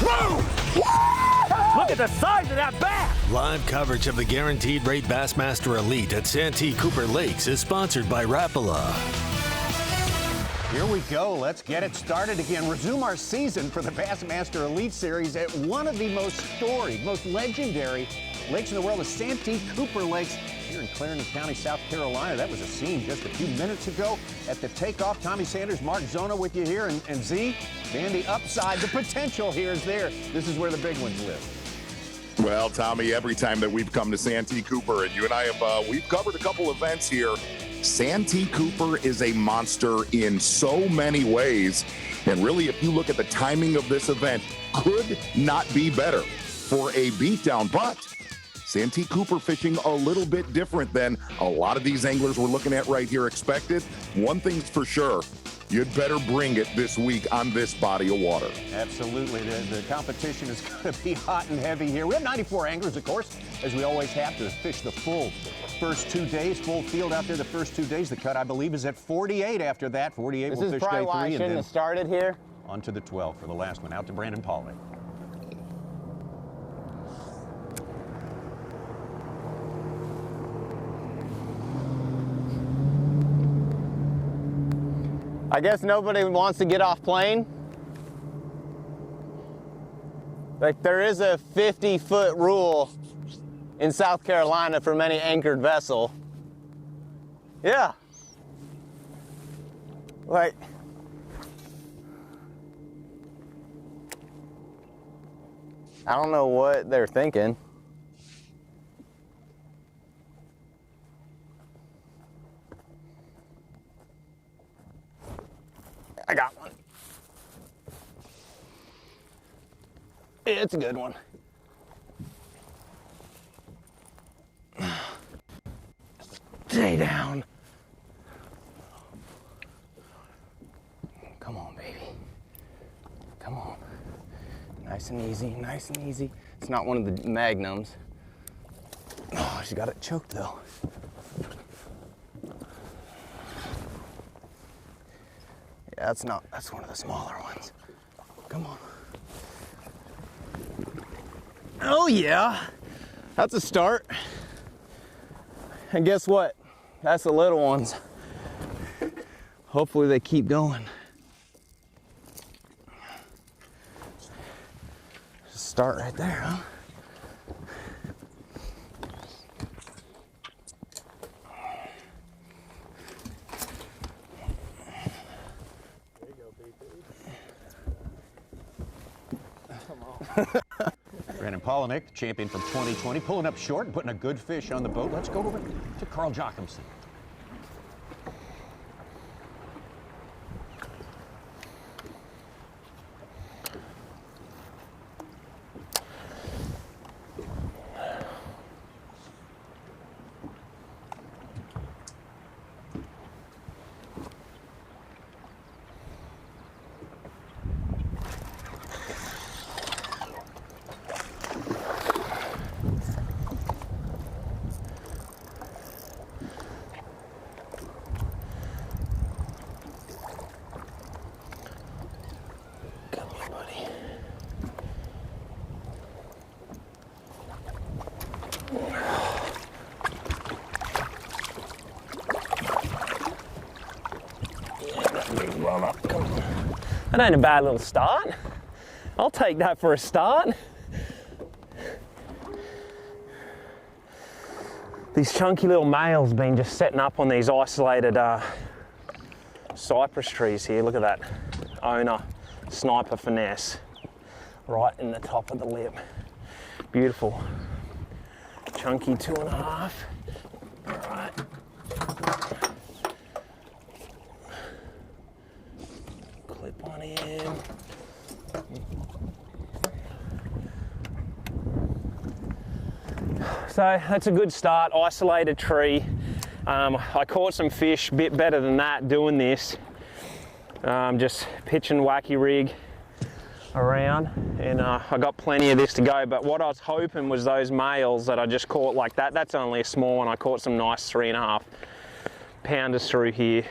Boom! Look at the size of that bass! Live coverage of the Guaranteed Rate Bassmaster Elite at Santee Cooper Lakes is sponsored by Rapala. Here we go. Let's get it started again. Resume our season for the Bassmaster Elite Series at one of the most storied, most legendary lakes in the world, the Santee Cooper Lakes here in Clarendon County, South Carolina. That was a scene just a few minutes ago at the takeoff. Tommy Sanders, Mark Zona with you here, and Z, man, the upside, the potential here is there. This is where the big ones live. Well, Tommy, every time that we've come to Santee Cooper, and you and I have, we've covered a couple events here. Santee Cooper is a monster in so many ways. And really, if you look at the timing of this event, could not be better for a beatdown. But Santee Cooper fishing a little bit different than a lot of these anglers we're looking at right here expected. One thing's for sure, you'd better bring it this week on this body of water. Absolutely. The competition is going to be hot and heavy here. We have 94 anglers, of course, as we always have to fish the full first 2 days, full field out there the first 2 days. The cut, I believe, is at 48 after that. 48 will fish day 3. This is probably why I shouldn't have started here. On to the 12 for the last one. Out to Brandon Palaniuk. I guess nobody wants to get off plane. Like, there is a 50-foot rule in South Carolina for any anchored vessel. Yeah. Like, I don't know what they're thinking. I got one. It's a good one. Stay down. Come on, baby. Come on. Nice and easy, nice and easy. It's not one of the magnums. Oh, she got it choked though. Yeah, that's one of the smaller ones. Come on. Oh yeah, that's a start. And guess what? That's the little ones. Hopefully they keep going. Just start right there, huh? There you go, baby. Come on. Brandon Palaniuk, champion from 2020, pulling up short and putting a good fish on the boat. Let's go over to Carl Jochimson. That ain't a bad little start. I'll take that for a start. These chunky little males been just setting up on these isolated cypress trees here. Look at that owner sniper finesse right in the top of the lip. Beautiful. Chunky 2.5. All right. Clip on in. So that's a good start, isolated tree. I caught some fish, a bit better than that doing this. Just pitching wacky rig around, and I got plenty of this to go, but what I was hoping was those males that I just caught like that. That's only a small one. I caught some nice 3.5 pounders through here,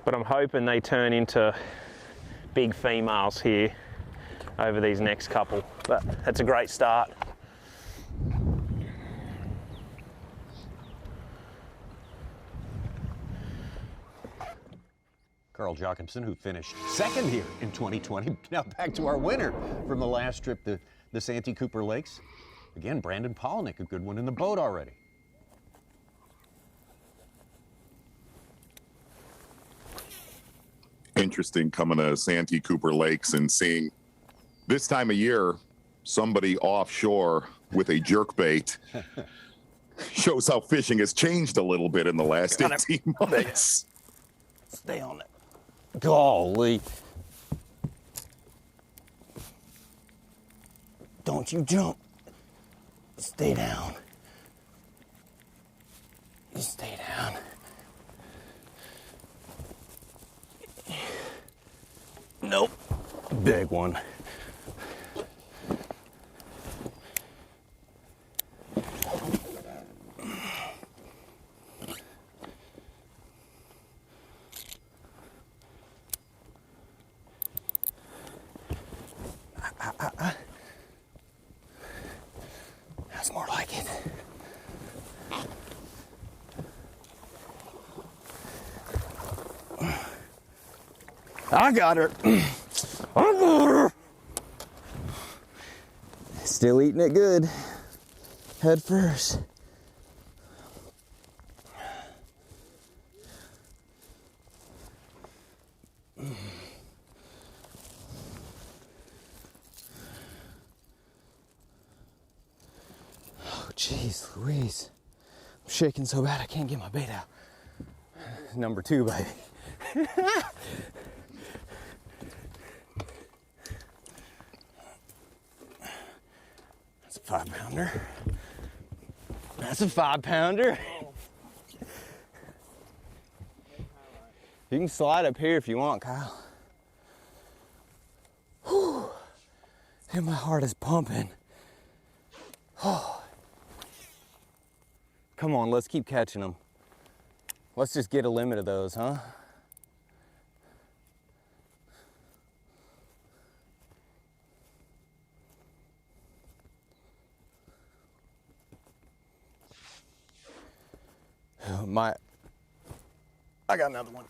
but I'm hoping they turn into big females here. over these next couple. But that's a great start. Carl Jacobson, who finished second here in 2020. Now back to our winner from the last trip to the Santee Cooper Lakes. Again, Brandon Palaniuk, a good one in the boat already. Interesting coming to Santee Cooper Lakes and seeing this time of year somebody offshore with a jerkbait. Shows how fishing has changed a little bit in the last 18 months. Stay on it. Golly. Don't you jump. Stay down. You stay down. Nope. Big one. That's more like it. I got her. I got her. Still eating it good. Head first. Oh, jeez Louise. I'm shaking so bad I can't get my bait out. Number 2, baby. That's a 5-pounder. That's a 5-pounder. You can slide up here if you want, Kyle. Whew. And my heart is pumping. Oh. Come on, let's keep catching them. Let's just get a limit of those, huh? I got another one.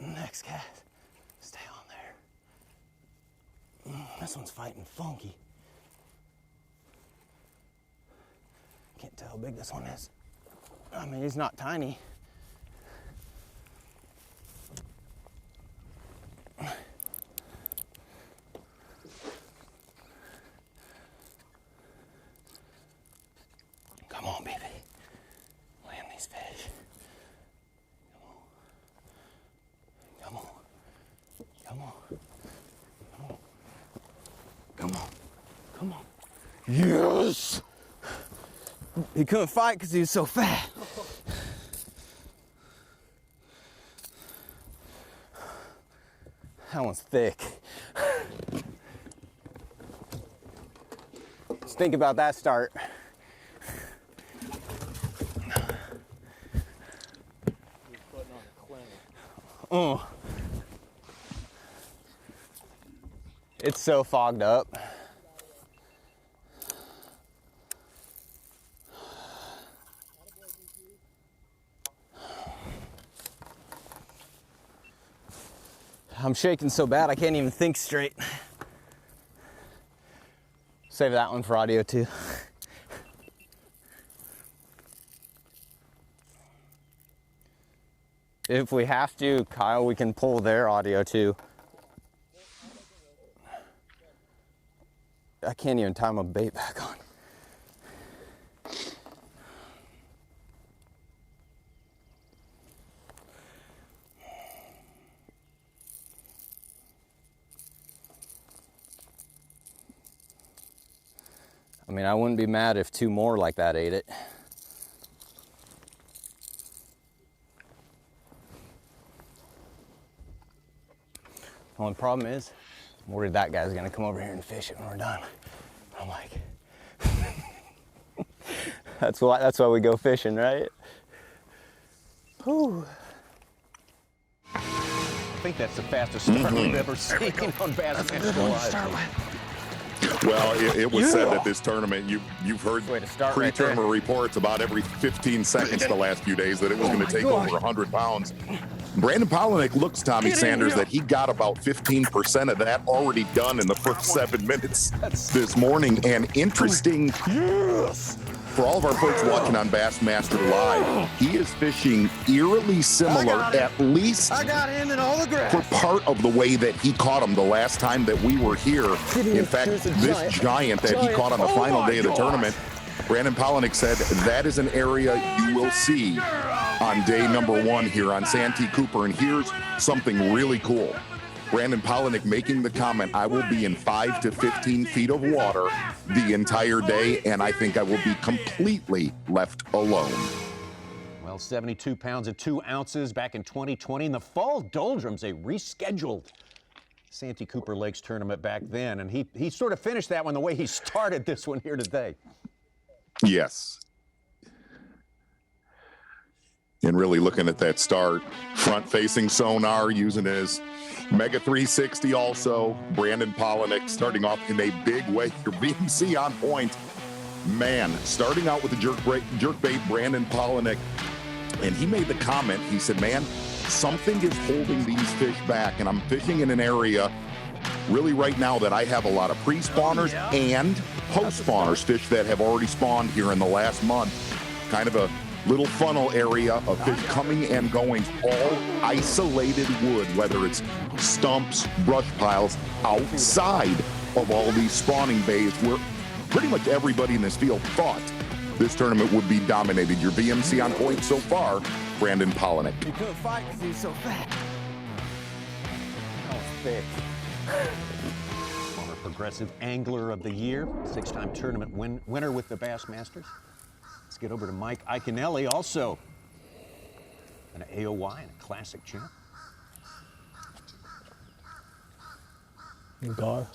Next cast. Stay on there. This one's fighting funky. Can't tell how big this one is. I mean, he's not tiny. Come on, baby. Land these fish. Come on. Come on. Come on. Come on. Come on. Yes! He couldn't fight because he was so fat. That one's thick. Just think about that start. It's so fogged up. I'm shaking so bad I can't even think straight. Save that one for audio too. If we have to, Kyle, we can pull their audio too. I can't even tie my bait back on. I mean, I wouldn't be mad if 2 more like that ate it. The only problem is, I'm worried that guy's gonna come over here and fish it when we're done. I'm like, that's why we go fishing, right? Whew. think that's the fastest start we've ever seen on Bassmaster Live. Well, it was said that this tournament, you've heard pre-tournament reports about every 15 seconds the last few days that it was going to take over 100 pounds. Brandon Palaniuk looks, Tommy Sanders, that he got about 15% of that already done in the first 7 minutes this morning. And interesting, for all of our folks watching on Bassmaster Live, he is fishing eerily similar, at least for part of the way that he caught him the last time that we were here. In fact, this giant that he caught on the final day of the tournament, Brandon Palaniuk said that is an area you will see on day number 1 here on Santee Cooper. And here's something really cool. Brandon Palaniuk making the comment, I will be in 5 to 15 feet of water the entire day, and I think I will be completely left alone. Well, 72 pounds and 2 ounces back in 2020. In the fall doldrums, they rescheduled Santee Cooper Lakes tournament back then, and he sort of finished that one the way he started this one here today. Yes. And really looking at that start, front-facing sonar, using his Mega 360 also. Brandon Palaniuk starting off in a big way. Your BMC on point. Man, starting out with the jerkbait, Brandon Palaniuk. And he made the comment, he said, man, something is holding these fish back. And I'm fishing in an area really right now that I have a lot of pre-spawners and post-spawners, fish that have already spawned here in the last month. Kind of a little funnel area of fish coming and going, all isolated wood, whether it's stumps, brush piles, outside of all these spawning bays where pretty much everybody in this field thought this tournament would be dominated. Your BMC on point so far, Brandon Palaniuk. You couldn't fight because he's so fat. Oh, thick. Former Progressive Angler of the Year, 6-time tournament winner with the Bassmasters. Let's get over to Mike Iaconelli, also an AOY and a classic champ. God.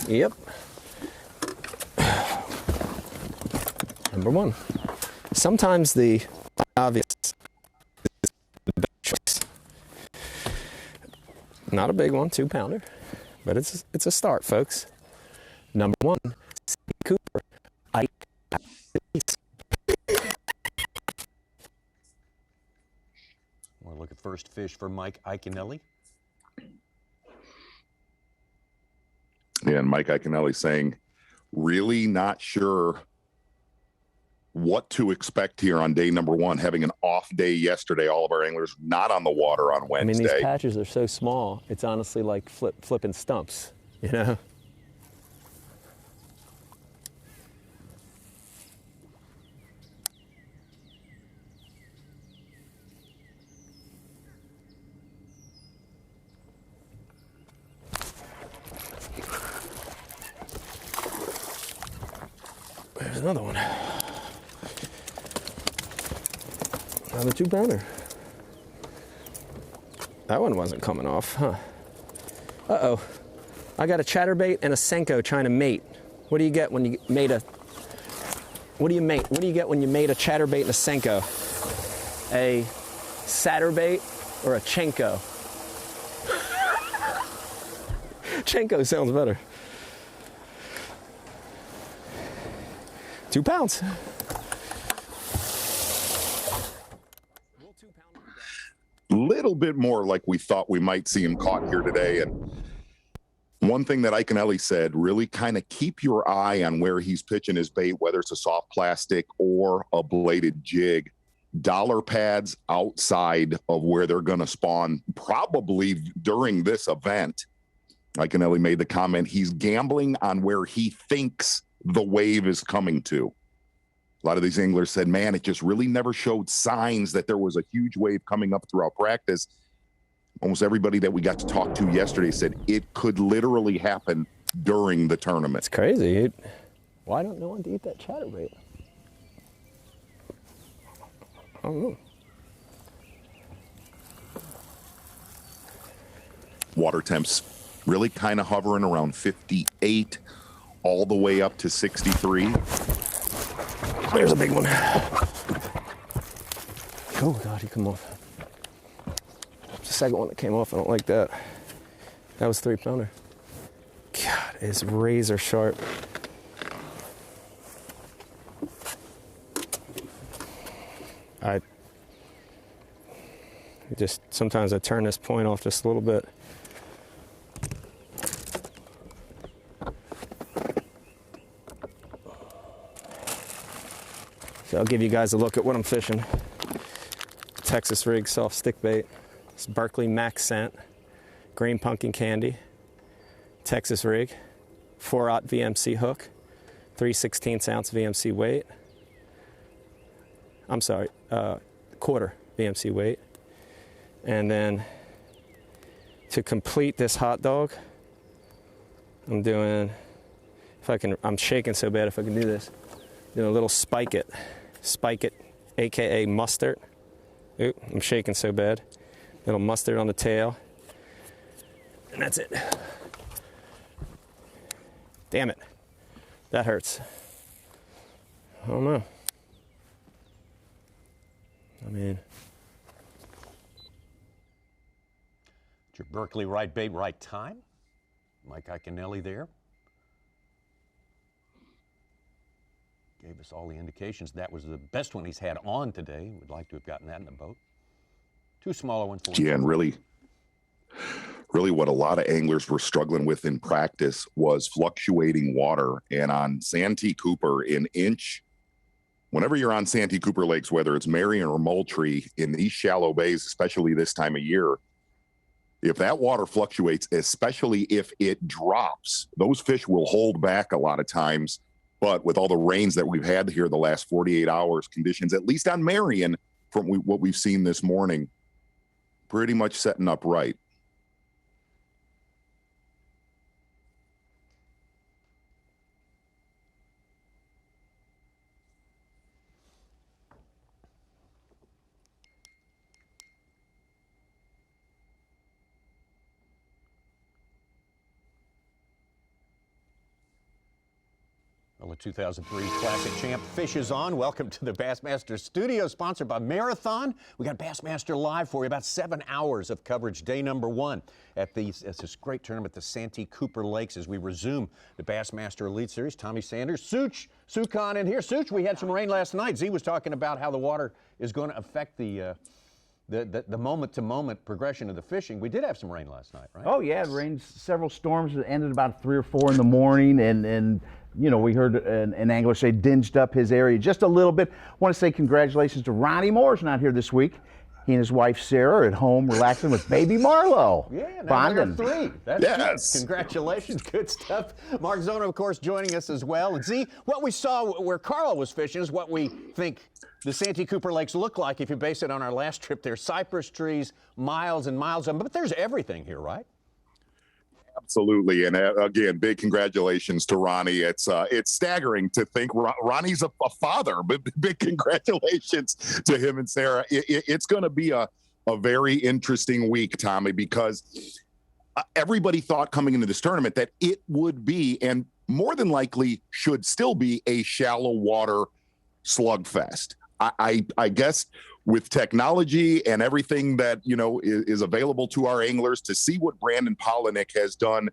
Yep. Number 1. Sometimes the obvious is the better choice. Not a big one, 2-pounder, but it's a start, folks. Number 1, Santee Cooper Lakes. We'll look at first fish for Mike Iaconelli. Yeah, and Mike Iaconelli saying, really not sure what to expect here on day number 1, having an off day yesterday. All of our anglers not on the water on Wednesday. I mean, these patches are so small, it's honestly like flipping stumps, you know? There's another one. Another 2-pounder. That one wasn't coming off, huh? Uh-oh. I got a chatterbait and a Senko trying to mate. What do you get when you mate a... What do you mate? What do you get when you mate a chatterbait and a Senko? A satterbait or a Chenko? Chenko sounds better. 2 pounds. Little bit more like we thought we might see him caught here today. And one thing that Iaconelli said, really kind of keep your eye on where he's pitching his bait, whether it's a soft plastic or a bladed jig. Dollar pads outside of where they're going to spawn, probably during this event. Iaconelli made the comment, he's gambling on where he thinks the wave is coming to. A lot of these anglers said, man, it just really never showed signs that there was a huge wave coming up throughout practice. Almost everybody that we got to talk to yesterday said it could literally happen during the tournament. It's crazy. Why don't no one eat that chatterbait? I don't know. Water temps really kind of hovering around 58 all the way up to 63. There's a big one. Oh God, he come off. It's the second one that came off. I don't like that. That was 3-pounder. God, it's razor sharp. Sometimes I turn this point off just a little bit. So I'll give you guys a look at what I'm fishing. Texas rig soft stick bait. It's Berkeley Max Scent, green pumpkin candy, Texas rig, 4/0 VMC hook, 3/16 ounce VMC weight. I'm sorry, quarter VMC weight. And then to complete this hot dog, I'm doing, I'm shaking so bad if I can do this, doing a little spike it, AKA mustard. Oop, I'm shaking so bad. Little mustard on the tail, and that's it. Damn it, that hurts. I don't know. I mean, Your Berkeley right bait, right time. Mike Iaconelli there. Gave us all the indications that was the best one he's had on today. Would like to have gotten that in the boat. Two smaller ones for him. Yeah, and really what a lot of anglers were struggling with in practice was fluctuating water. And on Santee Cooper, an inch, whenever you're on Santee Cooper Lakes, whether it's Marion or Moultrie, in these shallow bays, especially this time of year, if that water fluctuates, especially if it drops, those fish will hold back a lot of times. But with all the rains that we've had here the last 48 hours, conditions, at least on Marion, from what we've seen this morning, pretty much setting up right. Well, the 2003 Classic Champ Fish is on. Welcome to the Bassmaster Studio, sponsored by Marathon. We got Bassmaster Live for you, about 7 hours of coverage, day number 1 at this great tournament, the Santee Cooper Lakes, as we resume the Bassmaster Elite Series. Tommy Sanders, Sucon in here. Such, we had some rain last night. Z was talking about how the water is going to affect the moment-to-moment progression of the fishing. We did have some rain last night, right? Oh yeah, it rained several storms. It ended about 3 or 4 in the morning, and you know, we heard an angler say dinged up his area just a little bit. I want to say congratulations to Ronnie Moore's not here this week. He and his wife Sarah are at home relaxing with baby Marlo. Yeah, bonding. Number 3. That's yes. Good. Congratulations, good stuff. Mark Zona, of course, joining us as well. And Z, what we saw where Carl was fishing is what we think the Santee Cooper Lakes look like if you base it on our last trip. There's cypress trees, miles and miles of them, but there's everything here, right? Absolutely. And again, big congratulations to Ronnie. It's staggering to think Ronnie's a father, but big congratulations to him and Sarah. It's going to be a very interesting week, Tommy, because everybody thought coming into this tournament that it would be, and more than likely should still be, a shallow water slugfest. I guess with technology and everything that, you know, is available to our anglers, to see what Brandon Palaniuk has done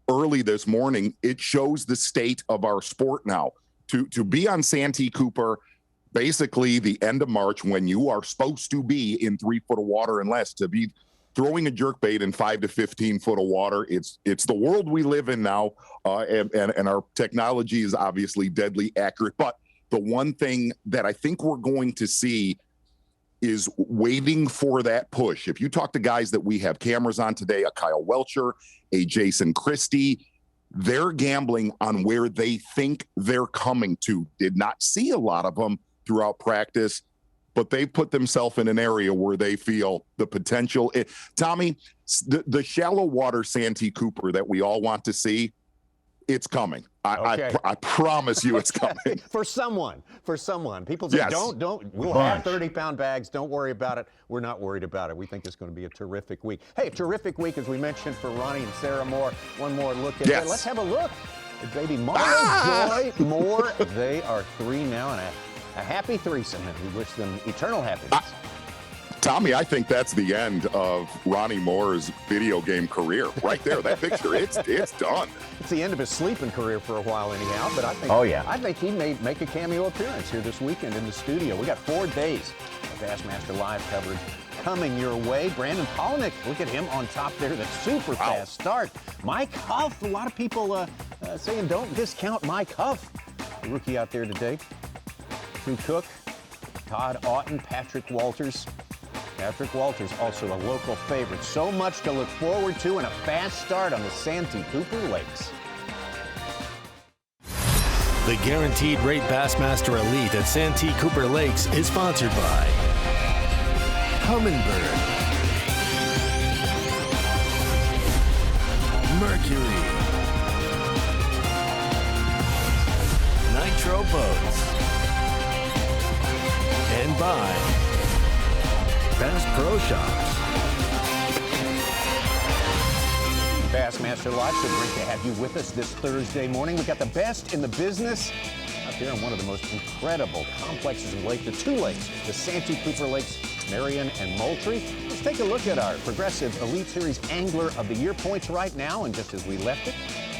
early this morning, it shows the state of our sport now. To be on Santee Cooper, basically the end of March, when you are supposed to be in 3 foot of water and less, to be throwing a jerkbait in 5 to 15 foot of water, it's the world we live in now, and our technology is obviously deadly accurate. But the one thing that I think we're going to see is waiting for that push. If you talk to guys that we have cameras on today, a Kyle Welcher, a Jason Christie, they're gambling on where they think they're coming to. Did not see a lot of them throughout practice, but they put themselves in an area where they feel the potential. Tommy, the shallow water Santee Cooper that we all want to see, it's coming. I promise you it's coming. For someone. People say, Yes. don't, we'll have 30-pound bags. Don't worry about it. We're not worried about it. We think it's going to be a terrific week. Hey, terrific week, as we mentioned, for Ronnie and Sarah Moore. One more look at it. Let's have a look at baby Mara Joy Moore. They are 3 now and a happy threesome, and we wish them eternal happiness. Tommy, I think that's the end of Ronnie Moore's video game career right there. That picture, it's done. It's the end of his sleeping career for a while anyhow, but I think, I think he may make a cameo appearance here this weekend in the studio. We got 4 days of Bassmaster Live coverage coming your way. Brandon Palaniuk, look at him on top there, that super fast start. Mike Huff, a lot of people saying don't discount Mike Huff, the rookie out there today. Drew Cook, Todd Auten, Patrick Walters. Patrick Walters, also a local favorite. So much to look forward to and a fast start on the Santee Cooper Lakes. The Guaranteed Rate Bassmaster Elite at Santee Cooper Lakes is sponsored by Humminbird, Mercury, Nitro Boats, and by Bass Pro Shops. Bassmaster Live, so great to have you with us this Thursday morning. We've got the best in the business out there on one of the most incredible complexes in lake, the 2 lakes, the Santee Cooper Lakes, Marion and Moultrie. Let's take a look at our Progressive Elite Series Angler of the Year points right now, and just as we left it,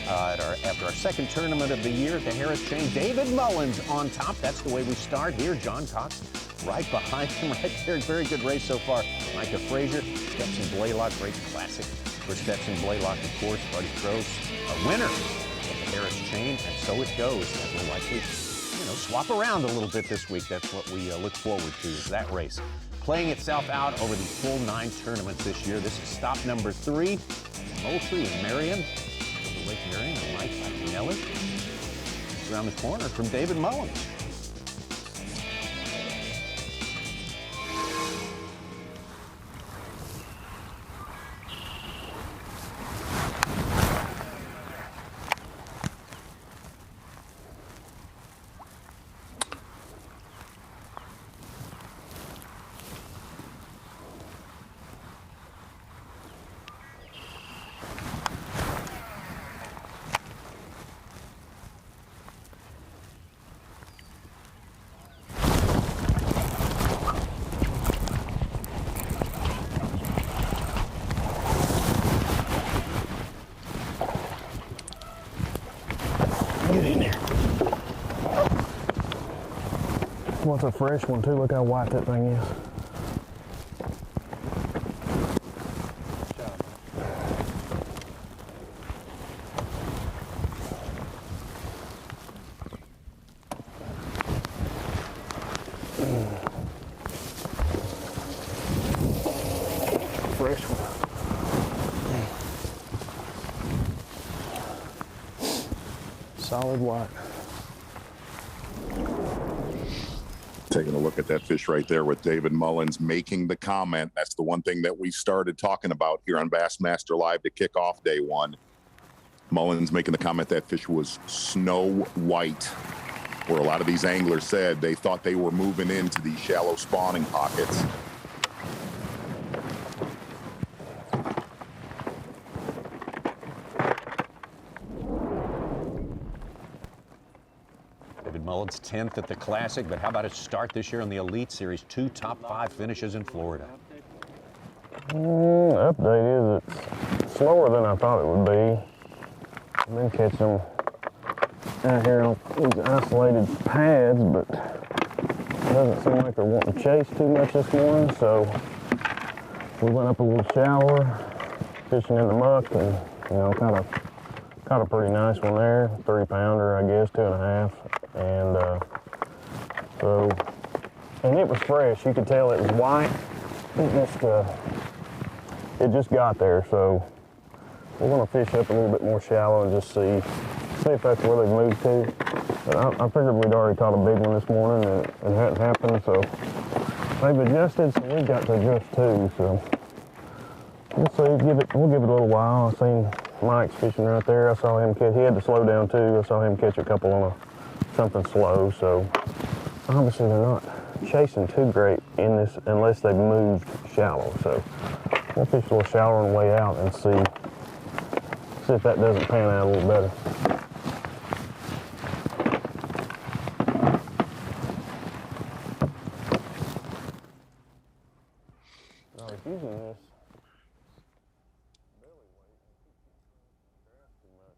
after our second tournament of the year at the Harris Chain, David Mullins on top. That's the way we start here. John Cox right behind him right there. Very good race so far. Micah Frazier, Stetson Blaylock, great classic for Stetson Blaylock, of course. Buddy Gross, a winner of the Harris Chain, and so it goes. And we'll likely, swap around a little bit this week. That's what we look forward to, is that race playing itself out over the full 9 tournaments this year. This is stop number 3, Moultrie and Marion. Lake Marion and Mike Iaconelli. Around the corner from David Mullins. Get in there. What's a fresh one too? Look how white that thing is. Fresh one. Solid white. Taking a look at that fish right there with David Mullins making the comment. That's the one thing that we started talking about here on Bassmaster Live to kick off day 1. Mullins making the comment that fish was snow white, where a lot of these anglers said they thought they were moving into these shallow spawning pockets. Mullins 10th at the Classic, but how about his start this year in the Elite Series? 2 top 5 finishes in Florida. Update is it's slower than I thought it would be. I've been catching them out here on these isolated pads, but it doesn't seem like they're wanting to chase too much this morning, so we went up a little shallower, fishing in the muck, and caught a pretty nice one there, 3-pounder, I guess, 2.5. And it was fresh. You could tell it was white. It just got there. So we're gonna fish up a little bit more shallow and just see if that's where they've moved to. But I figured we'd already caught a big one this morning, and it hadn't happened. So they've adjusted, so we've got to adjust too. So we'll see. We'll give it a little while. I've seen Mike's fishing right there. I saw him catch, he had to slow down too. I saw him catch a couple on something slow, so obviously they're not chasing too great in this unless they've moved shallow. So we'll fish a little shallower on the way out and see if that doesn't pan out a little better. Oh, he's using this.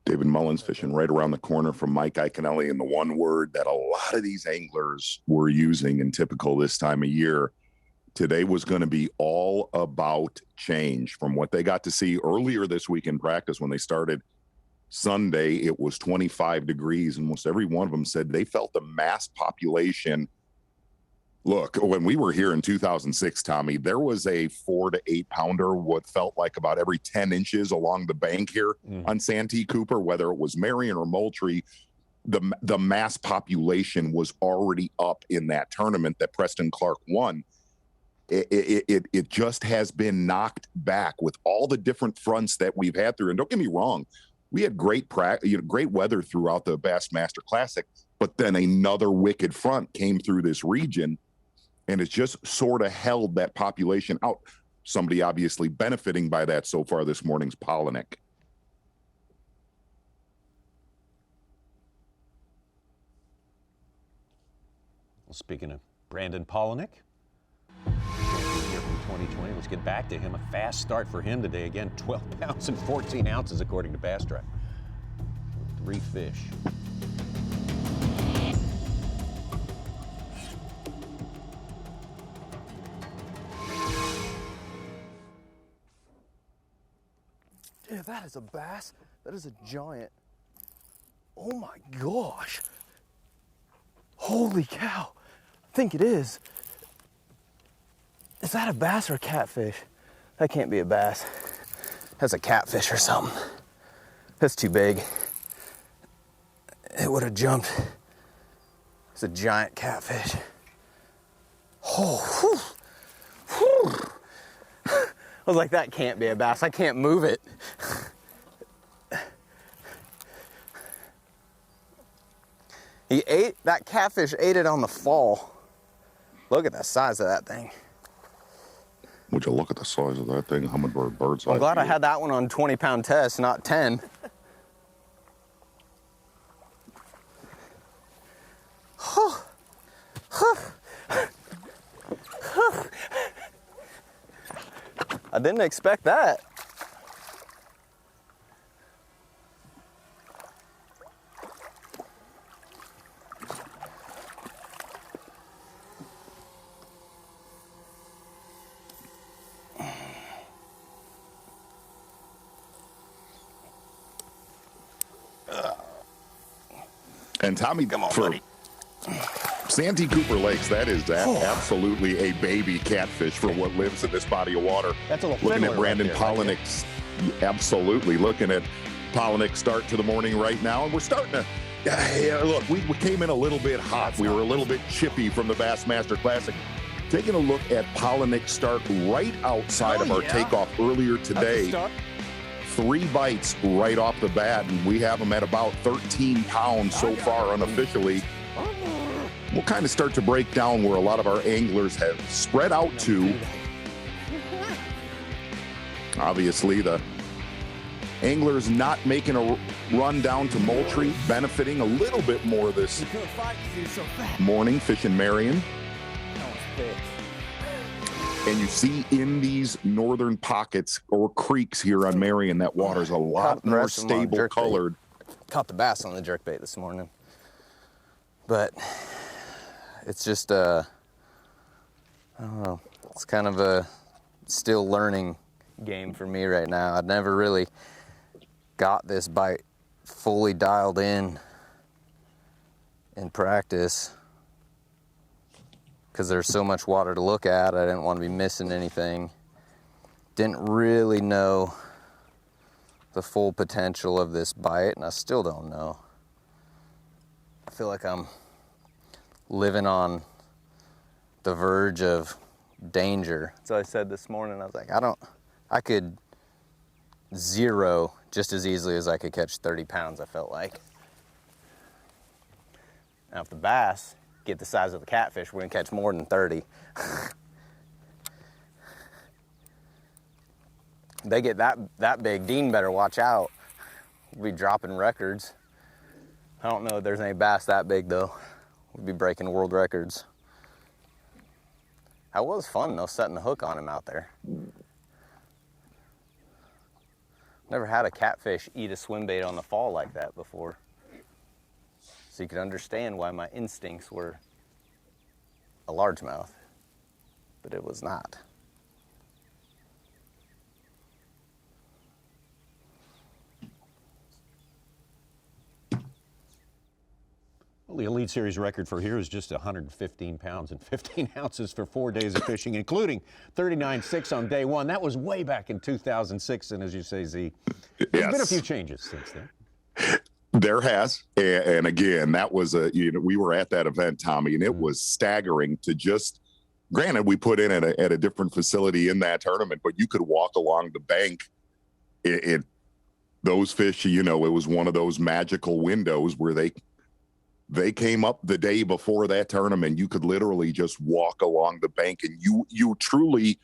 David Mullins fishing right around the corner from Mike Iaconelli, and the one word that a lot of these anglers were using in typical this time of year today was going to be all about change. From what they got to see earlier this week in practice when they started Sunday, it was 25 degrees. Almost every one of them said they felt the mass population. Look, when we were here in 2006, Tommy, there was a 4 to 8 pounder, what felt like about every 10 inches along the bank here on Santee Cooper, whether it was Marion or Moultrie. The mass population was already up in that tournament that Preston Clark won. It just has been knocked back with all the different fronts that we've had through. And don't get me wrong, we had great weather throughout the Bassmaster Classic, but then another wicked front came through this region, and it's just sort of held that population out. Somebody obviously benefiting by that so far this morning's Palaniuk. Well, speaking of Brandon Palaniuk, here from 2020, let's get back to him. A fast start for him today. Again, 12 pounds and 14 ounces according to Bass Track. 3 fish. Dude, that is a bass. That is a giant. Oh my gosh. Holy cow. I think it is. Is that a bass or a catfish? That can't be a bass. That's a catfish or something. That's too big. It would have jumped. It's a giant catfish. Oh, whew. Whew. I was like, that can't be a bass. I can't move it. That catfish ate it on the fall. Look at the size of that thing. Would you look at the size of that thing? Hummingbird bird's eye. I'm glad I had that one on 20-pound test, not 10. I didn't expect that. And Tommy, Come on, for buddy. Santee Cooper Lakes, that is absolutely a baby catfish for what lives in this body of water. That's a little looking at fiddler Brandon right there, right Palaniuk's, absolutely looking at Palaniuk's start to the morning right now, and we're starting to. Yeah, look, we came in a little bit hot. We were a little bit chippy from the Bassmaster Classic. Taking a look at Palaniuk's start right outside of our takeoff earlier today. 3 bites right off the bat, and we have them at about 13 pounds so far unofficially. We'll kind of start to break down where a lot of our anglers have spread out to. Obviously, the anglers not making a run down to Moultrie, benefiting a little bit more this morning, fishing Marion. And you see in these northern pockets or creeks here on Marion, that water's a lot more stable colored. Caught the bass on the jerkbait this morning. But it's just, I don't know, it's kind of a still learning game for me right now. I've never really got this bite fully dialed in practice because there's so much water to look at. I didn't want to be missing anything. Didn't really know the full potential of this bite, and I still don't know. I feel like I'm living on the verge of danger. So I said this morning, I was like, I could 0 just as easily as I could catch 30 pounds, I felt like. Now if the bass get the size of the catfish, we're gonna catch more than 30. They get that big, Dean better watch out. We'll be dropping records. I don't know if there's any bass that big though. We'll be breaking world records. That was fun though, setting the hook on him out there. Never had a catfish eat a swim bait on the fall like that before. So you could understand why my instincts were a largemouth, but it was not. Well, the Elite Series record for here is just 115 pounds and 15 ounces for 4 days of fishing, including 39.6 on day one. That was way back in 2006, and as you say, Z, there's been a few changes since then. There has, and again, that was we were at that event, Tommy, and it was staggering to just. Granted, we put in at a different facility in that tournament, but you could walk along the bank. Those fish, it was one of those magical windows where they came up the day before that tournament. You could literally just walk along the bank, and you truly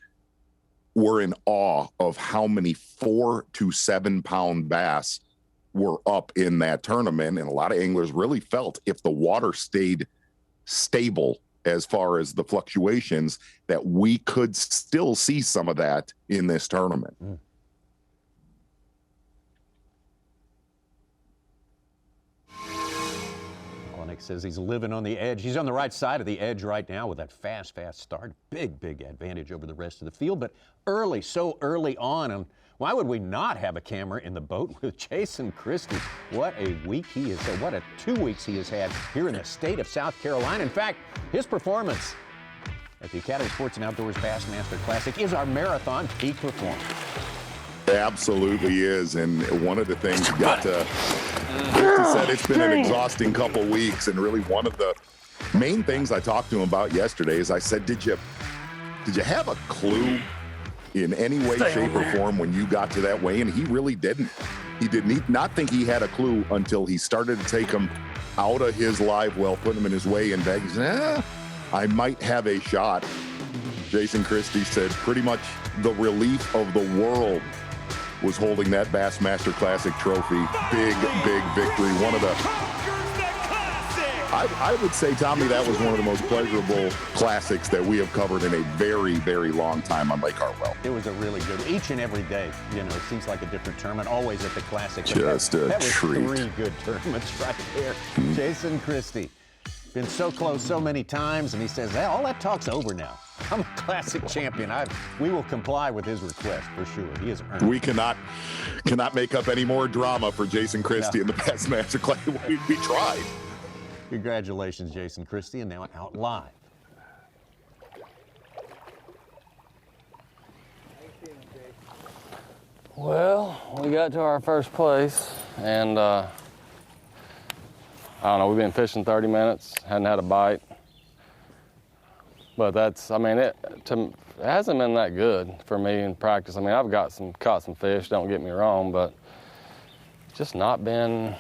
were in awe of how many 4 to 7 pound bass were up in that tournament. And a lot of anglers really felt if the water stayed stable as far as the fluctuations, that we could still see some of that in this tournament. Palaniuk says he's living on the edge. He's on the right side of the edge right now with that fast start. Big advantage over the rest of the field, but so early on. And why would we not have a camera in the boat with Jason Christie? What a week he is. So what a 2 weeks he has had here in the state of South Carolina. In fact, his performance at the Academy Sports and Outdoors Bassmaster Classic is our marathon peak performance. It absolutely is. And one of the things you got to said, it's been an exhausting couple weeks. And really one of the main things I talked to him about yesterday is I said, did you have a clue in any way, shape, or form when you got to that weigh? And he really didn't. He did not think he had a clue until he started to take him out of his live well, putting him in his weigh-in bag. He said, I might have a shot. Jason Christie said pretty much the relief of the world was holding that Bassmaster Classic trophy. Big victory. One of the... I would say, Tommy, that was one of the most pleasurable classics that we have covered in a very, very long time on Lake Hartwell. It was a really good, each and every day, it seems like a different tournament, always at the Classic. Just a treat. That was 3 good tournaments right there. Jason Christie, been so close so many times, and he says, hey, all that talk's over now. I'm a Classic champion. We will comply with his request for sure. He has earned it. We cannot make up any more drama for Jason Christie in the Bassmaster Classic. We tried. Congratulations, Jason Christie, and now out live. Well, we got to our first place, and I don't know, we've been fishing 30 minutes, hadn't had a bite. But it hasn't been that good for me in practice. I've caught some fish, don't get me wrong, but just not been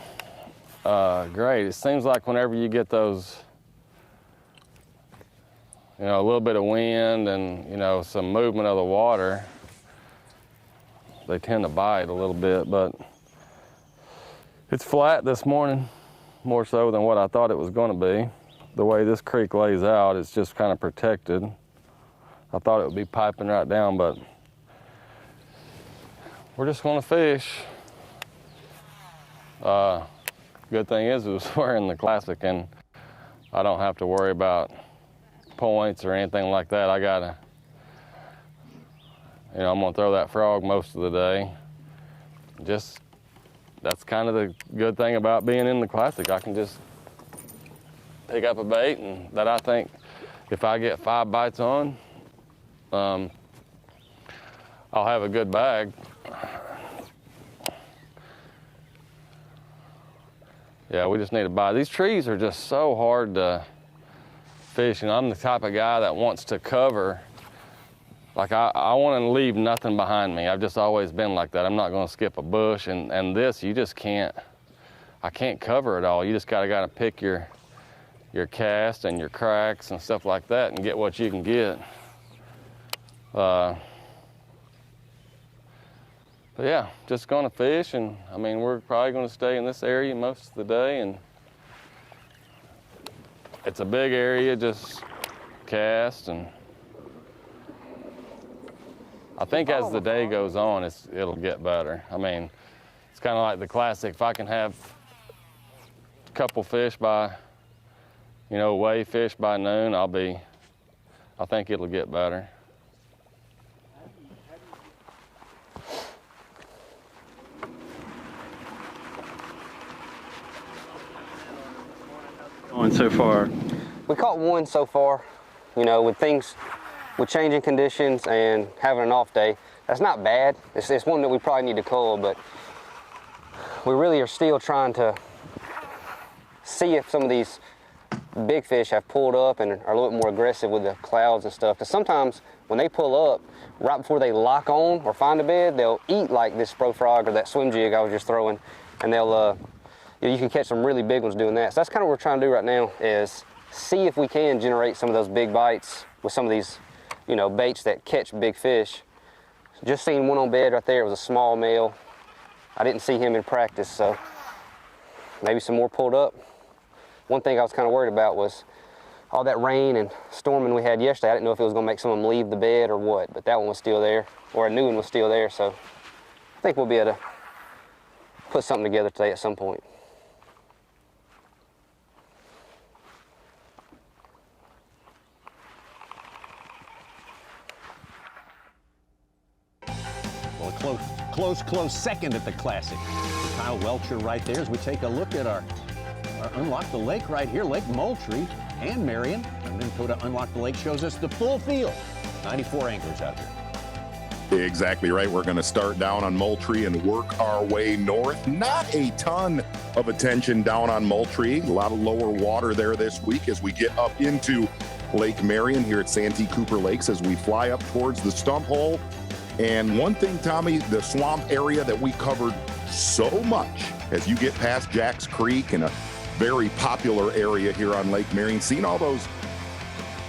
great. It seems like whenever you get those, a little bit of wind and, some movement of the water, they tend to bite a little bit, but it's flat this morning, more so than what I thought it was going to be. The way this creek lays out, it's just kind of protected. I thought it would be piping right down, but we're just going to fish. Good thing is we're in the Classic, and I don't have to worry about points or anything like that. I gotta, I'm gonna throw that frog most of the day. That's kind of the good thing about being in the Classic. I can just pick up a bait, and that I think if I get 5 bites on, I'll have a good bag. Yeah, we just need to buy. These trees are just so hard to fish, and I'm the type of guy that wants to cover like I want to leave nothing behind me. I've just always been like that. I'm not going to skip a bush, and this, you just can't, I can't cover it all. You just gotta pick your cast and your cracks and stuff like that and get what you can get. But yeah, just gonna fish, and I mean, we're probably gonna stay in this area most of the day, and it's a big area, just cast, and I think as the day goes on, it'll get better. I mean, it's kind of like the classic. If I can have a couple fish by, weigh fish by noon, I think it'll get better. On so far? We caught one so far. With changing conditions and having an off day, that's not bad. It's one that we probably need to cull, but we really are still trying to see if some of these big fish have pulled up and are a little bit more aggressive with the clouds and stuff. Because sometimes when they pull up, right before they lock on or find a bed, they'll eat like this spro frog or that swim jig I was just throwing, and they'll, you can catch some really big ones doing that. So that's kind of what we're trying to do right now, is see if we can generate some of those big bites with some of these baits that catch big fish. Just seen one on bed right there. It was a small male. I didn't see him in practice, so maybe some more pulled up. One thing I was kind of worried about was all that rain and storming we had yesterday. I didn't know if it was going to make some of them leave the bed or what, but that one was still there, or a new one was still there, so I think we'll be able to put something together today at some point. Close second at the Classic. Kyle Welcher right there as we take a look at our Unlock the Lake right here, Lake Moultrie and Marion. And then go to Unlock the Lake shows us the full field. 94 anglers out here. Exactly right. We're going to start down on Moultrie and work our way north. Not a ton of attention down on Moultrie. A lot of lower water there this week as we get up into Lake Marion here at Santee Cooper Lakes as we fly up towards the stump hole. And one thing, Tommy, the swamp area that we covered so much as you get past Jack's Creek and a very popular area here on Lake Marion, seeing all those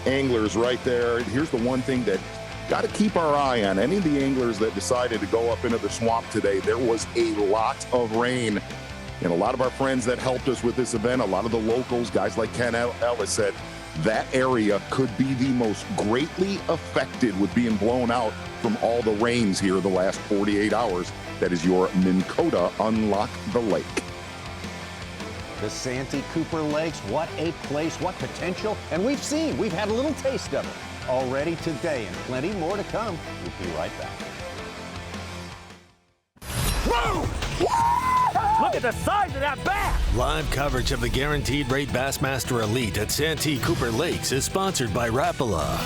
anglers right there. Here's the one thing that got to keep our eye on. Any of the anglers that decided to go up into the swamp today, there was a lot of rain. And a lot of our friends that helped us with this event, a lot of the locals, guys like Ken Ellis said, that area could be the most greatly affected with being blown out from all the rains here the last 48 hours. That is your Minn Kota Unlock the Lake. The Santee Cooper Lakes, what a place, what potential. And we've had a little taste of it already today, and plenty more to come. We'll be right back. Whoa! Look at the size of that bass! Live coverage of the Guaranteed Rate Bassmaster Elite at Santee Cooper Lakes is sponsored by Rapala.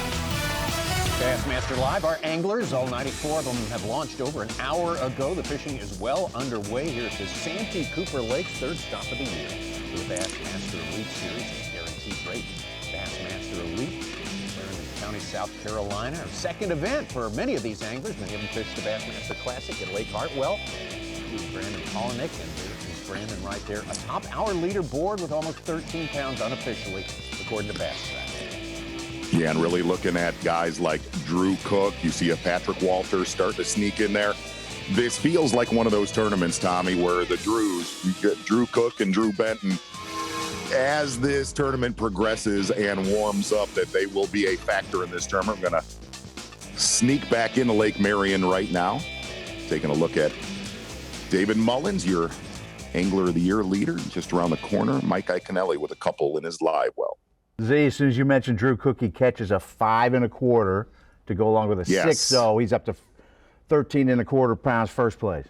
Bassmaster Live, our anglers, all 94 of them have launched over an hour ago. The fishing is well underway here at the Santee Cooper Lakes, third stop of the year for the Bassmaster Elite Series and Guaranteed Rate Bassmaster Elite. Clarendon County, South Carolina, our second event for many of these anglers. Many of them fished the Bassmaster Classic at Lake Hartwell. Brandon Palaniuk, and there's Brandon right there atop our leaderboard with almost 13 pounds unofficially, according to Bass. Yeah, and really looking at guys like Drew Cook. You see a Patrick Walter start to sneak in there. This feels like one of those tournaments, Tommy, where the Drews, you get Drew Cook and Drew Benton, as this tournament progresses and warms up, that they will be a factor in this tournament. I'm going to sneak back into Lake Marion right now, taking a look at David Mullins, your Angler of the Year leader, just around the corner. Mike Iaconelli with a couple in his live well. Z, as soon as you mentioned Drew Cook, he catches a 5 1/4 to go along with a 6-0. He's up to 13 1/4 pounds, first place.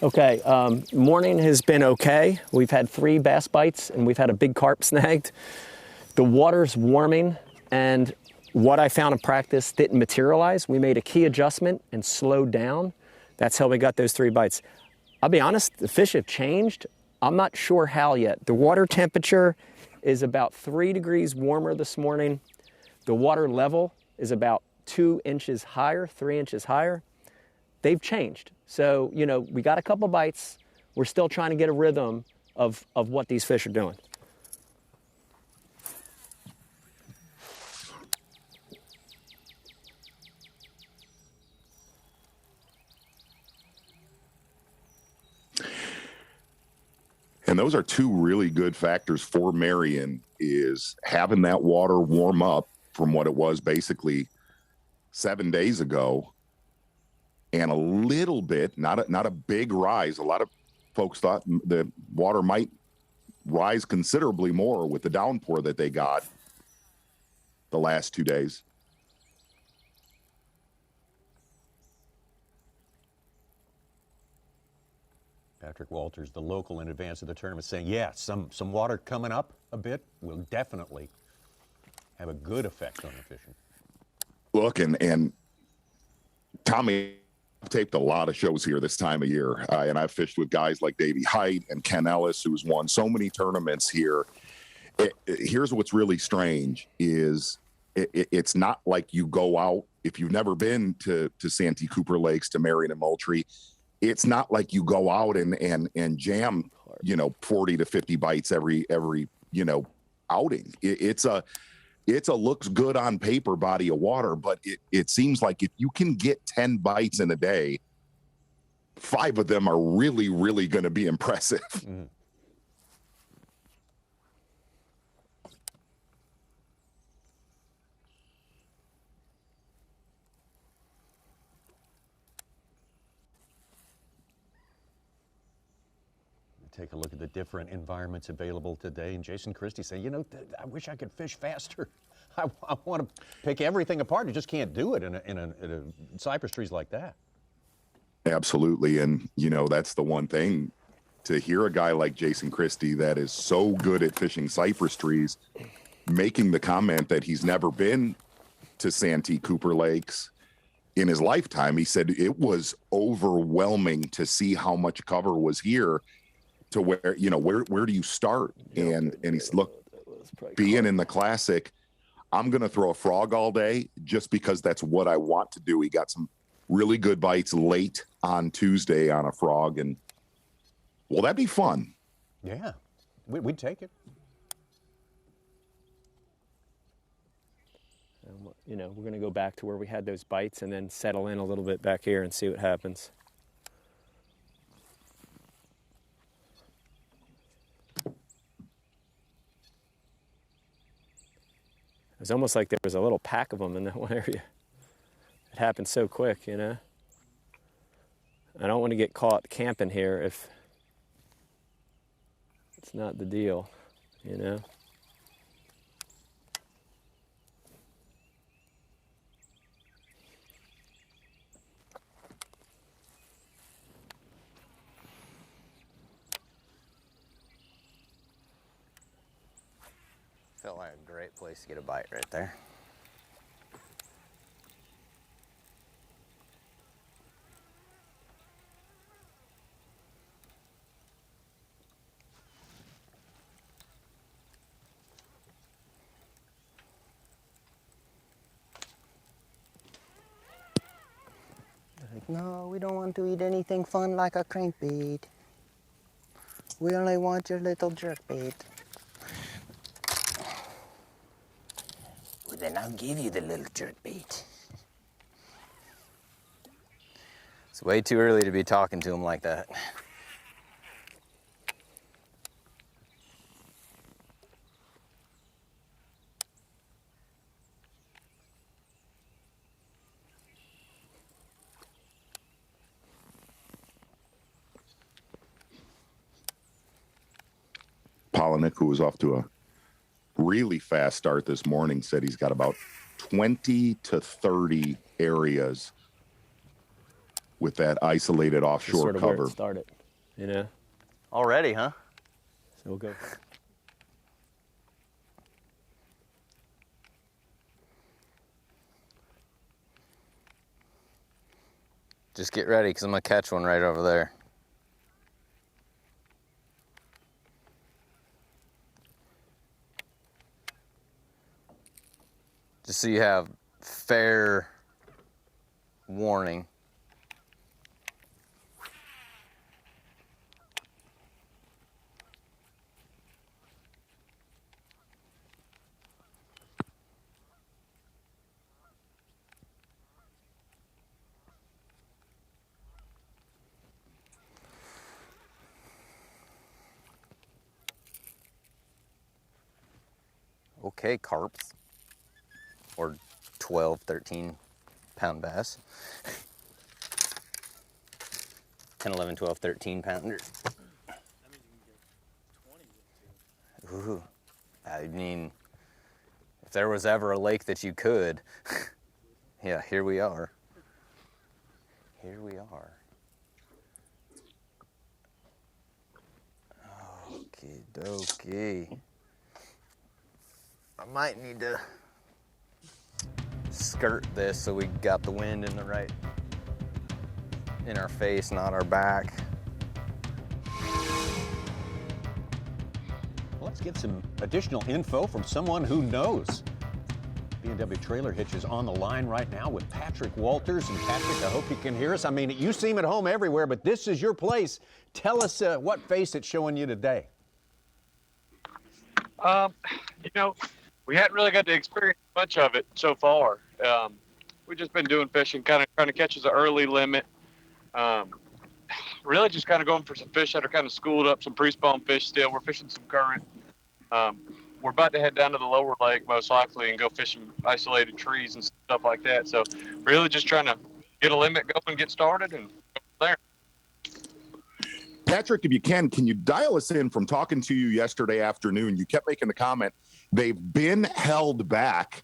Okay, morning has been okay. We've had 3 bass bites and we've had a big carp snagged. The water's warming, and what I found in practice didn't materialize. We made a key adjustment and slowed down. That's how we got those 3 bites. I'll be honest, the fish have changed. I'm not sure how yet. The water temperature is about 3 degrees warmer this morning. The water level is about 2 inches higher, 3 inches higher. They've changed. So, you know, we got a couple bites. We're still trying to get a rhythm of what these fish are doing. And those are two really good factors for Marion, is having that water warm up from what it was basically 7 days ago, and a little bit, not a big rise. A lot of folks thought the water might rise considerably more with the downpour that they got the last 2 days. Patrick Walters, the local in advance of the tournament, saying, yeah, some water coming up a bit will definitely have a good effect on the fishing. Look, and Tommy, I've taped a lot of shows here this time of year, and I've fished with guys like Davey Height and Ken Ellis, who's won so many tournaments here. Here's what's really strange is it's not like you go out, if you've never been to Santee Cooper Lakes, to Marion and Moultrie, it's not like you go out and jam, 40 to 50 bites every outing. It's a looks good on paper body of water, but it seems like if you can get 10 bites in a day, 5 of them are really, really going to be impressive. Mm. Take a look at the different environments available today. And Jason Christie saying, I wish I could fish faster. I want to pick everything apart. You just can't do it in a cypress trees like that. Absolutely. And, that's the one thing, to hear a guy like Jason Christie that is so good at fishing cypress trees, making the comment that he's never been to Santee Cooper Lakes in his lifetime. He said it was overwhelming to see how much cover was here, to where, where do you start? And he's, look, being in the Classic, I'm going to throw a frog all day just because that's what I want to do. He got some really good bites late on Tuesday on a frog, and well, that'd be fun. Yeah, we'd take it. We're going to go back to where we had those bites and then settle in a little bit back here and see what happens. It was almost like there was a little pack of them in that one area. It happened so quick, I don't want to get caught camping here if it's not the deal, Felt like a great place to get a bite right there. No, we don't want to eat anything fun like a crankbait. We only want your little jerkbait. Well, then I'll give you the little jerkbait. It's way too early to be talking to him like that. Palaniuk, who was off to a really fast start this morning, said he's got about 20 to 30 areas with that isolated offshore sort of cover. where it started, Already, huh? So we'll go. Just get ready, because I'm going to catch one right over there. just so you have fair warning. Okay, carps, or 12, 13 pound bass. 10, 11, 12, 13 pounders. Ooh, I mean, if there was ever a lake that you could, yeah, here we are. Here we are. Okie dokie. I might need to skirt this so we got the wind in the right, in our face, not our back. Let's get some additional info from someone who knows. B&W Trailer Hitch is on the line right now with Patrick Walters. And Patrick, I hope you can hear us. I mean, you seem at home everywhere, but this is your place. Tell us what face it's showing you today. You know, we hadn't really got to experience much of it so far. We've just been doing fishing, kind of trying to catch us an early limit. Really just kind of going for some fish that are kind of schooled up, some pre-spawn fish still. We're fishing some current. We're about to head down to the lower lake most likely and go fish some isolated trees and stuff like that. So really just trying to get a limit going, get started, and go from there. Patrick, if you can you dial us in from talking to you yesterday afternoon? You kept making the comment, they've been held back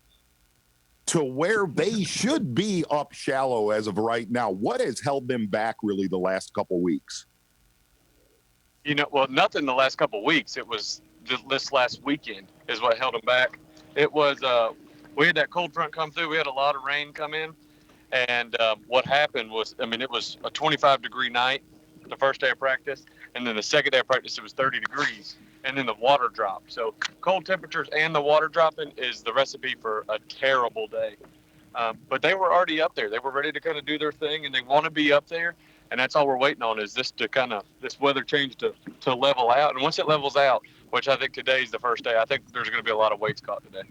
to where they should be up shallow as of right now. What has held them back really the last couple weeks? You know, well, nothing the last couple weeks. It was this last weekend is what held them back. It was, we had that cold front come through. We had a lot of rain come in. And what happened was, I mean, it was a 25-degree night the first day of practice. And then the second day of practice, it was 30 degrees. And then the water dropped. So cold temperatures and the water dropping is the recipe for a terrible day. But they were already up there. They were ready to kind of do their thing, and they want to be up there. And that's all we're waiting on is this to kind of, this weather change to level out. And once it levels out, which I think today's the first day, I think there's going to be a lot of weights caught today.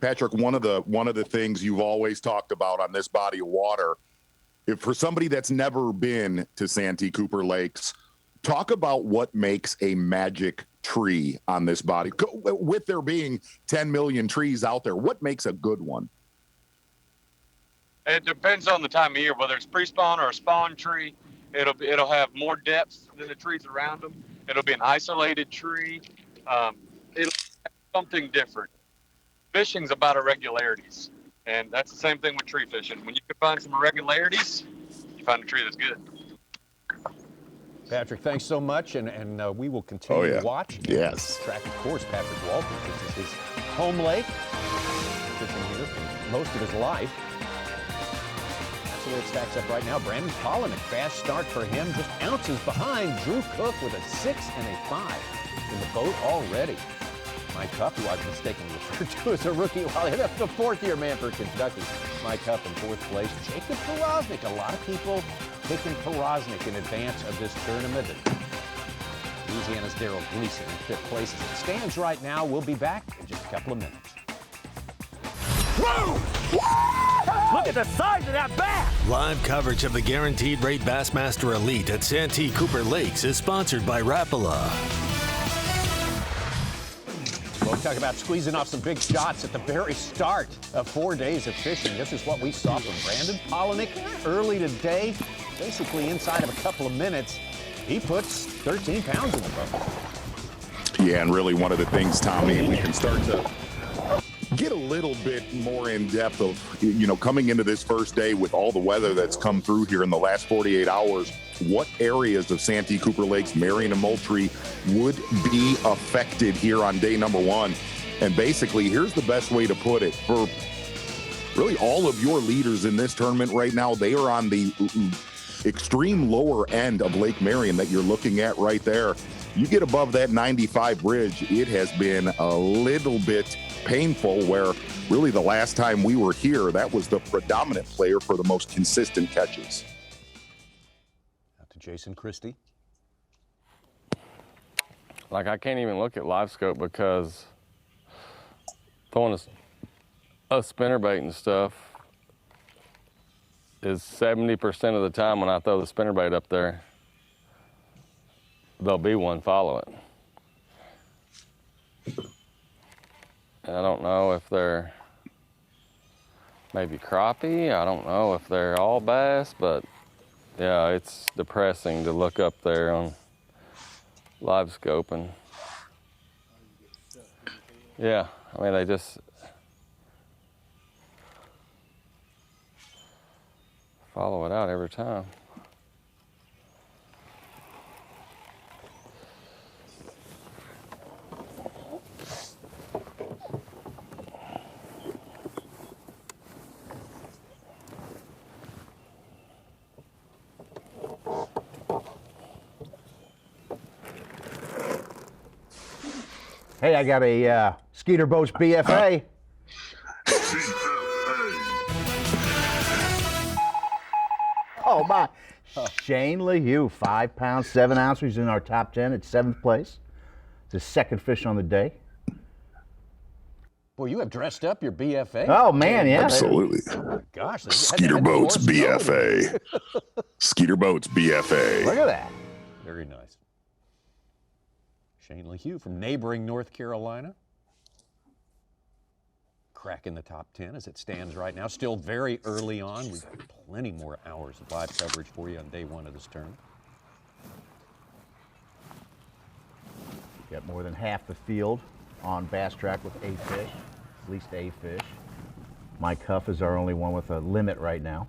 Patrick, one of the things you've always talked about on this body of water, if for somebody that's never been to Santee Cooper Lakes, talk about what makes a magic tree on this body. With there being 10 million trees out there, what makes a good one? It depends on the time of year, whether it's pre-spawn or a spawn tree. It'll have more depth than the trees around them. It'll be an isolated tree. It'll have something different. Fishing's about irregularities, and that's the same thing with tree fishing. When you can find some irregularities, you find a tree that's good. Patrick, thanks so much, and we will continue to watch. Yes. Track, of course, Patrick Walters. This is his home lake. Fishing here for most of his life. That's the way it stacks up right now. Brandon Palaniuk, fast start for him. Just ounces behind Drew Cook with a 6 and a 5 in the boat already. Mike Huff, who I've mistakenly referred to as a rookie, while that's the fourth-year man for Kentucky. Mike Huff in fourth place. Jacob Porosnik, a lot of people picking Porosnik in advance of this tournament. Louisiana's Darrell Gleason in fifth place. As it stands right now, we'll be back in just a couple of minutes. Whoa! Look at the size of that bass! Live coverage of the Guaranteed Rate Bassmaster Elite at Santee Cooper Lakes is sponsored by Rapala. We'll talk about squeezing off some big shots at the very start of 4 days of fishing. This is what we saw from Brandon Palaniuk early today. Basically inside of a couple of minutes, he puts 13 pounds in the boat. Yeah, and really one of the things, Tommy, we can start to get a little bit more in depth of, you know, coming into this first day with all the weather that's come through here in the last 48 hours, what areas of Santee Cooper Lakes, Marion, and Moultrie would be affected here on day number one. And basically, here's the best way to put it. For really all of your leaders in this tournament right now, they are on the extreme lower end of Lake Marion that you're looking at right there. You get above that 95 bridge, it has been a little bit painful, where really the last time we were here, that was the predominant player for the most consistent catches. Out to Jason Christie. Like, I can't even look at live scope because throwing a spinnerbait and stuff is 70% of the time when I throw the spinnerbait up there, there'll be one follow it. And I don't know if they're maybe crappie. I don't know if they're all bass, but yeah, it's depressing to look up there on live scope and yeah, I mean, they just follow it out every time. Hey, I got a Skeeter Boats BFA. Oh, my. Shane LaHue, 5 pounds, 7 ounces. He's in our top 10 at 7th place. It's his second fish on the day. Boy, you have dressed up your BFA. Oh, man, yeah. Absolutely. Gosh. Skeeter Boats BFA. Skeeter Boats BFA. Look at that. Very nice. Shane LaHue from neighboring North Carolina. Cracking the top 10 as it stands right now. Still very early on. We've got plenty more hours of live coverage for you on day 1 of this tournament. Got more than half the field on Bass Track with a fish, at least a fish. Mike Huff is our only one with a limit right now.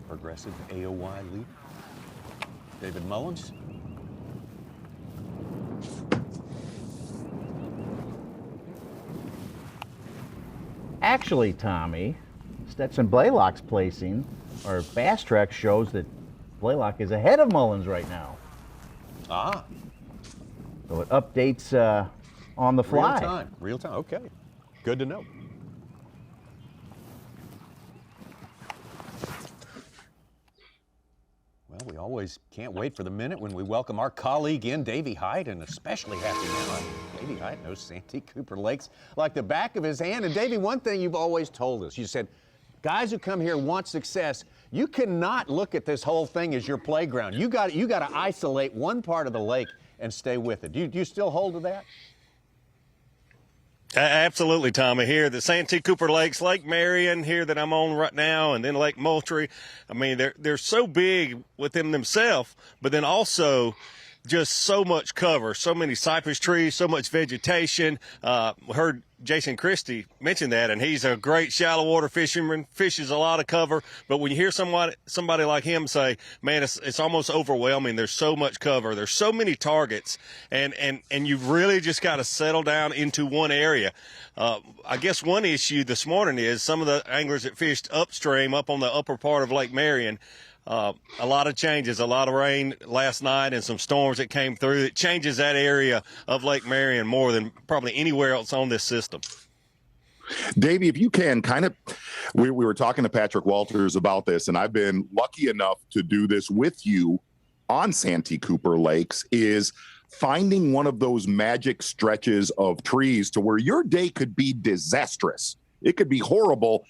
Progressive AOY leader, David Mullins. Actually, Tommy, Stetson Blaylock's placing, or Bass Track shows that Blaylock is ahead of Mullins right now. Ah. So it updates on the fly. Real time, okay. Good to know. Well, we always can't wait for the minute when we welcome our colleague in, Davey Height, and especially happy now. Davey Height knows Santee Cooper Lakes like the back of his hand. And Davey, one thing you've always told us, you said, guys who come here want success. You cannot look at this whole thing as your playground. You got to isolate one part of the lake and stay with it. Do you still hold to that? Absolutely, Tommy. Here, the Santee Cooper Lakes, Lake Marion here that I'm on right now, and then Lake Moultrie. I mean, they're so big within themselves, but then also just so much cover, so many cypress trees, so much vegetation. We heard Jason Christie mention that, and he's a great shallow water fisherman, fishes a lot of cover. But when you hear somebody like him say, man, it's almost overwhelming. There's so much cover. There's so many targets, and you've really just got to settle down into one area. I guess one issue this morning is some of the anglers that fished upstream up on the upper part of Lake Marion, a lot of changes, a lot of rain last night and some storms that came through. It changes that area of Lake Marion more than probably anywhere else on this system. Davey, if you can we were talking to Patrick Walters about this, and I've been lucky enough to do this with you on Santee Cooper Lakes, is finding one of those magic stretches of trees to where your day could be disastrous. It could be horrible,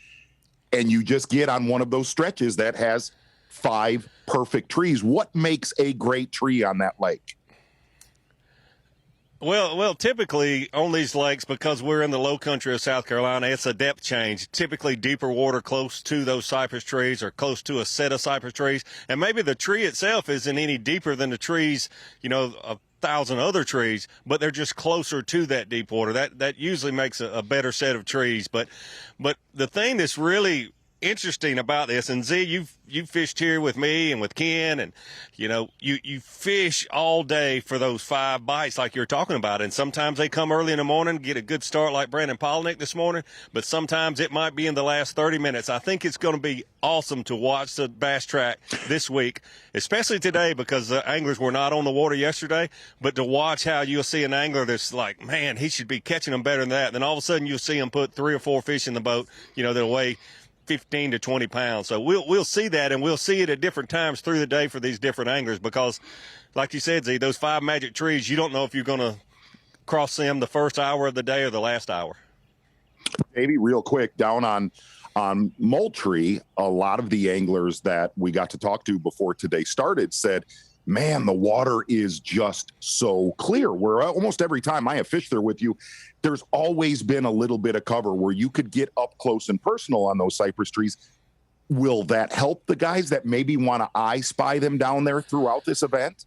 and you just get on one of those stretches that has 5 perfect trees. What makes a great tree on that lake? Well, typically on these lakes, because we're in the low country of South Carolina, it's a depth change. Typically deeper water close to those cypress trees or close to a set of cypress trees. And maybe the tree itself isn't any deeper than the trees, 1,000 other trees, but they're just closer to that deep water. That usually makes a better set of trees. But the thing that's really interesting about this, and Z, you've fished here with me and with Ken, and you fish all day for those 5 bites like you're talking about, and sometimes they come early in the morning, get a good start like Brandon Palaniuk this morning, but sometimes it might be in the last 30 minutes. I think it's going to be awesome to watch the bass track this week, especially today because the anglers were not on the water yesterday, but to watch how you'll see an angler that's like, man, he should be catching them better than that. And then all of a sudden you'll see him put 3 or 4 fish in the boat, that'll weigh 15 to 20 pounds. So we'll see that, and we'll see it at different times through the day for these different anglers because, like you said, Z, those 5 magic trees, you don't know if you're going to cross them the first hour of the day or the last hour. Maybe real quick, down on Moultrie, a lot of the anglers that we got to talk to before today started said, man, the water is just so clear. Where almost every time I have fished there with you, there's always been a little bit of cover where you could get up close and personal on those cypress trees. Will that help the guys that maybe want to eye spy them down there throughout this event?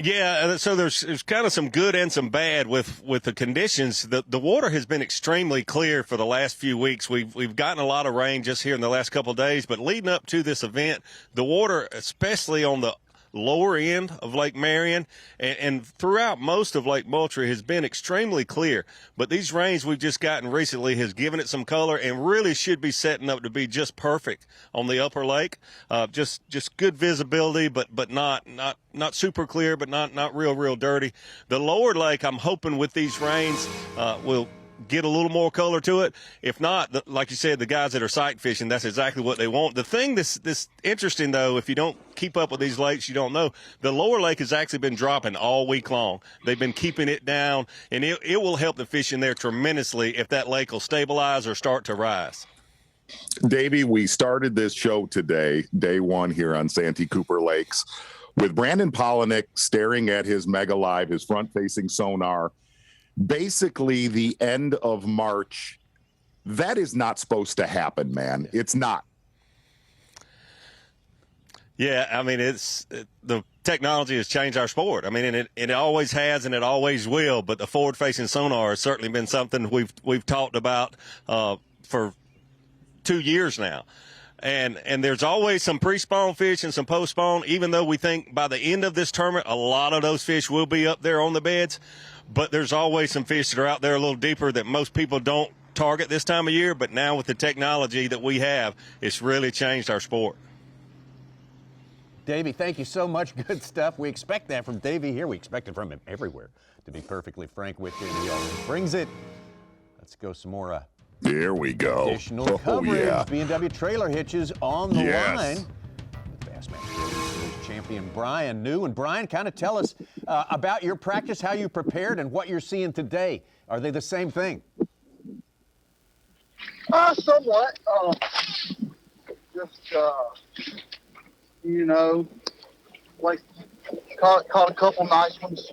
Yeah, so there's kind of some good and some bad with the conditions. The water has been extremely clear for the last few weeks. We've gotten a lot of rain just here in the last couple of days, but leading up to this event, the water, especially on the lower end of Lake Marion and throughout most of Lake Moultrie, has been extremely clear. But these rains we've just gotten recently has given it some color and really should be setting up to be just perfect on the upper lake. Just good visibility, but not super clear, but not real dirty. The lower lake, I'm hoping with these rains will get a little more color to it. If not, like you said, the guys that are sight fishing, that's exactly what they want. The thing that's interesting, though, if you don't keep up with these lakes, you don't know, the lower lake has actually been dropping all week long. They've been keeping it down, and it will help the fishing there tremendously if that lake will stabilize or start to rise. Davey, we started this show today, day 1 here on Santee Cooper Lakes, with Brandon Palaniuk staring at his Mega Live, his front-facing sonar, basically the end of March. That is not supposed to happen, man. It's not. Yeah, I mean, the technology has changed our sport. I mean, and it always has and it always will, but the forward-facing sonar has certainly been something we've talked about for 2 years now. And there's always some pre-spawn fish and some post-spawn, even though we think by the end of this tournament, a lot of those fish will be up there on the beds. But there's always some fish that are out there a little deeper that most people don't target this time of year. But now with the technology that we have, it's really changed our sport. Davey, thank you so much. Good stuff. We expect that from Davey here. We expect it from him everywhere, to be perfectly frank with you. He always brings it. Let's go some more. There we go. Additional coverage. Yeah. B&W Trailer Hitches on the line. Bassmaster champion Brian New. And Brian, kind of tell us about your practice, how you prepared, and what you're seeing today. Are they the same thing? Somewhat. Like caught a couple nice ones.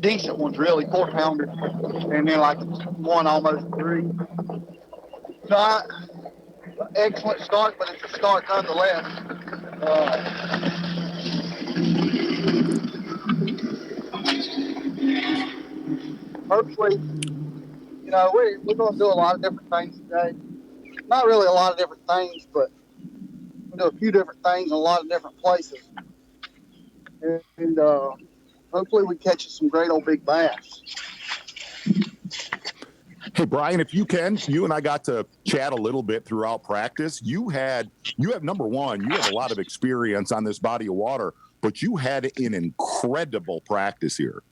Decent ones, really, 4-pounder, and then like one almost 3. Not excellent start, but it's a start nonetheless. Hopefully, we're going to do a lot of different things today. Not really a lot of different things, but we'll do a few different things in a lot of different places. And hopefully we catch some great old big bass. Hey, Brian, if you can, you and I got to chat a little bit throughout practice. You have, number one, you have a lot of experience on this body of water, but you had an incredible practice here.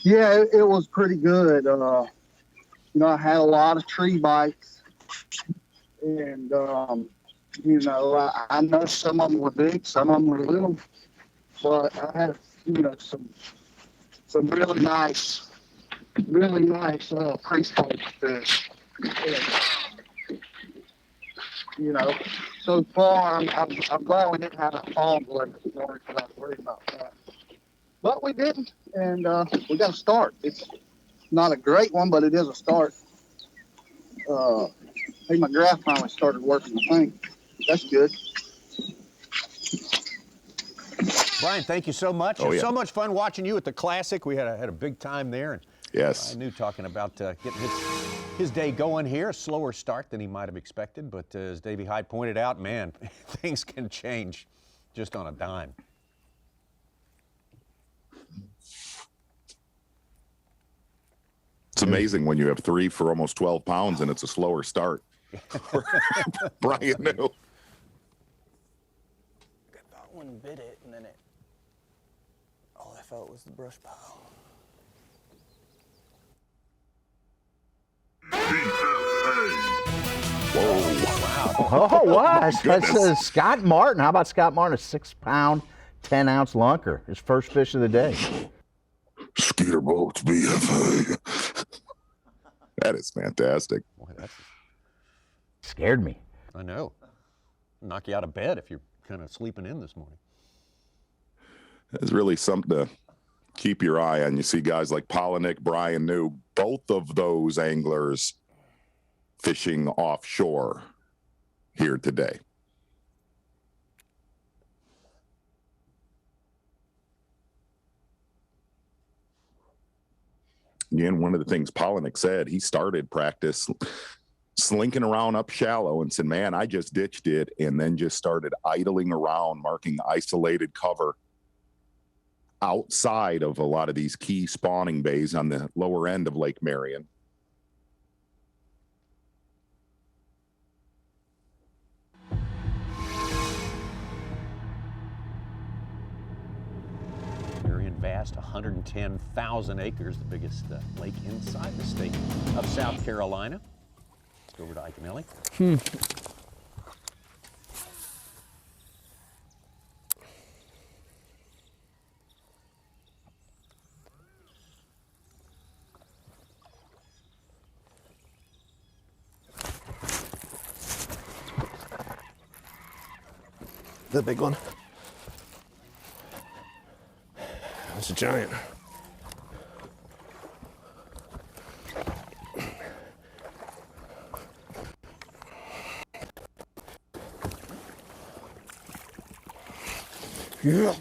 Yeah, it was pretty good. I had a lot of tree bites, and I know some of them were big, some of them were little, but I had some really nice pre-spawn fish. So far I'm glad we didn't have a fall delay this morning because I was worried about that. But we didn't, and we got a start. It's not a great one, but it is a start. I think my graph finally started working, I think. That's good. Brian, thank you so much. It was so much fun watching you at the Classic. We had a big time there. And yes. I knew talking about getting his His day going here, a slower start than he might have expected, but as Davey Hyde pointed out, man, things can change just on a dime. It's amazing when you have 3 for almost 12 pounds and it's a slower start. Brian knew. I thought one bit it, and then all I felt was the brush pile. Oh, wow. That's Scott Martin. How about Scott Martin? A 6-pound, 10-ounce lunker. His first fish of the day. Skeeter boats, BFA. That is fantastic. Boy, that's scared me. I know. Knock you out of bed if you're kind of sleeping in this morning. It's really something to keep your eye on. You see guys like Palaniuk, Brian New, both of those anglers fishing offshore here today. Again, one of the things Palaniuk said, he started practice slinking around up shallow and said, man, I just ditched it, and then just started idling around, marking isolated cover outside of a lot of these key spawning bays on the lower end of Lake Marion. Marion vast, 110,000 acres, the biggest lake inside the state of South Carolina. Let's go over to Ike Nelly. The big one. That's a giant. Yeah.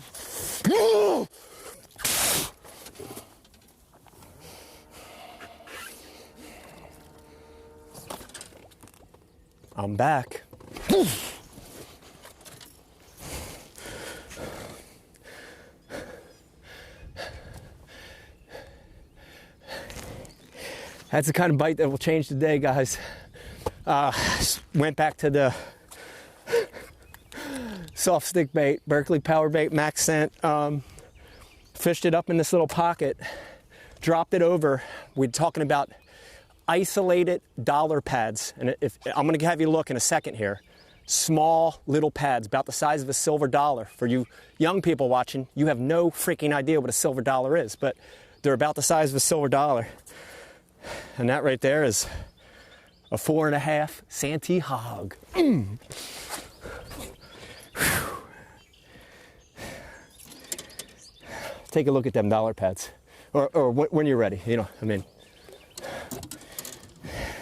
I'm back. That's the kind of bite that will change the day, guys. Went back to the soft stick bait, Berkeley power bait, max scent. Fished it up in this little pocket, dropped it over. We're talking about isolated dollar pads. And I'm gonna have you look in a second here. Small little pads, about the size of a silver dollar. For you young people watching, you have no freaking idea what a silver dollar is, but they're about the size of a silver dollar. And that right there is a 4.5 Santee hog. Take a look at them dollar pads, or when you're ready. You know, I mean,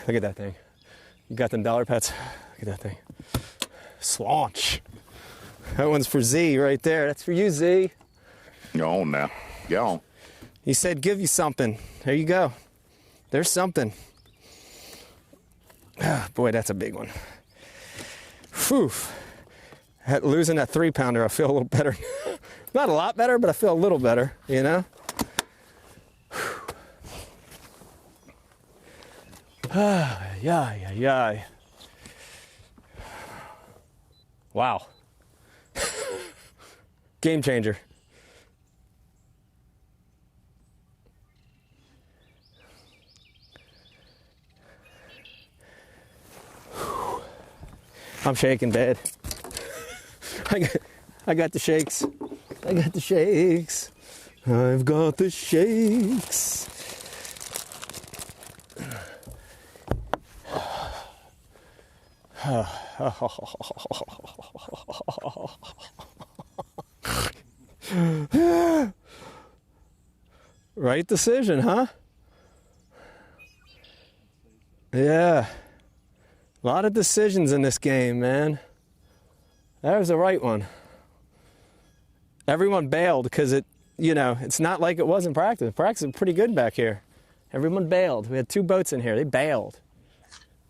look at that thing. You got them dollar pads. Look at that thing. Swanch. That one's for Z right there. That's for you, Z. Go on now. Go on. He said, "Give you something." There you go. There's something. Ah, boy, that's a big one. Whew. Losing that 3-pounder, I feel a little better. Not a lot better, but I feel a little better, you know? Yeah. Wow. Game changer. I'm shaking bad. I got the shakes. I got the shakes. I've got the shakes. Right decision, huh? Yeah. A lot of decisions in this game, man. That was the right one. Everyone bailed because it's not like it was in practice. Practice is pretty good back here. Everyone bailed. We had 2 boats in here. They bailed.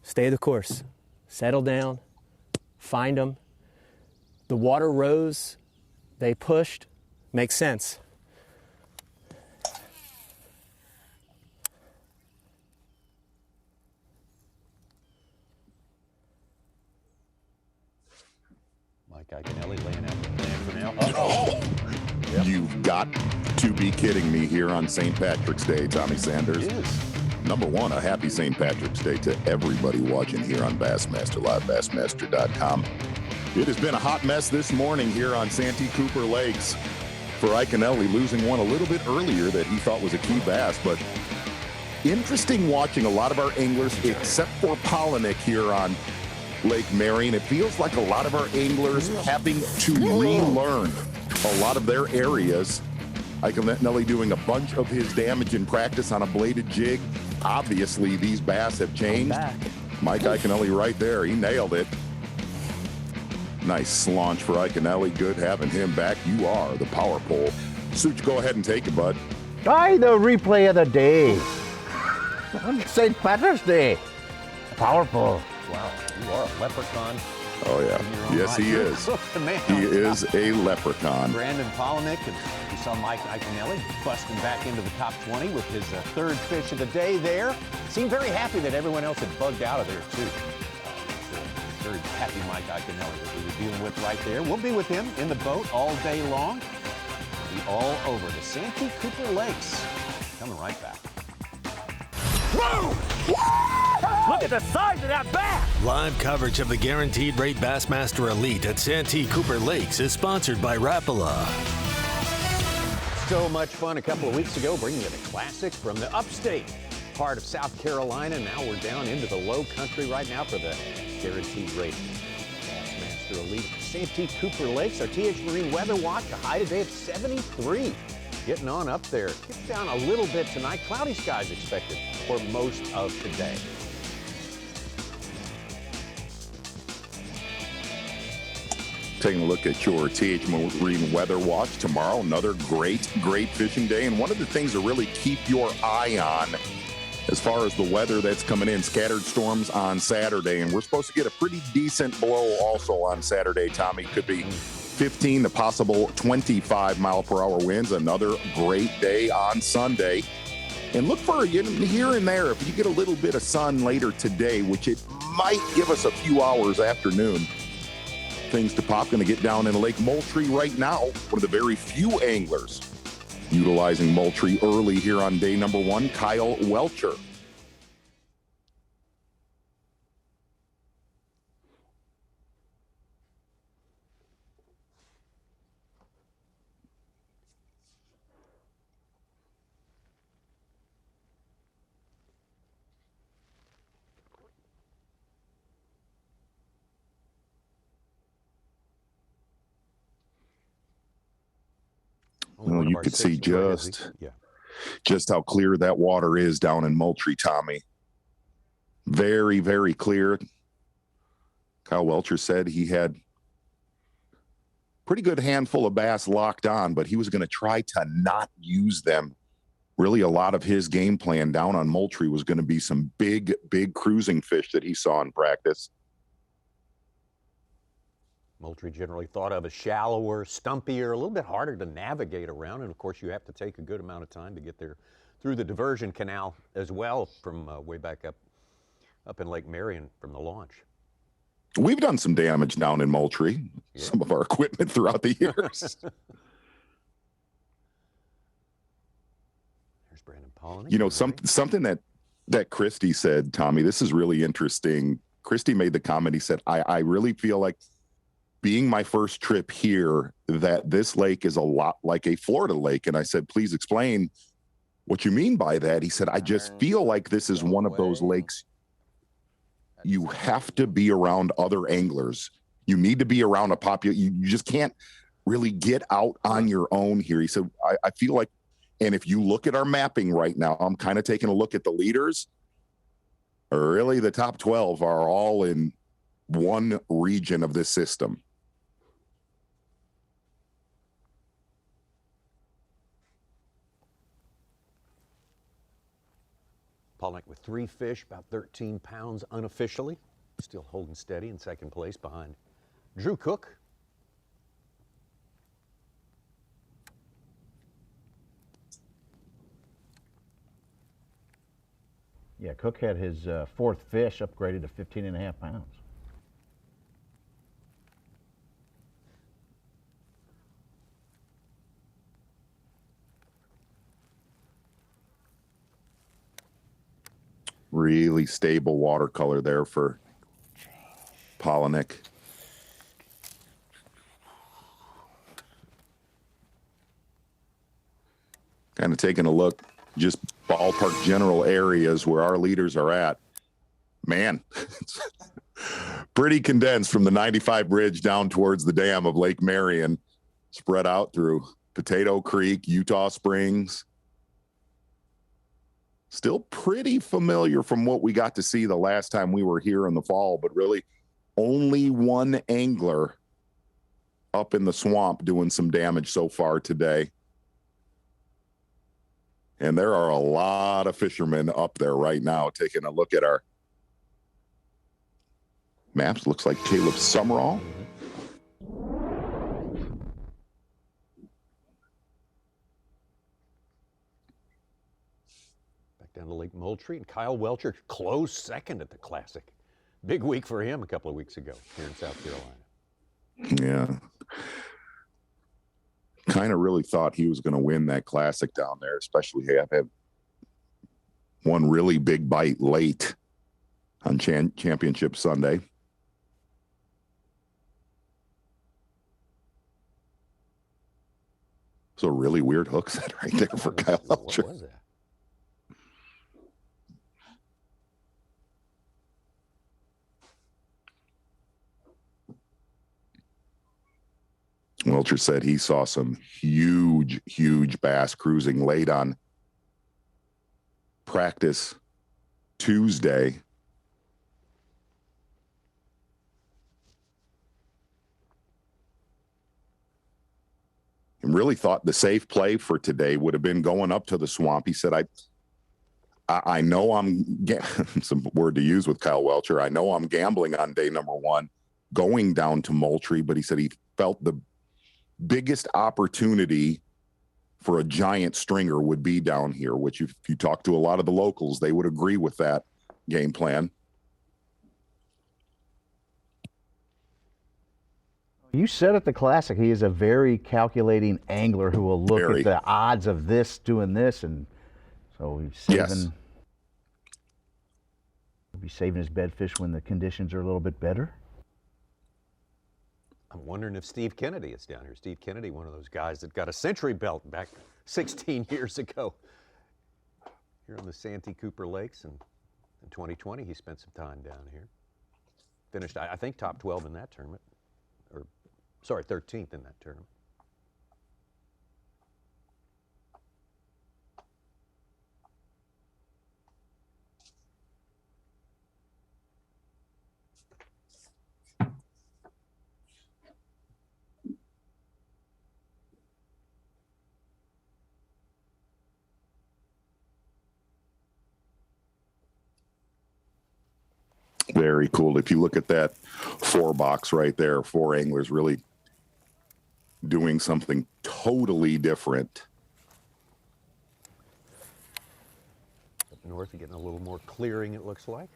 Stay the course. Settle down. Find them. The water rose. They pushed. Makes sense. Mike Iaconelli laying out the plan for now. Uh-oh. Yep. You've got to be kidding me here on St. Patrick's Day, Tommy Sanders. It is. Number one, a happy St. Patrick's Day to everybody watching here on Bassmaster Live, Bassmaster.com. It has been a hot mess this morning here on Santee Cooper Lakes for Iaconelli, losing one a little bit earlier that he thought was a key bass. But interesting watching a lot of our anglers, except for Palaniuk here on Lake Marion. It feels like a lot of our anglers having to relearn a lot of their areas. Iaconelli doing a bunch of his damage in practice on a bladed jig. Obviously, these bass have changed. Mike Iaconelli right there. He nailed it. Nice slaunch for Iaconelli. Good having him back. You are the power pole. Such, go ahead and take it, bud. Aye, the replay of the day. St. Patrick's Day. Powerful. Wow, you are a leprechaun. Oh, yeah. Yes, he is. He is a leprechaun. Brandon Palaniuk, and you saw Mike Iaconelli busting back into the top 20 with his 3rd fish of the day there. Seemed very happy that everyone else had bugged out of there, too. Very happy Mike Iaconelli that we were dealing with right there. We'll be with him in the boat all day long. We'll be all over the Santee Cooper Lakes. Coming right back. Whoa! Look at the size of that bass! Live coverage of the Guaranteed Rate Bassmaster Elite at Santee Cooper Lakes is sponsored by Rapala. So much fun a couple of weeks ago, bringing you the classic from the upstate part of South Carolina. Now we're down into the low country right now for the Guaranteed Rate Bassmaster Elite at Santee Cooper Lakes. Our TH Marine Weather Watch, a high today of 73. Getting on up there. Gets down a little bit tonight. Cloudy skies expected for most of today. Taking a look at your TH Marine Weather Watch tomorrow. Another great fishing day. And one of the things to really keep your eye on as far as the weather that's coming in, scattered storms on Saturday. And we're supposed to get a pretty decent blow also on Saturday, Tommy. Could be 15 to possible 25 mile per hour winds. Another great day on Sunday. And look for here and there, if you get a little bit of sun later today, which it might give us a few hours afternoon, things to pop. Going to get down in Lake Moultrie right now. One of the very few anglers utilizing Moultrie early here on day number 1, Kyle Welcher. Well, you could see just how clear that water is down in Moultrie, Tommy. Very, very clear. Kyle Welcher said he had pretty good handful of bass locked on, but he was going to try to not use them. Really, a lot of his game plan down on Moultrie was going to be some big cruising fish that he saw in practice. Moultrie generally thought of as shallower, stumpier, a little bit harder to navigate around. And of course, you have to take a good amount of time to get there through the diversion canal as well from way back up in Lake Marion from the launch. We've done some damage down in Moultrie, some of our equipment throughout the years. There's Brandon Palaniuk. You know, something that Christy said, Tommy, this is really interesting. Christy made the comment, he said, I really feel like being my first trip here, that this lake is a lot like a Florida lake. And I said, please explain what you mean by that. He said, I just feel like this is one of those lakes you have to be around other anglers. You need to be around a you just can't really get out on your own here. He said, I feel like, and if you look at our mapping right now, I'm kind of taking a look at the leaders. Really, the top 12 are all in one region of this system. Palaniuk with 3 fish, about 13 pounds unofficially. Still holding steady in second place behind Drew Cook. Yeah, Cook had his 4th fish upgraded to 15.5 pounds. Really stable watercolor there for Palaniuk. Kind of taking a look, just ballpark general areas where our leaders are at. Man, it's pretty condensed from the 95 bridge down towards the dam of Lake Marion, spread out through Potato Creek, Utah Springs. Still pretty familiar from what we got to see the last time we were here in the fall, but really only one angler up in the swamp doing some damage so far today. And there are a lot of fishermen up there right now. Taking a look at our maps, looks like Caleb Summerall. Down to Lake Moultrie, and Kyle Welcher close second at the Classic. Big week for him a couple of weeks ago here in South Carolina. Yeah. Kind of really thought he was going to win that Classic down there, especially have one really big bite late on Championship Sunday. So a really weird hook set right there for Kyle Welcher. What was that? Welcher said he saw some huge bass cruising late on practice Tuesday. And really thought the safe play for today would have been going up to the swamp. He said, I know I'm, some word to use with Kyle Welcher, I know I'm gambling on day number 1 going down to Moultrie, but he said he felt the biggest opportunity for a giant stringer would be down here, which if you talk to a lot of the locals, they would agree with that game plan. You said at the Classic, he is a very calculating angler who will look at the odds of this, doing this, and so he's saving, he'll be saving his bedfish when the conditions are a little bit better. I'm wondering if Steve Kennedy is down here. Steve Kennedy, one of those guys that got a century belt back 16 years ago here on the Santee Cooper Lakes. And in 2020, he spent some time down here. Finished, I think, top 12 in that tournament. Or, sorry, 13th in that tournament. Very cool. If you look at that 4 box right there, 4 anglers really doing something totally different. Up north, you're getting a little more clearing, it looks like.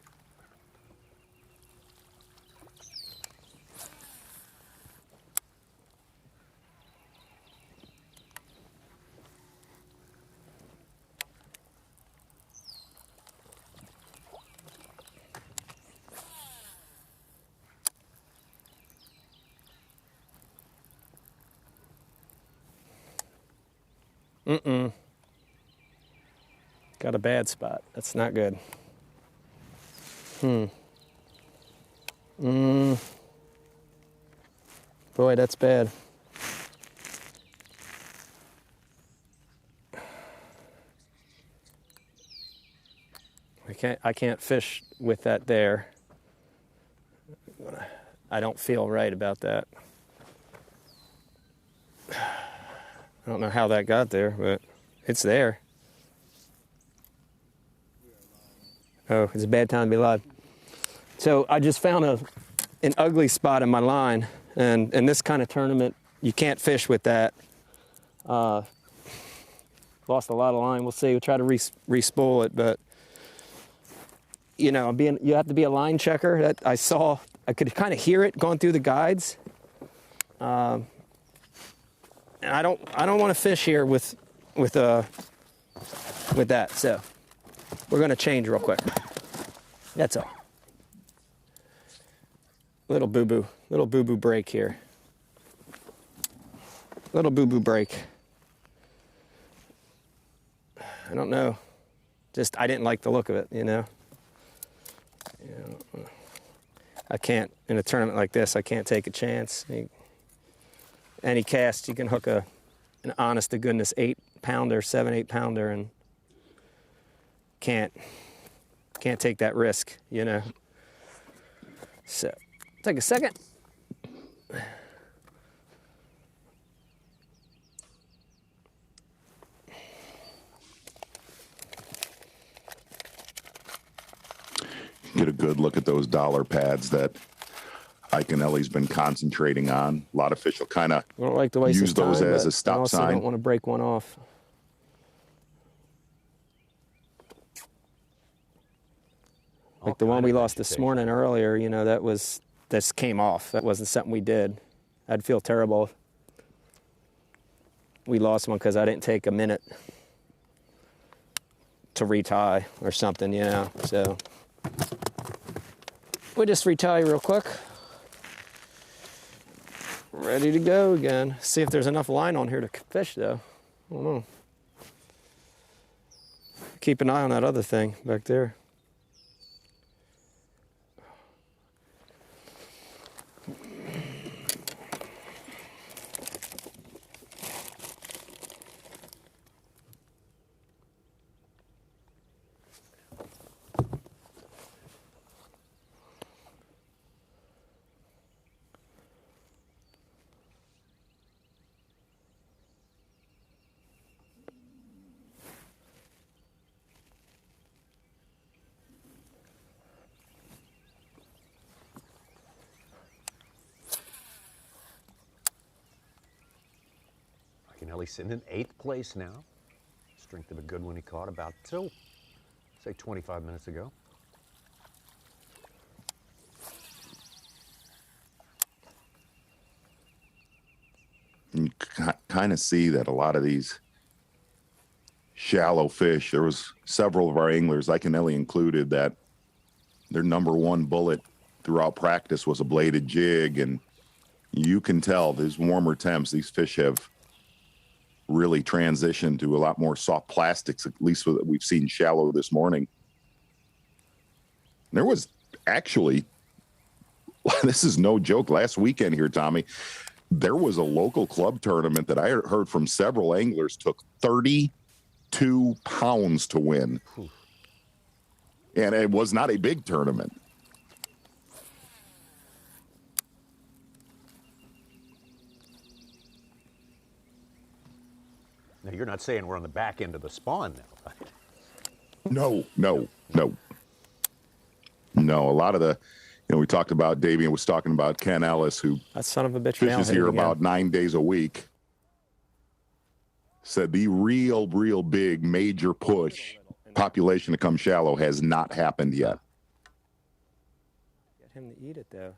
Got a bad spot. That's not good. Boy, that's bad. I can't fish with that there. I don't feel right about that. I don't know how that got there, but it's there. Oh, it's a bad time to be live. So I just found an ugly spot in my line, and in this kind of tournament, you can't fish with that. Lost a lot of line. We'll see. We'll try to re-spool it, but you know, you have to be a line checker. That I could kind of hear it going through the guides. And I don't want to fish here with that. So we're going to change real quick. That's all. Little boo-boo break here. Little boo-boo break. I don't know. Just, I didn't like the look of it, you know. I can't, in a tournament like this, I can't take a chance. Any cast, you can hook an honest to goodness 8-pounder, 7-8 pounder, and can't take that risk, you know. So, take a second. Get a good look at those dollar pads that Iaconelli's been concentrating on. A lot of fish will kind of use those as a stop sign. I don't want to break one off. Like the one we lost this morning earlier, you know, this came off. That wasn't something we did. I'd feel terrible if we lost one because I didn't take a minute to retie or something, you know. So we'll just retie real quick. Ready to go again. See if there's enough line on here to fish, though. I don't know. Keep an eye on that other thing back there. Iaconelli sitting in 8th place now. Strength of a good one he caught about, say 25 minutes ago. You kind of see that a lot of these shallow fish, there was several of our anglers, Iaconelli included, that their number one bullet throughout practice was a bladed jig, and you can tell these warmer temps, these fish have really transitioned to a lot more soft plastics, at least what we've seen shallow this morning. There was actually, this is no joke, last weekend here, Tommy, there was a local club tournament that I heard from several anglers took 32 pounds to win. And it was not a big tournament. Now, you're not saying we're on the back end of the spawn now, right? No. A lot of the, we talked about, Davian was talking about Ken Ellis, who that son of a bitch fishes here about 9 days a week. Said the real big major push, population to come shallow, has not happened yet. Get him to eat it, though.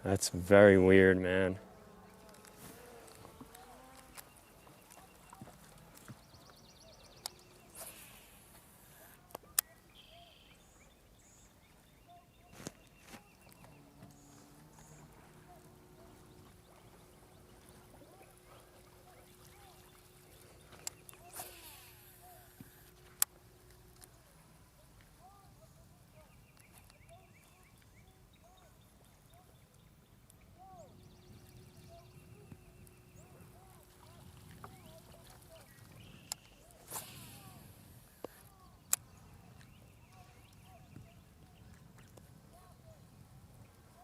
That's very weird, man.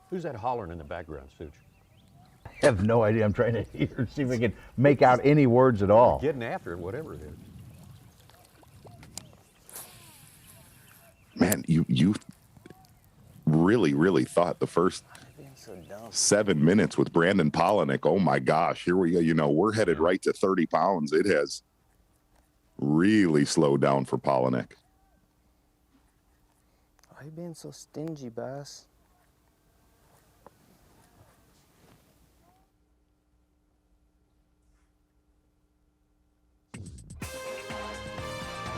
Who's that hollering in the background, Such? I have no idea. I'm trying to hear, see if I can make out any words at all. Getting after it, whatever it is. Man, you really thought the first 7 minutes with Brandon Palaniuk, oh my gosh, here we go. You know, we're headed right to 30 pounds. It has really slowed down for Palaniuk. Why are you being so stingy, Bass?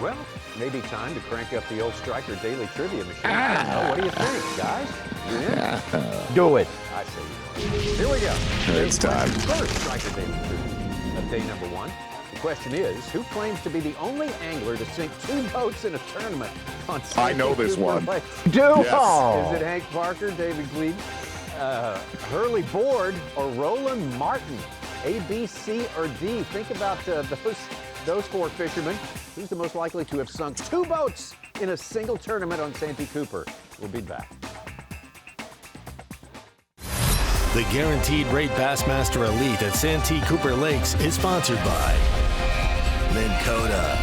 Well, maybe time to crank up the old Striker Daily Trivia machine. I don't know. What do you think, guys? You in? Do it. I say here we go. It's time. First Striker Daily Trivia of day number 1. The question is, who claims to be the only angler to sink 2 boats in a tournament on Santee I know this Cooper one. Lakes? Yes. Is it Hank Parker, David Gleed, Hurley Board, or Roland Martin? A, B, C, or D? Think about those 4 fishermen. Who's the most likely to have sunk 2 boats in a single tournament on Santee Cooper? We'll be back. The Guaranteed Rate Bassmaster Elite at Santee Cooper Lakes is sponsored by Minn Kota,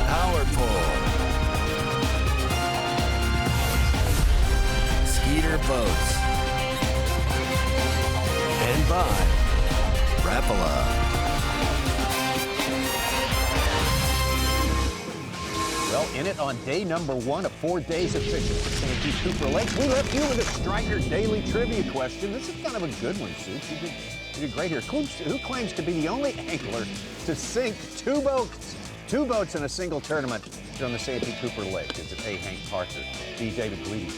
Power Pole, Skeeter Boats, and by Rapala. Well, in it on day number 1 of 4 days of fishing at Santee Cooper Lakes, we left you with a Striker Daily Trivia question. This is kind of a good one, Sue. You did great here. Who claims to be the only angler to sink 2 boats in a single tournament on the Santee Cooper Lakes? Is it A, Hank Parker, B, David Gleed?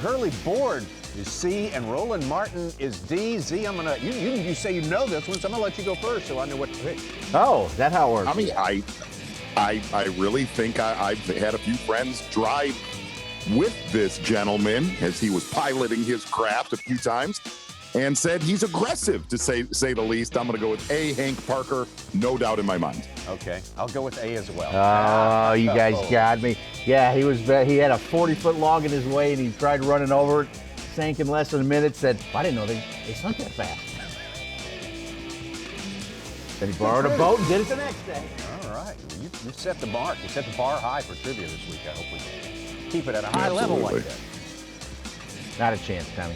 Hurley Board is C, and Roland Martin is D. Z, I'm gonna, you say you know this one, so I'm gonna let you go first so I know what to pick. Oh, is that how it works? I mean, I really think I've had a few friends drive with this gentleman as he was piloting his craft a few times and said he's aggressive, to say the least. I'm going to go with A, Hank Parker, no doubt in my mind. Okay, I'll go with A as well. Oh, you guys got me. Yeah, he had a 40-foot log in his way, and he tried running over it, sank in less than a minute, said, I didn't know they sunk that fast. Then he borrowed a boat and did it the next day. All right, well, you set the mark. You set the bar high for trivia this week. I hope we keep it at a high level like that. Not a chance, Tommy.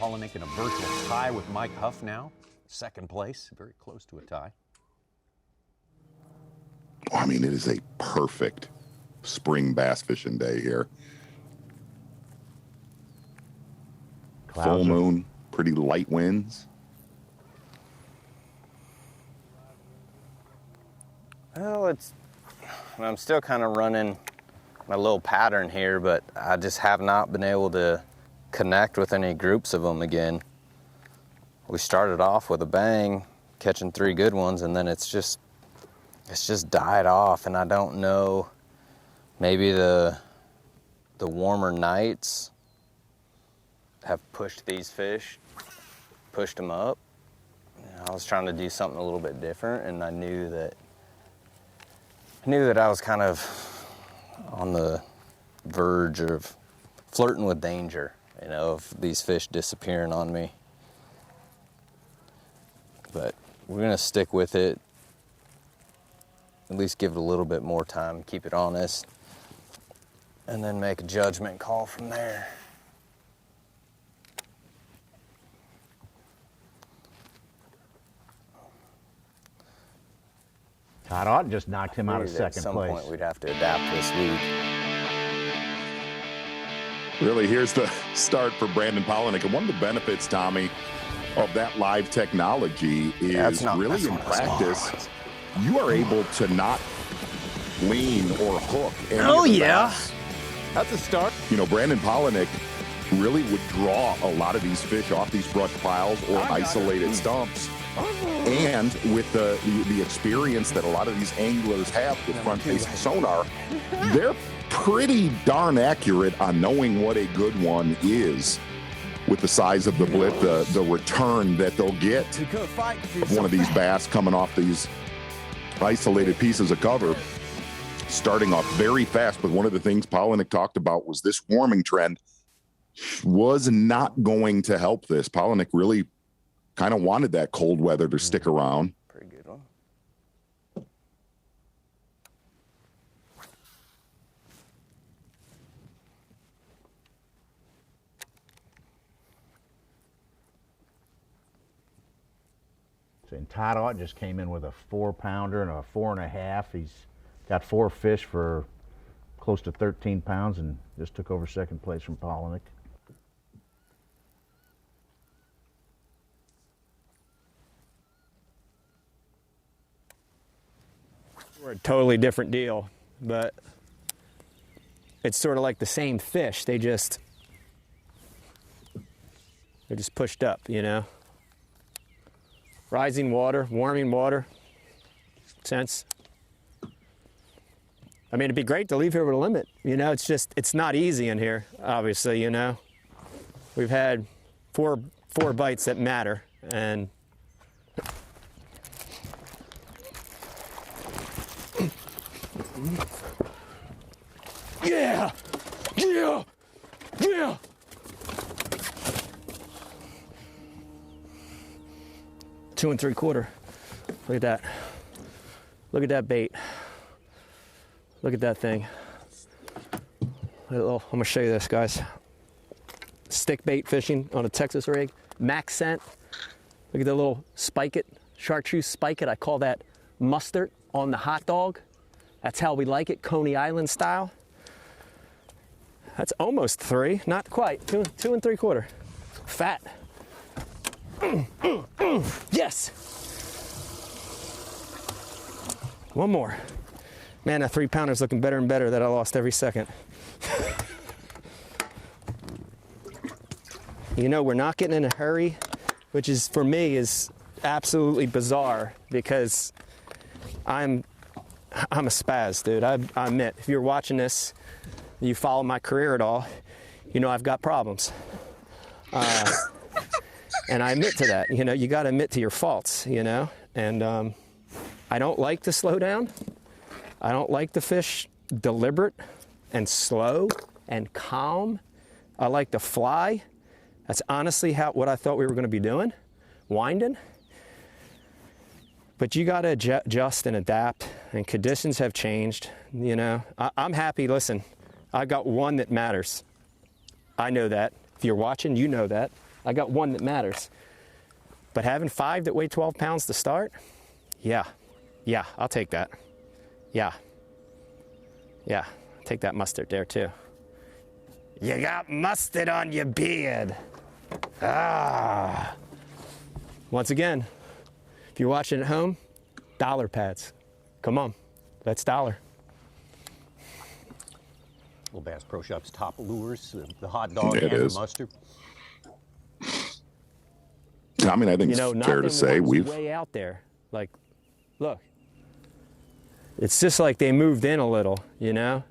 Palaniuk in a virtual tie with Mike Huff now. 2nd place, very close to a tie. I mean, it is a perfect spring bass fishing day here. Full moon, pretty light winds. Well, I'm still kind of running my little pattern here, but I just have not been able to connect with any groups of them again. We started off with a bang, catching 3 good ones, and then it's just died off, and I don't know, maybe the warmer nights have pushed these fish, pushed them up. I was trying to do something a little bit different, and I knew that I was kind of on the verge of flirting with danger, of these fish disappearing on me. But we're gonna stick with it, at least give it a little bit more time, keep it honest, and then make a judgment call from there. Todd Ott just knocked him out of 2nd place. At some point we'd have to adapt this week. Really, here's the start for Brandon Palaniuk. And one of the benefits, Tommy, of that live technology is really in practice, you are able to not lean or hook any of the bass. That's a start. Brandon Palaniuk really would draw a lot of these fish off these brush piles or isolated stumps. And with the experience that a lot of these anglers have with front-facing sonar, they're pretty darn accurate on knowing what a good one is with the size of the blip, the return that they'll get of one of these bass coming off these isolated pieces of cover. starting off very fast. But one of the things Palaniuk talked about was this warming trend was not going to help this. Palaniuk really kind of wanted that cold weather to stick around. Pretty good one. And Todd Ott just came in with a 4-pounder and a 4.5. He's got 4 fish for close to 13 pounds and just took over second place from Palaniuk. We're a totally different deal, but it's sort of like the same fish. They're just pushed up, you know. Rising water, warming water, sense. I mean, it'd be great to leave here with a limit. You know, it's not easy in here, obviously, you know. We've had four bites that matter, and yeah, yeah, yeah. Two and 3/4. Look at that. Look at that bait. Look at that thing. I'm gonna show you this, guys. Stick bait fishing on a Texas rig. Max scent. Look at the little spike it, chartreuse spike it. I call that mustard on the hot dog. That's how we like it, Coney Island style. That's almost 3, not quite. Two and 3/4. Fat. Yes. One more. Man, that 3-pounder's looking better and better that I lost every second. You know, we're not getting in a hurry, which is, for me, is absolutely bizarre because I'm a spaz, dude. I admit, if you're watching this, you follow my career at all, you know I've got problems. And I admit to that. You know, you got to admit to your faults, you know. And I don't like to slow down. I don't like to fish deliberate and slow and calm. I like to fly. That's honestly what I thought we were going to be doing, winding. But you got to adjust and adapt, and conditions have changed, you know. I'm happy. Listen, I got one that matters. I know that. If you're watching, you know that. I got one that matters. But having 5 that weigh 12 pounds to start, yeah, I'll take that. Yeah, take that mustard there too. You got mustard on your beard. Ah. Once again, if you're watching at home, dollar pads. Come on, that's dollar. Well, Bass Pro Shop's top lures, the hot dog It and is. the mustard. I mean, I think it's fair to say we've way out there. Like, look, it's just like they moved in a little, you know.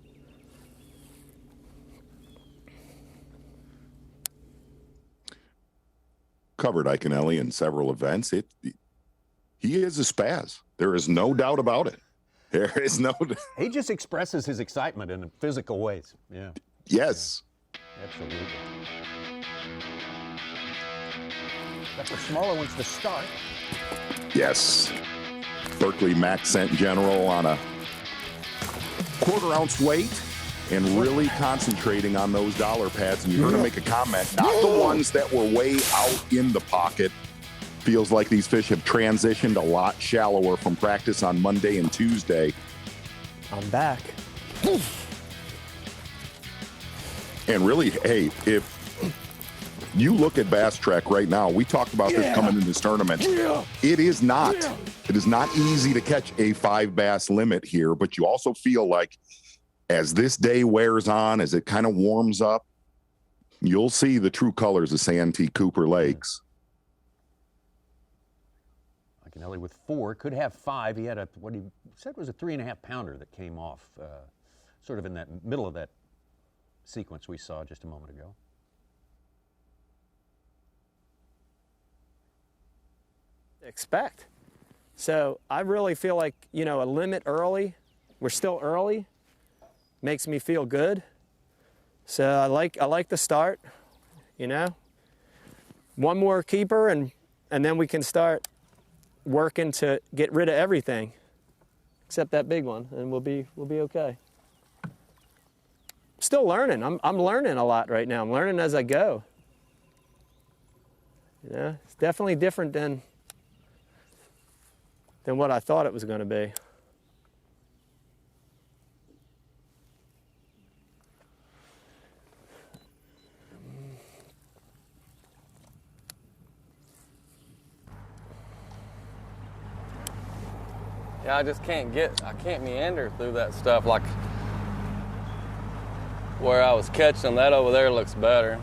covered Iaconelli in several events. He is a spaz. There is no doubt about it. There is no. He just expresses his excitement in physical ways. Yeah. Yes. Yeah. Absolutely. Got the smaller ones to start. Yes. Berkeley Max Scent General on a 1/4 ounce weight and really concentrating on those dollar pads. And you heard him make a comment, not the ones that were way out in the pocket. Feels like these fish have transitioned a lot shallower from practice on Monday and Tuesday. I'm back. And really, hey, if you look at Bass Track right now, we talked about this coming in this tournament. It is not easy to catch a 5 bass limit here, but you also feel like as this day wears on, as it kind of warms up, you'll see the true colors of Santee Cooper Lakes. Iaconelli with 4, could have 5. He had what he said was a 3.5 pounder that came off, sort of in that middle of that sequence we saw just a moment ago. Expect. So I really feel like, you know, a limit early We're still early. Makes me feel good. So I like the start, you know. One more keeper and then we can start working to get rid of everything except that big one, and we'll be okay. Still learning. I'm learning a lot right now. I'm learning as I go. You know, it's definitely different than what I thought it was going to be. Yeah, I just can't meander through that stuff like where I was catching them. That over there looks better.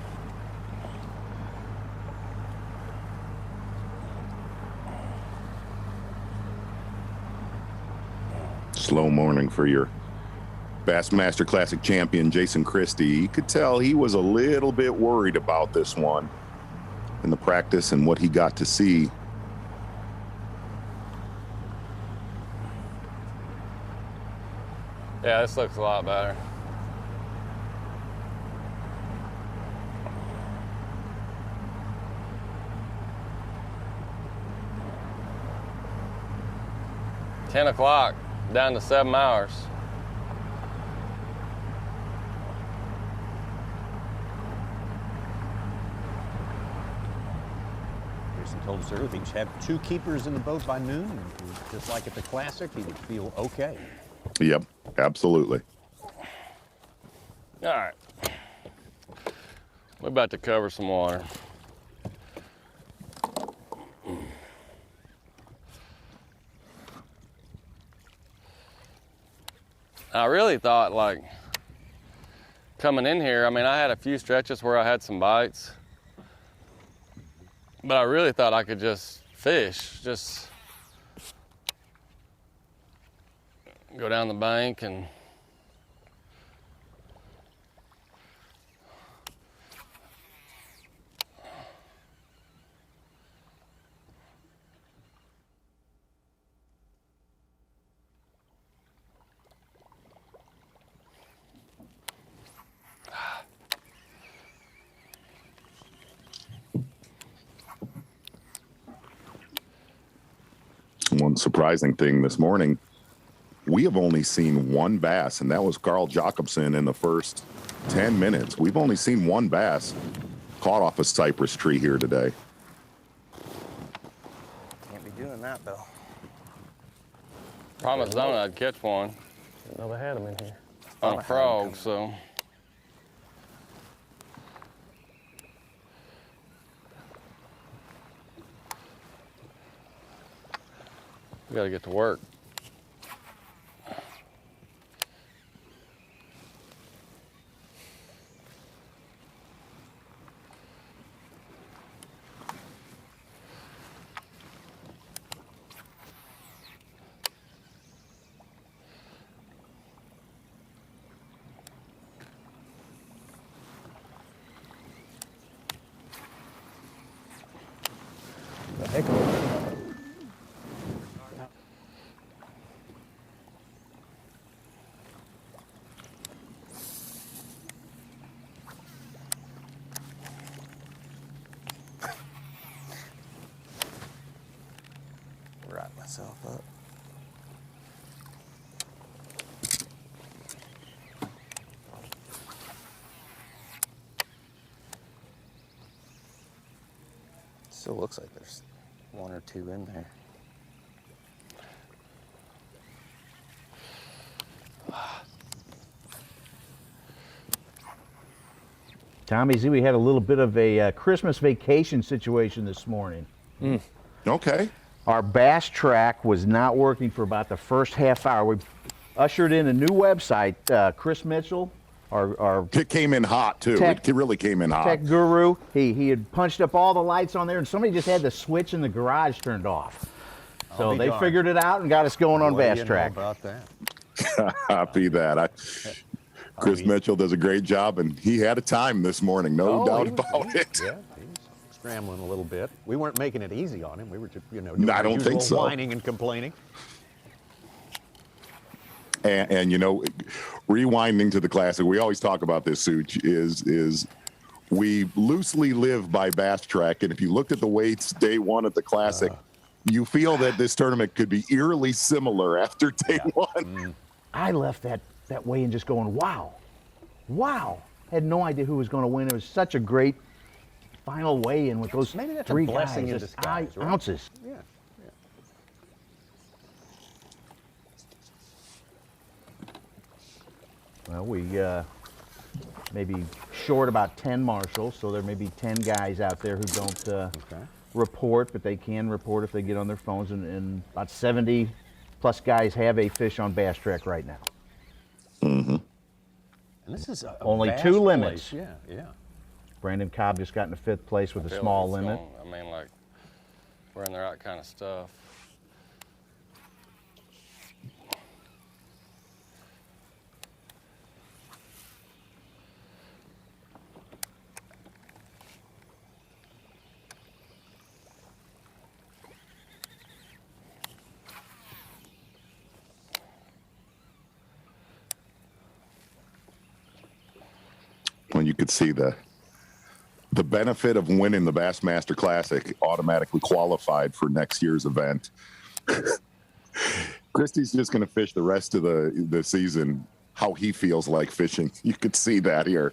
Slow morning for your Bassmaster Classic champion, Jason Christie. You could tell he was a little bit worried about this one in the practice and what he got to see. Yeah, this looks a lot better. $10 o'clock, down to 7 hours. Jason told us earlier he should have 2 keepers in the boat by noon, and just like at the Classic, he would feel okay. Yep, absolutely. All right. We're about to cover some water. I really thought, like, coming in here, I mean, I had a few stretches where I had some bites, but I really thought I could just fish, just go down the bank and One surprising thing this morning, we have only seen one bass, and that was Carl Jacobson in the first 10 minutes. We've only seen one bass caught off a cypress tree here today. Can't be doing that, though. promised them I'd catch one. Didn't know they had them in here. On a frog, so. We gotta get to work. The heck of it. Wrap myself up. Still looks like there's 1 or 2 in there. Tommy Z, we had a little bit of a Christmas vacation situation this morning. Okay. Our bass track was not working for about the first half hour. We ushered in a new website. Chris Mitchell, our It came in hot, too. It really came in hot. tech guru, he had punched up all the lights on there, and somebody just had the switch in the garage turned off. So they figured it out and got us going on Bass Track. About that. Copy that. Chris Mitchell does a great job, and he had a time this morning, no doubt about it. Yeah, he was scrambling a little bit. We weren't making it easy on him. We were just, I don't think so. whining and complaining. And you know, rewinding to the classic, we always talk about this, Such, is we loosely live by Bass Track, and if you looked at the weights day one at the classic, you feel that this tournament could be eerily similar after day one. I left that weigh-in just going, wow. Had no idea who was going to win. It was such a great final weigh-in with those Maybe that's three a blessing guys, in just disguise, right? ounces. Yeah. Well, we maybe short about 10 marshals, so there may be 10 guys out there who don't report, but they can report if they get on their phones, and about 70 plus guys have a fish on Bass Track right now. And this is only vast 2 limits. place. Yeah. Brandon Cobb just got into 5th place with I a feel small like it's limit. I mean, like, we're in the right kind of stuff. When you could see the benefit of winning the Bassmaster Classic automatically qualified for next year's event. Christie's just going to fish the rest of the season how he feels like fishing. You could see that here.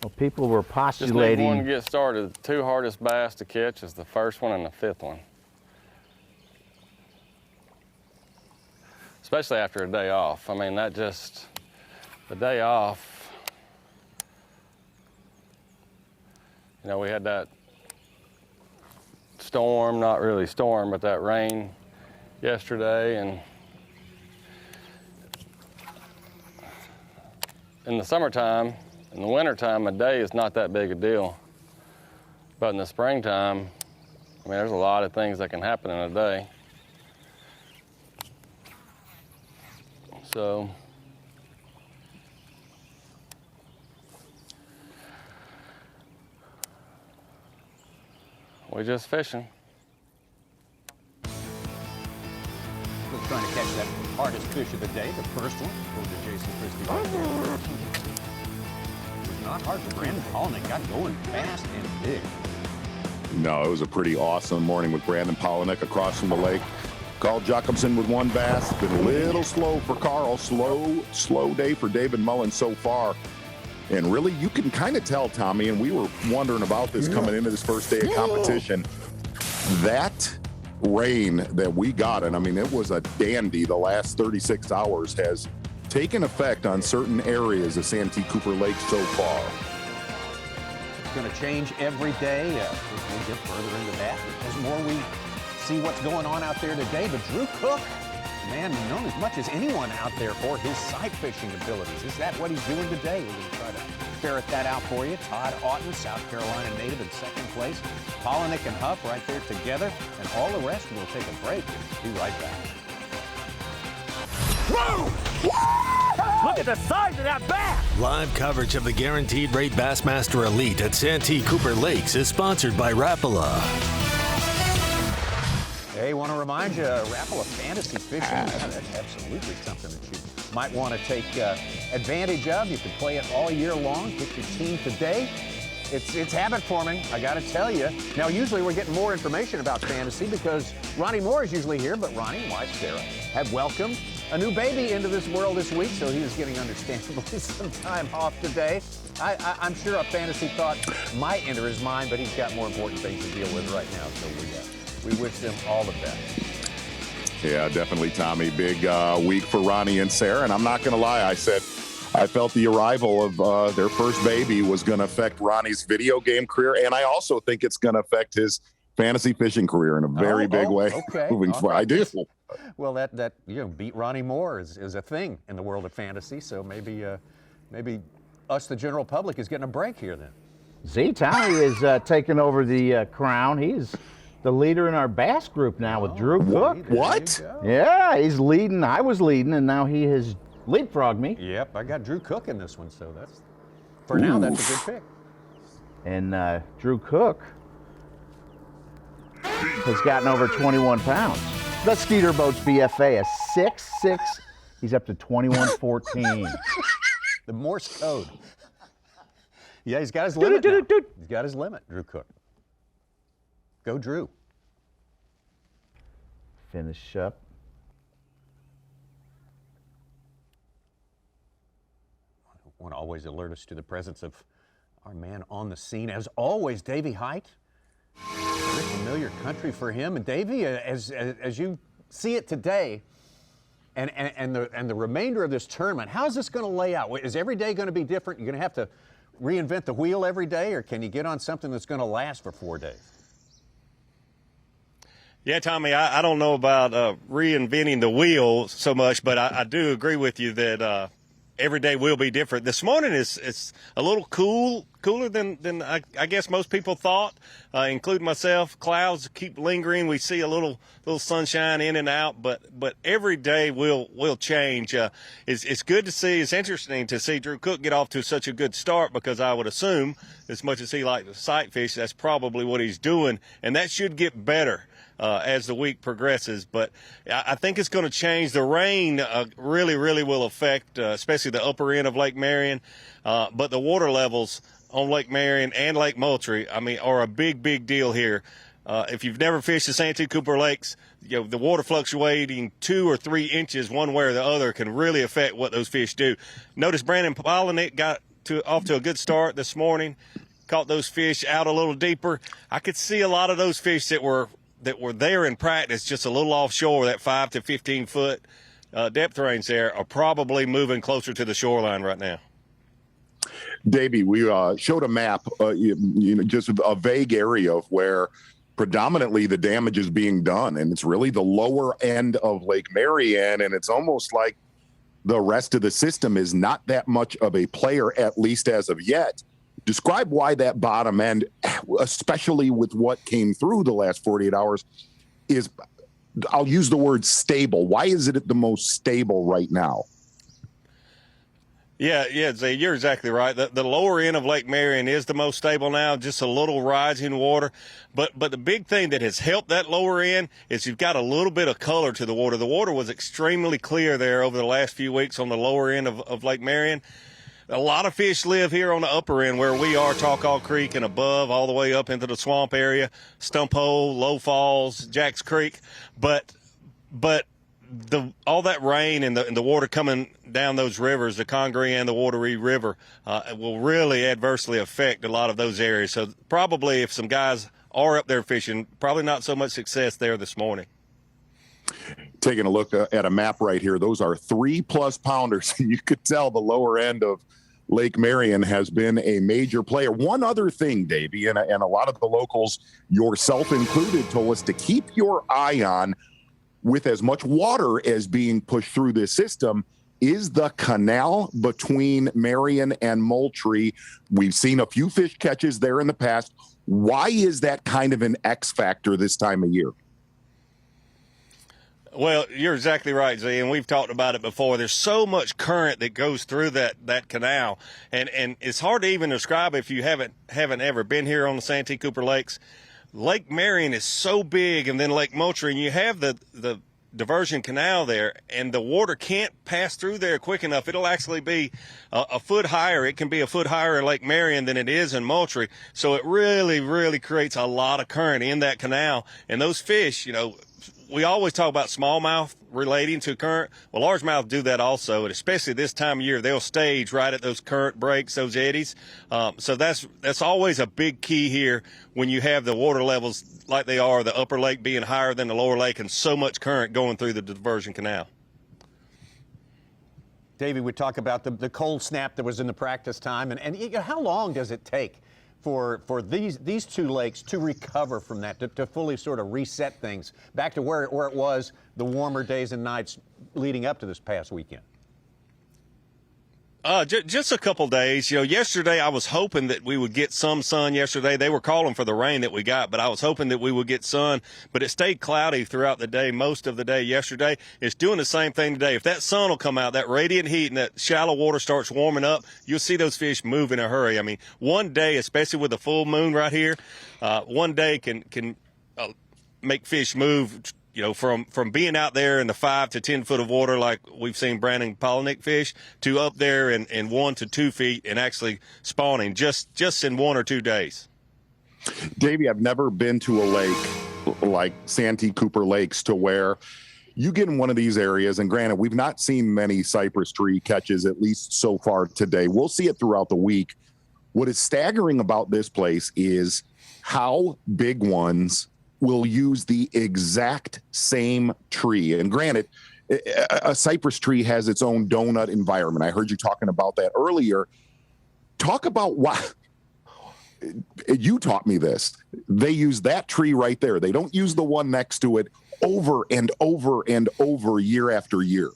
Well, people were Just need postulating. one to get started. The 2 hardest bass to catch is the first one and the 5th one. Especially after a day off. I mean, the day off, you know, we had that storm, not really storm, but that rain yesterday, and in the summertime, in the wintertime, a day is not that big a deal. But in the springtime, I mean, there's a lot of things that can happen in a day. So, we're just fishing. We're trying to catch that hardest fish of the day, the first one, according to Jason Christie. It was not hard for Brandon Palaniuk. Got going fast and big. No, it was a pretty awesome morning with Brandon Palaniuk across from the lake. Carl Jacobson with 1 bass. Been a little slow for Carl. Slow day for David Mullen so far. And really, you can kind of tell, Tommy, and we were wondering about this coming into this first day of competition, that rain that we got, and I mean, it was a dandy the last 36 hours, has taken effect on certain areas of Santee Cooper Lakes so far. It's going to change every day. We'll get further into that as more we see what's going on out there today. But Drew Cook, man, known as much as anyone out there for his sight fishing abilities. Is that what he's doing today? We're going to try to ferret that out for you. Todd Auten, South Carolina native, in 2nd place. Palaniuk and Huff right there together. And all the rest will take a break. Be right back. Look at the size of that bass! Live coverage of the Guaranteed Rate Bassmaster Elite at Santee Cooper Lakes is sponsored by Rapala. Hey, want to remind you, Rapala fantasy fishing, that's absolutely something that you might want to take advantage of. You can play it all year long. Pick your team today. It's habit forming, I got to tell you. Now, usually we're getting more information about fantasy because Ronnie Moore is usually here, but Ronnie and wife Sarah have welcomed a new baby into this world this week, so he is getting understandably some time off today. I'm sure a fantasy thought might enter his mind, but he's got more important things to deal with right now, so we wish them all the best. Yeah, definitely, Tommy. Big week for Ronnie and Sarah, and I'm not going to lie. I felt the arrival of their first baby was going to affect Ronnie's video game career, and I also think it's going to affect his fantasy fishing career in a very big way. Okay. Moving forward. I do. Well, that beat Ronnie Moore is a thing in the world of fantasy, so maybe us, the general public, is getting a break here then. Tommy is taking over the crown. He's the leader in our bass group now with Drew Cook. What? Yeah, he's leading. I was leading, and now he has leapfrogged me. Yep, I got Drew Cook in this one, so for now, that's a good pick. And Drew Cook has gotten over 21 pounds. The Skeeter Boats BFA, a 6'6". He's up to 21-14. The Morse code. Yeah, he's got his limit now. He's got his limit, Drew Cook. Go, Drew. Finish up. Want to always alert us to the presence of our man on the scene. As always, Davey Height. Very familiar country for him. And Davey, as you see it today, and the remainder of this tournament, how is this going to lay out? Is every day going to be different? You're going to have to reinvent the wheel every day, or can you get on something that's going to last for 4 days? Yeah, Tommy, I don't know about reinventing the wheel so much, but I do agree with you that every day will be different. This morning it's a little cooler than I guess most people thought, including myself. Clouds keep lingering. We see a little sunshine in and out, but every day will change. It's good to see. It's interesting to see Drew Cook get off to such a good start, because I would assume, as much as he likes to sight fish, that's probably what he's doing, and that should get better as the week progresses. But I think it's going to change. The rain really will affect, especially the upper end of Lake Marion. But the water levels on Lake Marion and Lake Moultrie, I mean, are a big deal here. If you've never fished the Santee Cooper Lakes, you know, the water fluctuating 2 or 3 inches one way or the other can really affect what those fish do. Notice Brandon Palaniuk got off to a good start this morning, caught those fish out a little deeper. I could see a lot of those fish that were there in practice, just a little offshore, that 5 to 15 foot depth range there, are probably moving closer to the shoreline right now. Davey, we showed a map, just a vague area of where predominantly the damage is being done, and it's really the lower end of Lake Marion, and it's almost like the rest of the system is not that much of a player, at least as of yet. Describe why that bottom end, especially with what came through the last 48 hours, is, I'll use the word stable. Why is it the most stable right now? Yeah, Zay, you're exactly right. The lower end of Lake Marion is the most stable now, just a little rising water. But the big thing that has helped that lower end is you've got a little bit of color to the water. The water was extremely clear there over the last few weeks on the lower end of Lake Marion. A lot of fish live here on the upper end where we are, Talcott Creek and above, all the way up into the swamp area, Stump Hole, Low Falls, Jacks Creek. But all that rain and the water coming down those rivers, the Congaree and the Wateree River, will really adversely affect a lot of those areas. So probably if some guys are up there fishing, probably not so much success there this morning. Taking a look at a map right here, those are 3+ pounders. You could tell the lower end of Lake Marion has been a major player. One other thing, Davey, and a lot of the locals, yourself included, told us to keep your eye on, with as much water as being pushed through this system, is the canal between Marion and Moultrie. We've seen a few fish catches there in the past. Why is that kind of an X factor this time of year? Well, you're exactly right, Z, and we've talked about it before. There's so much current that goes through that canal, and it's hard to even describe if you haven't ever been here on the Santee Cooper Lakes. Lake Marion is so big, and then Lake Moultrie, and you have the diversion canal there, and the water can't pass through there quick enough. It'll actually be a foot higher. It can be a foot higher in Lake Marion than it is in Moultrie. So it really creates a lot of current in that canal. And those fish, you know, we always talk about smallmouth relating to current. Well, largemouth do that also, and especially this time of year, they'll stage right at those current breaks, those eddies. So that's always a big key here when you have the water levels like they are, the upper lake being higher than the lower lake, and so much current going through the diversion canal. Davey, we talk about the cold snap that was in the practice time, and how long does it take for these two lakes to recover from that, to fully sort of reset things back to where it was the warmer days and nights leading up to this past weekend? Just a couple days. You know, yesterday I was hoping that we would get some sun yesterday. They were calling for the rain that we got, but I was hoping that we would get sun. But it stayed cloudy throughout the day, most of the day yesterday. It's doing the same thing today. If that sun will come out, that radiant heat and that shallow water starts warming up, you'll see those fish move in a hurry. I mean, one day, especially with the full moon right here, one day can make fish move you know, from being out there in the 5 to 10 foot of water like we've seen Brandon Palaniuk fish to up there in 1 to 2 feet and actually spawning just in 1 or 2 days. Davey, I've never been to a lake like Santee Cooper Lakes to where you get in one of these areas, and granted, we've not seen many cypress tree catches, at least so far today. We'll see it throughout the week. What is staggering about this place is how big ones will use the exact same tree. And granted, a cypress tree has its own donut environment. I heard you talking about that earlier. Talk about why. You taught me this. They use that tree right there. They don't use the one next to it over and over and over year after year.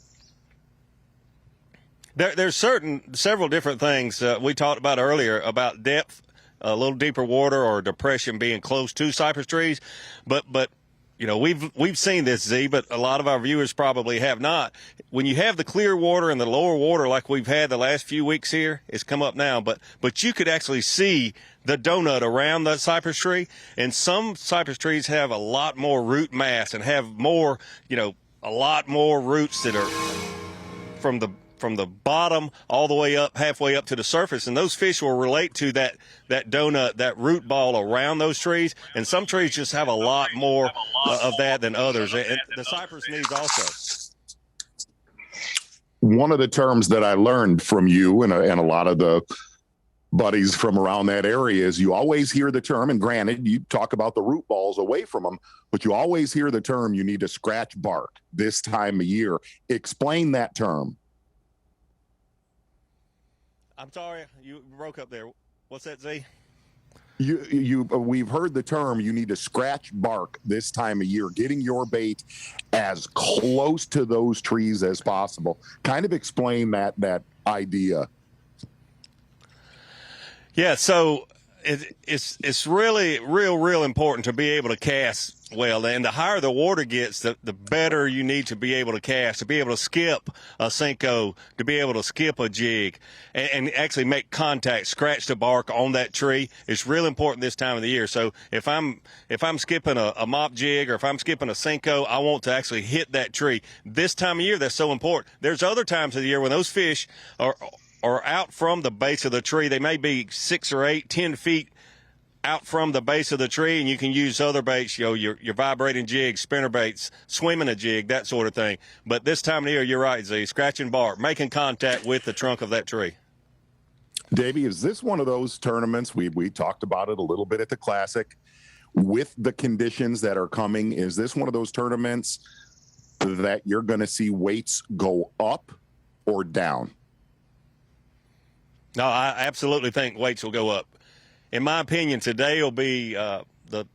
There's several different things we talked about earlier about depth, a little deeper water or depression being close to cypress trees, but you know, we've seen this, Z, but a lot of our viewers probably have not. When you have the clear water and the lower water like we've had the last few weeks here, it's come up now, but you could actually see the donut around that cypress tree, and some cypress trees have a lot more root mass and have more, you know, a lot more roots that are from the bottom all the way up, halfway up to the surface, and those fish will relate to that donut, that root ball around those trees, and some trees just have a lot more of that than others, and the cypress needs also. One of the terms that I learned from you and a lot of the buddies from around that area is you always hear the term, and granted, you talk about the root balls away from them, but you always hear the term, you need to scratch bark this time of year. Explain that term. I'm sorry, you broke up there. What's that, Z? We've heard the term, you need to scratch bark this time of year, getting your bait as close to those trees as possible. Kind of explain that idea. Yeah, so it's really real important to be able to cast well, and the higher the water gets, the better you need to be able to cast, to be able to skip a Senko, to be able to skip a jig, and actually make contact, scratch the bark on that tree. It's real important this time of the year. So if I'm skipping a mop jig or if I'm skipping a Senko, I want to actually hit that tree. This time of year, that's so important. There's other times of the year when those fish are out from the base of the tree. They may be 6 or 8, 10 feet out from the base of the tree, and you can use other baits, you know, your vibrating jigs, spinner baits, swimming a jig, that sort of thing. But this time of the year, you're right, Z, scratching bark, making contact with the trunk of that tree. Davey, is this one of those tournaments, we talked about it a little bit at the Classic, with the conditions that are coming, is this one of those tournaments that you're going to see weights go up or down? No, I absolutely think weights will go up. In my opinion, today will be the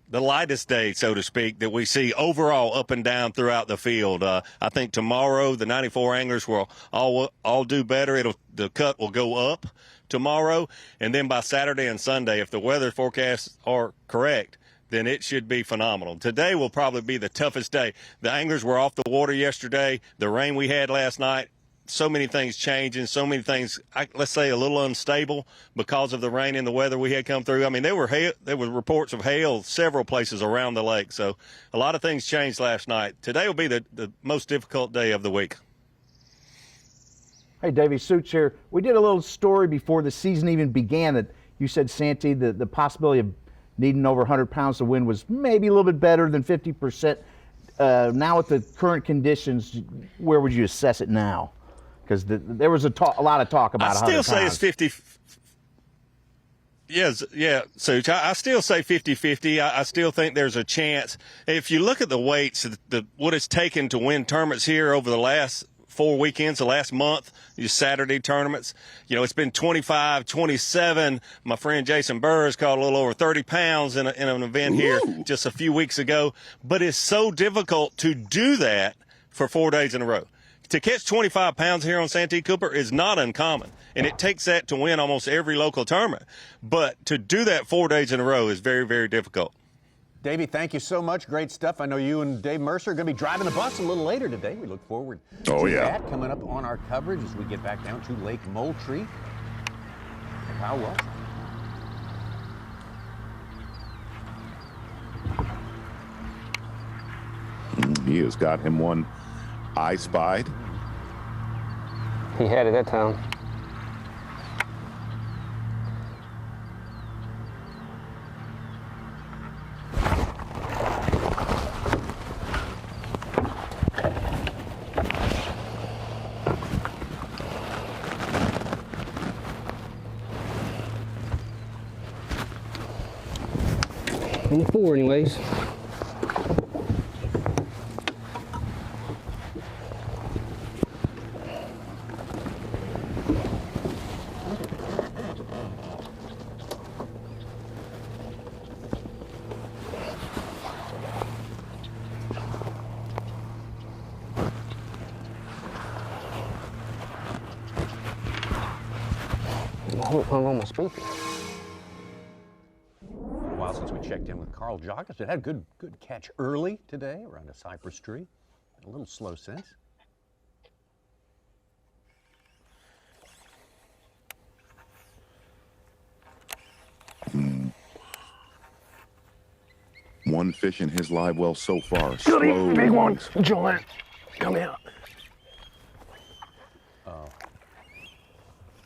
lightest day, so to speak, that we see overall up and down throughout the field. I think tomorrow the 94 anglers will all do better. The cut will go up tomorrow, and then by Saturday and Sunday, if the weather forecasts are correct, then it should be phenomenal. Today will probably be the toughest day. The anglers were off the water yesterday. The rain we had last night, so many things changing, so many things, let's say, a little unstable because of the rain and the weather we had come through. I mean, there were reports of hail several places around the lake, so a lot of things changed last night. Today will be the most difficult day of the week. Hey, Davey, Suits here. We did a little story before the season even began that you said, Santee, the possibility of needing over 100 pounds to win was maybe a little bit better than 50%. Now with the current conditions, where would you assess it now? Because there was a lot of talk about 100 pounds. I still say it's 50. Yes, yeah, Such. I still say 50-50. I still think there's a chance. If you look at the weights, what it's taken to win tournaments here over the last 4 weekends, the last month, these Saturday tournaments, you know, it's been 25, 27. My friend Jason Burrs caught a little over 30 pounds in an event here just a few weeks ago. But it's so difficult to do that for 4 days in a row. To catch 25 pounds here on Santee Cooper is not uncommon, and it takes that to win almost every local tournament. But to do that 4 days in a row is very, very difficult. Davey, thank you so much. Great stuff. I know you and Dave Mercer are going to be driving the bus a little later today. We look forward to that coming up on our coverage as we get back down to Lake Moultrie. How well? He has got him one I spied. He had it that time. Number 4 anyways. Hung on my speaker. A while since we checked in with Carl Joggers. It had a good catch early today around a cypress tree. A little slow since. One fish in his live well so far. Goody, Slow. big one, giant. Come out. Oh.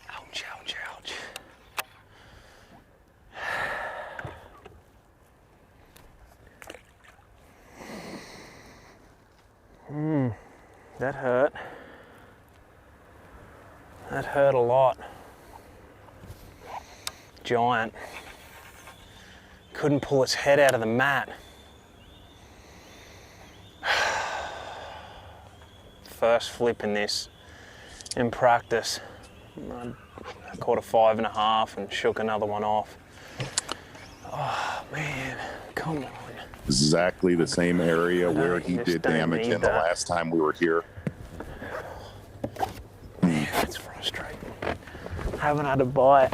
Ouch, ouch, ouch. That hurt. That hurt a lot. Giant. Couldn't pull its head out of the mat. First flip in this in practice. I caught a 5.5 and shook another one off. Oh man, come on. Exactly the same area where he just did don't damage need in the that. last time we were here. Man, that's frustrating. Haven't had a bite.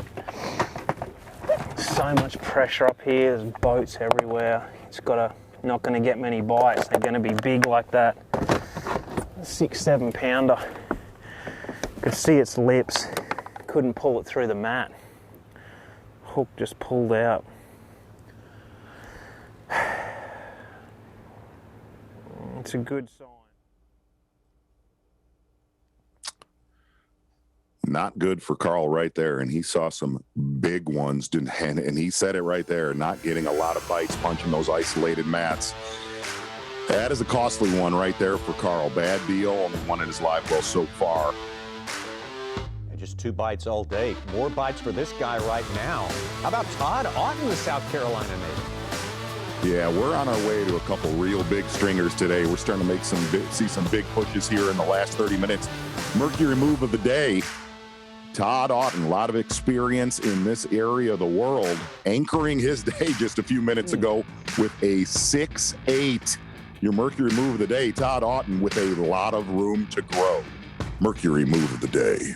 So much pressure up here, there's boats everywhere. It's not gonna get many bites. They're gonna be big like that. 6-7 pounder. Could see its lips. Couldn't pull it through the mat. Hook just pulled out. It's a good sign. Not good for Carl right there, and he saw some big ones, and he said it right there, not getting a lot of bites punching those isolated mats. That is a costly one right there for Carl. Bad deal, only one in his live well so far. And just 2 bites all day. More bites for this guy right now. How about Todd Otten, the South Carolina native? Yeah, we're on our way to a couple real big stringers today. We're starting to make see some big pushes here in the last 30 minutes. Mercury move of the day. Todd Otten, a lot of experience in this area of the world, anchoring his day just a few minutes ago with a 6-8. Your Mercury move of the day, Todd Otten, with a lot of room to grow. Mercury move of the day.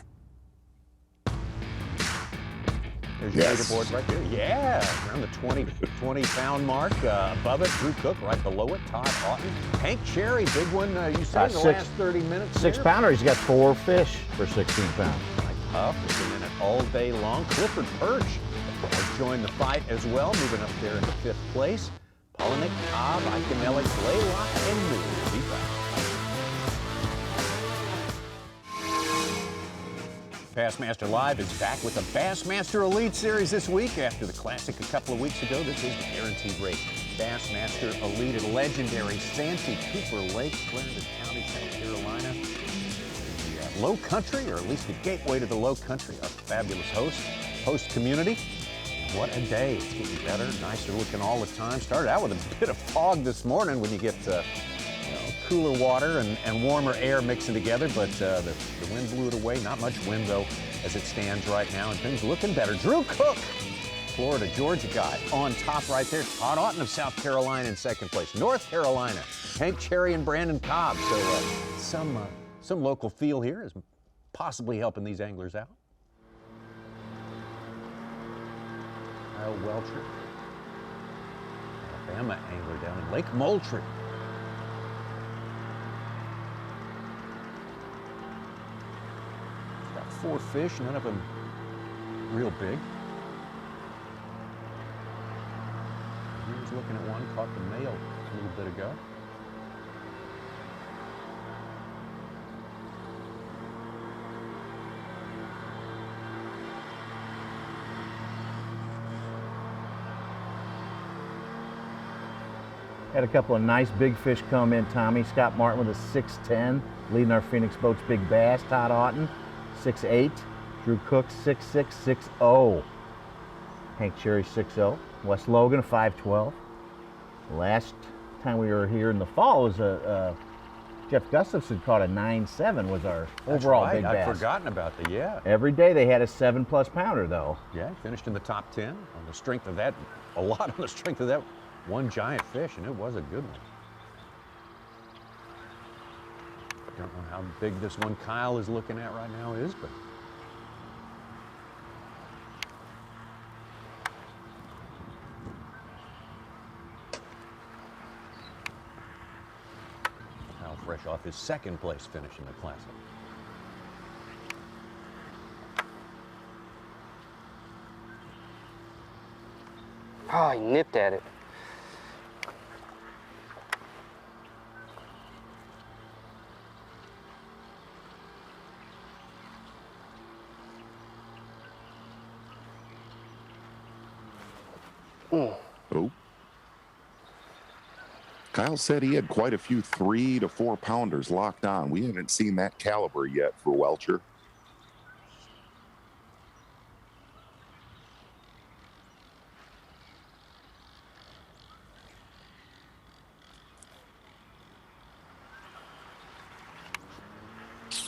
There's your leaderboard right there. Yeah, around the 20-pound mark. Above it, Drew Cook. Right below it, Todd Otten. Hank Cherry, big one. You said in the last 30 minutes. 6 pounder. He's got 4 fish for 16 pounds. Huff has been in it all day long. Clifford Perch has joined the fight as well, moving up there into 5th place. Palaniuk, Cobb, Iconelli, Blaylock, and Moore will be back. Bassmaster Live is back with the Bassmaster Elite Series this week after the Classic a couple of weeks ago. This is the guaranteed rate. Bassmaster Elite at legendary Santee Cooper Lakes, Clarendon County, South Carolina. The Low Country, or at least the gateway to the Low Country, our fabulous host community. What a day. It's getting better, nicer looking all the time. Started out with a bit of fog this morning when you get cooler water and warmer air mixing together, but the wind blew it away. Not much wind, though, as it stands right now, and things looking better. Drew Cook, Florida Georgia guy, on top right there. Todd Otten of South Carolina in 2nd place. North Carolina, Hank Cherry and Brandon Cobb. So some local feel here is possibly helping these anglers out. Kyle Welcher, Alabama angler down in Lake Moultrie. He's got 4 fish, none of them real big. He was looking at one, caught the male a little bit ago. Had a couple of nice big fish come in, Tommy. Scott Martin with a 6'10", leading our Phoenix Boats Big Bass. Todd Otten, 6'8". Drew Cook, 6'6", 6'0". Hank Cherry, 6'0". Wes Logan, 5'12". Last time we were here in the fall was Jeff Gustafson caught a 9.7 was our overall big bass. I'd forgotten about the, yeah. Every day they had a 7+ pounder though. Yeah, finished in the top 10 on the strength of that, a lot on the strength of that one giant fish, and it was a good one. Don't know how big this one Kyle is looking at right now is, but Kyle fresh off his second place finish in the Classic. Oh, he nipped at it. Oh. Kyle said he had quite a few 3 to 4 pounders locked on. We haven't seen that caliber yet for Welcher.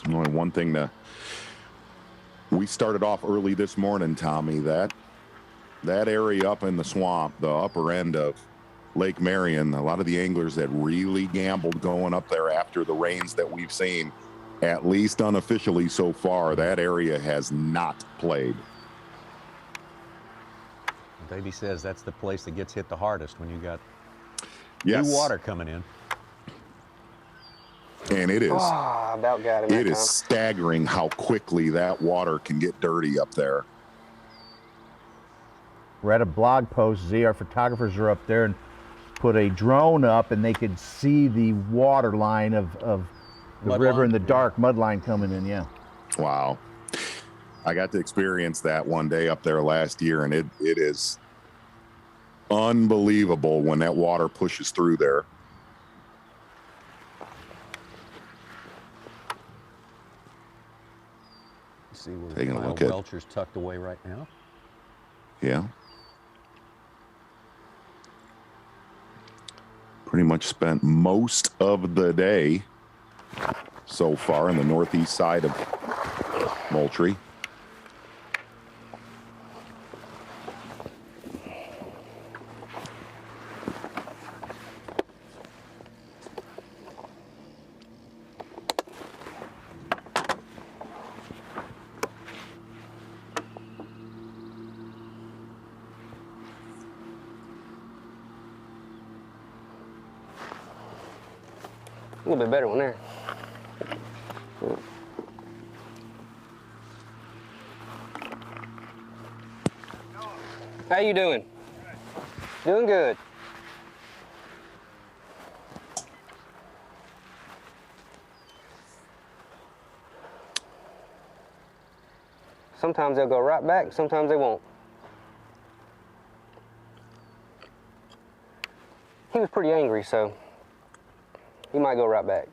Only one thing we started off early this morning, Tommy, that area up in the swamp, the upper end of Lake Marion, a lot of the anglers that really gambled going up there after the rains that we've seen, at least unofficially so far, that area has not played. Davey says that's the place that gets hit the hardest when you got Yes. new water coming in. And it is. Oh, about got him. It is staggering how quickly that water can get dirty up there. Read a blog post, our photographers are up there and put a drone up and they could see the water line of the river in the dark, mud line coming in, yeah. Wow. I got to experience that one day up there last year, and it is unbelievable when that water pushes through there. See where Taking a Kyle look at Welcher's tucked away right now. Yeah. Pretty much spent most of the day so far in the northeast side of Moultrie. A little bit better one there. How you doing? Doing good. Sometimes they'll go right back, sometimes they won't. He was pretty angry, so he might go right back.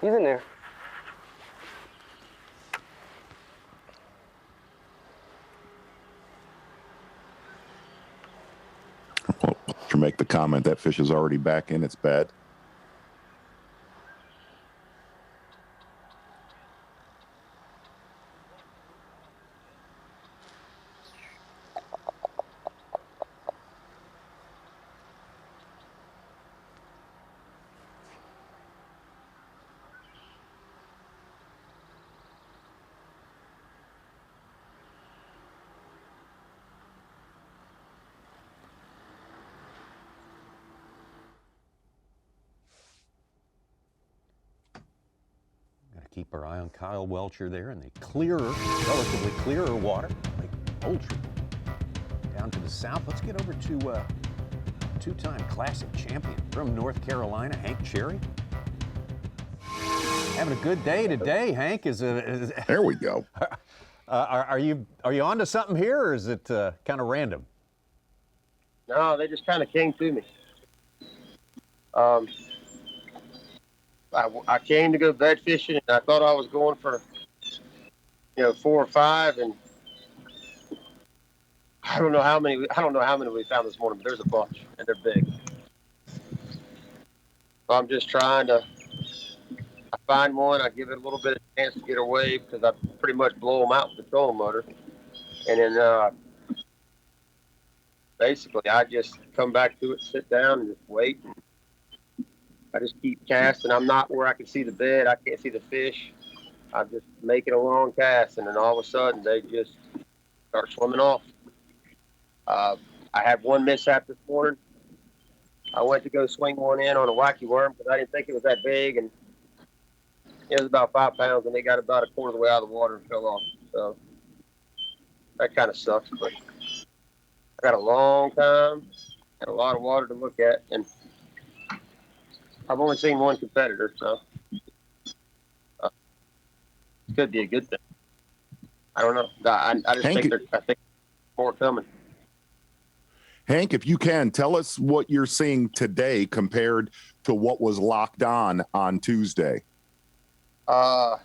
He's in there. Well, to make the comment, that fish is already back in its bed. Keep our eye on Kyle Welcher there in the clearer, relatively clearer water, Lake Moultrie. Down to the south, let's get over to two-time Classic champion from North Carolina, Hank Cherry. Having a good day today, Hank. There we go. Are you onto something here, or is it kind of random? No, they just kind of came to me. I came to go bed fishing, and I thought I was going for, 4 or 5, and I don't know how many we found this morning, but there's a bunch, and they're big. So I'm just trying to. I find one, I give it a little bit of chance to get away because I pretty much blow them out with the trolling motor, and then basically I just come back to it, sit down, and just wait. I just keep casting. I'm not where I can see the bed. I can't see the fish. I'm just making a long cast, and then all of a sudden they just start swimming off. I had one mishap this morning. I went to go swing one in on a wacky worm because I didn't think it was that big, and it was about 5 pounds, and they got about a quarter of the way out of the water and fell off. So that kind of sucks, but I got a long time and a lot of water to look at, and I've only seen one competitor, so it could be a good thing. I don't know. I just think more coming. Hank, if you can, tell us what you're seeing today compared to what was locked on Tuesday. All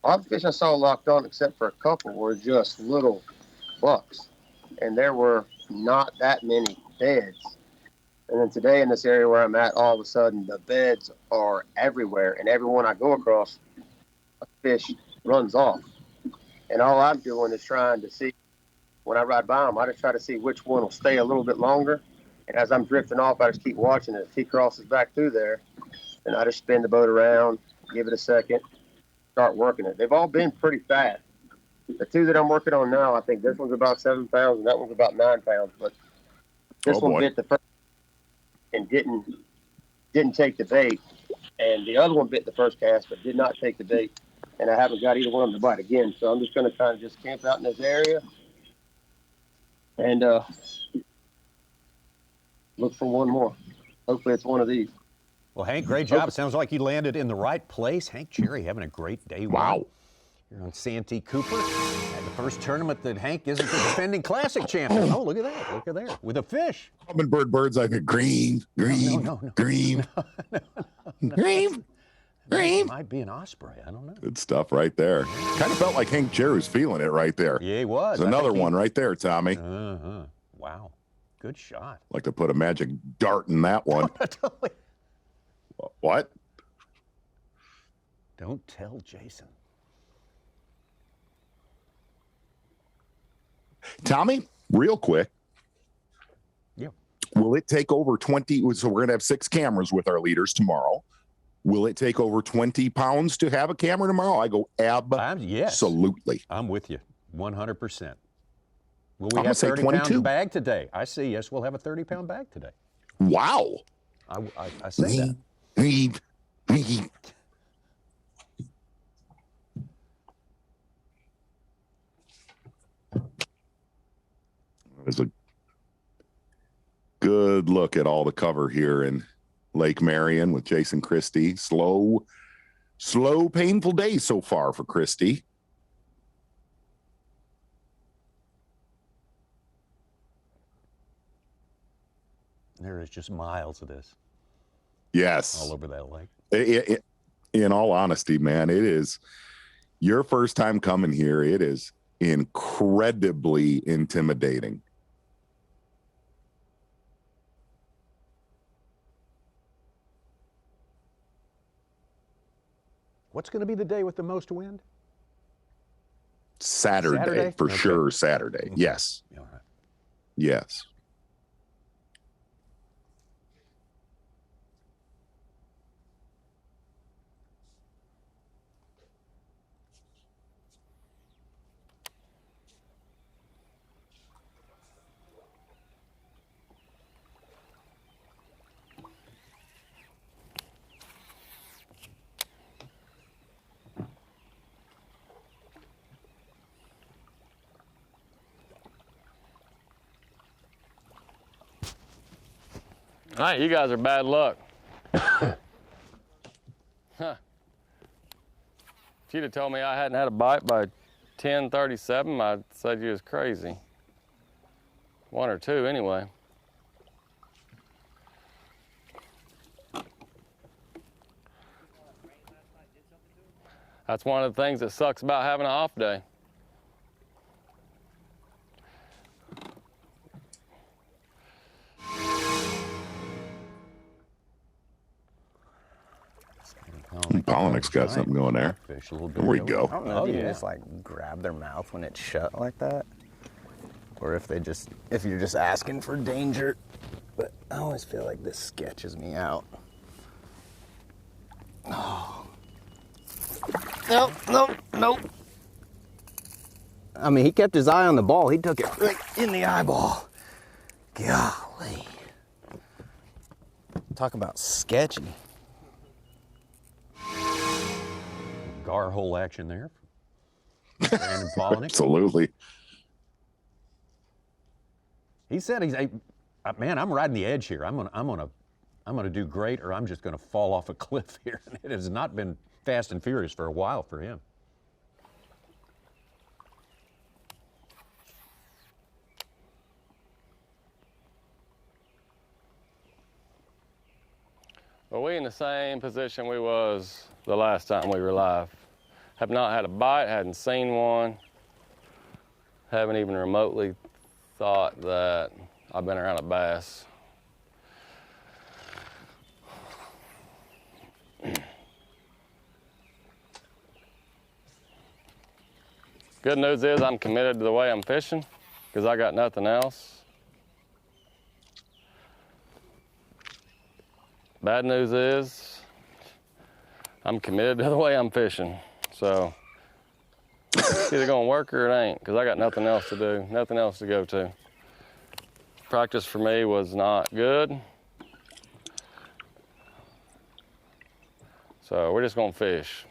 the fish I saw locked on, except for a couple, were just little bucks, and there were not that many beds. And then today in this area where I'm at, all of a sudden the beds are everywhere, and everyone I go across, a fish runs off. And all I'm doing is trying to see, when I ride by them, I just try to see which one will stay a little bit longer. And as I'm drifting off, I just keep watching it. If he crosses back through there, then I just spin the boat around, give it a second, start working it. They've all been pretty fast. The 2 that I'm working on now, I think this one's about 7 pounds and that one's about 9 pounds. But this one bit the first and didn't take the bait, and the other one bit the first cast but did not take the bait, and I haven't got either one of them to bite again. So I'm just going to kind of just camp out in this area and look for one more. Hopefully it's one of these. Well, Hank, great job. It sounds like you landed in the right place. Hank Cherry having a great day. Wow. You're on Santee Cooper at the first tournament that Hank isn't the defending classic champion. Oh, look at that. Look at there. With a fish. Coming birds like a green. No. Green. It might be an osprey. I don't know. Good stuff right there. Kind of felt like Hank Cherry was feeling it right there. Yeah, he was. There's another one right there, Tommy. Wow. Good shot. Like to put a magic dart in that one. What? Don't tell Jason. Tommy, real quick. Yeah. Will it take over 20? So we're going to have 6 cameras with our leaders tomorrow. Will it take over 20 pounds to have a camera tomorrow? I go absolutely. I'm with you 100%. Will we I'm have say 30 22. pound bag today? I say yes, we'll have a 30-pound bag today. Wow. I say that. There's a good look at all the cover here in Lake Marion with Jason Christie. Slow, painful day so far for Christie. There is just miles of this. Yes. All over that lake. In all honesty, man, it is your first time coming here. It is incredibly intimidating. What's going to be the day with the most wind? Saturday? For sure, Saturday. Okay. Yes. All right. Yes. All right, you guys are bad luck. Huh. If you'd have told me I hadn't had a bite by 10:37, I'd said you was crazy. 1 or 2 anyway. That's one of the things that sucks about having an off day. Palaniuk's got something going there. There we go. I don't know if you just like grab their mouth when it's shut like that, or if you're just asking for danger. But I always feel like this sketches me out. Oh. Nope. I mean, he kept his eye on the ball. He took it right in the eyeball. Golly. Talk about sketchy. Gar hole action there. Brandon Palaniuk. Absolutely. He said man, I'm riding the edge here. I'm gonna do great, or I'm just gonna fall off a cliff here. And it has not been fast and furious for a while for him. Well, we in the same position we was the last time we were live. Have not had a bite, hadn't seen one. Haven't even remotely thought that I've been around a bass. Good news is I'm committed to the way I'm fishing because I got nothing else. Bad news is I'm committed to the way I'm fishing. So it's either gonna work or it ain't, because I got nothing else to do, nothing else to go to. Practice for me was not good. So we're just gonna fish.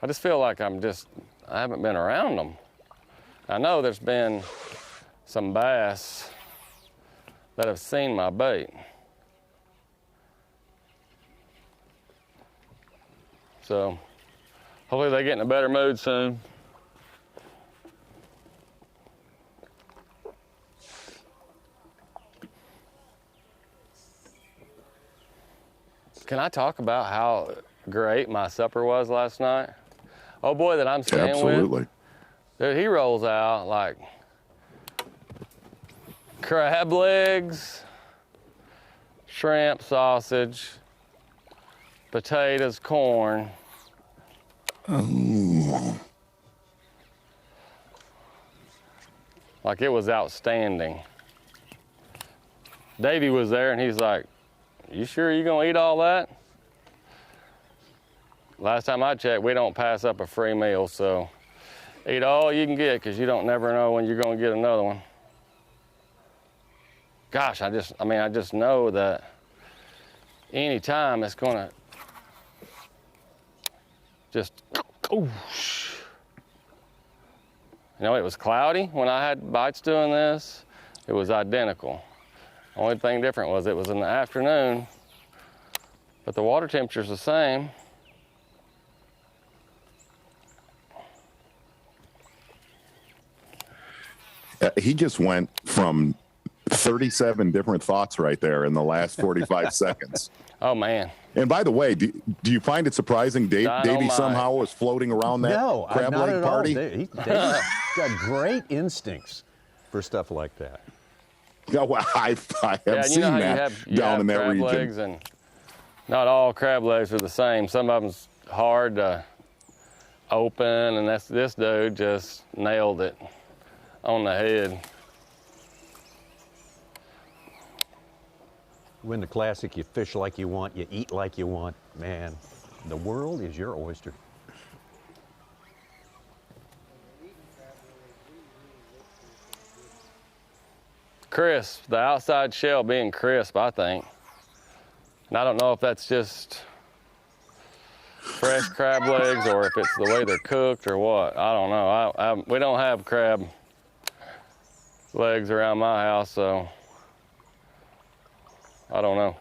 I just feel like I haven't been around them. I know there's been some bass that have seen my bait. So hopefully they get in a better mood soon. Can I talk about how great my supper was last night? Oh boy that I'm staying Absolutely. with. Dude, he rolls out like crab legs, shrimp, sausage, potatoes, corn. Like, it was outstanding. Davey was there and he's like, "You sure you're gonna eat all that?" Last time I checked, we don't pass up a free meal, so eat all you can get because you don't never know when you're gonna get another one. Gosh, I just know that anytime it's gonna just, you know, it was cloudy when I had bites doing this. It was identical. Only thing different was it was in the afternoon, but the water temperature's the same. He just went from 37 different thoughts right there in the last 45 seconds. Oh, man. And by the way, do you find it surprising Davey somehow was floating around that crab leg party? Davy's got great instincts for stuff like that. Yeah, well, I have seen that down in that region. Legs, and not all crab legs are the same. Some of them's hard to open, and this dude just nailed it on the head. Win the Classic, you fish like you want, you eat like you want. Man, the world is your oyster. Crisp, the outside shell being crisp, I think. And I don't know if that's just fresh crab legs or if it's the way they're cooked or what. I don't know. We don't have crab legs around my house, so I don't know.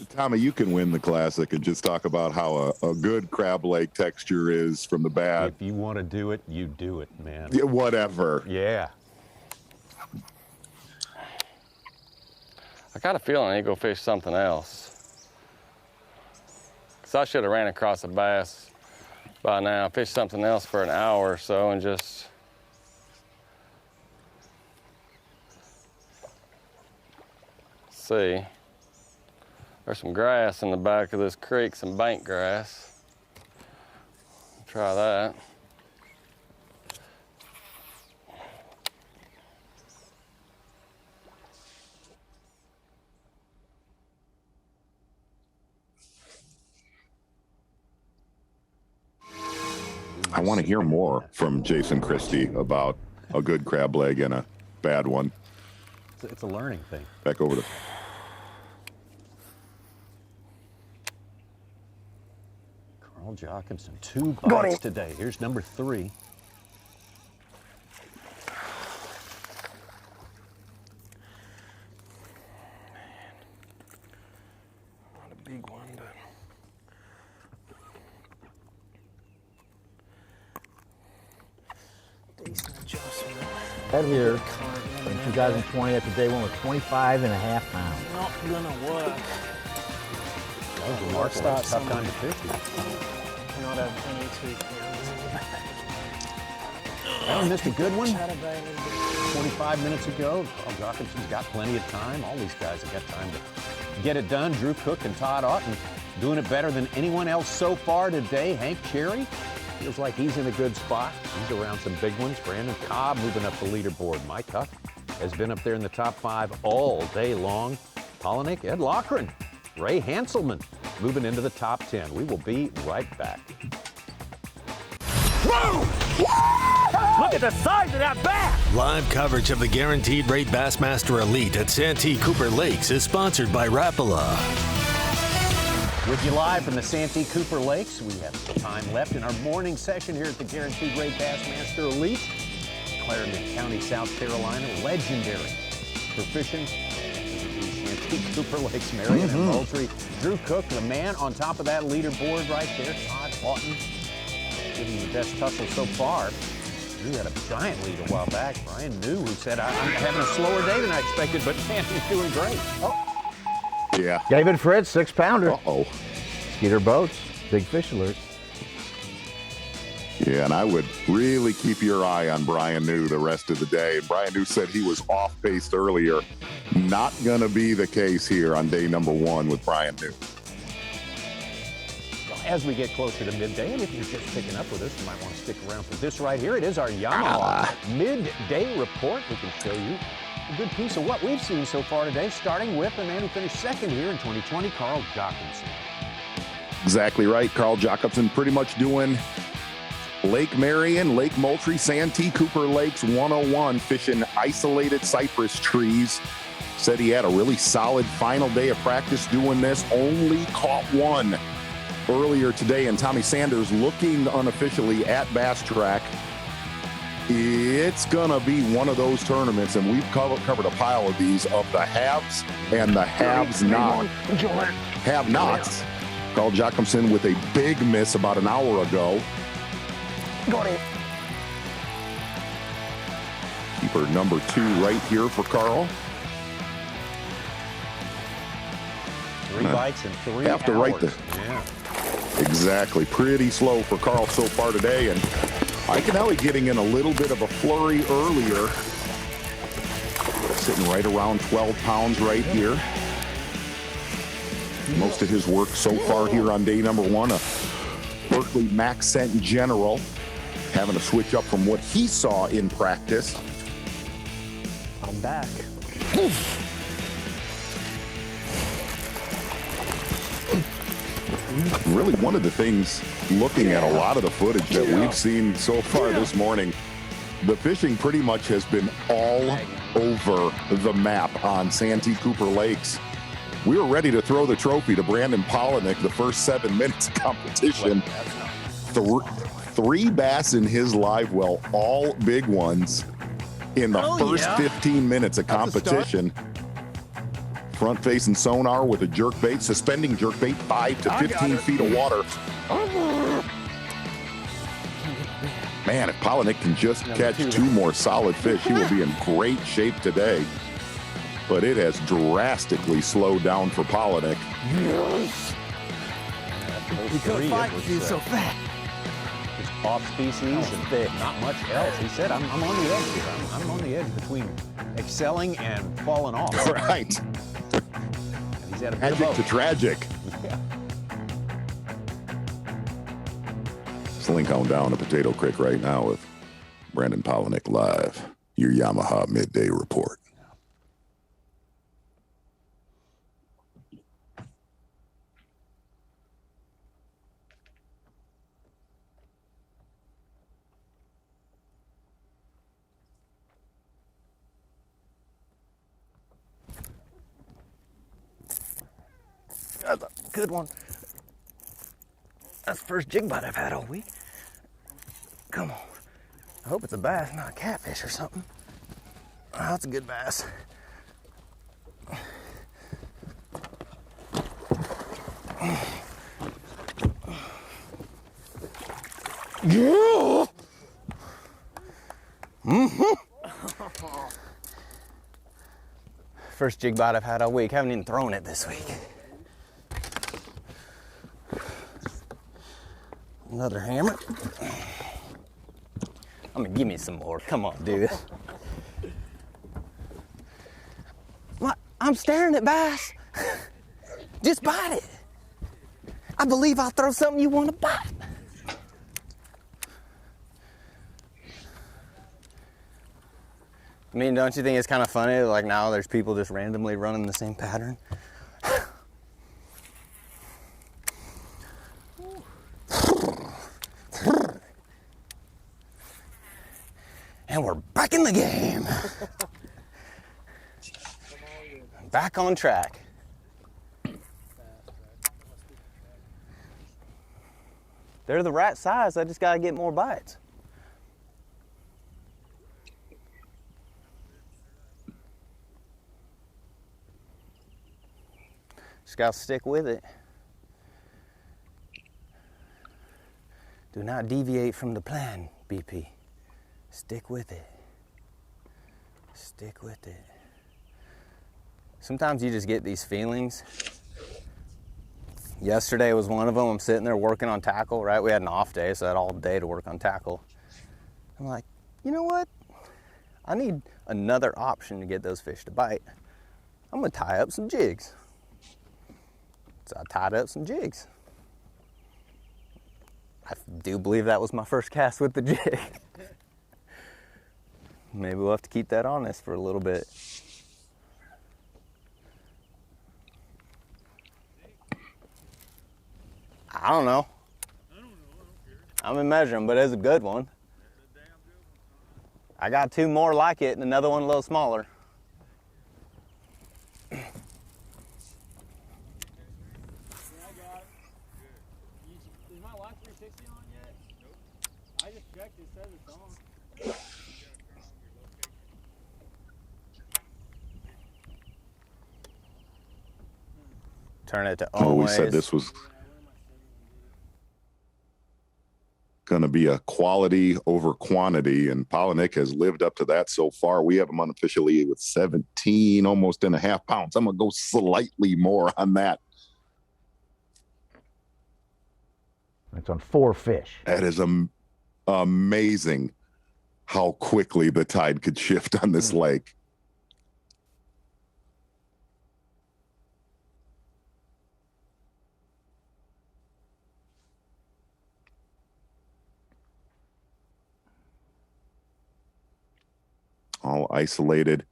Tommy, you can win the Classic and just talk about how a good crab leg texture is from the bad. If you want to do it, you do it, man. Yeah, whatever. Yeah. I got a feeling I need to go fish something else. Because I should have ran across a bass by now, fished something else for an hour or so and just... see. There's some grass in the back of this creek, some bank grass. Try that. I want to hear more from Jason Christie about a good crab leg and a bad one. It's a learning thing. Back over to... Carl Jacobson, 2 bites today. Here's number 3. Not a big one, but decent adjustment. Head here in 2020 at the day one was 25.5 pounds. Not gonna work. That was remarkable. It's a tough time to fish. Not have any 2 pounds. That one missed a good one. 25 minutes ago. Carl Jacobson's got plenty of time. All these guys have got time to get it done. Drew Cook and Todd Otten doing it better than anyone else so far today. Hank Cherry feels like he's in a good spot. He's around some big ones. Brandon Cobb moving up the leaderboard. Mike Huff has been up there in the top 5 all day long. Palaniuk, Ed Loughran, Ray Hanselman moving into the top 10. We will be right back. Look at the size of that bass! Live coverage of the Guaranteed Rate Bassmaster Elite at Santee Cooper Lakes is sponsored by Rapala. With you live from the Santee Cooper Lakes. We have some time left in our morning session here at the Guaranteed Rate Bassmaster Elite. Clarendon County, South Carolina, legendary for fishing. Santee Cooper Lakes, Marion and Moultrie. Drew Cook, the man on top of that leaderboard right there. Todd Otten giving the best tussle so far. Drew had a giant lead a while back. Brian New, who said, I'm having a slower day than I expected, but man, he's doing great. Yeah. David Fritz, 6-pounder. Uh-oh. Skeeter Boats, big fish alert. Yeah, and I would really keep your eye on Brian New the rest of the day. And Brian New said he was off pace earlier. Not going to be the case here on day number 1 with Brian New. As we get closer to midday, and if you're just picking up with us, you might want to stick around for this right here. It is our Yamaha midday report. We can show you a good piece of what we've seen so far today, starting with the man who finished second here in 2020, Carl Jacobson. Exactly right. Carl Jacobson pretty much doing Lake Marion, Lake Moultrie, Santee Cooper Lakes 101, fishing isolated cypress trees. Said he had a really solid final day of practice doing this. Only caught one earlier today, and Tommy Sanders looking unofficially at Bass Track. It's gonna be one of those tournaments, and we've covered a pile of these, of the haves and the have-nots. Carl Jacobson with a big miss about an hour ago. Got it. Keeper number 2 right here for Carl. 3 bites and 3 have to hours. write the exactly. Pretty slow for Carl so far today, and Iaconelli getting in a little bit of a flurry earlier. Sitting right around 12 pounds right here. Most of his work so far here on day number 1, a Berkeley Max Scent General, having to switch up from what he saw in practice. I'm back. Really, one of the things, looking at a lot of the footage that we've seen so far this morning, the fishing pretty much has been all over the map on Santee Cooper Lakes. We were ready to throw the trophy to Brandon Palaniuk the first 7 minutes of competition. 3 bass in his live well, all big ones in the first 15 minutes of competition. Front facing sonar with a jerk bait, suspending jerk bait 5 to 15 feet of water. Man, if Palaniuk can just catch 2 more solid fish, he will be in great shape today. But it has drastically slowed down for Palaniuk. Yes. He couldn't fight because he was so fat. Just off species and not much else. He said, I'm on the edge here. I'm on the edge between excelling and falling off. Right. And he's at a Tragic to tragic. Yeah. Slink on down to Potato Creek right now with Brandon Palaniuk live. Your Yamaha Midday Report. That's a good one. That's the first jig bite I've had all week. Come on. I hope it's a bass, not a catfish or something. Oh, that's a good bass. Yeah. First jig bite I've had all week. Haven't even thrown it this week. Another hammer. I'm gonna give me some more. Come on, dude. What? I'm staring at bass. Just bite it. I believe I'll throw something you want to bite. I mean, don't you think it's kind of funny? Like now there's people just randomly running the same pattern. And we're back in the game. Back on track. They're the right size. I just gotta get more bites. Just gotta stick with it. Do not deviate from the plan, BP. Stick with it. Stick with it. Sometimes you just get these feelings. Yesterday was one of them. I'm sitting there working on tackle, right? We had an off day, so I had all day to work on tackle. I'm like, you know what? I need another option to get those fish to bite. I'm gonna tie up some jigs. So I tied up some jigs. I do believe that was my first cast with the jig. Maybe we'll have to keep that on us for a little bit. I don't know. I'm gonna measure them, but it's a good one. I got 2 more like it and another one a little smaller. Turn it to always. We said this was going to be a quality over quantity, and Palaniuk has lived up to that so far. We have him unofficially with 17, almost and a half pounds. I'm going to go slightly more on that. It's on 4 fish. That is amazing how quickly the tide could shift on this lake. All isolated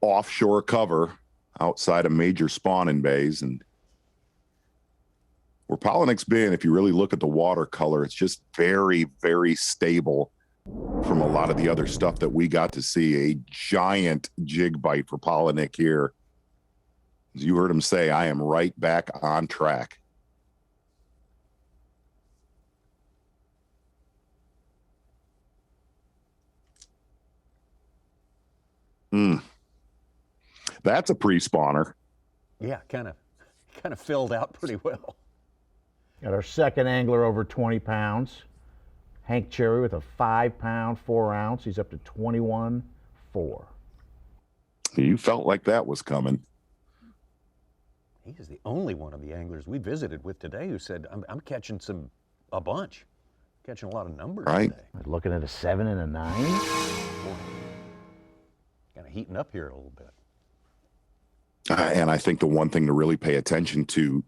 offshore cover outside of major spawning bays. And where Palaniuk's been, if you really look at the water color, it's just very, very stable from a lot of the other stuff that we got to see. A giant jig bite for Palaniuk here. As you heard him say, I am right back on track. That's a pre-spawner. Yeah, kind of filled out pretty well. Got our second angler over 20 pounds. Hank Cherry with a 5 pound, 4 ounce. He's up to 21.4. You felt like that was coming. He is the only one of the anglers we visited with today who said, I'm catching a bunch. Catching a lot of numbers today. Looking at a 7 and a 9. Kind of heating up here a little bit. And I think the one thing to really pay attention to,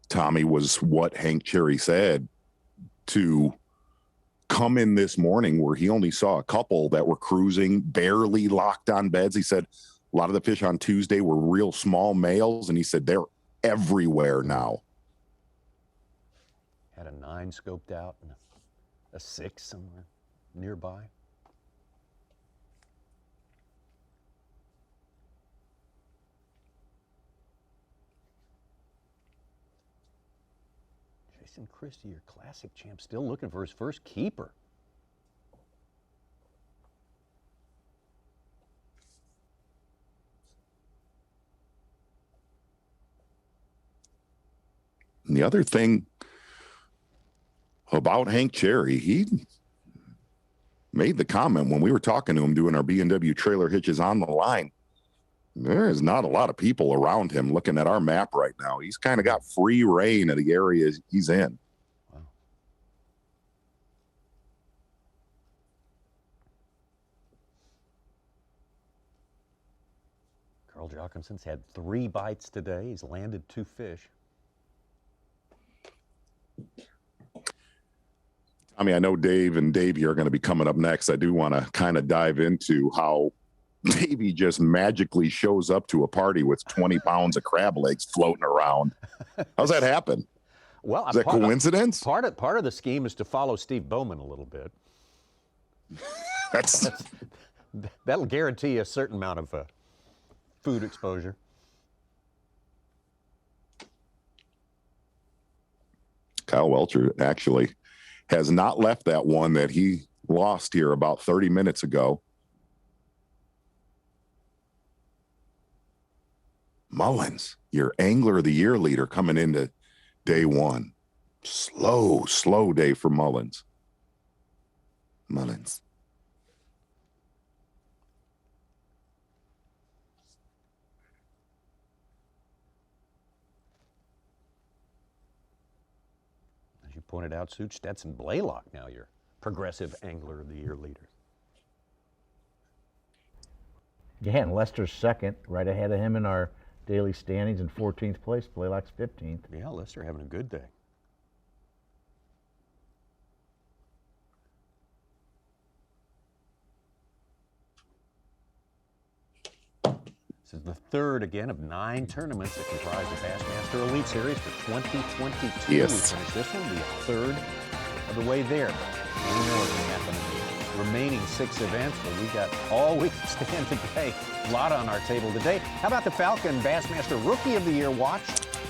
Tommy, was what Hank Cherry said, to come in this morning where he only saw a couple that were cruising, barely locked on beds. He said a lot of the fish on Tuesday were real small males, and he said they're everywhere now. Had a 9 scoped out and a 6 somewhere nearby. Jason Christie, your classic champ, still looking for his first keeper. And the other thing about Hank Cherry, he made the comment when we were talking to him doing our B&W trailer hitches on the line. There is not a lot of people around him. Looking at our map right now, he's kind of got free reign of the areas he's in. Wow. Carl Jockinson's had 3 bites today. He's landed 2 fish. I mean, I know Dave and Davey are going to be coming up next. I do want to kind of dive into how Davey just magically shows up to a party with 20 pounds of crab legs floating around. How's that happen? Well, is that coincidence? Part of the scheme is to follow Steve Bowman a little bit. That'll guarantee a certain amount of food exposure. Kyle Welcher actually has not left that one that he lost here about 30 minutes ago. Mullins, your Angler of the Year leader, coming into day 1. Slow day for Mullins. Mullins. As you pointed out, Such, Stetson Blaylock now your Progressive Angler of the Year leader. Yeah, and Lester's second, right ahead of him in our daily standings in 14th place. Blaylock's 15th. Yeah, Lester having a good day. This is the third, again, of 9 tournaments that comprise the Bassmaster Elite Series for 2022. Yes. We finished this one, the third of the way there. One more can happen in the remaining 6 events, but we got all we can stand today. A lot on our table today. How about the Falcon Bassmaster Rookie of the Year watch?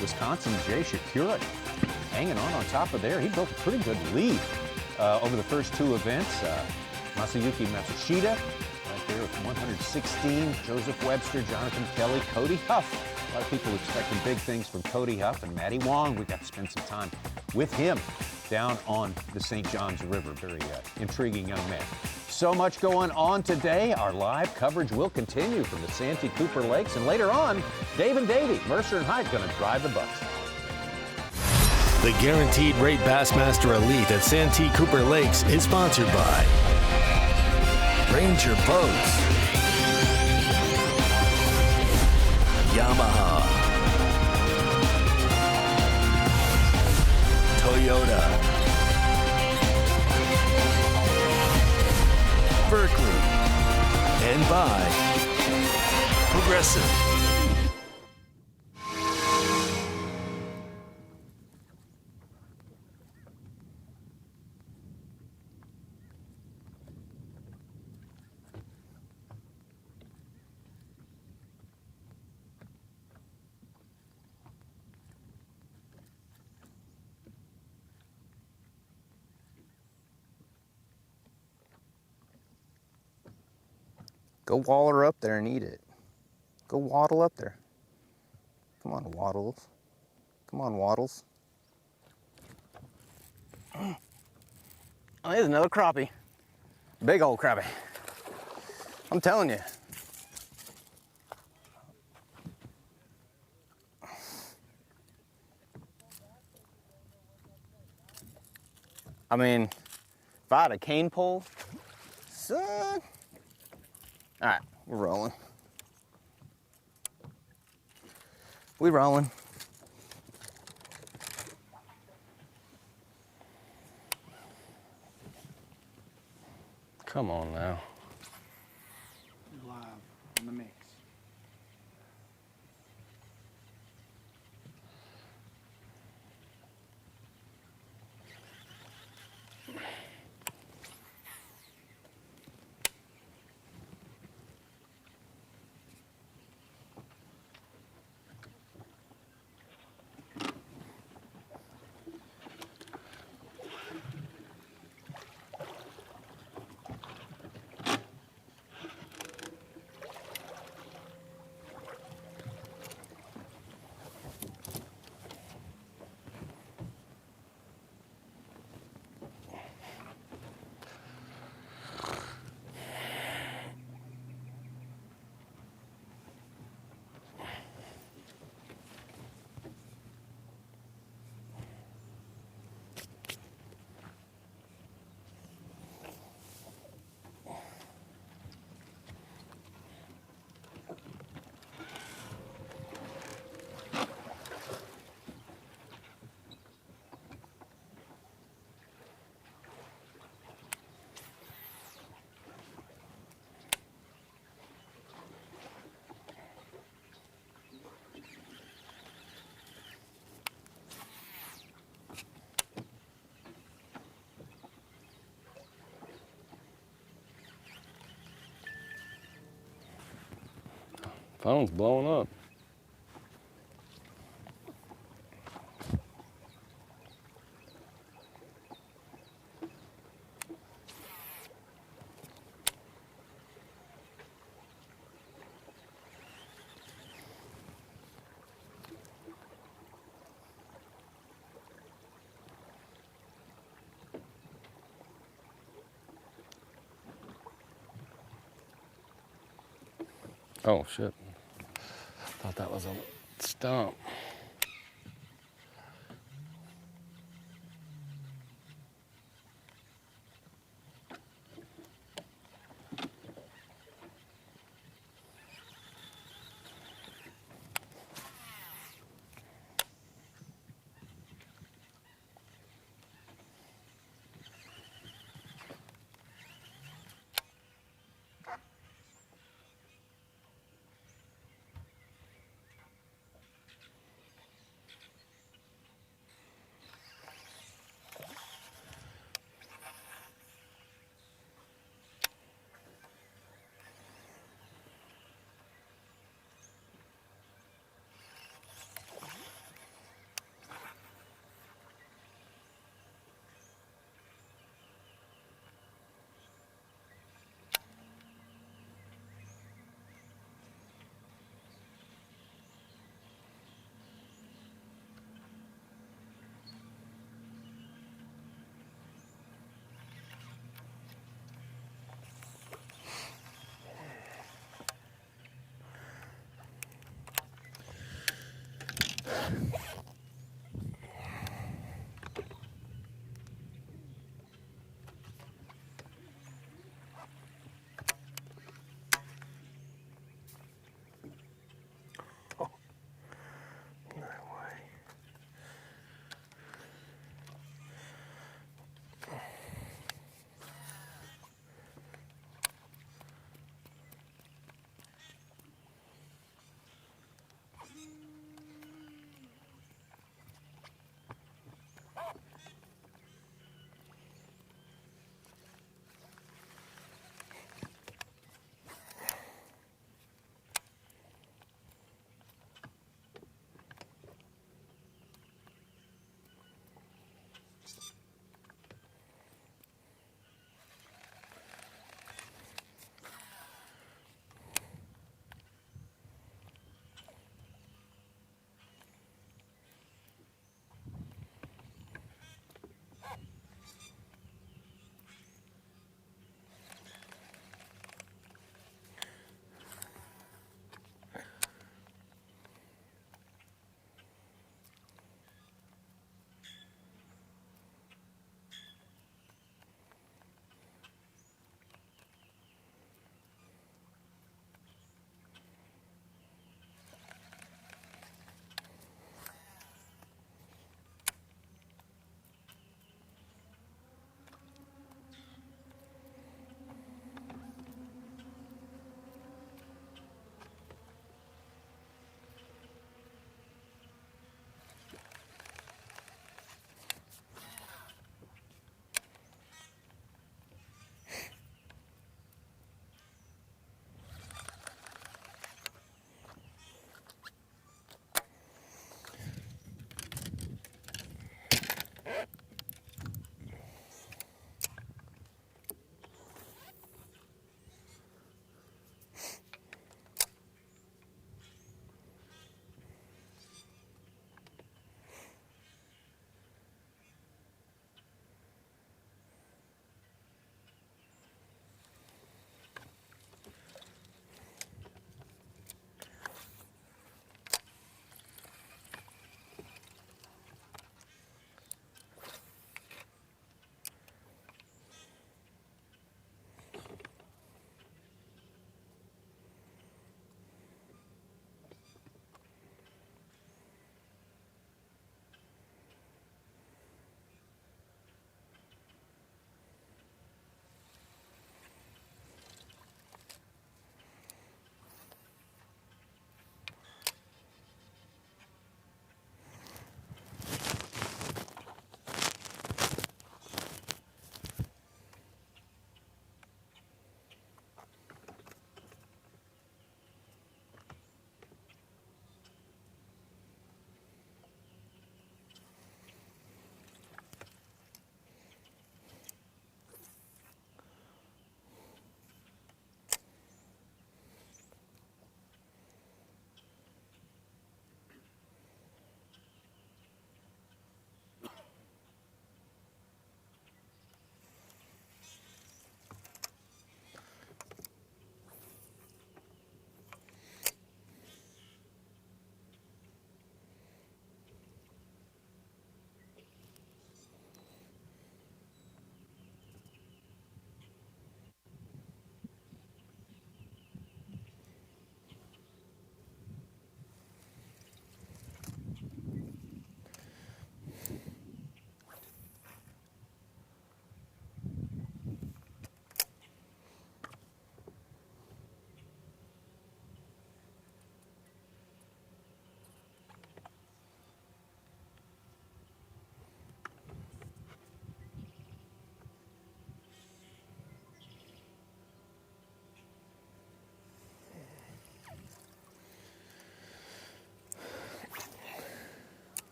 Wisconsin Jay Shakura hanging on top of there. He built a pretty good lead over the first 2 events. Masayuki Matsushita right there with 116. Joseph Webster, Jonathan Kelly, Cody Huff. A lot of people expecting big things from Cody Huff and Matty Wong. We got to spend some time with him down on the St. Johns River. Very intriguing young man. So much going on today. Our live coverage will continue from the Santee Cooper Lakes. And later on, Dave and Davey, Mercer and Hyde, going to drive the bus. The Guaranteed Rate Bassmaster Elite at Santee Cooper Lakes is sponsored by Ranger Boats, Yamaha, Toyota, Berkeley, and by Progressive. Go waller up there and eat it. Go waddle up there. Come on, Waddles. Come on, Waddles. Oh, there's another crappie. Big old crappie. I'm telling you. I mean, if I had a cane pole, son. All right, we're rolling. We rolling. Come on now. Live in the mix. Phone's blowing up. Oh shit. Thought that was a stump.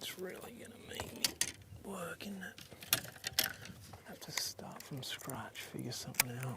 It's really gonna make me work, isn't it? I have to start from scratch, figure something out.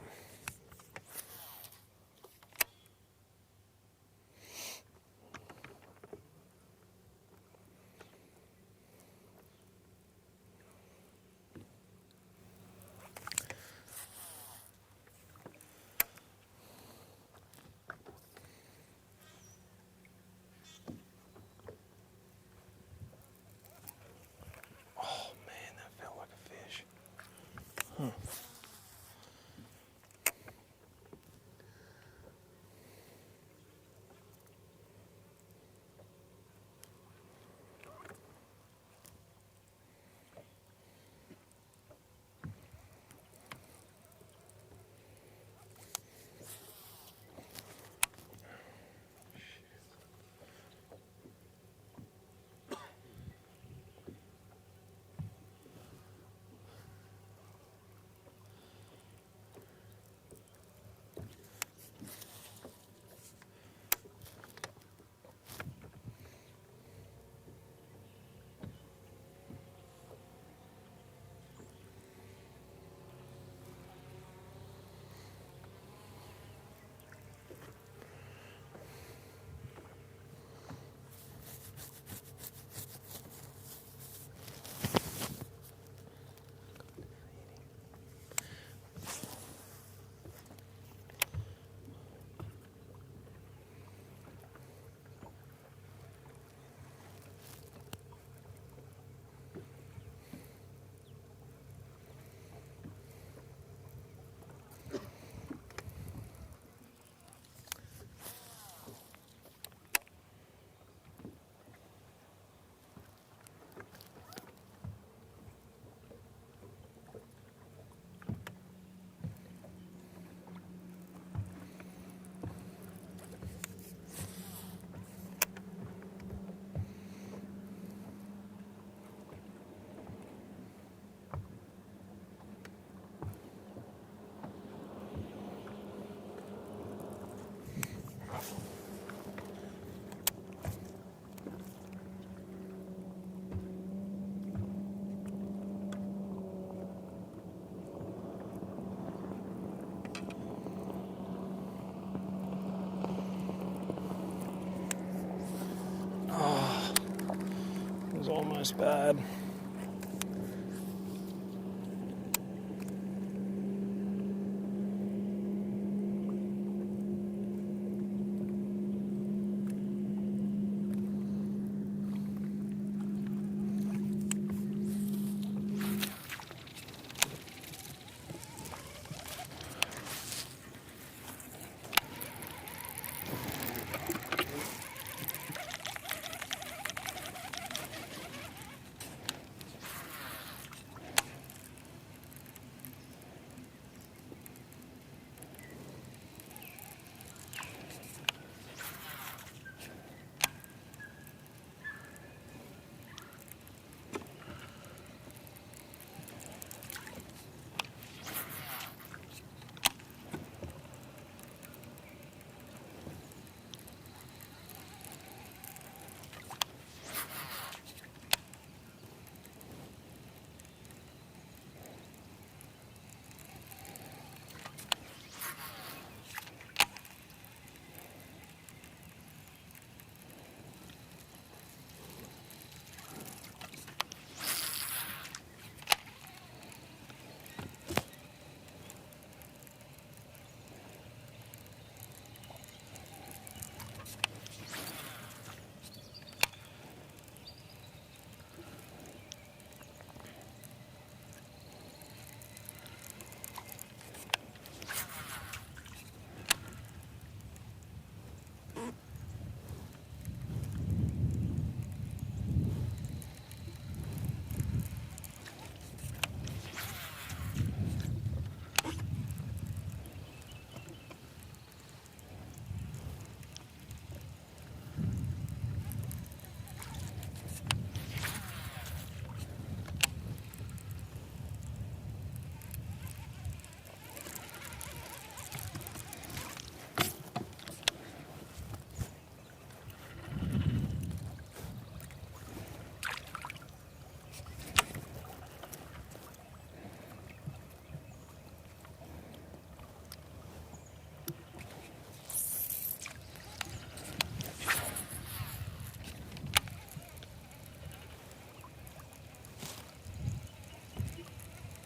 Was almost bad.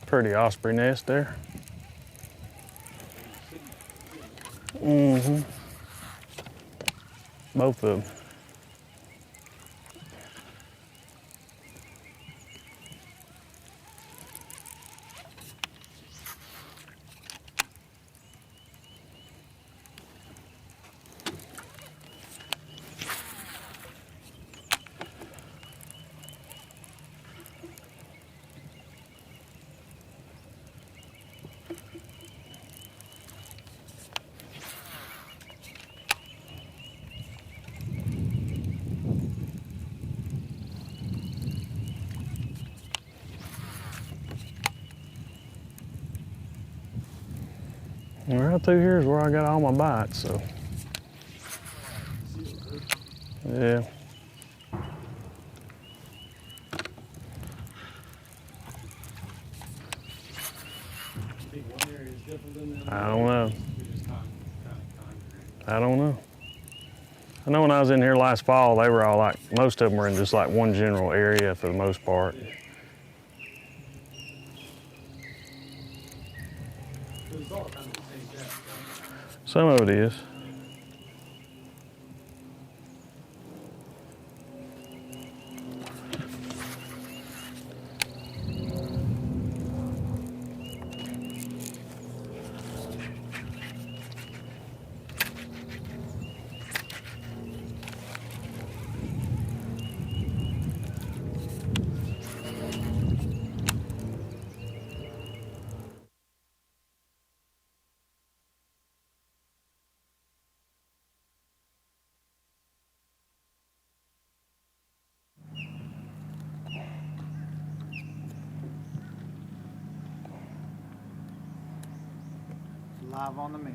Pretty osprey nest there. Mm-hmm. Both of them. And right through here is where I got all my bites, so. Yeah. I don't know. I don't know. I know when I was in here last fall, they were all like, most of them were in just like one general area for the most part. Some of it is. Live on the mix.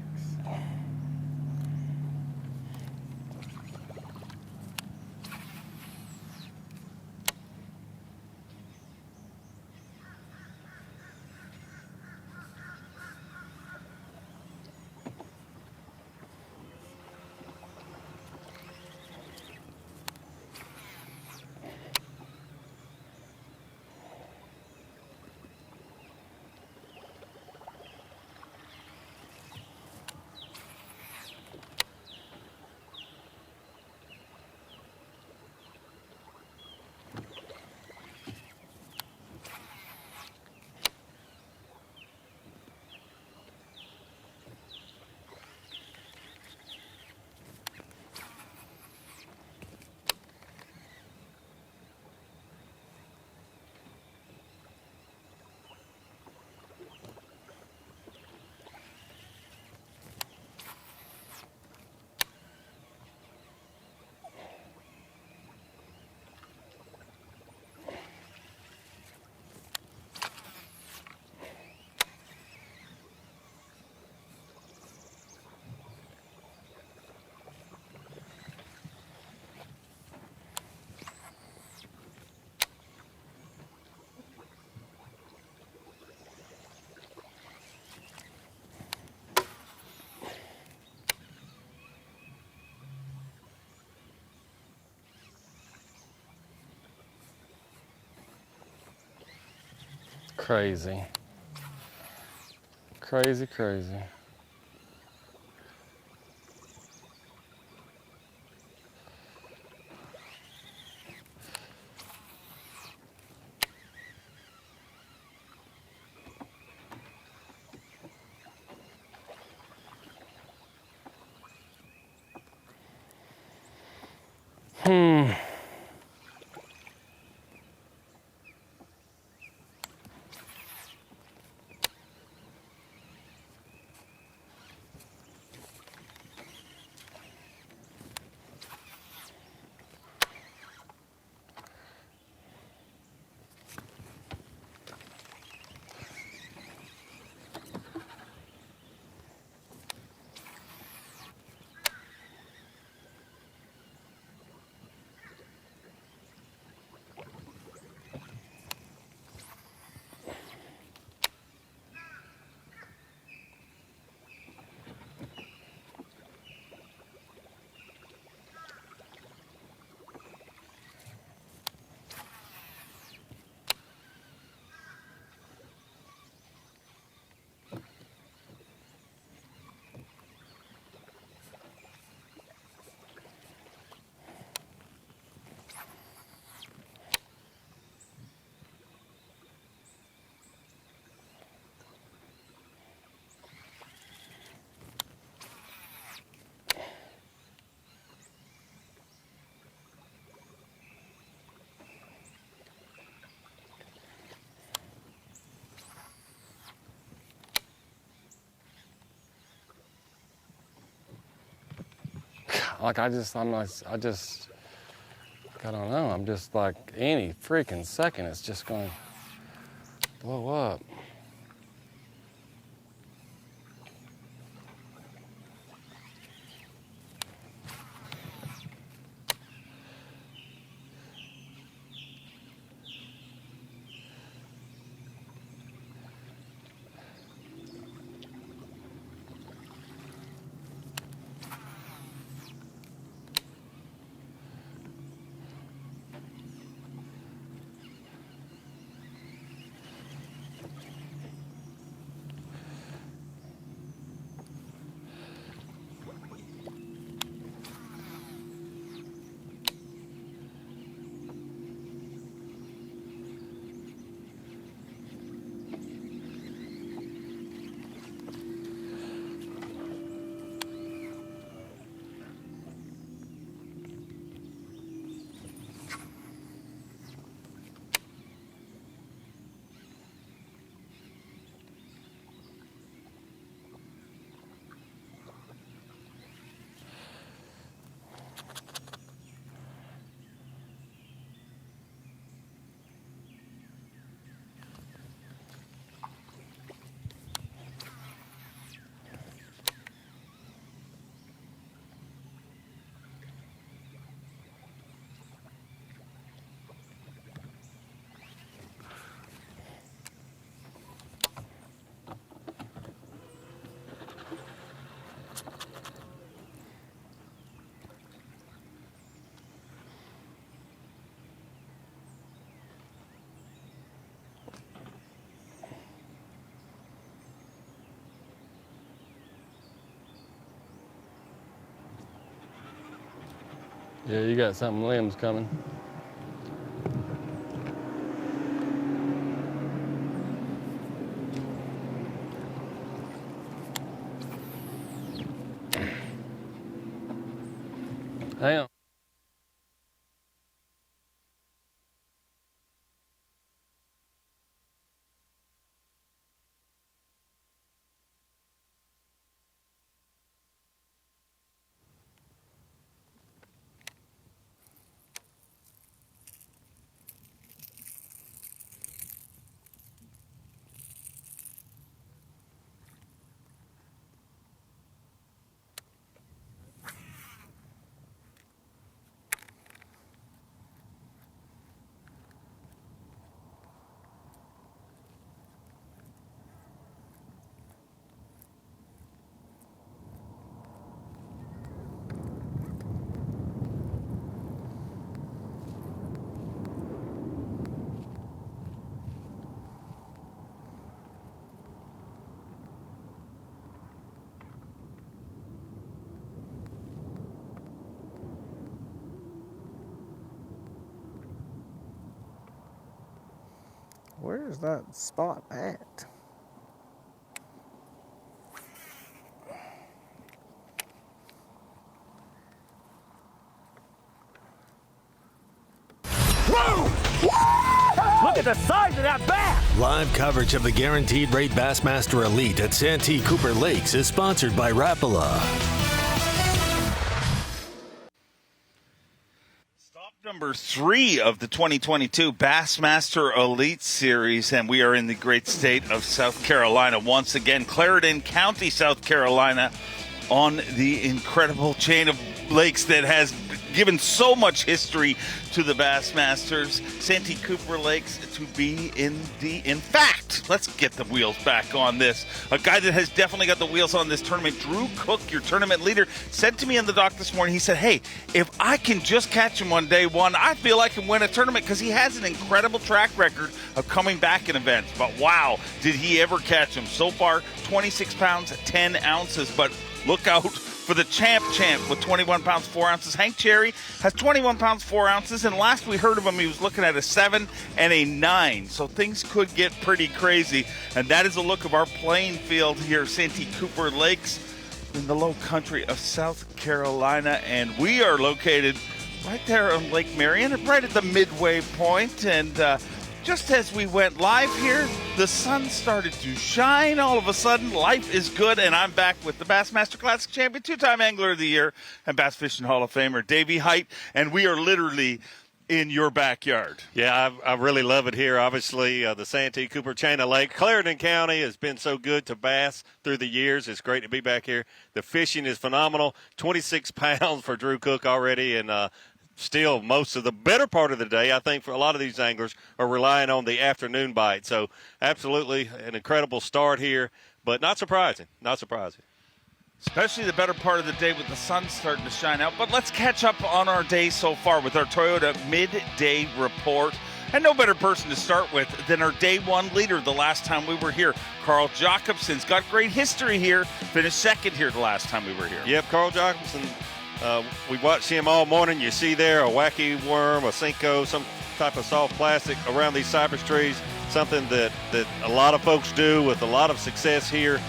Crazy. Crazy, crazy. like I don't know. I'm just like any freaking second, it's just going to blow up. Yeah, you got something limbs coming. Hang on. Where's that spot at? Look at the size of that bass! Live coverage of the Guaranteed Rate Bassmaster Elite at Santee Cooper Lakes is sponsored by Rapala. Number 3 of the 2022 Bassmaster Elite Series, and we are in the great state of South Carolina once again. Clarendon County, South Carolina, on the incredible chain of lakes that has given so much history to the Bassmasters. Santee Cooper Lakes to be in fact, let's get the wheels back on this. A guy that has definitely got the wheels on this tournament, Drew Cook, your tournament leader, said to me in the dock this morning, he said, hey, if I can just catch him on day one, I feel I can win a tournament, because he has an incredible track record of coming back in events. But wow, did he ever catch him. So far, 26 pounds, 10 ounces, but look out for the champ with 21 pounds, 4 ounces. Hank Cherry has 21 pounds, 4 ounces, and last we heard of him, he was looking at a 7 and a 9. So things could get pretty crazy, and that is a look of our playing field here, Santee Cooper Lakes, in the low country of South Carolina, and we are located right there on Lake Marion, right at the midway point, and just as we went live here, the sun started to shine. All of a sudden, life is good, and I'm back with the Bassmaster Classic champion, two-time Angler of the Year, and Bass Fishing Hall of Famer, Davey Height, and we are literally in your backyard. Yeah, I really love it here. Obviously, the Santee Cooper chain of lake. Clarendon County has been so good to bass through the years. It's great to be back here. The fishing is phenomenal. 26 pounds for Drew Cook already, and still most of the better part of the day, I think, for a lot of these anglers are relying on the afternoon bite. So absolutely an incredible start here, but not surprising. Not surprising. Especially the better part of the day with the sun starting to shine out. But let's catch up on our day so far with our Toyota Midday Report. And no better person to start with than our day one leader the last time we were here. Carl Jacobson's got great history here. Finished second here the last time we were here. Yep, Carl Jacobson. We watched him all morning. You see there a wacky worm, a Cinco, some type of soft plastic around these cypress trees. Something that a lot of folks do with a lot of success here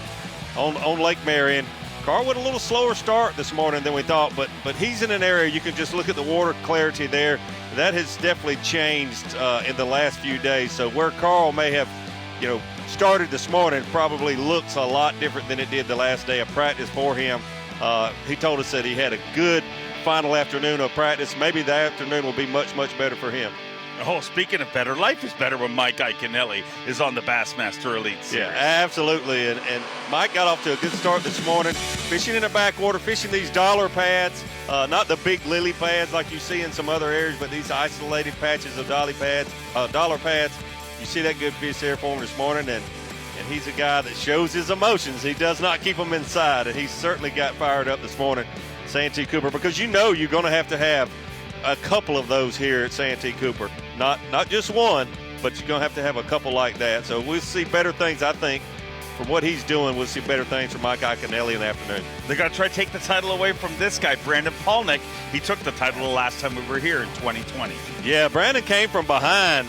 on Lake Marion. Carl with a little slower start this morning than we thought, but he's in an area you can just look at the water clarity there. That has definitely changed in the last few days. So where Carl may have, started this morning probably looks a lot different than it did the last day of practice for him. He told us that he had a good final afternoon of practice. Maybe the afternoon will be much, much better for him. Oh, speaking of better, life is better when Mike Iaconelli is on the Bassmaster Elite Series. Yeah, absolutely. And Mike got off to a good start this morning, fishing in the backwater, fishing these dollar pads, not the big lily pads like you see in some other areas, but these isolated patches of dollar pads. You see that good fish there for him this morning, and he's a guy that shows his emotions. He does not keep them inside, and he certainly got fired up this morning, Santee Cooper, because you're going to have a couple of those here at Santee Cooper. Not just one, but you're going to have a couple like that. So we'll see better things, I think, from what he's doing. We'll see better things from Mike Iaconelli in the afternoon. They're going to try to take the title away from this guy, Brandon Palaniuk. He took the title the last time we were here in 2020. Yeah, Brandon came from behind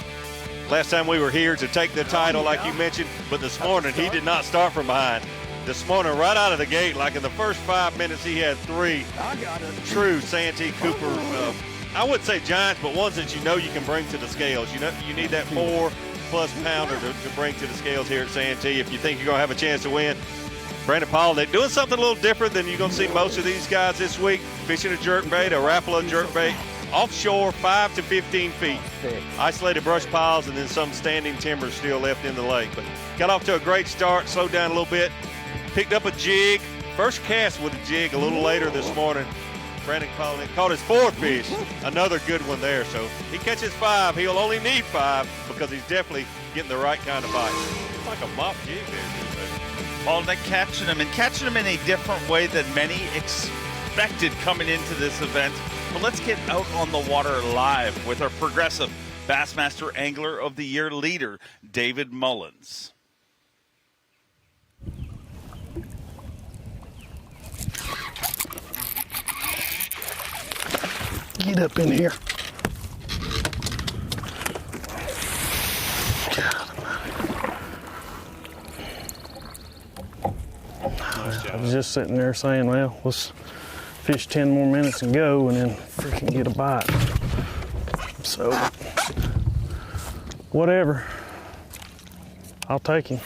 last time we were here to take the title, like you mentioned, but this morning he did not start from behind. This morning, right out of the gate, like in the first 5 minutes, he had three true Santee Cooper, I wouldn't say giants, but ones that you can bring to the scales. You need that 4+ pounder to bring to the scales here at Santee if you think you're going to have a chance to win. Brandon Palaniuk doing something a little different than you're going to see most of these guys this week, fishing a jerkbait, a Rapala jerkbait, offshore 5 to 15 feet. Isolated brush piles and then some standing timber still left in the lake. But got off to a great start, slowed down a little bit, picked up a jig. First cast with a jig a little later this morning. Brandon Palaniuk caught his fourth fish, another good one there. So he catches 5. He'll only need 5 because he's definitely getting the right kind of bite. It's like a mop jig there. Palaniuk catching him in a different way than many expected coming into this event. But let's get out on the water live with our progressive Bassmaster Angler of the Year leader, David Mullins. Get up in here. I was just sitting there saying, well, let's fish 10 more minutes and go and then freaking get a bite. So, whatever. I'll take him.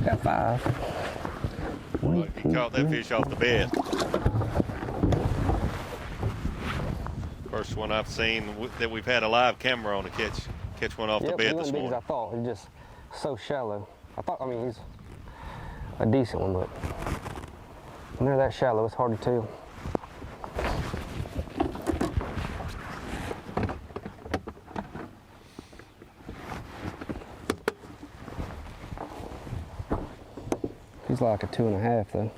Got 5. He caught that fish off the bed. First one I've seen that we've had a live camera on to catch one off the bed this morning. He wasn't big as I thought. He's just so shallow. I mean, he's a decent one, but when they're that shallow, it's hard to tell. He's like a 2.5 though.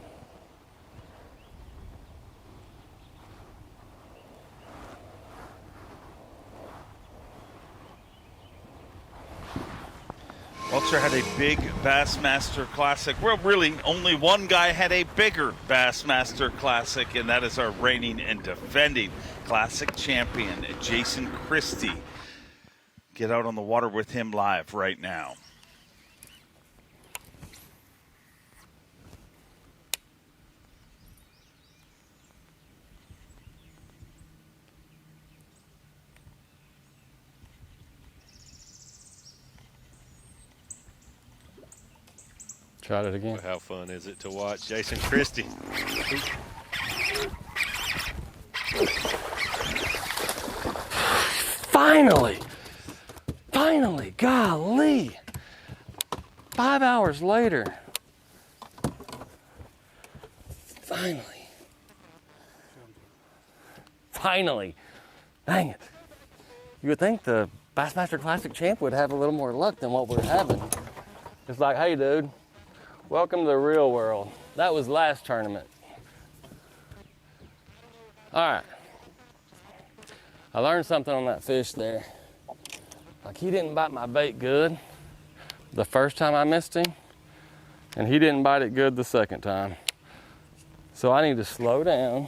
Walter had a big Bassmaster Classic. Well, really, only one guy had a bigger Bassmaster Classic, and that is our reigning and defending Classic champion, Jason Christie. Get out on the water with him live right now. Tried it again. How fun is it to watch Jason Christie? Finally! Finally! Golly! 5 hours later. Finally. Finally. Dang it. You would think the Bassmaster Classic champ would have a little more luck than what we're having. It's like, hey dude, welcome to the real world. That was last tournament. All right. I learned something on that fish there. Like, he didn't bite my bait good the first time I missed him, and he didn't bite it good the second time. So I need to slow down,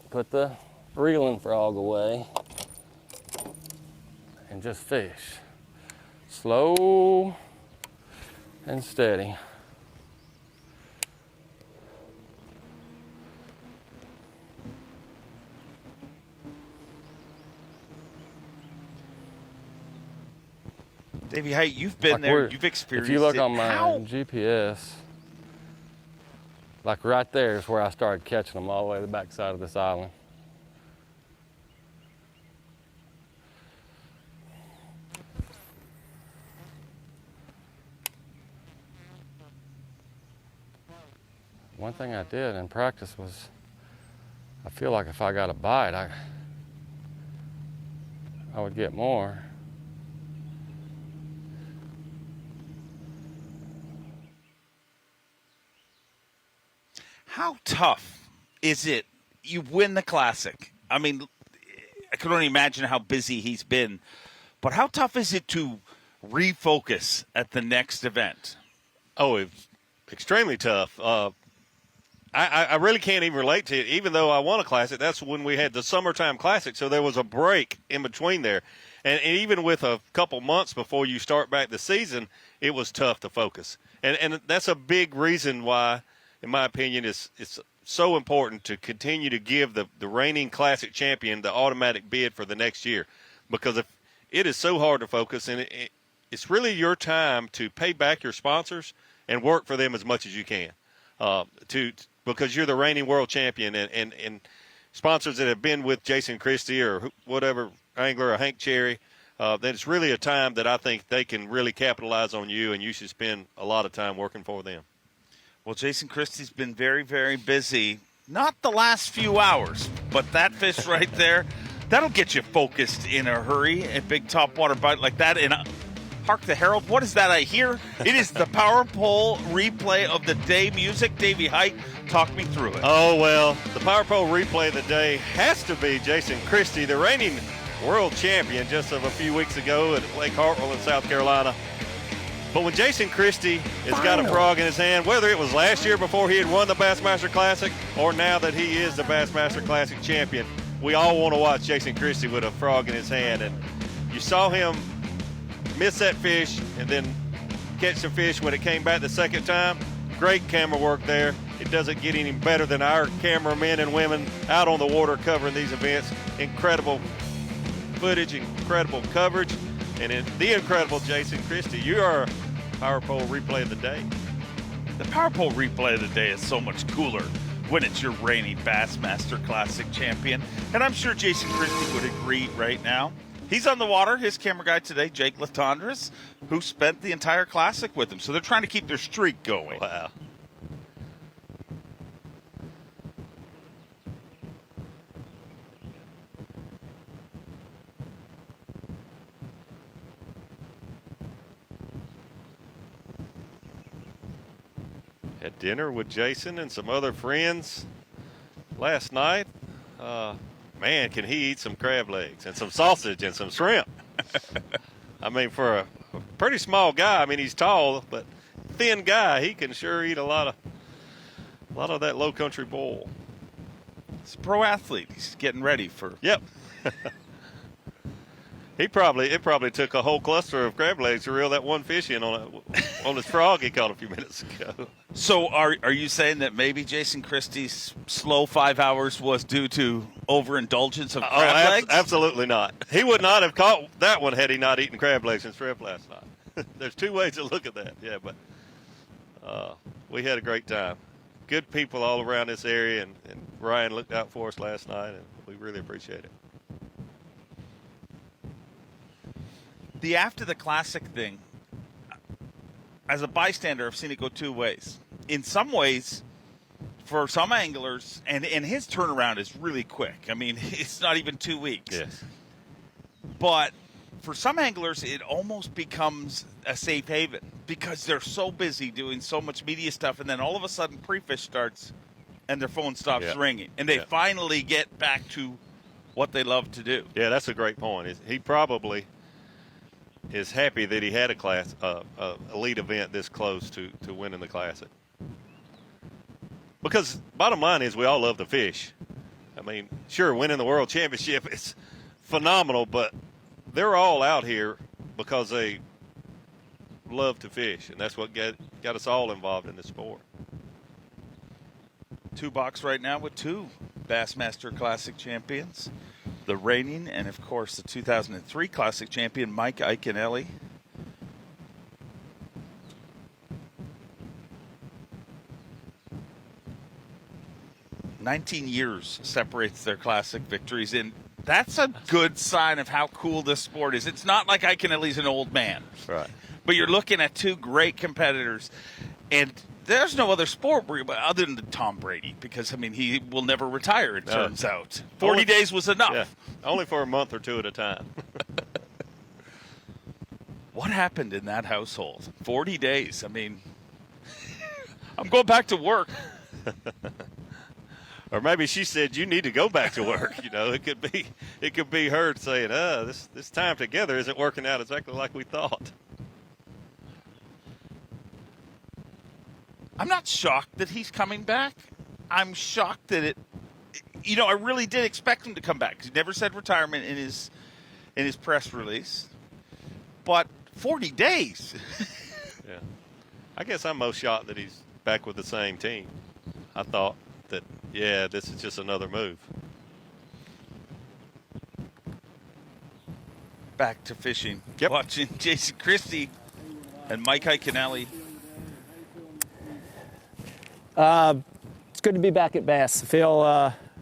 put the reeling frog away, and just fish. Slow and steady. Davey Height, you've been there, you've experienced it. If you look on my GPS, like right there is where I started catching them all the way to the backside of this island. One thing I did in practice was, I feel like if I got a bite, I would get more. How tough is it? You win the Classic. I mean, I can only imagine how busy he's been. But how tough is it to refocus at the next event? Oh, it's extremely tough. I really can't even relate to it. Even though I won a Classic, that's when we had the summertime Classic, so there was a break in between there. And even with a couple months before you start back the season, it was tough to focus. And that's a big reason why, in my opinion, it's so important to continue to give the reigning Classic champion the automatic bid for the next year. Because if it is so hard to focus, and it's really your time to pay back your sponsors and work for them as much as you can. Because you're the reigning world champion, and sponsors that have been with Jason Christie or whatever angler or Hank Cherry, then it's really a time that I think they can really capitalize on you, and you should spend a lot of time working for them. Well, Jason Christie's been very, very busy. Not the last few hours, but that fish right there, that'll get you focused in a hurry. A big topwater bite like that. And hark the herald. What is that I hear? It is the Power Pole replay of the day music. Davey Height, talk me through it. Oh, well, the Power Pole replay of the day has to be Jason Christie, the reigning world champion just of a few weeks ago at Lake Hartwell in South Carolina. But when Jason Christie has got a frog in his hand, whether it was last year before he had won the Bassmaster Classic or now that he is the Bassmaster Classic champion, we all want to watch Jason Christie with a frog in his hand. And you saw him miss that fish and then catch the fish when it came back the second time. Great camera work there. It doesn't get any better than our cameramen and women out on the water covering these events. Incredible footage, incredible coverage. And the incredible Jason Christie, you are a Power Pole replay of the day. The Power Pole replay of the day is so much cooler when it's your reigning Bassmaster Classic champion. And I'm sure Jason Christie would agree right now. He's on the water, his camera guy today, Jake Latondras, who spent the entire Classic with him. So they're trying to keep their streak going. Wow. Had dinner with Jason and some other friends last night. Man, can he eat some crab legs and some sausage and some shrimp. I mean, for a pretty small guy, I mean, he's tall, but thin guy, he can sure eat a lot of that low country boil. He's a pro athlete. He's getting ready for. Yep. It probably took a whole cluster of crab legs to reel that one fish in on his frog he caught a few minutes ago. So are you saying that maybe Jason Christie's slow 5 hours was due to overindulgence of crab legs? Absolutely not. He would not have caught that one had he not eaten crab legs and shrimp last night. There's two ways to look at that. Yeah, but we had a great time. Good people all around this area, and Ryan looked out for us last night, and we really appreciate it. The after the classic thing, as a bystander, I've seen it go two ways. In some ways, for some anglers, and his turnaround is really quick. I mean, it's not even 2 weeks. Yes. But for some anglers, it almost becomes a safe haven because they're so busy doing so much media stuff, and then all of a sudden pre-fish starts and their phone stops ringing, and they finally get back to what they love to do. Yeah, that's a great point. He probably is happy that he had a elite event this close to winning the Classic. Because bottom line is we all love to fish. I mean, sure, winning the World Championship is phenomenal, but they're all out here because they love to fish, and that's what got us all involved in the sport. 2 box right now with 2 Bassmaster Classic champions. The reigning and, of course, the 2003 Classic champion, Mike Iaconelli. "19 years separates their Classic victories, and that's a good sign of how cool this sport is. It's not like Iaconelli's an old man. Right. But you're looking at 2 great competitors, and there's no other sport other than Tom Brady because, I mean, he will never retire, it turns out. 40 days was enough. Yeah, only for a month or 2 at a time. What happened in that household? 40 days. I mean, I'm going back to work. Or maybe she said, you need to go back to work. You know, it could be her saying, this time together isn't working out exactly like we thought. I'm not shocked that he's coming back. I'm shocked that I really did expect him to come back. He never said retirement in his press release. But 40 days. Yeah. I guess I'm most shocked that he's back with the same team. I thought that, this is just another move. Back to fishing. Yep. Watching Jason Christie and Mike Iaconelli. It's good to be back at B.A.S.S. I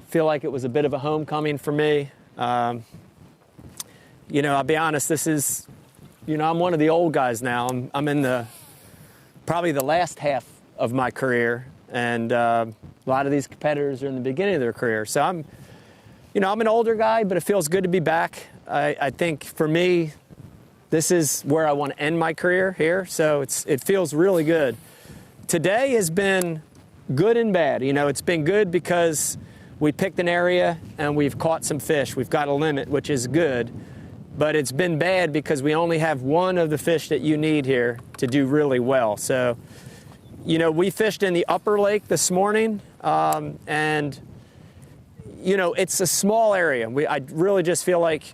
feel like it was a bit of a homecoming for me. I'll be honest, this is, I'm one of the old guys now. I'm in probably the last half of my career, and a lot of these competitors are in the beginning of their career. So I'm an older guy, but it feels good to be back. I think for me, this is where I want to end my career here, so it feels really good. Today has been good and bad. It's been good because we picked an area and we've caught some fish. We've got a limit, which is good. But it's been bad because we only have one of the fish that you need here to do really well. So, we fished in the upper lake this morning, and, it's a small area. I really just feel like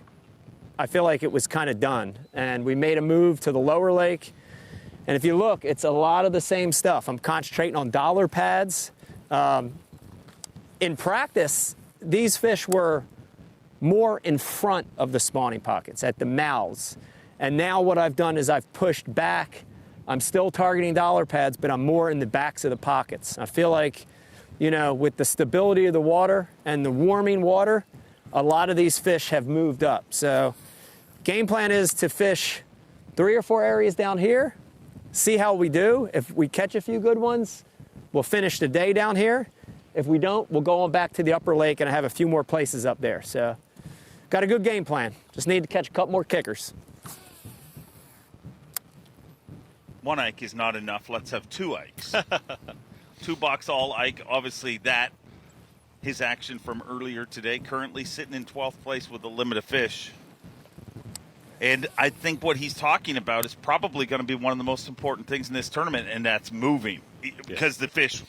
it was kind of done. And we made a move to the lower lake. And if you look, it's a lot of the same stuff. I'm concentrating on dollar pads. In practice, these fish were more in front of the spawning pockets, at the mouths. And now what I've done is I've pushed back. I'm still targeting dollar pads, but I'm more in the backs of the pockets. I feel like, with the stability of the water and the warming water, a lot of these fish have moved up. So game plan is to fish 3 or 4 areas down here, see how we do. If we catch a few good ones, we'll finish the day down here. If we don't, we'll go on back to the upper lake, and I have a few more places up there. So got a good game plan. Just need to catch a couple more kickers. 1 Ike is not enough. Let's have 2 Ikes. 2 bucks all Ike. Obviously, his action from earlier today, currently sitting in 12th place with a limit of fish. And I think what he's talking about is probably going to be one of the most important things in this tournament, and that's moving. Because the fish,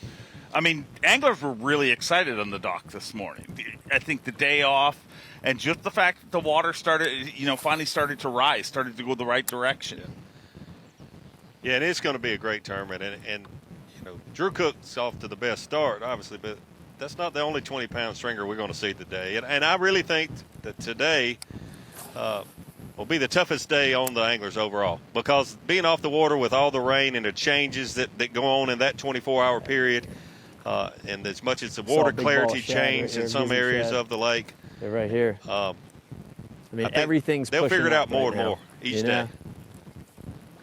I mean, anglers were really excited on the dock this morning. I think the day off, and just the fact that the water finally started to rise, started to go the right direction. Yeah, and it's going to be a great tournament. And Drew Cook's off to the best start, obviously, but that's not the only 20-pound stringer we're going to see today. And I really think that today will be the toughest day on the anglers overall, because being off the water with all the rain and the changes that go on in that 24-hour period, and as much as the water clarity changed in some areas of the lake. They're right here. I mean, everything's they'll figure it out more right and more now, each day.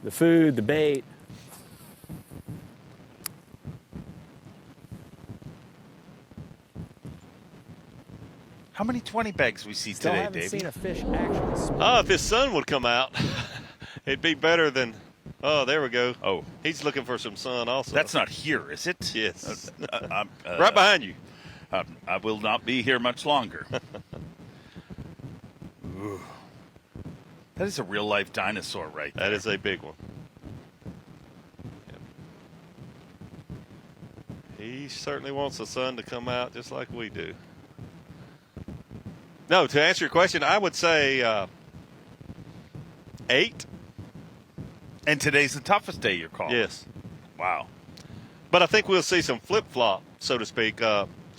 The food, the bait. How many 20 bags we see Still today, haven't Davey? seen a fish actually swim. If his son would come out, it'd be better than. Oh, there we go. Oh, he's looking for some sun also. That's not here, is it? Yes. Right behind you. I will not be here much longer. Ooh. That is a real-life dinosaur right there. That is a big one. Yep. He certainly wants the sun to come out just like we do. No, to answer your question, I would say 8. And today's the toughest day, you're calling? Yes. Wow. But I think we'll see some flip-flop, so to speak.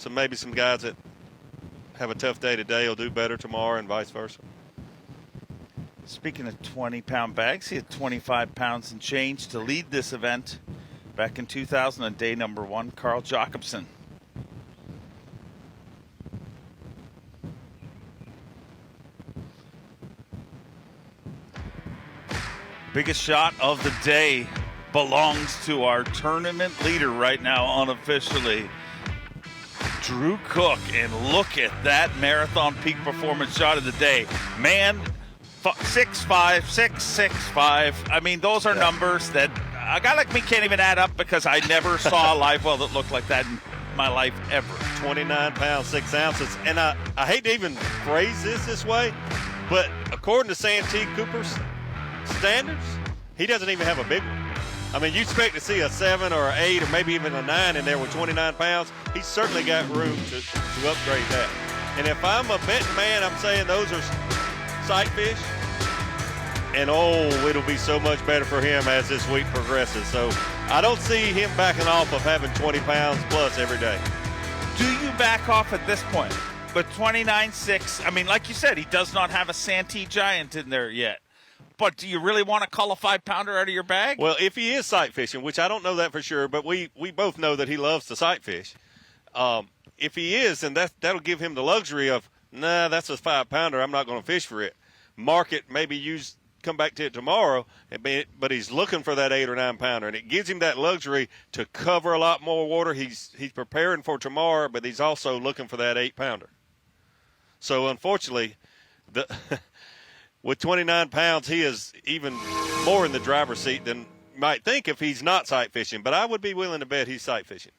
Maybe some guys that have a tough day today will do better tomorrow and vice versa. Speaking of 20-pound bags, he had 25 pounds and change to lead this event back in 2000 on day number 1, Carl Jacobson. Biggest shot of the day belongs to our tournament leader right now, unofficially, Drew Cook. And look at that marathon peak performance shot of the day. Man, 6'5", 6'5". I mean, those are numbers that a guy like me can't even add up, because I never saw a live well that looked like that in my life ever. 29 pounds, 6 ounces. And I hate to even phrase this way, but according to Santee Cooper's standards, he doesn't even have a big one. I mean, you expect to see a 7 or an 8 or maybe even a 9 in there with 29 pounds. He's certainly got room to upgrade that. And if I'm a betting man, I'm saying those are sight fish. And, it'll be so much better for him as this week progresses. So I don't see him backing off of having 20 pounds plus every day. Do you back off at this point? But 29.6, I mean, like you said, he does not have a Santee Giant in there yet. But do you really want to call a 5-pounder out of your bag? Well, if he is sight fishing, which I don't know that for sure, but we both know that he loves to sight fish. If he is, then that'll give him the luxury of, nah, that's a 5-pounder. I'm not going to fish for it. Mark it, maybe come back to it tomorrow, but he's looking for that 8 or 9-pounder, and it gives him that luxury to cover a lot more water. He's preparing for tomorrow, but he's also looking for that 8-pounder. So, unfortunately, with 29 pounds, he is even more in the driver's seat than you might think if he's not sight fishing. But I would be willing to bet he's sight fishing.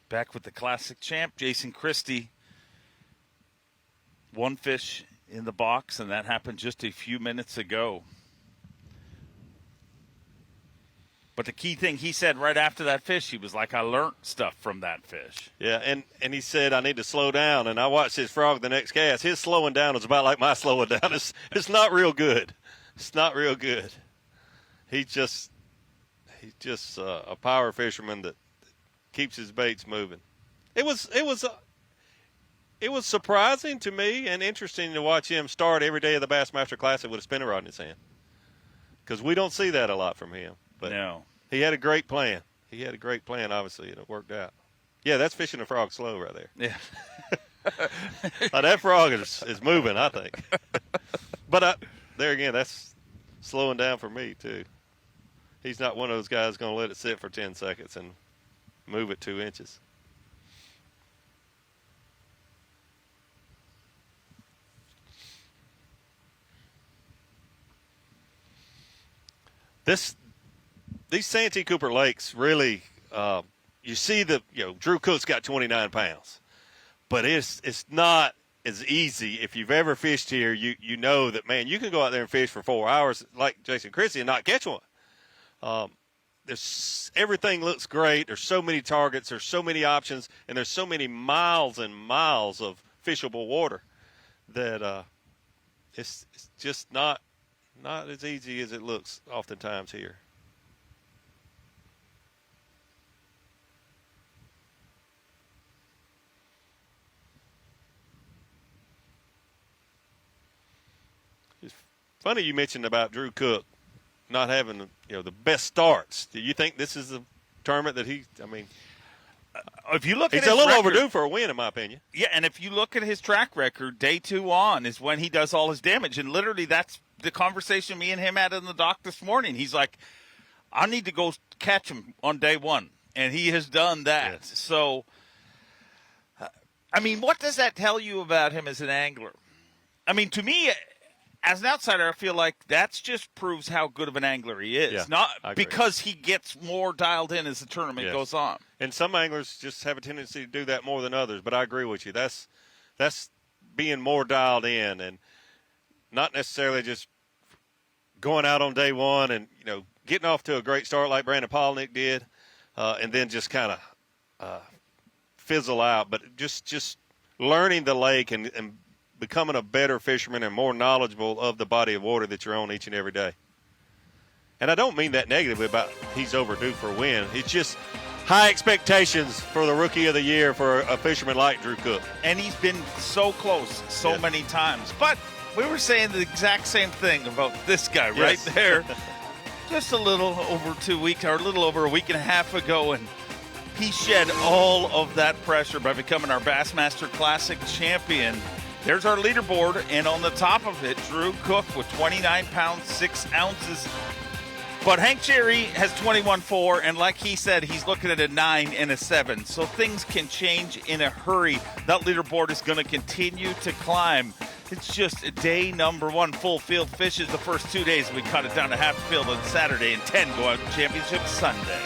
Back with the classic champ, Jason Christie. 1 fish in the box, and that happened just a few minutes ago. But the key thing he said right after that fish, he was like, I learned stuff from that fish. Yeah, and he said, I need to slow down. And I watched his frog the next cast. His slowing down was about like my slowing down. It's not real good. It's not real good. He's just a power fisherman that keeps his baits moving. It was surprising to me and interesting to watch him start every day of the Bassmaster Classic with a spinning rod in his hand, because we don't see that a lot from him. But no, he had a great plan. Obviously, and it worked out. Yeah, that's fishing a frog slow right there. Yeah. That frog is moving, I think. But there again, that's slowing down for me, too. He's not one of those guys going to let it sit for 10 seconds and move it 2 inches. These Santee Cooper Lakes really you see Drew Cook's got 29 pounds, but it's not as easy. If you've ever fished here, you know that, man, you can go out there and fish for 4 hours like Jason Christie and not catch one. Everything looks great. There's so many targets. There's so many options, and there's so many miles and miles of fishable water that it's just not as easy as it looks oftentimes here. It's funny you mentioned about Drew Cook not having the best starts. Do you think this is a tournament that if you look at he's his a little record, overdue for a win, in my opinion. Yeah, and if you look at his track record, day 2 on is when he does all his damage. And literally that's the conversation me and him had in the dock this morning. He's like, I need to go catch him on day 1. And he has done that. Yes. So, what does that tell you about him as an angler? To me, as an outsider, I feel like that just proves how good of an angler he is. Yeah, Not because he gets more dialed in as the tournament goes on. And some anglers just have a tendency to do that more than others. But I agree with you. That's being more dialed in and not necessarily just going out on day 1 and getting off to a great start like Brandon Palaniuk did, and then just kind of fizzle out. But just learning the lake and becoming a better fisherman and more knowledgeable of the body of water that you're on each and every day. And I don't mean that negatively about he's overdue for a win. It's just high expectations for the Rookie of the Year for a fisherman like Drew Cook. And he's been so close so many times. But we were saying the exact same thing about this guy right there. Just a little over 2 weeks, or a little over a week and a half ago, and he shed all of that pressure by becoming our Bassmaster Classic champion. There's our leaderboard, and on the top of it, Drew Cook with 29 pounds, 6 ounces. But Hank Cherry has 21.4, and like he said, he's looking at a 9 and a 7. So things can change in a hurry. That leaderboard is going to continue to climb. It's just day number 1. Full field fishes the first 2 days. We cut it down to half the field on Saturday, and 10 go out to championship Sunday.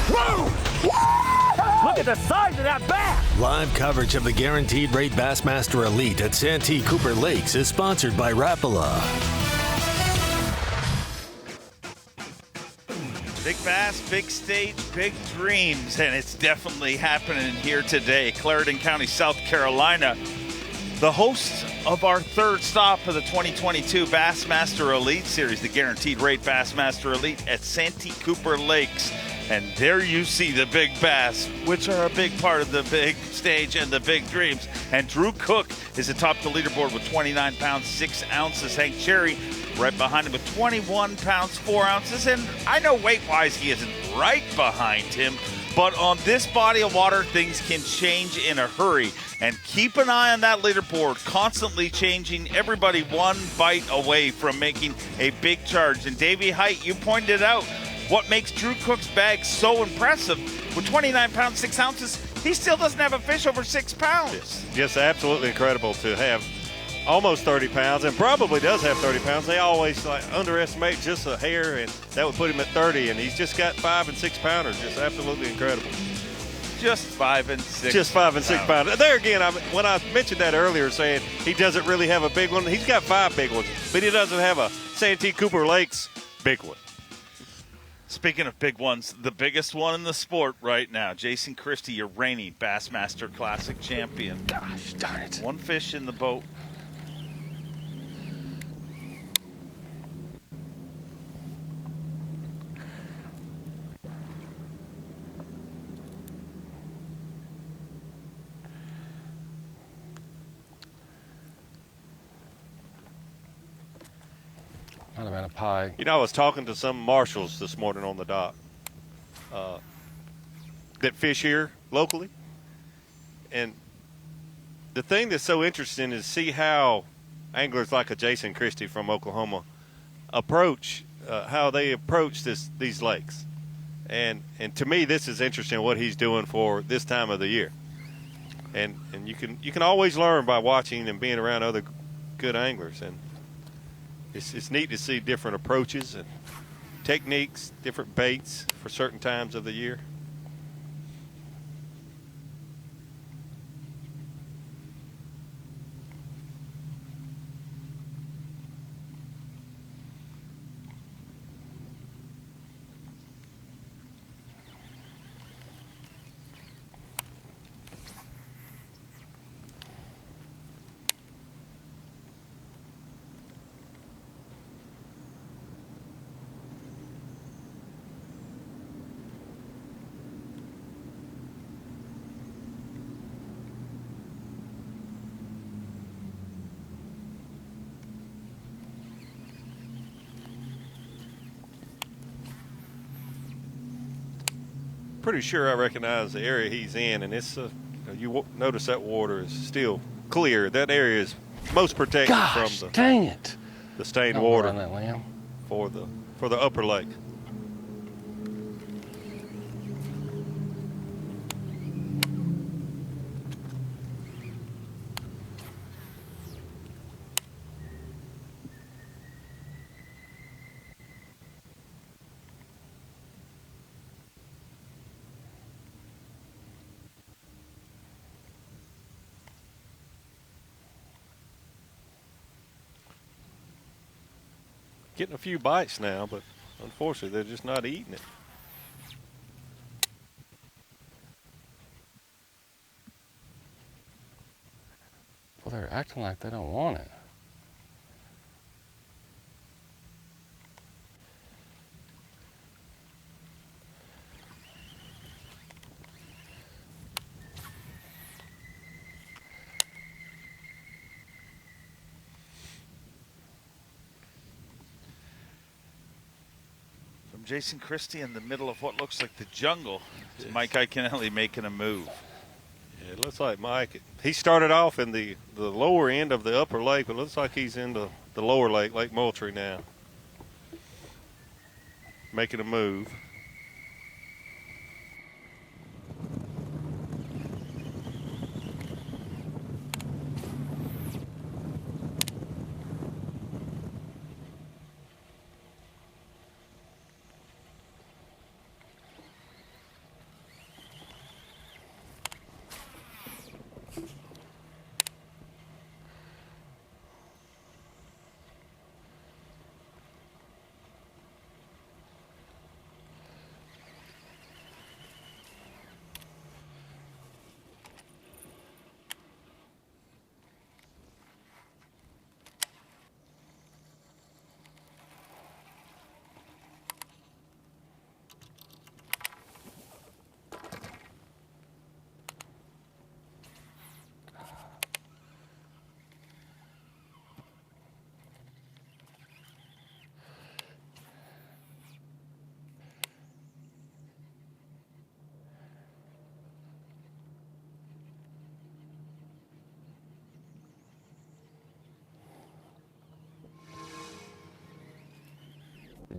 Whoa! Look at the size of that bass! Live coverage of the Guaranteed Rate Bassmaster Elite at Santee Cooper Lakes is sponsored by Rapala. Big bass, big stage, big dreams, and it's definitely happening here today. Clarendon County, South Carolina, the host of our third stop of the 2022 Bassmaster Elite Series, the Guaranteed Rate Bassmaster Elite at Santee Cooper Lakes. And there you see the big bass, which are a big part of the big stage and the big dreams. And Drew Cook is atop the leaderboard with 29 pounds, 6 ounces. Hank Cherry right behind him with 21 pounds, 4 ounces. And I know weight-wise he isn't right behind him, but on this body of water, things can change in a hurry. And keep an eye on that leaderboard, constantly changing, everybody one bite away from making a big charge. And Davey Height, you pointed out, what makes Drew Cook's bag so impressive, with 29 pounds, 6 ounces, he still doesn't have a fish over 6 pounds. It's just absolutely incredible to have almost 30 pounds, and probably does have 30 pounds. They always underestimate just a hair, and that would put him at 30, and he's just got 5 and 6 pounders. Just absolutely incredible. Just 5 and 6. Just 5 and 6 pounders. There again, when I mentioned that earlier, saying he doesn't really have a big one, he's got 5 big ones, but he doesn't have a Santee Cooper Lakes big one. Speaking of big ones, the biggest one in the sport right now, Jason Christie, your reigning Bassmaster Classic champion. Gosh darn it. 1 fish in the boat. Might have been a pie. I was talking to some marshals this morning on the dock that fish here locally. And the thing that's so interesting is see how anglers like a Jason Christie from Oklahoma approach, how they approach these lakes. And to me, this is interesting what he's doing for this time of the year. And you can always learn by watching and being around other good anglers. And it's neat to see different approaches and techniques, different baits for certain times of the year. Pretty sure I recognize the area he's in, and it's you notice that water is still clear. That area is most protected from the dang it, the stained Don't water run that lamb. for the upper lake. Getting a few bites now, but unfortunately they're just not eating it. Well, they're acting like they don't want it. From Jason Christie in the middle of what looks like the jungle to Mike Iaconelli making a move. Yeah, it looks like Mike. He started off in the lower end of the upper lake, but it looks like he's in the lower lake, Lake Moultrie now. Making a move.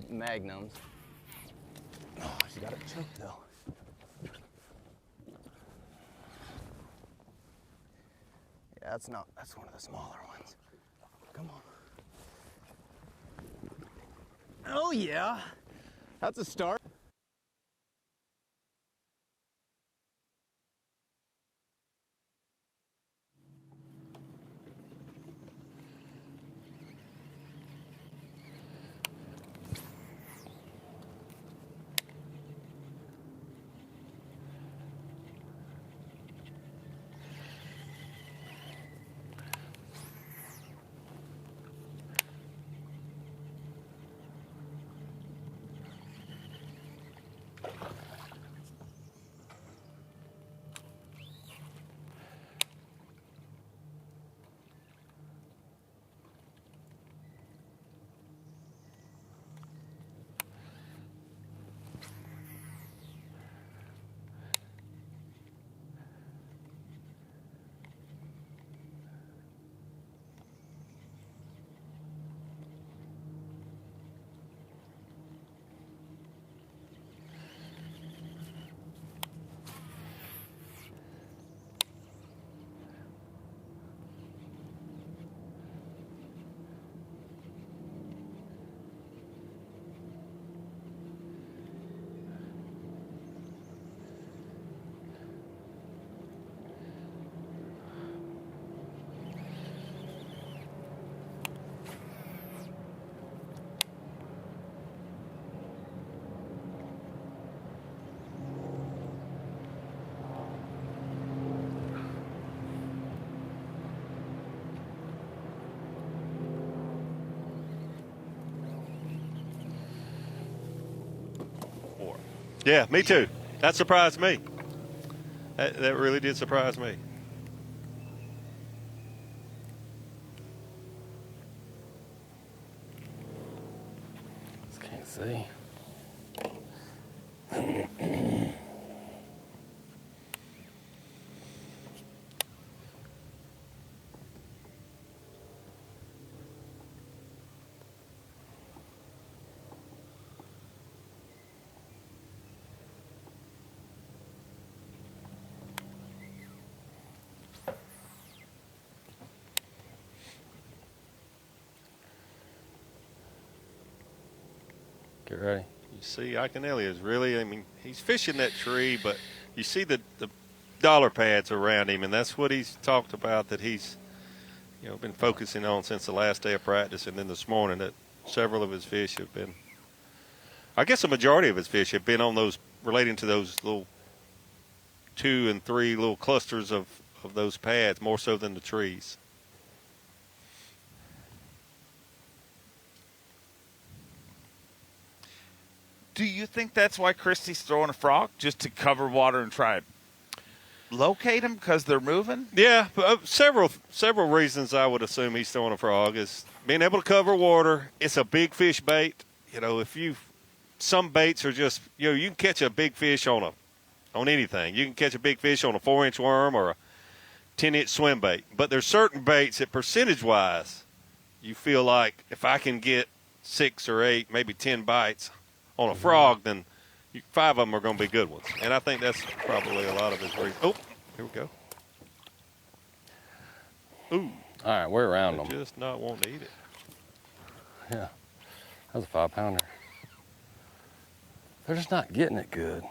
Magnums. Oh, she got it choked though. Yeah, that's one of the smaller ones. Come on. Oh yeah, that's a start. Yeah, me too. That surprised me. That really did surprise me. Just can't see. Get ready. You see, Iaconelli is really, I mean, he's fishing that tree, but you see the dollar pads around him, and that's what he's talked about, that he's, you know, been focusing on since the last day of practice, and then this morning that several of his fish have been, I guess a majority of his fish have been on those, relating to those little 2 and 3 little clusters of those pads, more so than the trees. Do you think that's why Christie's throwing a frog, just to cover water and try and locate them because they're moving? Yeah, several reasons I would assume he's throwing a frog is being able to cover water. It's a big fish bait. You know, some baits are just, you know, you can catch a big fish on anything. You can catch a big fish on a 4-inch worm or a 10-inch swim bait. But there's certain baits that percentage-wise, you feel like if I can get 6 or 8, maybe 10 bites on a frog, then 5 of them are going to be good ones. And I think that's probably a lot of his reason. Oh, here we go. Ooh. All right, we're around them. Just not wanting to eat it. Yeah, that was a 5-pounder. They're just not getting it good.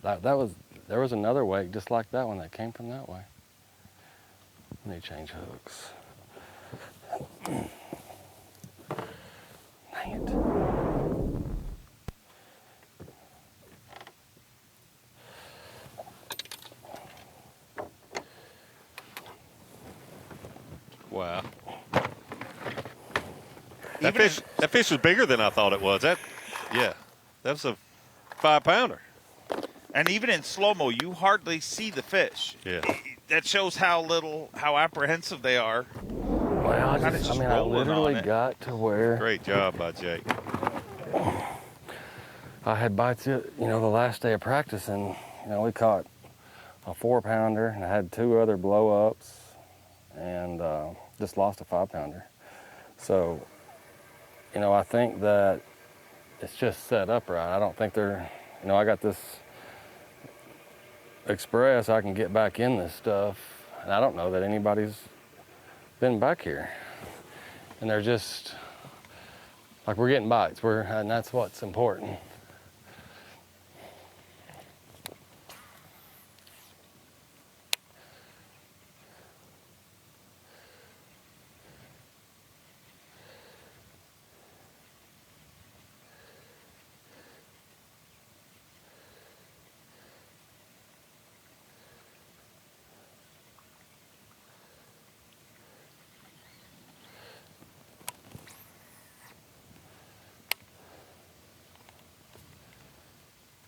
There was another wake just like that one that came from that way. Let me change hooks. Dang it. Wow. That fish was bigger than I thought it was. Yeah, that was a 5-pounder. And even in slow-mo, you hardly see the fish. Yeah. That shows how apprehensive they are. Well, I literally got to where. Great job by Jake. I had bites, the last day of practice, and, we caught a 4-pounder, and I had 2 other blow-ups, and just lost a 5-pounder. So, I think that it's just set up right. I don't think they're, I got this Express, I can get back in this stuff, and I don't know that anybody's been back here. And they're just, like, we're getting bites, and that's what's important.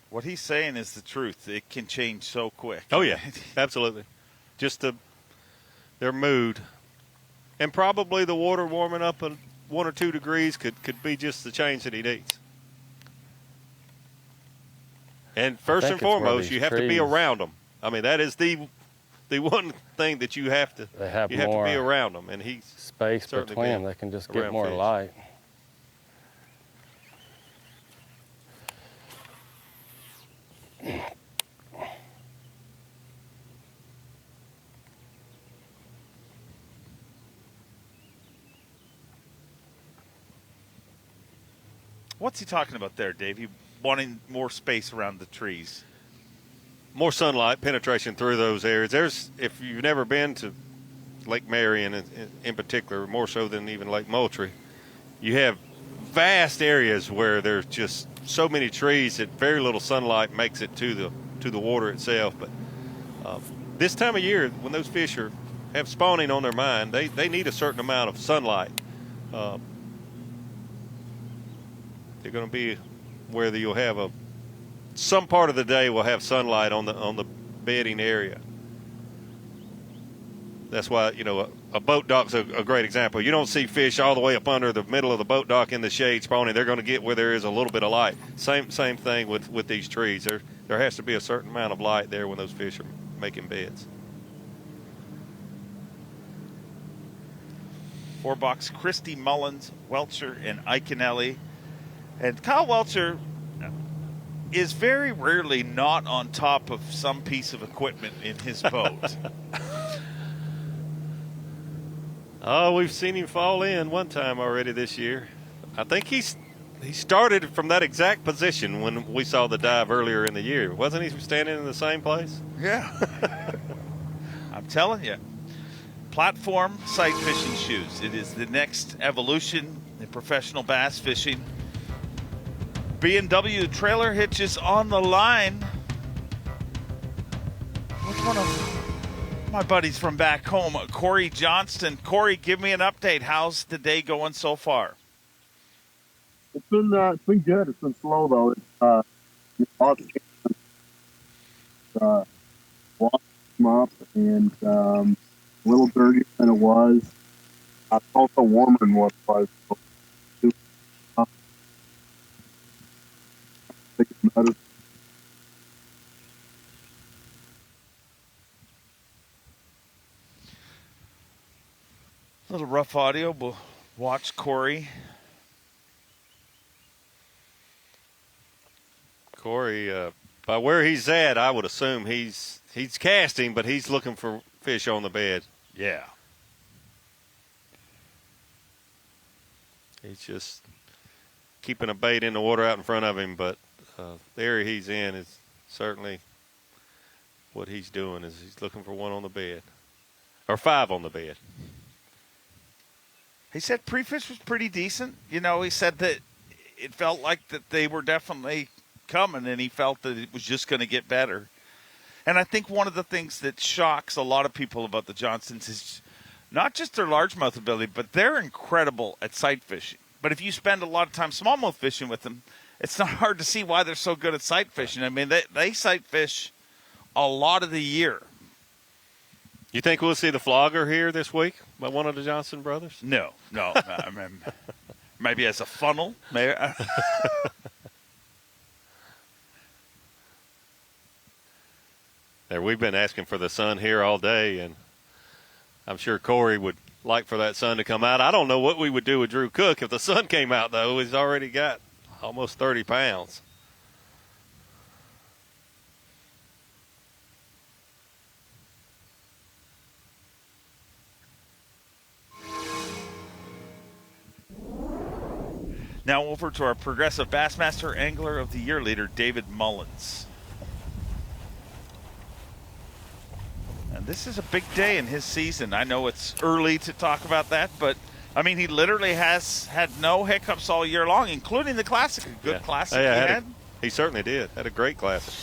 What he's saying is the truth. It can change so quick. Oh, yeah, absolutely. Just their mood. And probably the water warming up 1 or 2 degrees could be just the change that he needs. And first and foremost, you have to be around them. I mean, that is the one thing that you have to be around them. And he's space between them. They can just get more light. What's he talking about there, Dave? He wanting more space around the trees. More sunlight penetration through those areas. If you've never been to Lake Marion in particular, more so than even Lake Moultrie, you have vast areas where there's just so many trees that very little sunlight makes it to the water itself. But this time of year, when those fish have spawning on their mind, they need a certain amount of sunlight. They're going to be where you'll have some part of the day will have sunlight on the bedding area. That's why, you know, a boat dock's a great example. You don't see fish all the way up under the middle of the boat dock in the shade spawning. They're going to get where there is a little bit of light. Same thing with these trees. There has to be a certain amount of light there when those fish are making beds. Four-box Christy Mullins, Welcher, and Iconelli. And Kyle Welcher is very rarely not on top of some piece of equipment in his boat. Oh, we've seen him fall in one time already this year. I think he started from that exact position when we saw the dive earlier in the year. Wasn't he standing in the same place? Yeah. I'm telling you. Platform sight fishing shoes. It is the next evolution in professional bass fishing. B&W trailer hitches on the line with one of my buddies from back home, Corey Johnston. Corey, give me an update. How's the day going so far? It's been good. It's been slow though. Washed them up and a little dirtier than it was. It's also warmer than what it was. A little rough audio. We'll watch Corey. Corey, by where he's at, I would assume he's casting, but he's looking for fish on the bed. Yeah. He's just keeping a bait in the water out in front of him, but the area he's in is certainly what he's doing is he's looking for one on the bed, or 5 on the bed. He said pre-fish was pretty decent. You know, he said that it felt like that they were definitely coming, and he felt that it was just going to get better. And I think one of the things that shocks a lot of people about the Johnsons is not just their largemouth ability, but they're incredible at sight fishing. But if you spend a lot of time smallmouth fishing with them, it's not hard to see why they're so good at sight fishing. I mean, they sight fish a lot of the year. You think we'll see the flogger here this week by one of the Johnson brothers? No. I mean, maybe as a funnel. Maybe. We've been asking for the sun here all day, and I'm sure Corey would like for that sun to come out. I don't know what we would do with Drew Cook if the sun came out, though. He's already got almost 30 pounds. Now over to our Progressive Bassmaster Angler of the Year leader, David Mullins. And this is a big day in his season. I know it's early to talk about that, but I mean, he literally has had no hiccups all year long, including the Classic. A good Classic he had. He certainly did. Had a great Classic.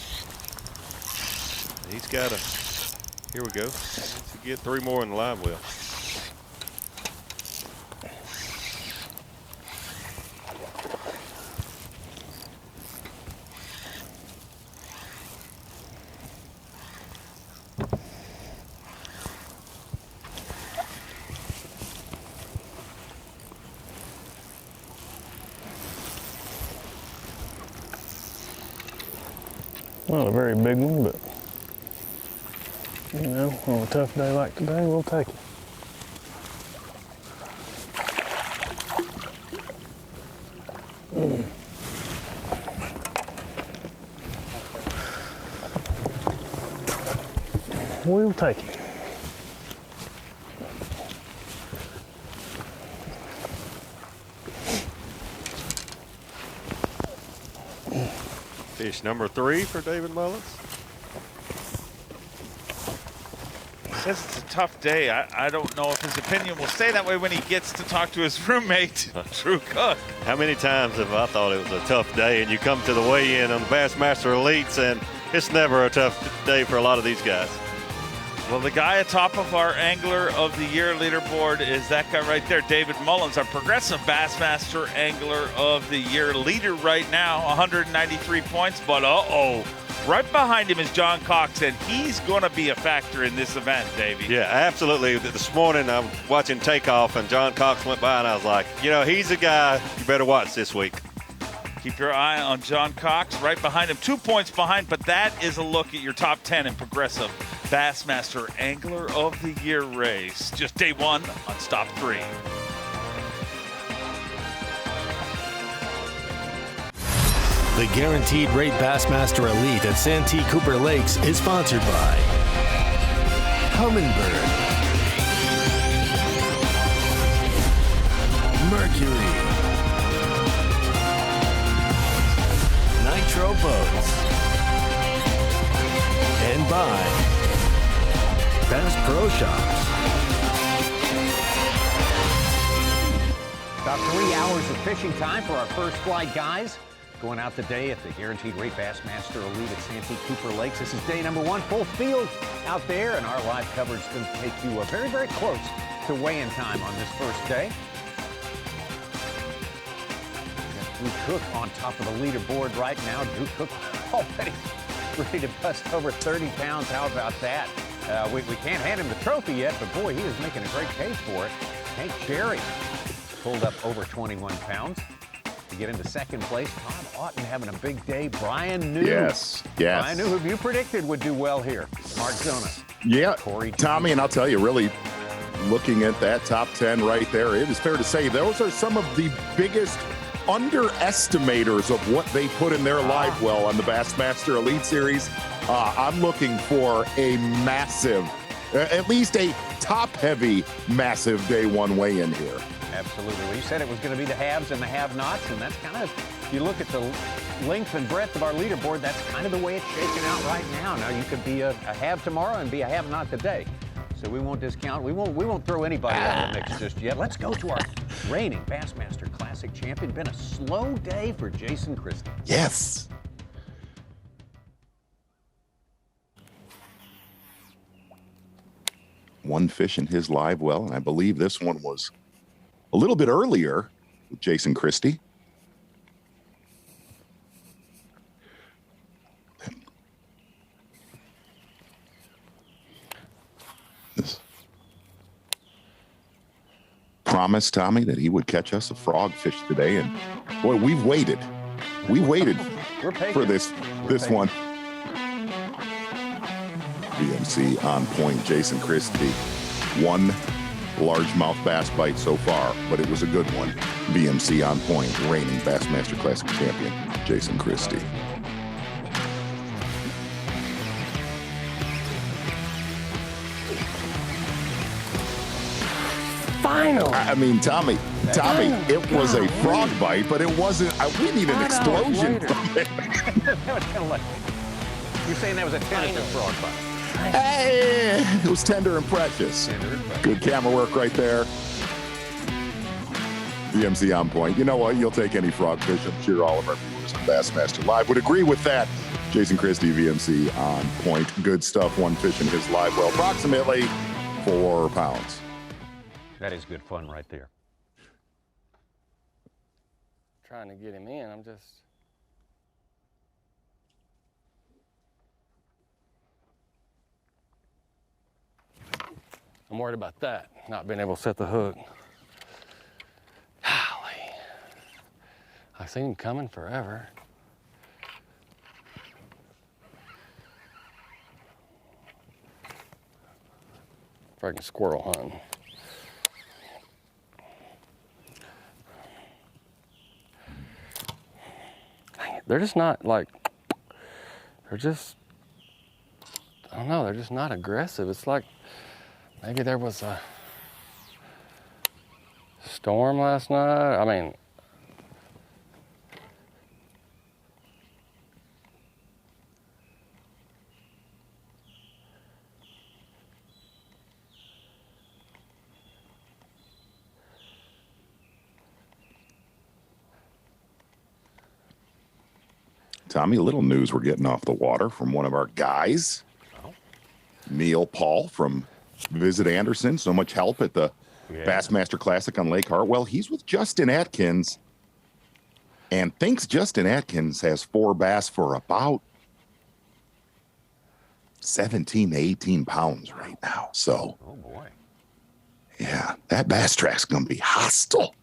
He's got here we go. Let's get 3 more in the live well. Not a very big one, but you know, on a tough day like today, we'll take it. We'll take it. Fish number 3 for David Mullins. Says it's a tough day. I don't know if his opinion will stay that way when he gets to talk to his roommate, Drew Cook. How many times have I thought it was a tough day, and you come to the weigh-in on the Bassmaster Elites, and it's never a tough day for a lot of these guys. Well, the guy atop of our Angler of the Year leaderboard is that guy right there, David Mullins, our Progressive Bassmaster Angler of the Year leader right now, 193 points. But right behind him is John Cox, and he's going to be a factor in this event, Davey. Yeah, absolutely. This morning I was watching Takeoff, and John Cox went by, and I was like, he's a guy you better watch this week. Keep your eye on John Cox right behind him, 2 points behind, but that is a look at your top 10 in Progressive Bassmaster Angler of the Year race. Just day one on Stop 3. The Guaranteed Rate Bassmaster Elite at Santee Cooper Lakes is sponsored by Humminbird, Mercury, Nitro Boats, and by Bass Pro Shops. About 3 hours of fishing time for our first flight, guys. Going out today at the Guaranteed Rate Bassmaster Elite at Santee Cooper Lakes. This is day number one, full field out there, and our live coverage is going to take you very, very close to weigh-in time on this first day. Drew Cook on top of the leaderboard right now. Drew Cook already ready to bust over 30 pounds. How about that? We can't hand him the trophy yet, but boy, he is making a great case for it. Hank Cherry pulled up over 21 pounds to get into second place. Todd Otten having a big day. Brian New. Yes. Brian New, who you predicted would do well here. Mark Zona. Yeah, Tommy, and I'll tell you, really looking at that top 10 right there, it is fair to say those are some of the biggest underestimators of what they put in their live well on the Bassmaster Elite Series. I'm looking for a massive, at least a top-heavy, massive day one weigh-in here. Absolutely. Well, you said it was going to be the haves and the have-nots, and that's kind of, you look at the length and breadth of our leaderboard, that's kind of the way it's shaking out right now. Now, you could be a have tomorrow and be a have-not today. So we won't discount. We won't throw anybody out of the mix just yet. Let's go to our reigning Bassmaster Classic champion. Been a slow day for Jason Christie. Yes. One fish in his live well, and I believe this one was a little bit earlier with Jason Christie. Promised Tommy that he would catch us a frogfish today, and boy, we've waited. We waited for this one. BMC on point. Jason Christie, one largemouth bass bite so far, but it was a good one. BMC on point, reigning Bassmaster Classic champion, Jason Christie. Finally. I mean, Tommy, it was a frog bite, but it wasn't. We need an explosion from it. That was kind of like, you're saying that was a tentative frog bite. Hey, it was tender and precious. Good camera work right there. BMC on point. You know what? You'll take any frogfish. I'm sure all of our viewers on Bassmaster Live would agree with that. Jason Christie, BMC on point. Good stuff. One fish in his live well, approximately 4 pounds. That is good fun right there. Trying to get him in. I'm worried about that, not being able to set the hook. Golly. I've seen him coming forever. Freaking squirrel hunting. They're just not like, I don't know, they're just not aggressive. It's like maybe there was a storm last night. I mean, Tommy, a little news we're getting off the water from one of our guys. Neil Paul from Visit Anderson. So much help at the Bassmaster Classic on Lake Hartwell. He's with Justin Atkins and thinks Justin Atkins has 4 bass for about 17 to 18 pounds right now. So, oh boy, yeah, that bass track's going to be hostile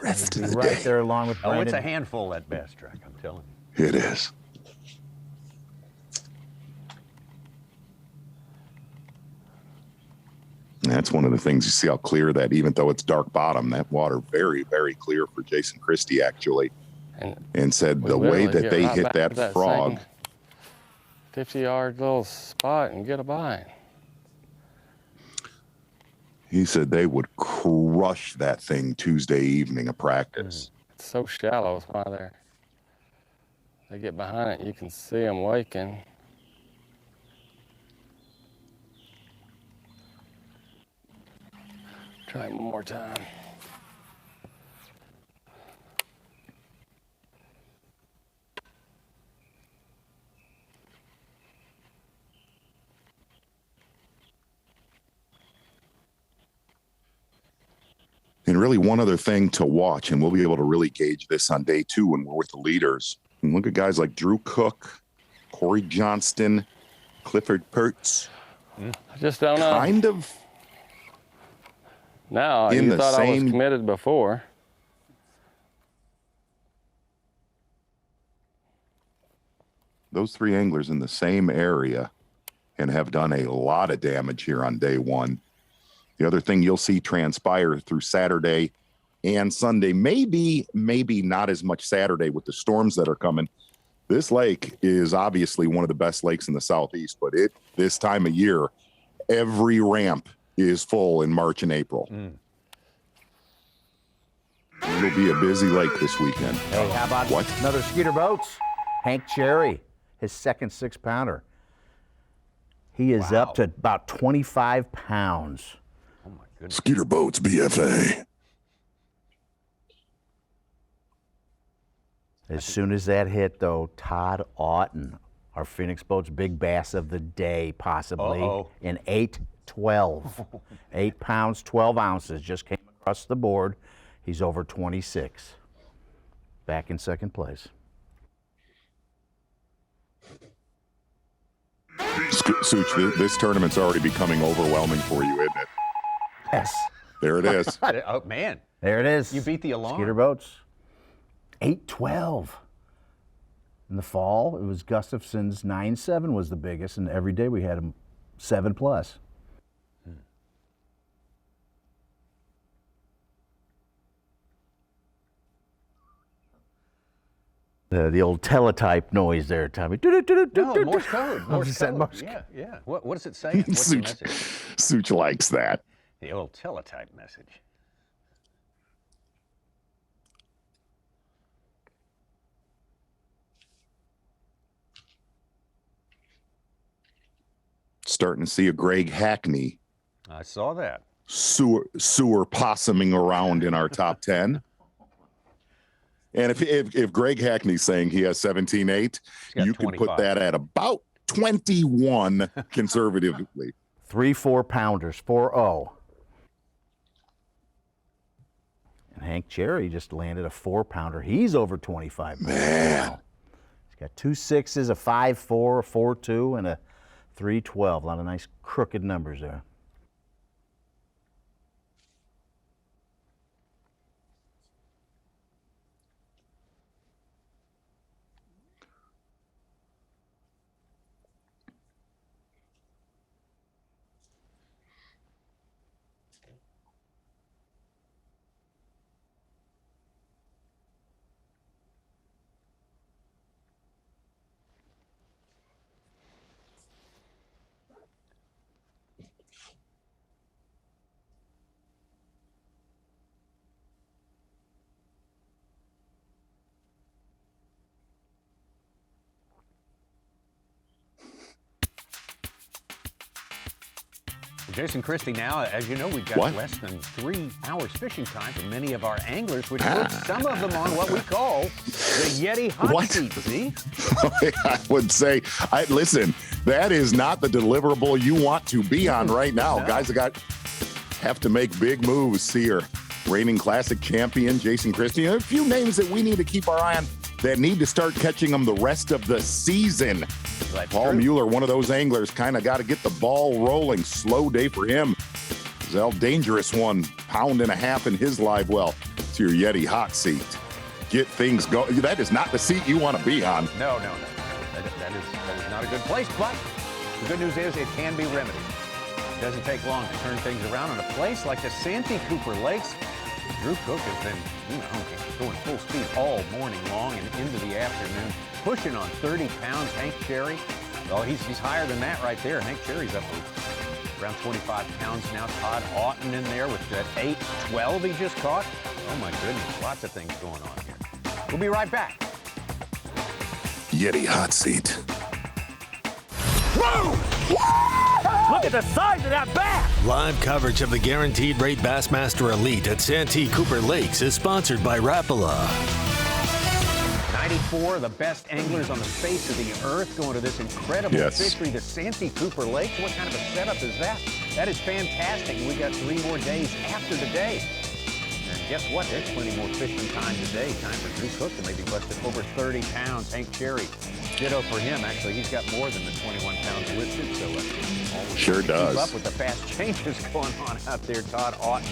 rest of the right day. there along with Brandon. Oh, it's a handful, that bass track, I'm telling you. It is. And that's one of the things you see how clear that, even though it's dark bottom, that water very, very clear for Jason Christie actually, and said the way that they hit that frog. 50-yard little spot and get a bite. He said they would crush that thing Tuesday evening of practice. It's so shallow, it's why they get behind it. You can see them waking. Try it one more time. And really one other thing to watch, and we'll be able to really gauge this on day 2 when we're with the leaders. And look at guys like Drew Cook, Corey Johnston, Clifford Pertz. I just don't know. Kind of. Now, you thought I was committed before. Those 3 anglers in the same area and have done a lot of damage here on day 1. The other thing you'll see transpire through Saturday and Sunday, maybe not as much Saturday with the storms that are coming. This lake is obviously one of the best lakes in the Southeast, but this time of year, every ramp is full in March and April. It'll be a busy lake this weekend. Hey, how about another Skeeter Boats? Hank Cherry, his second 6-pounder. He is up to about 25 pounds. Oh my goodness. Skeeter Boats, BFA. As soon as that hit, though, Todd Auten, our Phoenix Boats big bass of the day, possibly, in 8-12. 8 pounds, 12 ounces, just came across the board. He's over 26. Back in second place. Such, this tournament's already becoming overwhelming for you, isn't it? Yes. There it is. Oh, man. There it is. You beat the alarm. Skeeter Boats. 8-12. In the fall, it was Gustafson's 9-7 was the biggest, and every day we had them 7+. The old teletype noise there, Tommy. No, Morse code. Morse code. Yeah. What does it say? What's the message? Such likes that. The old teletype message. Starting to see a Greg Hackney. I saw that. Sewer possuming around in our top 10. And if Greg Hackney's saying he has 17.8, you can put that at about 21 conservatively. 3 4-pounders, 4-0. And Hank Cherry just landed a 4-pounder. He's over 25. Man. Now. He's got 2 6s, a 5-4, a 4-2, and a 3-12. A lot of nice crooked numbers there. Jason Christie, now, as you know, we've got less than 3 hours fishing time for many of our anglers, which puts some of them on what we call the Yeti hot seat, see? I would say, listen, That is not the deliverable you want to be on right now. No. Guys have to make big moves here. Reigning Classic champion Jason Christie. A few names that we need to keep our eye on that need to start catching them the rest of the season. That's Paul true. Mueller, one of those anglers, kind of got to get the ball rolling. Slow day for him. Zell, dangerous one, pound and a half in his live well to your Yeti hot seat. Get things going. That is not the seat you want to be on. No. That is not a good place, but the good news is it can be remedied. It doesn't take long to turn things around in a place like the Santee Cooper Lakes. Drew Cook has been, going full speed all morning long and into the afternoon, pushing on 30 pounds. Hank Cherry, well, he's higher than that right there. Hank Cherry's up around 25 pounds now. Todd Auten in there with that 8-12 he just caught. Oh my goodness, lots of things going on here. We'll be right back. Yeti hot seat. Whoa! Look at the size of that bass! Live coverage of the Guaranteed Rate Bassmaster Elite at Santee Cooper Lakes is sponsored by Rapala. 94 of the best anglers on the face of the earth going to this incredible fishery, the Santee Cooper Lakes. What kind of a setup is that? That is fantastic. We got 3 more days after today. And guess what? There's plenty more fishing time today. Time for Drew Cook to maybe bust it over 30 pounds. Hank Cherry, ditto for him. Actually, he's got more than the 21 pounds listed. So sure does. Keep up with the fast changes going on out there. Todd Auten,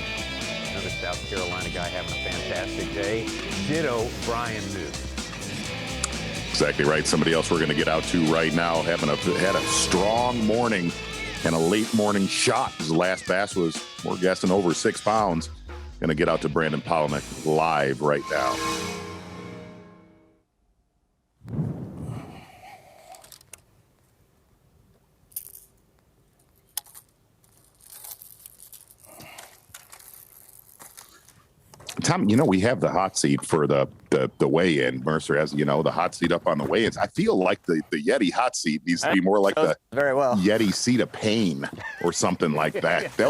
another South Carolina guy having a fantastic day. Ditto Brian New. Exactly right. Somebody else we're going to get out to right now had a strong morning and a late morning shot. His last bass was, we're guessing, over 6 pounds. Going to get out to Brandon Palaniuk live right now. Tom, we have the hot seat for the weigh-in. Mercer has, the hot seat up on the weigh-ins. I feel like the Yeti hot seat needs to be more like the very well Yeti seat of pain or something like that. That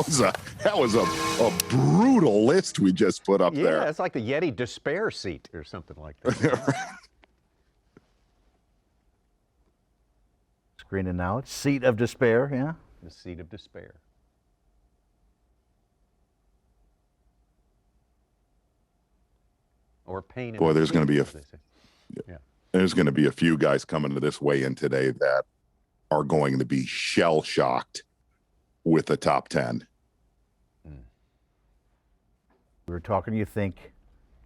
was a brutal list we just put up there. Yeah, it's like the Yeti despair seat or something like that. Screen and knowledge. Seat of despair, yeah. The seat of despair. Or pain. Boy, there's going to be there's going to be a few guys coming to this weigh-in today that are going to be shell-shocked with the top 10. We were talking, you think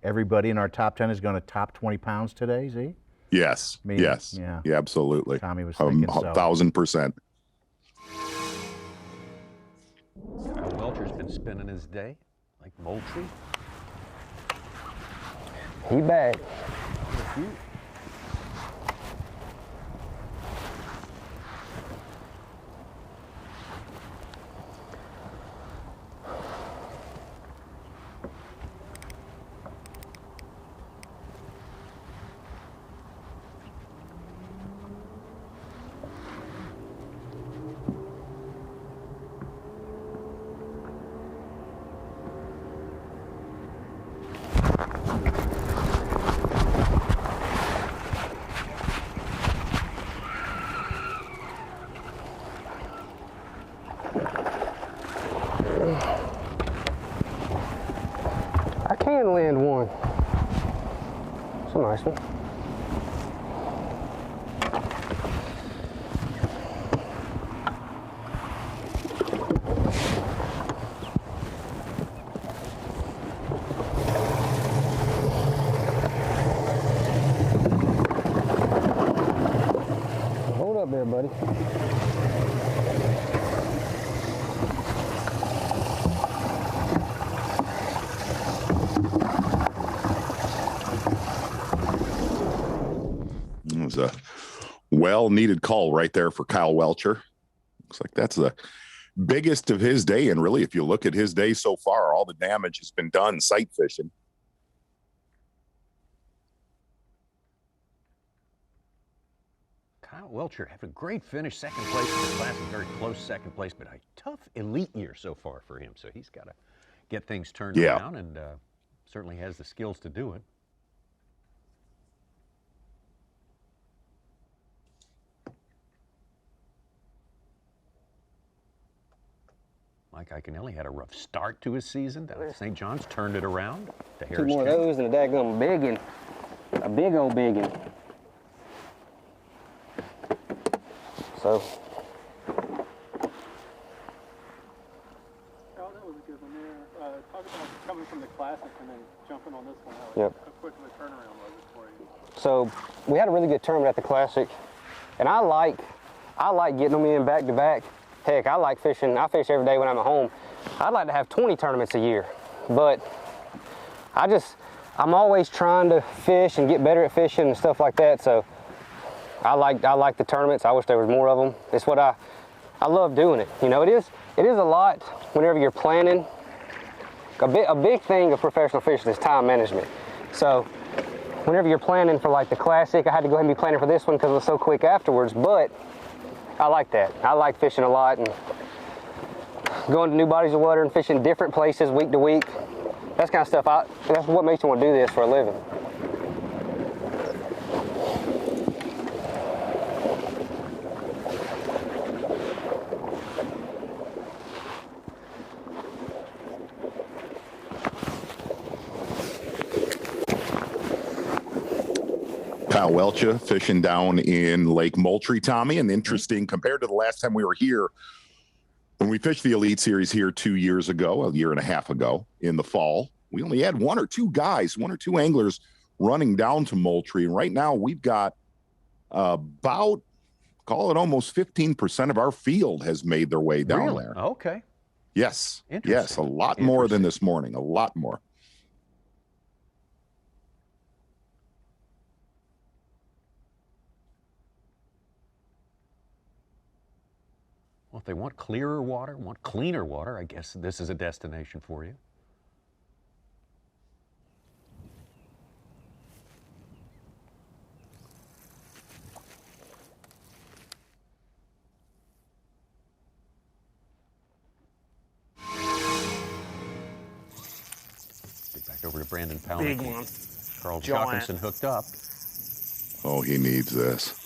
everybody in our top 10 is going to top 20 pounds today, Z? Yes. Yes. Yeah. Yeah, absolutely. Tommy was thinking so. 1,000%. Kyle Welcher's been spending his day like Moultrie. He back. I can land one. It's a nice one. Hold up there, buddy. It was a well-needed call right there for Kyle Welcher. Looks like that's the biggest of his day. And really, if you look at his day so far, all the damage has been done sight fishing. Kyle Welcher having a great finish, second place in the class, a very close second place, but a tough elite year so far for him. So he's got to get things turned around, and certainly has the skills to do it. Mike Iaconelli had a rough start to his season down at St. John's, turned it around to Harris 2 more of County. those and a daggum biggin. A big old biggin. So. Oh, that was a good one there. Talk about coming from the Classic and then jumping on this one. Yep. How quick of a turnaround was it for you? So we had a really good tournament at the Classic, and I like getting them in back to back. Heck, I like fishing. I fish every day when I'm at home. I'd like to have 20 tournaments a year, but I'm always trying to fish and get better at fishing and stuff like that. So I like the tournaments. I wish there was more of them. It's what I love doing it. You know, it is a lot whenever you're planning. A big thing of professional fishing is time management. So whenever you're planning for like the Classic, I had to go ahead and be planning for this one because it was so quick afterwards, but I like that. I like fishing a lot and going to new bodies of water and fishing different places week to week. That's kind of stuff, that's what makes me want to do this for a living. Kyle Welcha fishing down in Lake Moultrie, Tommy, and interesting compared to the last time we were here. When we fished the Elite Series here 2 years ago, a year and a half ago in the fall, we only had one or two anglers running down to Moultrie. And right now we've got about, call it almost 15% of our field has made their way down there. Okay. Yes. Yes. A lot more than this morning. A lot more. Well, if they want clearer water, want cleaner water, I guess this is a destination for you. Get back over to Brandon Palaniuk. Big one. Carl Giant. Jockinson hooked up. Oh, he needs this.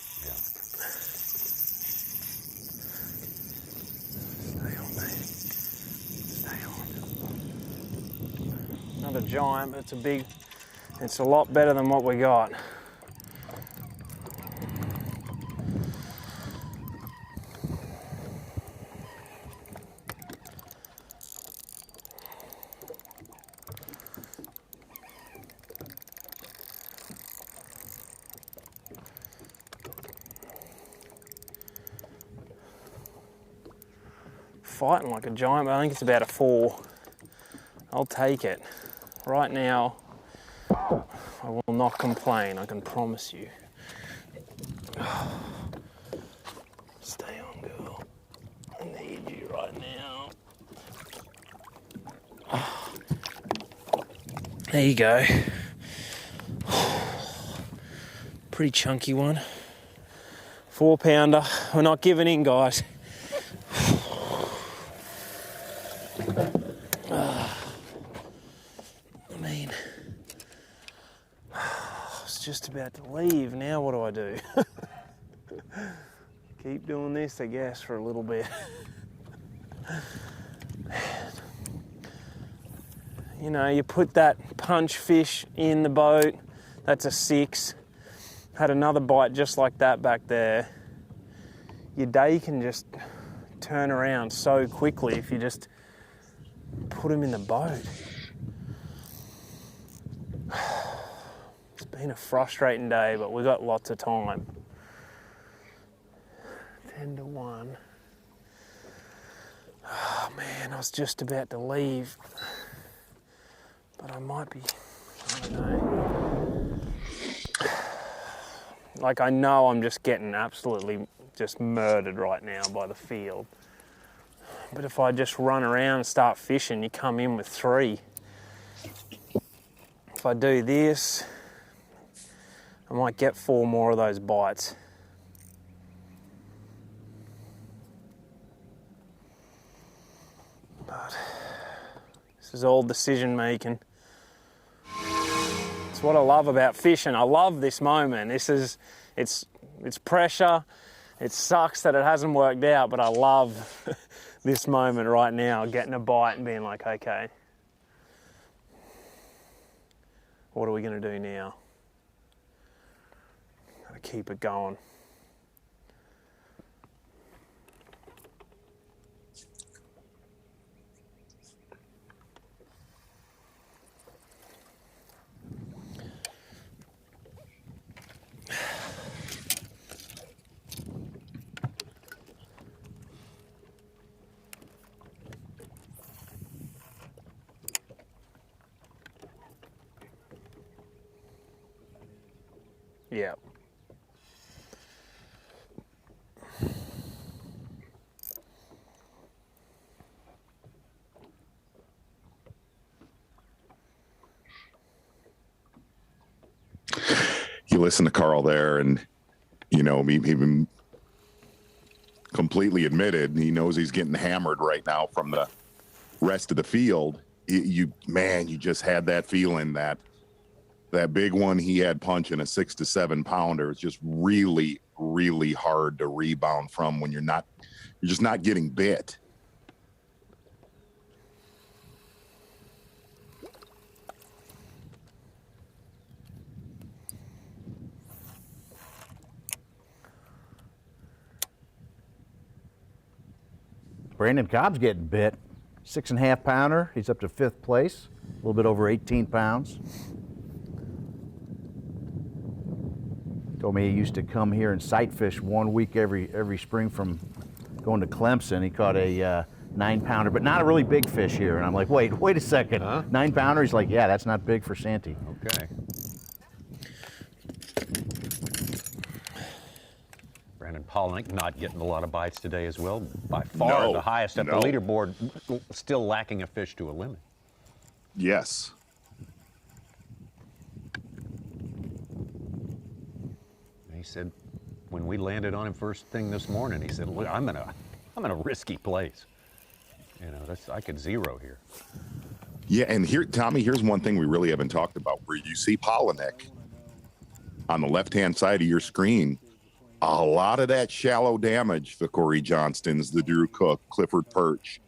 Not a giant, but it's a lot better than what we got. Fighting like a giant, but I think it's about a 4. I'll take it. Right now, I will not complain, I can promise you. Stay on, girl. I need you right now. There you go. Pretty chunky one. 4-pounder. We're not giving in, guys. Just about to leave. Now what do I do? Keep doing this, I guess, for a little bit. You know, you put that punch fish in the boat, that's a 6. Had another bite just like that back there. Your day can just turn around so quickly if you just put them in the boat. Been a frustrating day, but we've got lots of time. 10-1. Oh man, I was just about to leave, but I might be, I don't know. Like I know I'm just getting absolutely just murdered right now by the field. But if I just run around and start fishing, you come in with 3. If I do this, I might get 4 more of those bites. But this is all decision making. It's what I love about fishing. I love this moment. It's pressure. It sucks that it hasn't worked out, but I love this moment right now, getting a bite and being like, okay, what are we going to do now? Gotta keep it going. Yeah. You listen to Carl there, and you know he completely admitted he knows he's getting hammered right now from the rest of the field. You just had that feeling that big one he had punching, a 6 to 7 pounder, is just really, really hard to rebound from when you're just not getting bit. Brandon Cobb's getting bit. 6.5 pounder. He's up to 5th place. A little bit over 18 pounds. Told me he used to come here and sight fish 1 week every spring from going to Clemson. He caught a 9 pounder, but not a really big fish here. And I'm like, wait a second. Huh? 9 pounder? He's like, yeah, that's not big for Santee. Okay. Brandon Palaniuk not getting a lot of bites today as well. By far the highest up the leaderboard, still lacking a fish to a limit. Yes. He said when we landed on him first thing this morning, he said, look, I'm in a risky place. You know, I could zero here. Yeah, and here, Tommy, here's one thing we really haven't talked about. Where you see Palaniuk on the left-hand side of your screen, a lot of that shallow damage, the Corey Johnstons, the Drew Cook, Clifford Perch,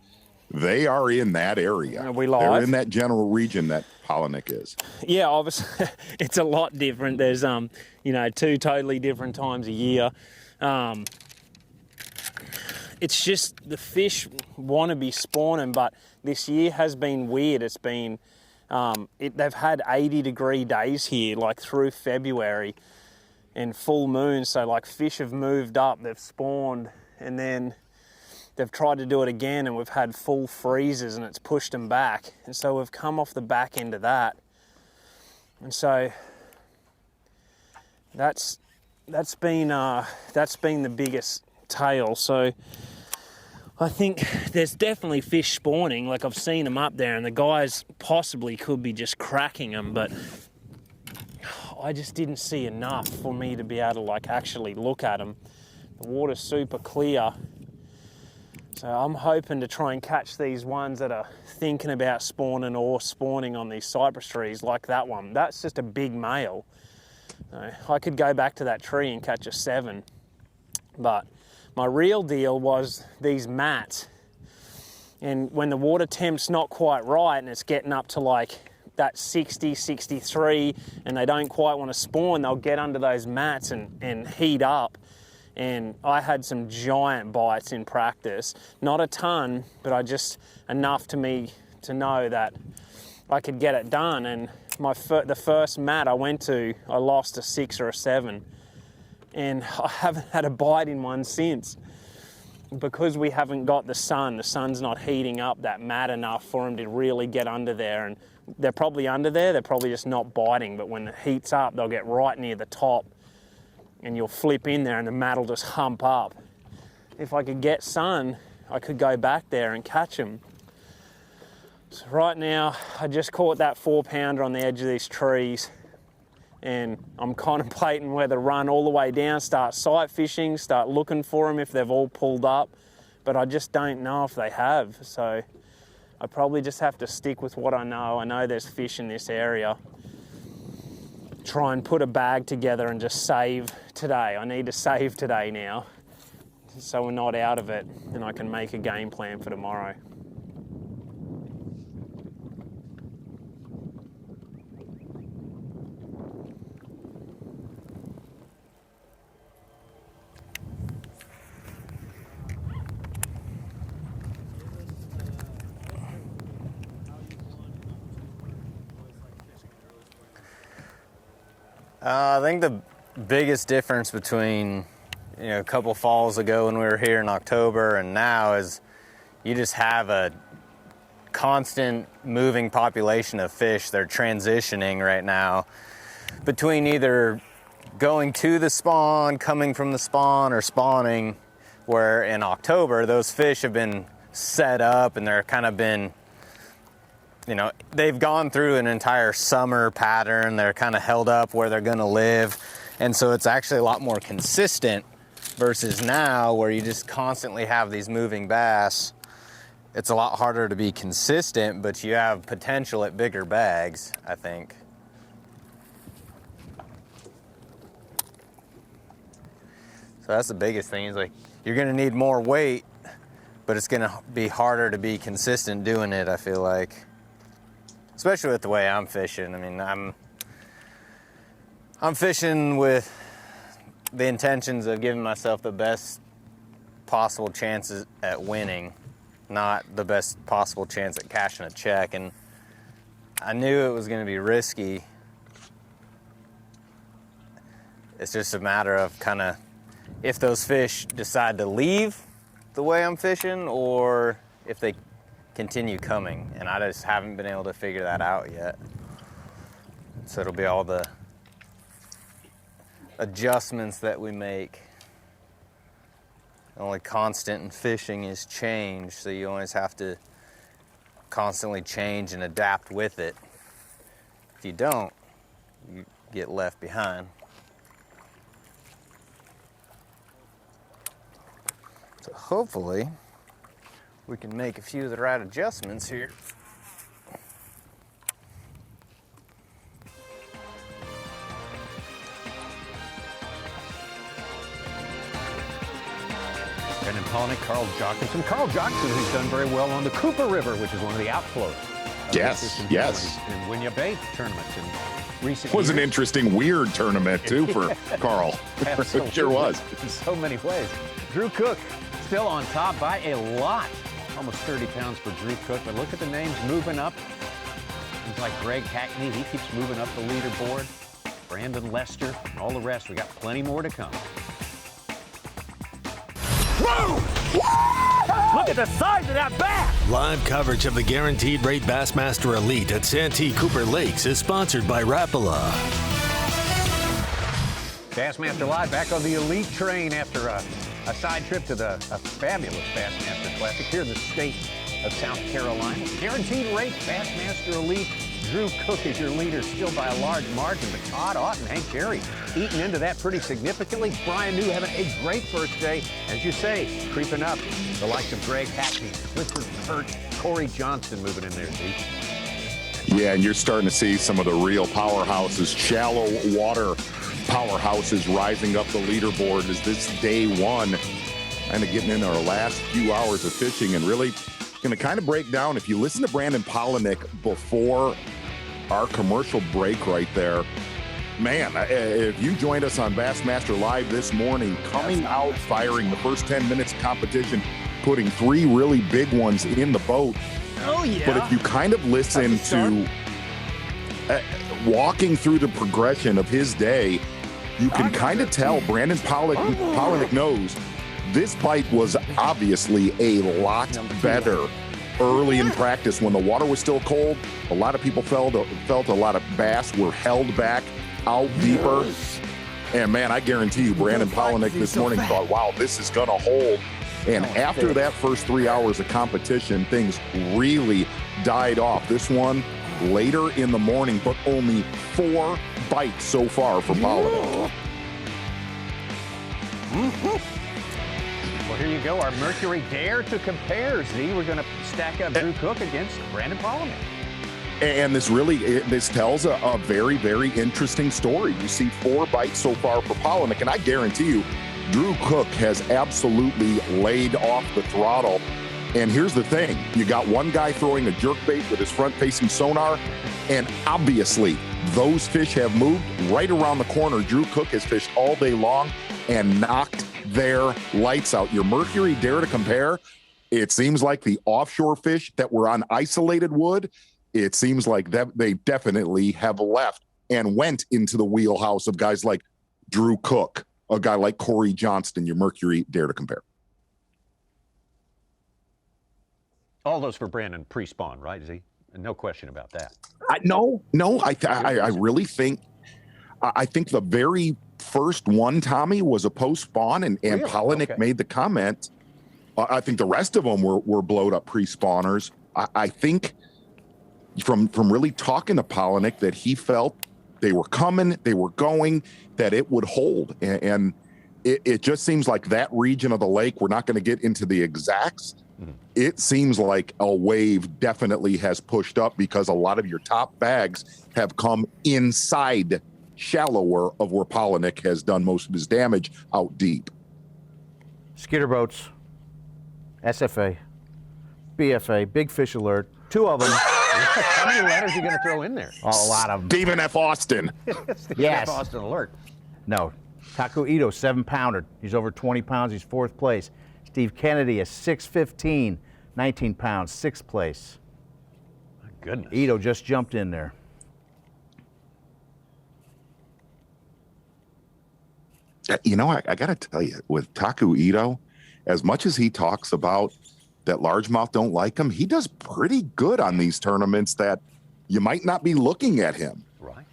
they are in that area. Are we live? They're in that general region that Palaniuk is. Yeah, obviously, it's a lot different. There's, 2 totally different times a year. It's just the fish want to be spawning, but this year has been weird. It's been, they've had 80-degree days here, like through February, and full moon. So, like, fish have moved up, they've spawned, and then they've tried to do it again, and we've had full freezes, and it's pushed them back. And so we've come off the back end of that. And so that's been the biggest tale. So I think there's definitely fish spawning. Like, I've seen them up there, and the guys possibly could be just cracking them, but I just didn't see enough for me to be able to, like, actually look at them. The water's super clear. So I'm hoping to try and catch these ones that are thinking about spawning or spawning on these cypress trees, like that one. That's just a big male. I could go back to that tree and catch a 7. But my real deal was these mats. And when the water temp's not quite right and it's getting up to like that 60, 63, and they don't quite want to spawn, they'll get under those mats and heat up. And I had some giant bites in practice. Not a ton, but enough to me to know that I could get it done. And the first mat I went to, I lost a 6 or a 7. And I haven't had a bite in one since. Because we haven't got the sun's not heating up that mat enough for them to really get under there. And they're probably under there, they're probably just not biting. But when it heats up, they'll get right near the top. And you'll flip in there and the mat will just hump up. If I could get sun, I could go back there and catch them. So right now, I just caught that 4-pounder on the edge of these trees, and I'm contemplating whether to run all the way down, start sight fishing, start looking for them if they've all pulled up, but I just don't know if they have. So I probably just have to stick with what I know. I know there's fish in this area. Try and put a bag together and just save today. I need to save today now. so we're not out of it, and I can make a game plan for tomorrow. I think the biggest difference between, a couple falls ago when we were here in October and now is you just have a constant moving population of fish. They're transitioning right now between either going to the spawn, coming from the spawn, or spawning, where in October those fish have been set up and they're kind of been, they've gone through an entire summer pattern. They're kind of held up where they're going to live. And so it's actually a lot more consistent versus now where you just constantly have these moving bass. It's a lot harder to be consistent, but you have potential at bigger bags, I think. So that's the biggest thing is you're going to need more weight, but it's going to be harder to be consistent doing it, I feel like. Especially with the way I'm fishing. I mean, I'm fishing with the intentions of giving myself the best possible chances at winning, not the best possible chance at cashing a check. And I knew it was going to be risky. It's just a matter of kind of if those fish decide to leave the way I'm fishing or if they continue coming, and I just haven't been able to figure that out yet. So it'll be all the adjustments that we make. The only constant in fishing is change, so you always have to constantly change and adapt with it. If you don't, you get left behind. So hopefully we can make a few of the right adjustments here. Brandon Palaniuk, Carl Jochimson. Carl Jochimson, who's done very well on the Cooper River, which is one of the outflows. Yes. In Winya Bay tournaments in recent Was years. an interesting, weird tournament, too, for Carl. Absolutely. It sure was. In so many ways. Drew Cook still on top by a lot. Almost 30 pounds for Drew Cook, but look at the names moving up. Things like Greg Hackney, he keeps moving up the leaderboard. Brandon Lester, and all the rest. We got plenty more to come. Look at the size of that bass! Live coverage of the Guaranteed Rate Bassmaster Elite at Santee Cooper Lakes is sponsored by Rapala. Bassmaster Live back on the elite train after a side trip to a fabulous Bassmaster Classic here in the state of South Carolina. Guaranteed Rate Bassmaster Elite. Drew Cook is your leader, still by a large margin, but Todd Ott and Hank Cherry eating into that pretty significantly. Brian New having a great first day. As you say, creeping up. The likes of Greg Hackney, Clifford Perch, Corey Johnston moving in there deep. Yeah, and you're starting to see some of the real powerhouses, shallow water powerhouses rising up the leaderboard as this day one, kind of getting in our last few hours of fishing and really going to kind of break down. If you listen to Brandon Palaniuk before our commercial break right there, man, if you joined us on Bassmaster Live this morning, coming out firing the first 10 minutes of competition, putting 3 really big ones in the boat. Oh, yeah. But if you kind of listen to walking through the progression of his day, you can kind of tell Brandon Palaniuk knows this bite was obviously a lot better early in practice when the water was still cold. A lot of people felt a lot of bass were held back out deeper. And man, I guarantee you, Brandon Palaniuk this morning thought, wow, this is going to hold. And after that first 3 hours of competition, things really died off. This one later in the morning, but only 4 bites so far for Palaniuk. Well, here you go, our Mercury Dare to compare, Z. We're going to stack up Drew Cook against Brandon Palaniuk. And this tells a very, very interesting story. You see 4 bites so far for Palaniuk, and I guarantee you, Drew Cook has absolutely laid off the throttle. And here's the thing, you got one guy throwing a jerkbait with his front-facing sonar, and obviously those fish have moved right around the corner. Drew Cook has fished all day long and knocked their lights out. Your Mercury Dare to Compare, it seems like the offshore fish that were on isolated wood, it seems like that they definitely have left and went into the wheelhouse of guys like Drew Cook, a guy like Corey Johnston, your Mercury Dare to Compare. All those for Brandon pre-spawn, right, Z? No question about that. No, I really think, I think the very first one, Tommy, was a post-spawn, and Really? Palaniuk made the comment. I think the rest of them were blowed up pre-spawners. I think from really talking to Palaniuk that he felt they were coming, they were going, that it would hold. And it just seems like that region of the lake, we're not going to get into the exacts. It seems like a wave definitely has pushed up because a lot of your top bags have come inside shallower of where Palaniuk has done most of his damage out deep. Skitter boats, SFA, BFA, Big Fish Alert, 2 of them. How many letters are you going to throw in there? Oh, a lot of them. Stephen F. Austin. Yes. F. Austin alert. No. Taku Ito, 7-pounder. He's over 20 pounds. He's 4th place. Steve Kennedy, a 6'15", 19 pounds, 6th place. My goodness. Ito just jumped in there. You know, I got to tell you, with Taku Ito, as much as he talks about that largemouth don't like him, he does pretty good on these tournaments that you might not be looking at him. Right.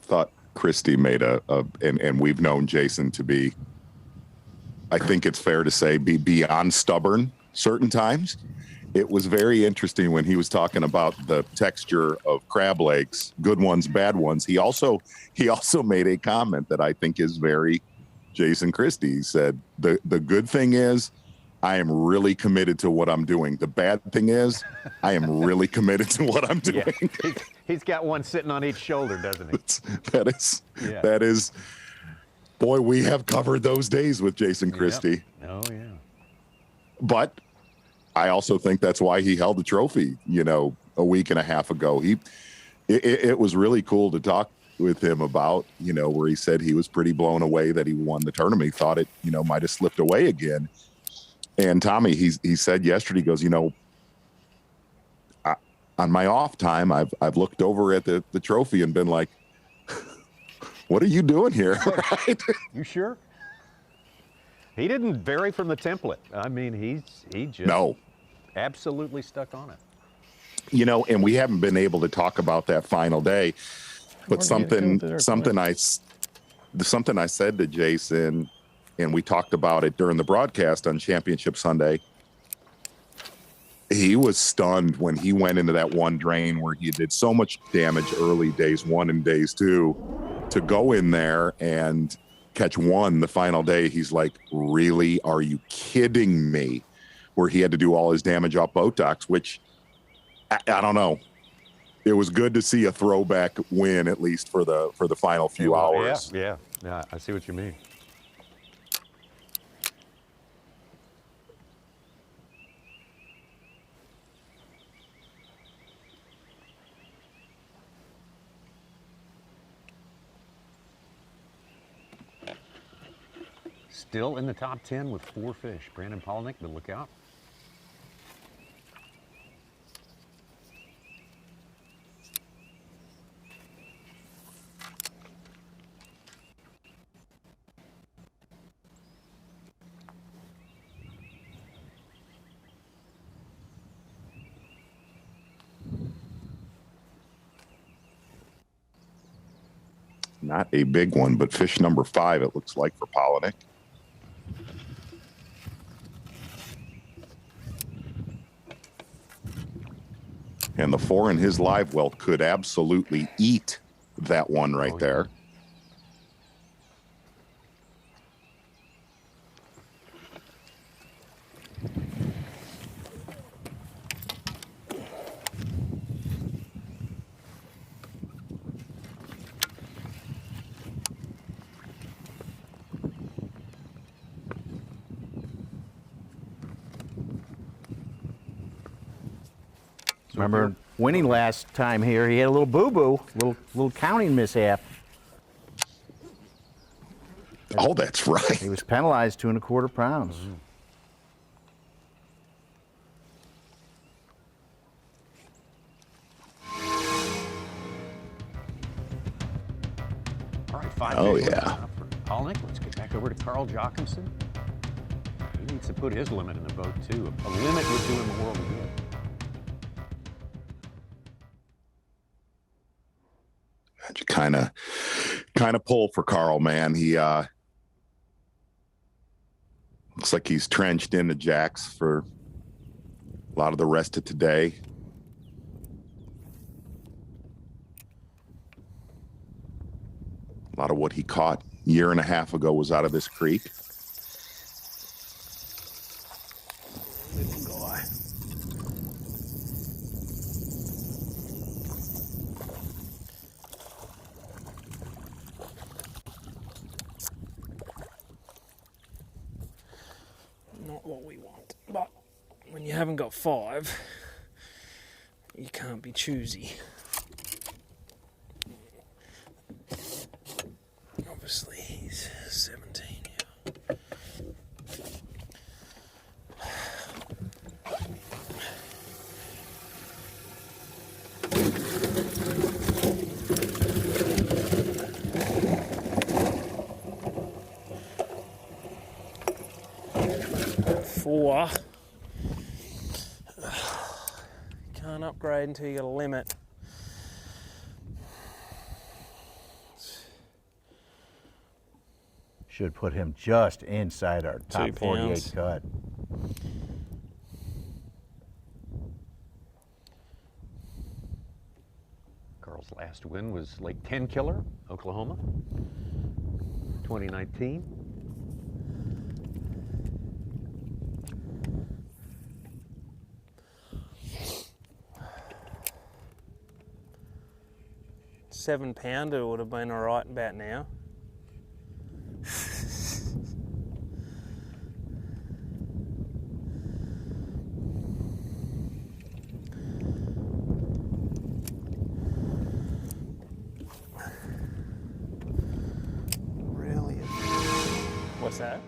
Thought Christy made and we've known Jason to be, I think it's fair to say, be beyond stubborn certain times. It was very interesting when he was talking about the texture of crab legs, good ones, bad ones. He also made a comment that I think is very Jason Christie. He said, the good thing is I am really committed to what I'm doing. The bad thing is I am really committed to what I'm doing. Yeah. He's got one sitting on each shoulder, doesn't he? That is, boy, we have covered those days with Jason Christie. Yep. Oh, yeah. But I also think that's why he held the trophy, a week and a half ago. It was really cool to talk with him about, where he said he was pretty blown away that he won the tournament. He thought it, might have slipped away again. And Tommy, he said yesterday, he goes, on my off time, I've looked over at the trophy and been like, what are you doing here? Right? You sure? He didn't vary from the template. I mean, he just absolutely stuck on it. And we haven't been able to talk about that final day, but something I said to Jason, and we talked about it during the broadcast on Championship Sunday. He was stunned when he went into that one drain where he did so much damage early days 1 and days 2 to go in there and catch one the final day. He's like, really? Are you kidding me? Where he had to do all his damage off boat docks, which I don't know. It was good to see a throwback win, at least for the final few hours. Yeah, I see what you mean. Still in the top 10 with 4 fish. Brandon Palaniuk, but look out. Not a big one, but fish number 5, it looks like, for Palaniuk. And the 4 in his live well could absolutely eat that one right there. Remember winning last time here, he had a little boo-boo, little counting mishap. Oh, that's right. He was penalized 2 1/4 pounds. All right, 5 Oh, big ones yeah. now for Palaniuk. Let's get back over to Carl Jockinson. He needs to put his limit in the boat, too. A limit would do him a world of good. Kind of pull for Carl, man. He looks like he's trenched into jacks for a lot of the rest of today. A lot of what he caught a year and a half ago was out of this creek. Not what we want, but when you haven't got 5, you can't be choosy. Obviously, he's 17 here. Four. Can't upgrade until you get a limit. Should put him just inside our top 2 48 pounds. cut. Carl's last win was Lake Tenkiller, Oklahoma, 2019. £7 would have been all right about now. Really? What's that?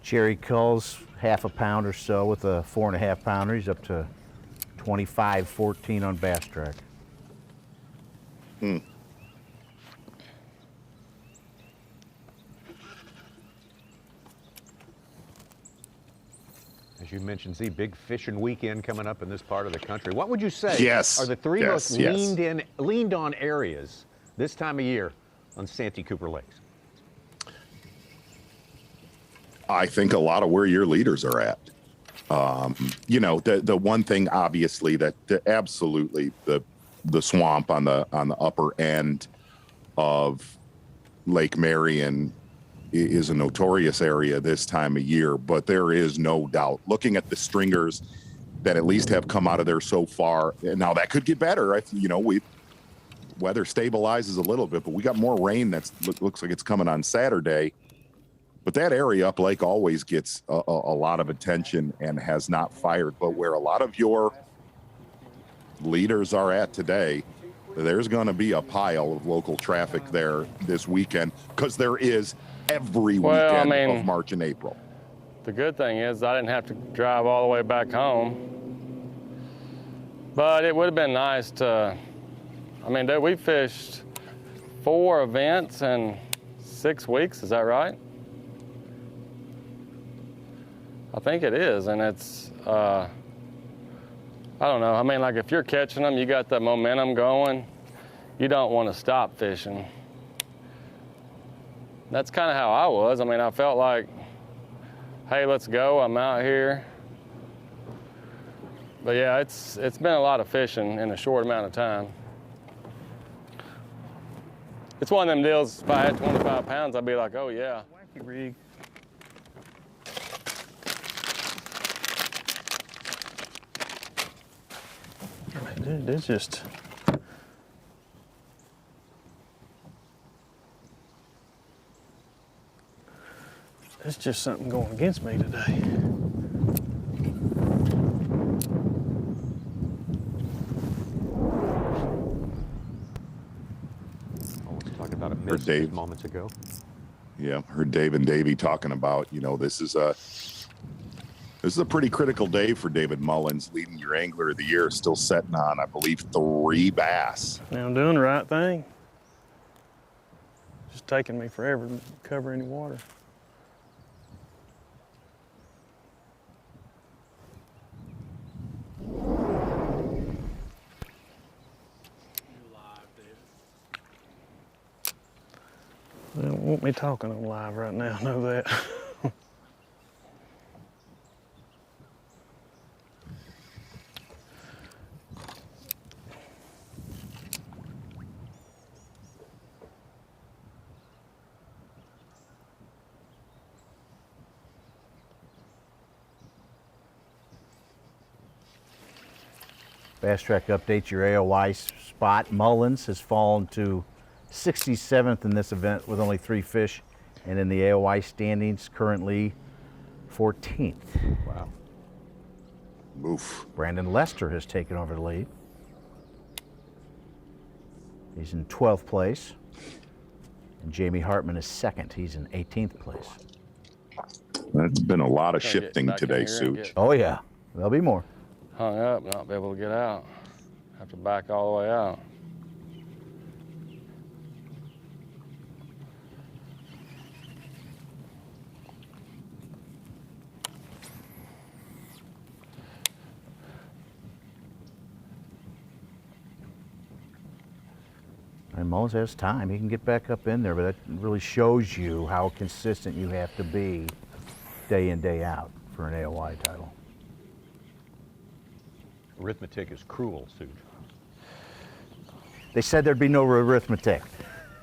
Jerry culls 1/2 pound or so with a 4 1/2 pounder. He's up to 25-14 on Bass Track. As you mentioned, Z, big fishing weekend coming up in this part of the country. What would you say Yes. are the 3 Yes, most yes. leaned on areas this time of year on Santee Cooper Lakes? I think a lot of where your leaders are at. You know, the one thing obviously that absolutely the swamp on the upper end of Lake Marion is a notorious area this time of year, but there is no doubt, looking at the stringers that at least have come out of there so far, and now that could get better. You know, weather stabilizes a little bit, but we got more rain looks like it's coming on Saturday. But that area up lake always gets a lot of attention and has not fired. But where a lot of your leaders are at today, there's going to be a pile of local traffic there this weekend, because there is every weekend of March and April. The good thing is I didn't have to drive all the way back home. But it would have been nice to, I mean, we fished 4 events in 6 weeks, is that right? I think it is, and it's, I I don't know. I mean, like if you're catching them, you got the momentum going, you don't want to stop fishing. That's kind of how I was. I mean, I felt like, hey, let's go. I'm out here. But yeah, it's been a lot of fishing in a short amount of time. It's one of them deals, if I had 25 pounds, I'd be like, oh yeah. Wacky rig. Dude, it's just... It's just something going against me today. Talking about a miss just moments ago. Yeah, heard Dave and Davey talking about, you know, this is a pretty critical day for David Mullins, leading your angler of the year, still sitting on, I believe, 3 bass. Now I'm doing the right thing. Just taking me forever to cover any water. They don't want me talking on live right now, I know that. Fast Track updates your AOY spot. Mullins has fallen to 67th in this event with only 3 fish, and in the AOY standings currently 14th. Wow. Oof. Brandon Lester has taken over the lead. He's in 12th place. And Jamie Hartman is second. He's in 18th place. That's been a lot of shifting today, Such. Oh yeah, there'll be more. Hung up, not be able to get out. Have to back all the way out. And Mullins has time. He can get back up in there, but that really shows you how consistent you have to be day in, day out for an AOY title. Arithmetic is cruel, Suge. They said there'd be no arithmetic.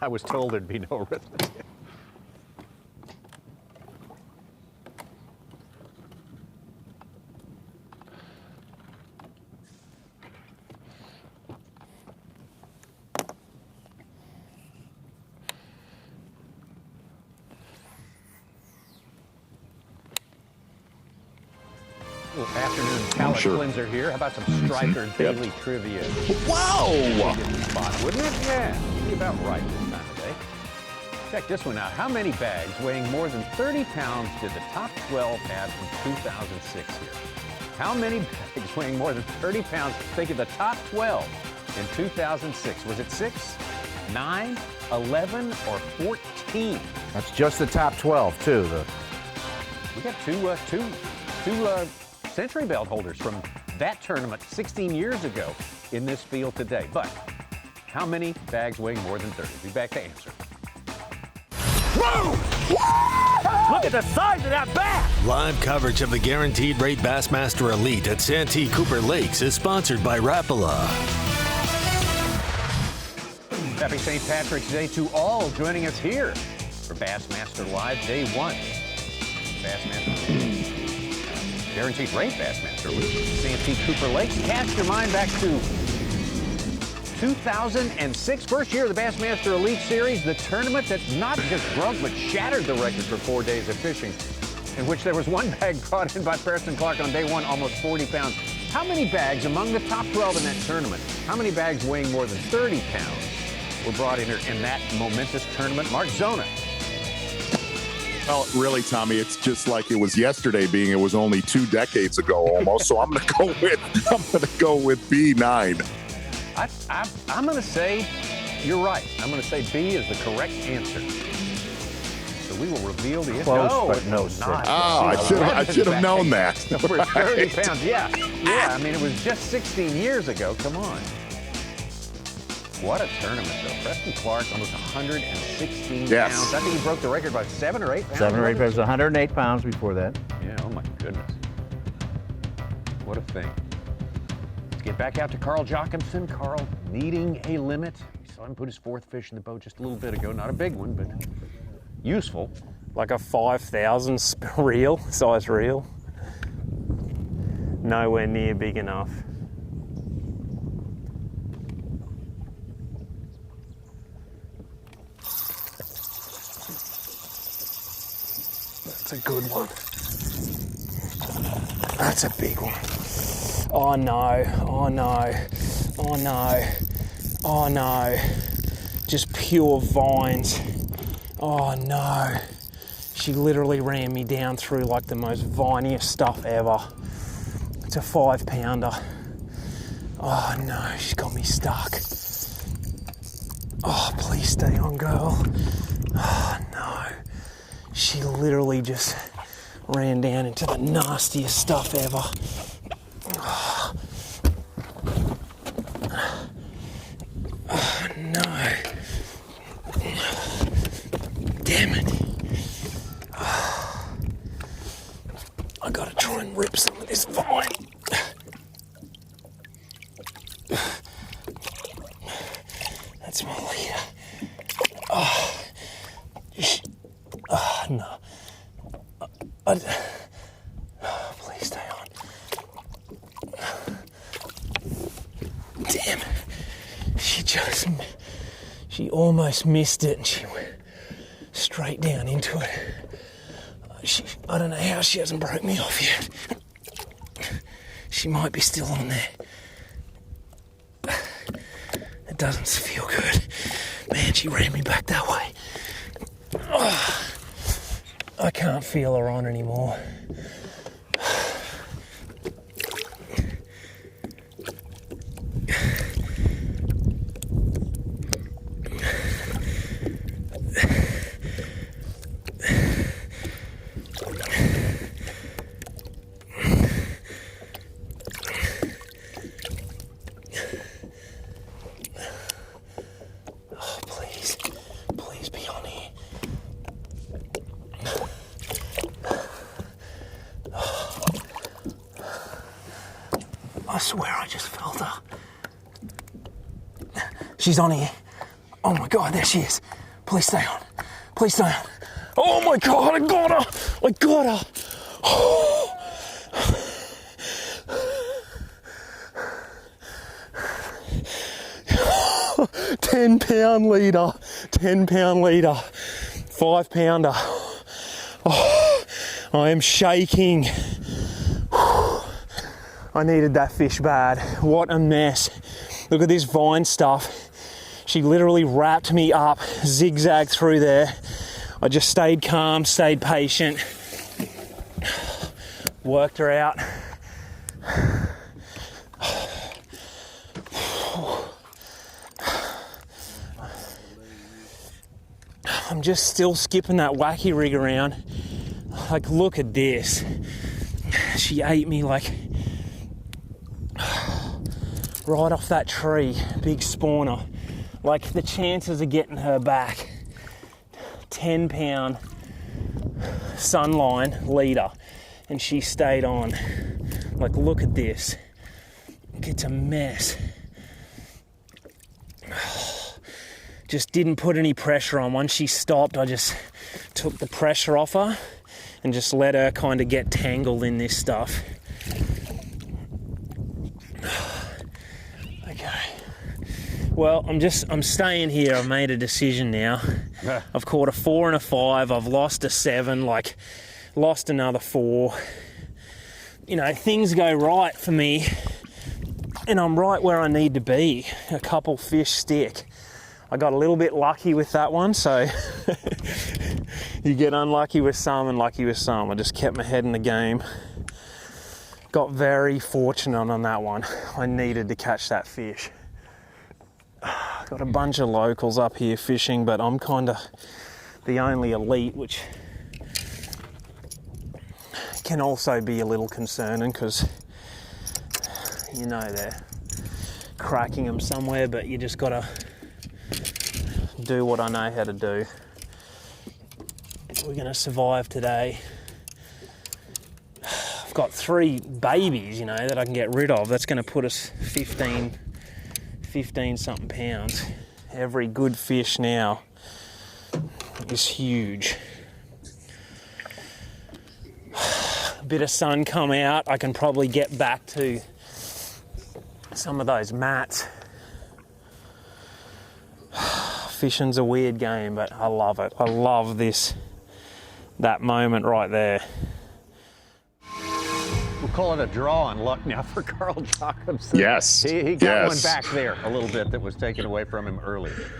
I was told there'd be no arithmetic. Afternoon palate cleanser here. How about some Striker Daily Trivia? Wow! Spot, wouldn't it? Yeah, be about right this time of day. Check this one out. How many bags weighing more than 30 pounds did the top 12 have in 2006 here? How many bags weighing more than 30 pounds? Think of the top 12 in 2006. Was it 6, 9, 11, or 14? That's just the top 12 too. We got two Century Belt holders from that tournament 16 years ago in this field today. But how many bags weighing more than 30? Be back to answer. Look at the size of that bass! Live coverage of the Guaranteed Rate Bassmaster Elite at Santee Cooper Lakes is sponsored by Rapala. Happy St. Patrick's Day to all joining us here for Bassmaster Live Day 1. Bassmaster Guaranteed Rate Bassmaster Elite, Santee Cooper Lakes. Cast your mind back to 2006, first year of the Bassmaster Elite Series, the tournament that not just broke but shattered the record for 4 days of fishing, in which there was one bag brought in by Preston Clark on day 1, almost 40 pounds. How many bags among the top 12 in that tournament, how many bags weighing more than 30 pounds were brought in that momentous tournament? Mark Zona. Well, really, Tommy, it's just like it was yesterday, being it was only 2 decades ago almost. So I'm gonna go with B9. I'm gonna say you're right. I'm gonna say B is the correct answer. The we will reveal the Close, but no it was not. I should have known that. Over 30 Right. pounds. Yeah. I mean, it was just 16 years ago. Come on. What a tournament, though. Preston Clark, almost 116 Yes. pounds. I think he broke the record by 7 or 8 pounds. 7 or 8 pounds, 108 pounds before that. Yeah, oh my goodness. What a thing. Let's get back out to Carl Jochimson. Carl needing a limit. We saw him put his 4th fish in the boat just a little bit ago. Not a big one, but useful. Like a 5,000 reel, size reel. Nowhere near big enough. That's a good one. That's a big one. Oh no, oh no, oh no, oh no. Just pure vines. Oh no. She literally ran me down through like the most viniest stuff ever. It's a 5-pounder. Oh no, she's got me stuck. Oh, please stay on, girl. Oh no. She literally just ran down into the nastiest stuff ever. Oh, oh no. Damn it. I gotta try and rip some of this vine. That's my leader. Oh, oh no. Please stay on. Damn it. She almost missed it and she went straight down into it. I don't know how she hasn't broke me off yet. She might be still on there. It doesn't feel good. Man, she ran me back that way. Oh, I can't feel her on anymore. I swear I just felt her. She's on here. Oh my God, there she is. Please stay on. Please stay on. Oh my God, I got her. I got her. Oh. 10-pound leader. 10-pound leader. 5-pounder. Oh, I am shaking. I needed that fish bad. What a mess. Look at this vine stuff. She literally wrapped me up, zigzagged through there. I just stayed calm, stayed patient, worked her out. I'm just still skipping that wacky rig around. Like, look at this. She ate me like right off that tree, big spawner. Like, the chances of getting her back. 10-pound sunline leader, and she stayed on. Like, look at this. It's a mess. Just didn't put any pressure on. Once she stopped, I just took the pressure off her and just let her kind of get tangled in this stuff. Okay. Well, I'm staying here. I've made a decision now. I've caught a 4 and a 5. I've lost a 7, like lost another 4. You know, things go right for me and I'm right where I need to be. A couple fish stick. I got a little bit lucky with that one, so you get unlucky with some and lucky with some. I just kept my head in the game. Got very fortunate on that one. I needed to catch that fish. Got a bunch of locals up here fishing, but I'm kind of the only elite, which can also be a little concerning because you know they're cracking them somewhere, but you just gotta do what I know how to do. We're gonna survive today. I've got 3 babies, you know, that I can get rid of. That's gonna put us 15 something pounds. Every good fish now is huge. A bit of sun come out, I can probably get back to some of those mats. Fishing's a weird game, but I love it. I love that moment right there. We'll call it a draw on luck now for Carl Jacobson. Yes. He got one Yes. back there a little bit that was taken away from him earlier.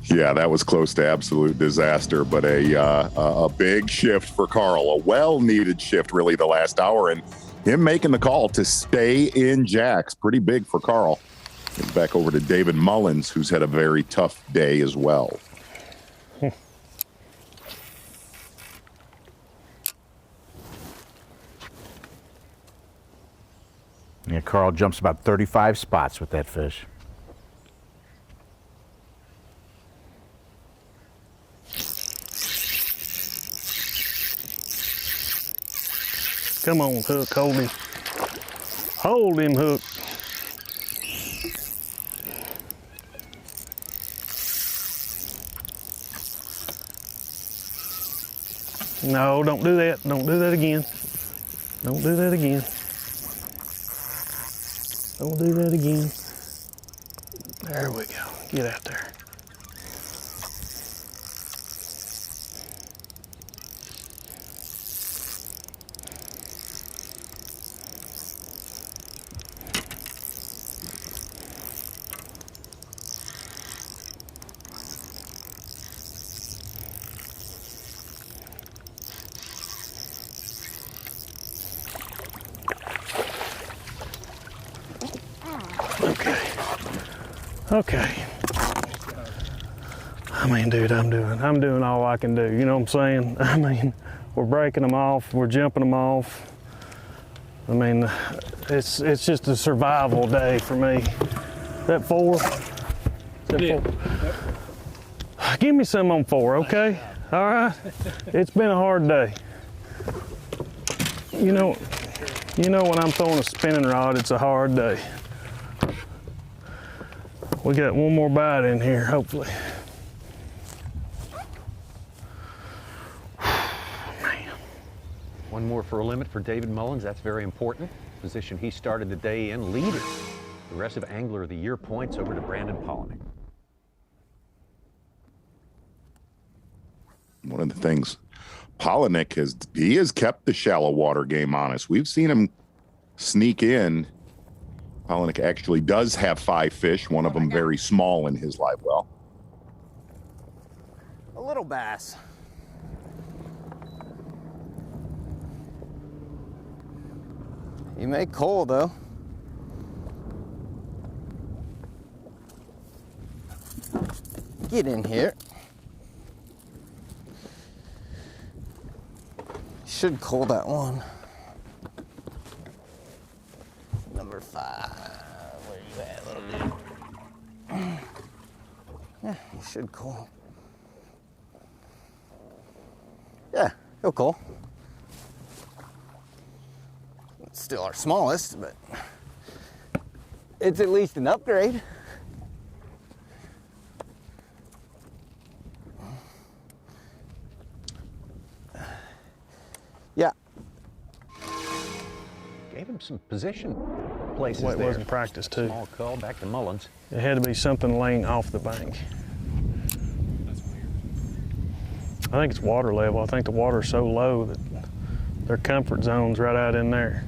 Yeah, that was close to absolute disaster, but a big shift for Carl, a well-needed shift really the last hour, and him making the call to stay in jacks, pretty big for Carl. It's back over to David Mullins, who's had a very tough day as well. Yeah, Carl jumps about 35 spots with that fish. Come on, Hook, hold him. Hold him, Hook. No, don't do that. Don't do that again. Don't do that again. Don't do that again. There we go. Get out there. Okay. I mean, dude, I'm doing all I can do. You know what I'm saying? I mean, we're breaking them off, we're jumping them off. I mean, it's just a survival day for me. Is that 4? Is that 4? Yep. Give me some on 4, okay? All right. It's been a hard day. You know when I'm throwing a spinning rod, it's a hard day. We got one more bite in here, hopefully. Man. One more for a limit for David Mullins. That's very important. Position he started the day in, leader. Progressive Angler of the Year points over to Brandon Palaniuk. One of the things Palaniuk has kept the shallow water game honest. We've seen him sneak in. Palaniuk actually does have 5 fish, one of them very small in his live well. A little bass. You make coal though. Get in here. Should call that one. Number 5. Where you at, little dude? Yeah, you should call. Yeah, he'll call. It's still our smallest, but it's at least an upgrade. Yeah. Gave him some position places Well, it there. wasn't practice too. Small call back to Mullins. It had to be something laying off the bank. I think it's water level. I think the water's so low that their comfort zone's right out in there.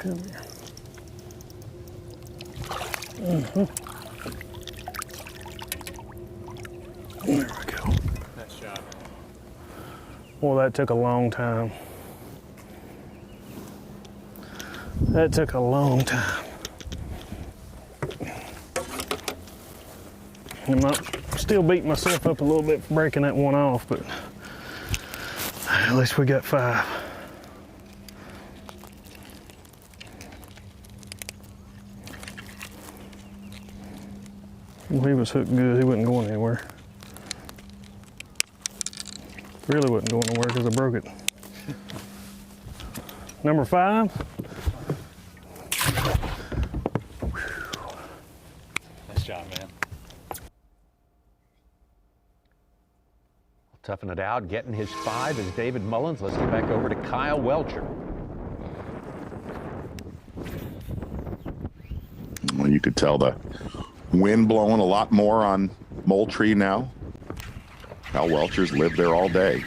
Come here. Mm-hmm. There we go. Nice job. Well, that took a long time. That took a long time. I might still beat myself up a little bit for breaking that one off, but at least we got 5. Well, he was hooked good. He wasn't going anywhere. Really wasn't going nowhere because I broke it. Number 5. Nice job, man. Toughing it out, getting his 5 is David Mullins. Let's get back over to Kyle Welcher. Well, you could tell the wind blowing a lot more on Moultrie now. Kyle Welcher's lived there all day.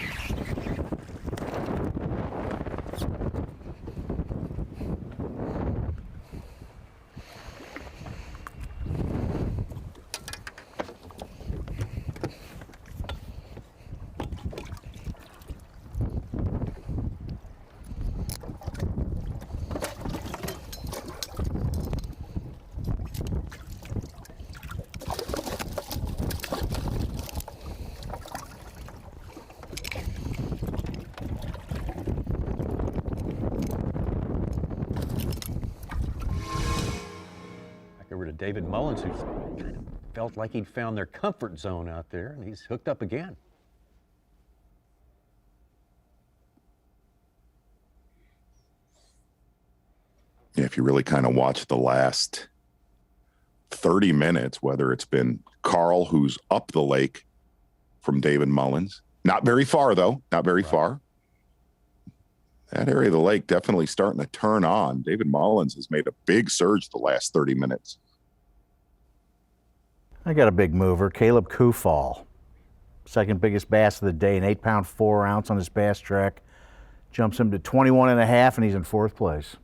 Over to David Mullins, who's kind of felt like he'd found their comfort zone out there, and he's hooked up again. Yeah, if you really kind of watch the last 30 minutes, whether it's been Carl, who's up the lake from David Mullins, not very far though, not very far. That area of the lake definitely starting to turn on. David Mullins has made a big surge the last 30 minutes. I got a big mover, Caleb Kufall. Second biggest bass of the day, an 8-pound 4-ounce on his bass track. Jumps him to 21.5, and he's in 4th place.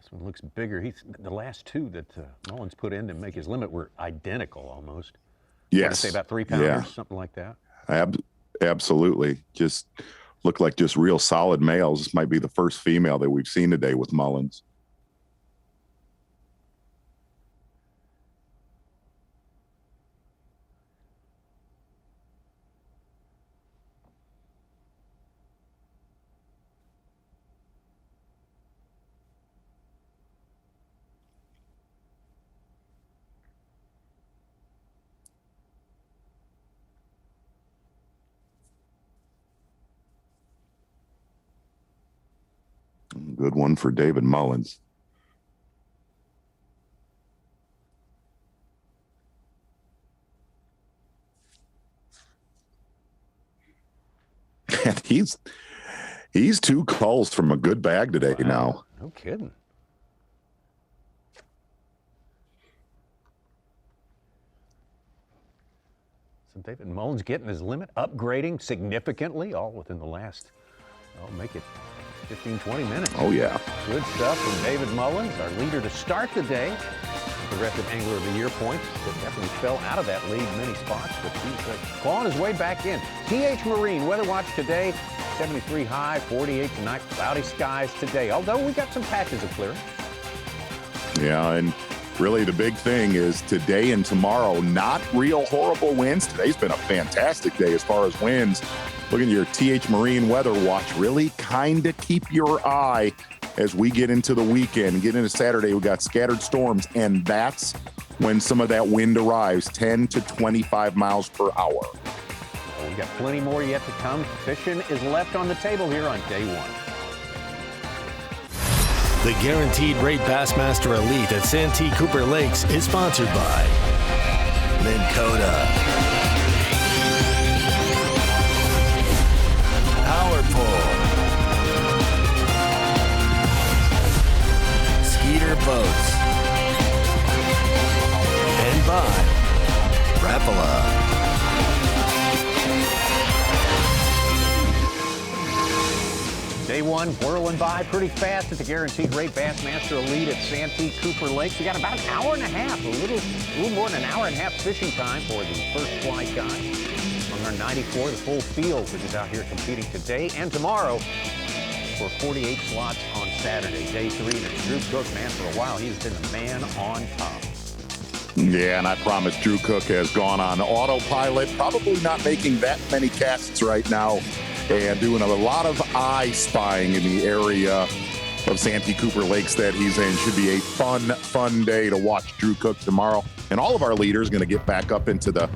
This one looks bigger. The last 2 that Mullins put in to make his limit were identical almost. Yes. Say about 3 pounders, Yeah. something like that. Absolutely. Just look like just real solid males. This might be the first female that we've seen today with Mullins. Good one for David Mullins. And he's 2 calls from a good bag today now. No kidding. So David Mullins getting his limit, upgrading significantly, all within the last, make it 15, 20 minutes. Oh, yeah. Good stuff from David Mullins, our leader to start the day. Progressive Angler of the Year points. But definitely fell out of that lead many spots, but he's clawing his way back in. TH Marine Weather Watch today, 73 high, 48 tonight, cloudy skies today. Although we got some patches of clearing. Yeah, and really the big thing is today and tomorrow, not real horrible winds. Today's been a fantastic day as far as winds. Look at your TH Marine Weather Watch. Really kind of keep your eye as we get into the weekend, get into Saturday. We got scattered storms, and that's when some of that wind arrives, 10 to 25 miles per hour. We got plenty more yet to come. Fishing is left on the table here on day 1. The Guaranteed Rate Bassmaster Elite at Santee Cooper Lakes is sponsored by Minn Kota. your boats. And by Rapala. Day one whirling by pretty fast at the Guaranteed Rate Bassmaster Elite at Santee Cooper Lakes. We got about an hour and a half, a little more than an hour and a half fishing time for the first fly guy. On our 94, the full field, which is out here competing today and tomorrow for 48 slots on Saturday. Day three, and it's Drew Cook, man. For a while, he's been the man on top. Yeah, and I promise Drew Cook has gone on autopilot, probably not making that many casts right now, and doing a lot of eye spying in the area of Santee Cooper Lakes that he's in. Should be a fun day to watch Drew Cook tomorrow. And all of our leaders going to get back up into the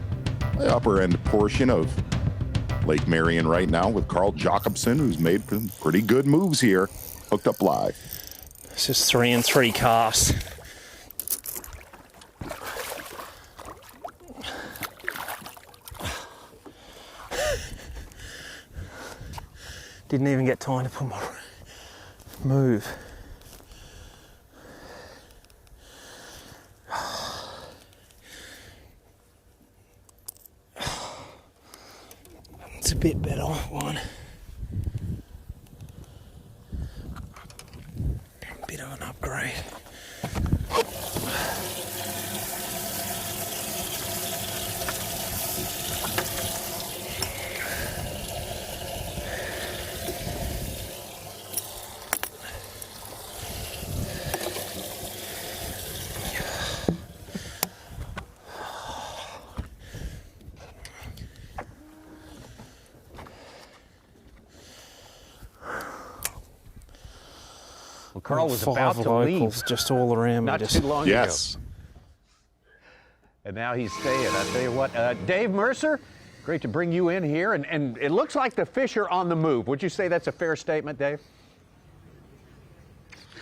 upper end portion of Lake Marion right now with Carl Jacobson, who's made some pretty good moves here. Hooked up live. It's just 3 and 3 casts. Didn't even get time to put my move. It's a bit better, one. A bit of an upgrade. Carl was about to leave just all around me. not too long ago. Yes. And now he's staying. I tell you what, Dave Mercer, great to bring you in here. And it looks like the fish are on the move. Would you say that's a fair statement, Dave?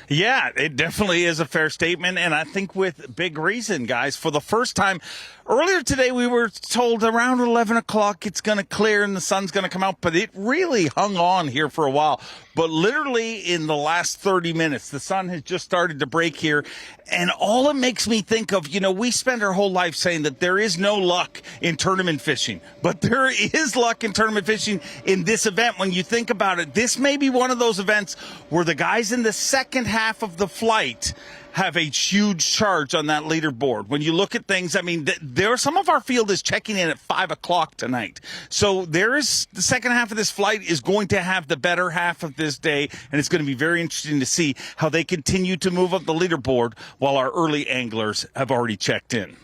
Yeah, it definitely is a fair statement, and I think with big reason, guys. For the first time, earlier today we were told around 11 o'clock it's going to clear and the sun's going to come out, but it really hung on here for a while. But literally in the last 30 minutes, the sun has just started to break here, and all it makes me think of, you know, we spend our whole life saying that there is no luck in tournament fishing, but there is luck in tournament fishing in this event. When you think about it, this may be one of those events where the guys in the second half of the flight have a huge charge on that leaderboard. When you look at things, I mean, some of our field is checking in at 5 o'clock tonight. So there is the second half of this flight is going to have the better half of this day, and it's going to be very interesting to see how they continue to move up the leaderboard while our early anglers have already checked in.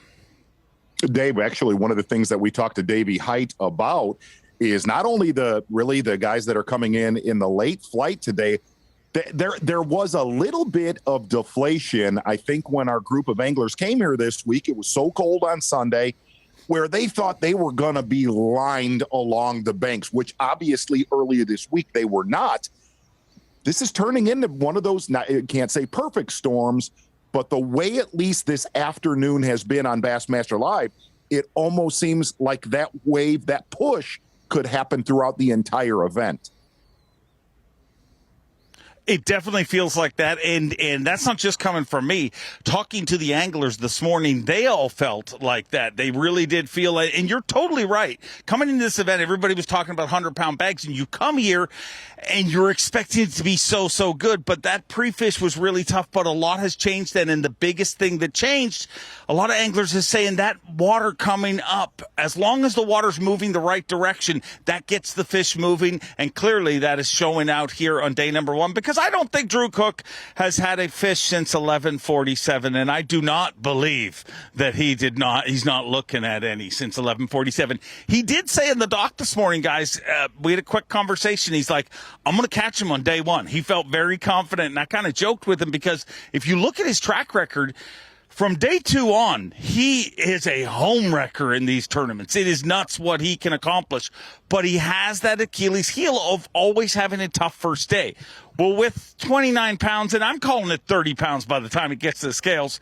Dave, actually, one of the things that we talked to Davey Height about is not only the guys that are coming in the late flight today. There was a little bit of deflation, I think, when our group of anglers came here this week. It was so cold on Sunday where they thought they were going to be lined along the banks, which obviously earlier this week they were not. This is turning into one of those, I can't say perfect storms, but the way at least this afternoon has been on Bassmaster Live, it almost seems like that wave, that push could happen throughout the entire event. It definitely feels like that, and that's not just coming from me. Talking to the anglers this morning, they all felt like that. They really did feel it, and you're totally right. Coming into this event, everybody was talking about 100-pound bags, and you come here, and you're expecting it to be so good, but that pre-fish was really tough, but a lot has changed then, and the biggest thing that changed, a lot of anglers is saying that water coming up, as long as the water's moving the right direction, that gets the fish moving, and clearly that is showing out here on day number one, because I don't think Drew Cook has had a fish since 11:47, and I do not believe that he's not looking at any since 11:47. He did say in the dock this morning, guys, we had a quick conversation. He's like, I'm going to catch him on day one. He felt very confident, and I kind of joked with him because if you look at his track record, from day two on, he is a home wrecker in these tournaments. It is nuts what he can accomplish, but he has that Achilles heel of always having a tough first day. Well, with 29 pounds, and I'm calling it 30 pounds by the time it gets to the scales,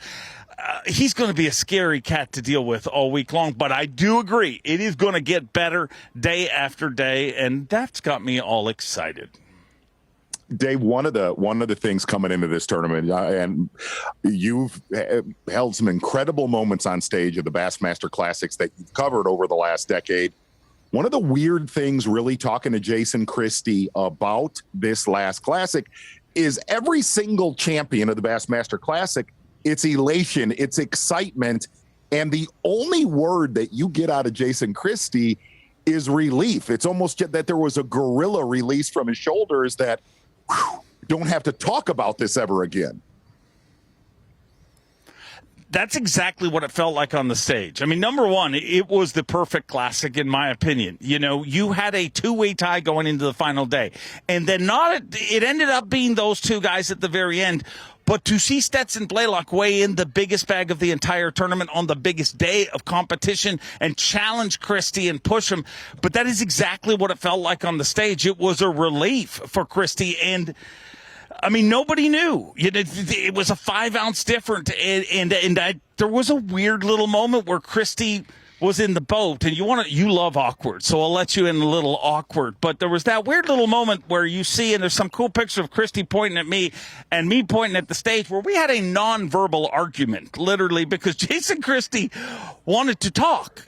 he's going to be a scary cat to deal with all week long. But I do agree, it is going to get better day after day, and that's got me all excited. Dave, one of the things coming into this tournament, and you've held some incredible moments on stage of the Bassmaster Classics that you've covered over the last decade. One of the weird things, really talking to Jason Christie about this last classic, is every single champion of the Bassmaster Classic, it's elation, it's excitement, and the only word that you get out of Jason Christie is relief. It's almost that there was a gorilla release from his shoulders that don't have to talk about this ever again. That's exactly what it felt like on the stage. I mean, number one, it was the perfect classic, in my opinion. You know, you had a two-way tie going into the final day. And then it ended up being those two guys at the very end. But to see Stetson Blaylock weigh in the biggest bag of the entire tournament on the biggest day of competition and challenge Christie and push him, but that is exactly what it felt like on the stage. It was a relief for Christie, and I mean, nobody knew. It was a 5 ounce difference, and there was a weird little moment where Christie was in the boat, and you love awkward, so I'll let you in a little awkward. But there was that weird little moment where you see, and there's some cool picture of Christie pointing at me and me pointing at the stage, where we had a nonverbal argument, literally, because Jason Christie wanted to talk,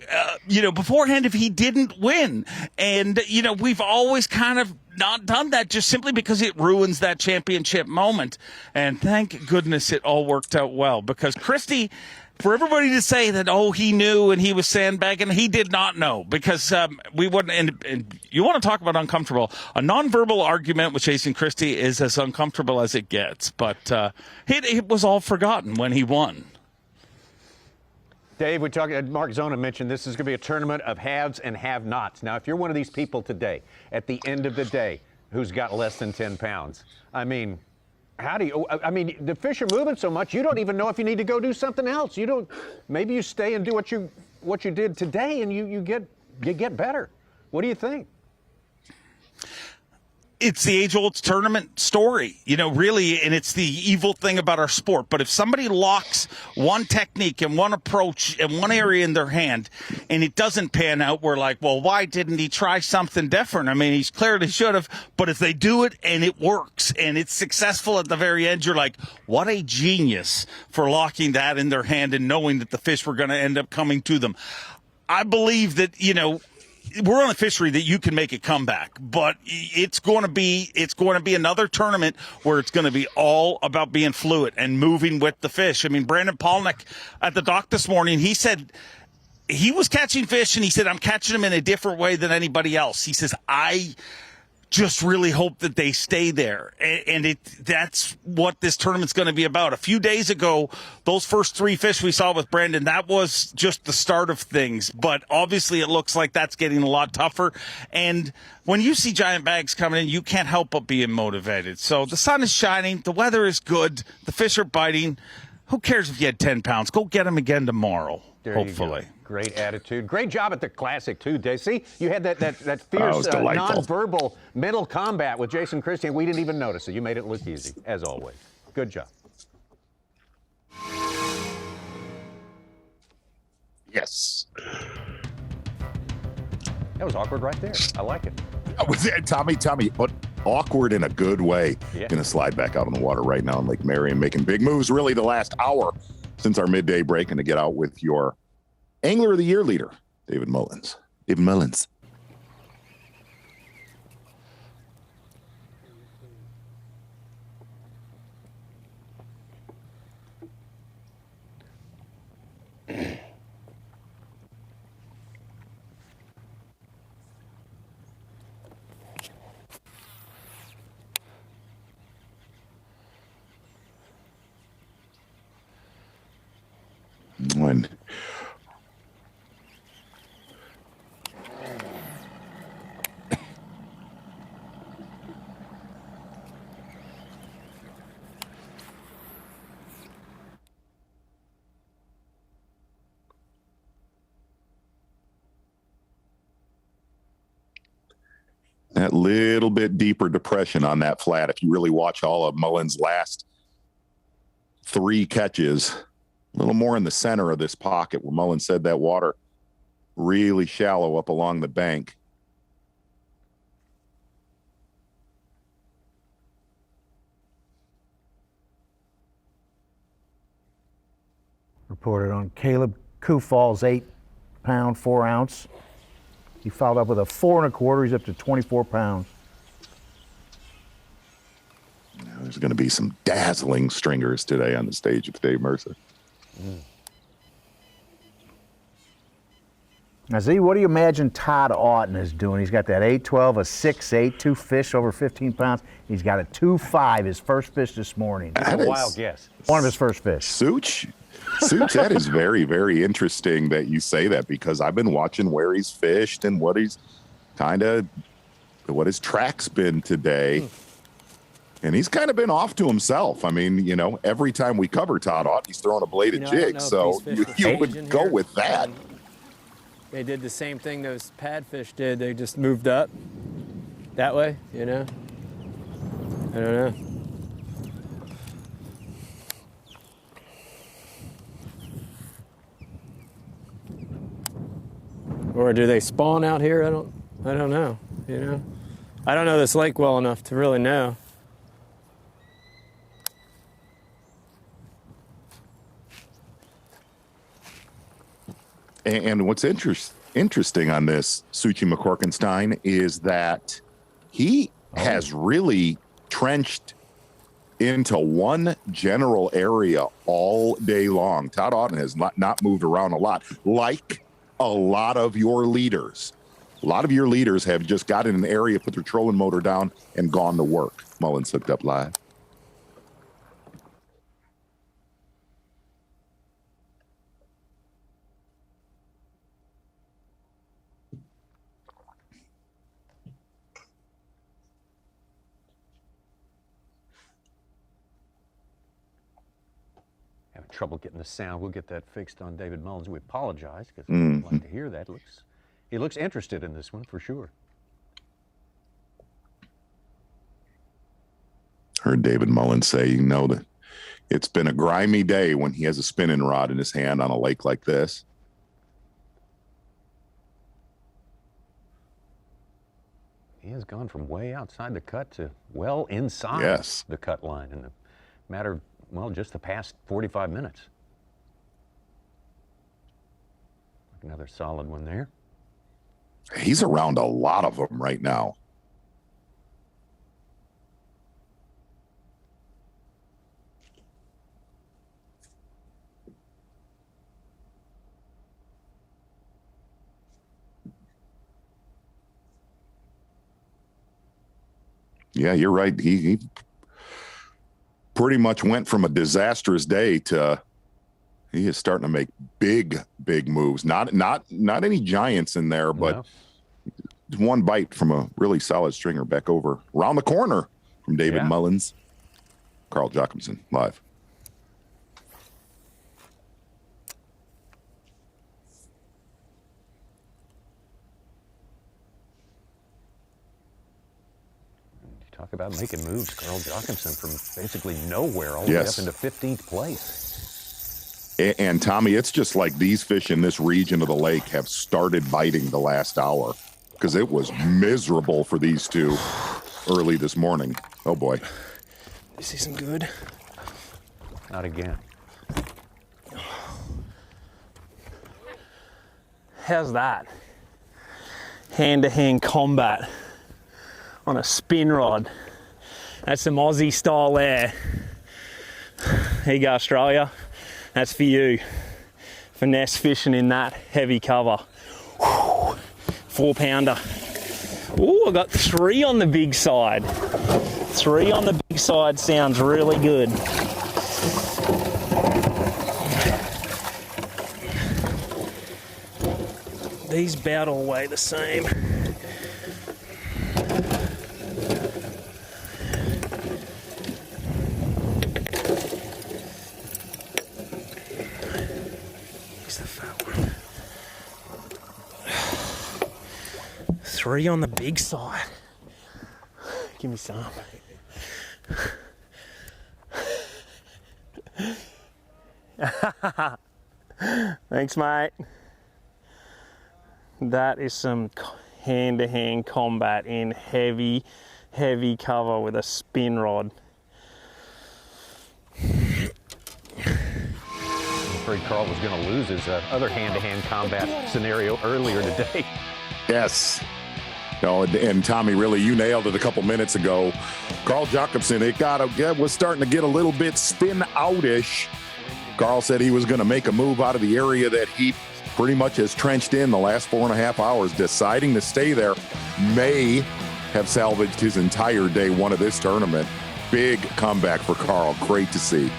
beforehand if he didn't win. And, we've always kind of not done that just simply because it ruins that championship moment. And thank goodness it all worked out well, because Christie, for everybody to say that, he knew and he was sandbagging, he did not know, because we wouldn't. And you want to talk about uncomfortable. A nonverbal argument with Jason Christie is as uncomfortable as it gets, but it was all forgotten when he won. Dave, Mark Zona mentioned this is going to be a tournament of haves and have-nots. Now, if you're one of these people today, at the end of the day, who's got less than 10 pounds, the fish are moving so much, you don't even know if you need to go do something else. Maybe you stay and do what you did today, and you get better. What do you think? It's the age-old tournament story, really, and it's the evil thing about our sport. But if somebody locks one technique and one approach and one area in their hand and it doesn't pan out, we're like, well, why didn't he try something different? I mean, he's clearly should have. But if they do it and it works and it's successful at the very end, you're like, what a genius for locking that in their hand and knowing that the fish were going to end up coming to them. I believe that, we're on a fishery that you can make a comeback, but it's going to be another tournament where it's going to be all about being fluid and moving with the fish. I mean, Brandon Palaniuk at the dock this morning, he said he was catching fish, and he said, I'm catching them in a different way than anybody else. He says, I just really hope that they stay there. And that's what this tournament's going to be about. A few days ago, those first 3 fish we saw with Brandon, that was just the start of things. But obviously it looks like that's getting a lot tougher. And when you see giant bags coming in, you can't help but being motivated. So the sun is shining. The weather is good. The fish are biting. Who cares if you had 10 pounds? Go get them again tomorrow, hopefully. Great attitude. Great job at the Classic, too, Dave. See, you had that fierce, nonverbal mental combat with Jason Christie, and we didn't even notice it. You made it look easy, as always. Good job. Yes. That was awkward right there. I like it. Tommy, but awkward in a good way. Yeah. Gonna slide back out on the water right now in Lake Marion, making big moves really the last hour since our midday break, and to get out with your Angler of the Year leader, David Mullins. David Mullins. When that little bit deeper depression on that flat, if you really watch all of Mullins' last 3 catches, a little more in the center of this pocket where Mullins said that water really shallow up along the bank. Reported on Caleb Kufall's 8-pound, 4-ounce. He followed up with a 4 1/4. He's up to 24 pounds. There's going to be some dazzling stringers today on the stage of Dave Mercer. Now, Z, what do you imagine Todd Auten is doing? He's got that 8-12, a 6-8, 2 fish over 15 pounds. He's got a 2-5, his first fish this morning. That is a wild guess. One of his first fish. Such, that is very, very interesting that you say that, because I've been watching where he's fished and what he's what his track's been today. And he's kind of been off to himself. I mean, you know, every time we cover Todd Auten, he's throwing a bladed jig. So you would go with that. They did the same thing those pad fish did. They just moved up that way, you know? I don't know. Or do they spawn out here? I don't know, you know? I don't know this lake well enough to really know. And what's interesting on this Suchi McCorkenstein is that he has really trenched into one general area all day long. Todd Auten has not moved around a lot, like a lot of your leaders. A lot of your leaders have just got in an area, put their trolling motor down, and gone to work. Mullins hooked up live. Having trouble getting the sound. We'll get that fixed on David Mullins. We apologize because we'd like to hear that. He looks interested in this one for sure. Heard David Mullins say, you know, that it's been a grimy day when he has a spinning rod in his hand on a lake like this. He has gone from way outside the cut to well inside the cut line in the matter of, well, just the past 45 minutes. Another solid one there. He's around a lot of them right now. Yeah, you're right. He pretty much went from a disastrous day to he is starting to make big moves. Not any giants in there, but one bite from a really solid stringer back over around the corner from David Mullins. Carl Jocumsen live. Talk about making moves, Carl Jocumsen, from basically nowhere all the way up into 15th place. And Tommy, it's just like these fish in this region of the lake have started biting the last hour, because it was miserable for these two early this morning. Oh boy. This isn't good. Not again. How's that? Hand-to-hand combat on a spin rod. That's some Aussie style there. Here you go, Australia. That's for you. Finesse fishing in that heavy cover. 4-pounder. Ooh, I got 3 on the big side. 3 on the big side sounds really good. These about all weigh the same. Here's the fat one. 3 on the big side. Give me some. Thanks, mate. That is some hand-to-hand combat in heavy cover with a spin rod. afraid Carl was going to lose his other hand-to-hand combat scenario earlier today. Yes. No, and Tommy, really, you nailed it a couple minutes ago. Carl Jacobson, it was starting to get a little bit spin-out-ish. Carl said he was going to make a move out of the area that he pretty much has trenched in the last 4.5 hours. Deciding to stay there may have salvaged his entire day one of this tournament. Big comeback for Carl. Great to see.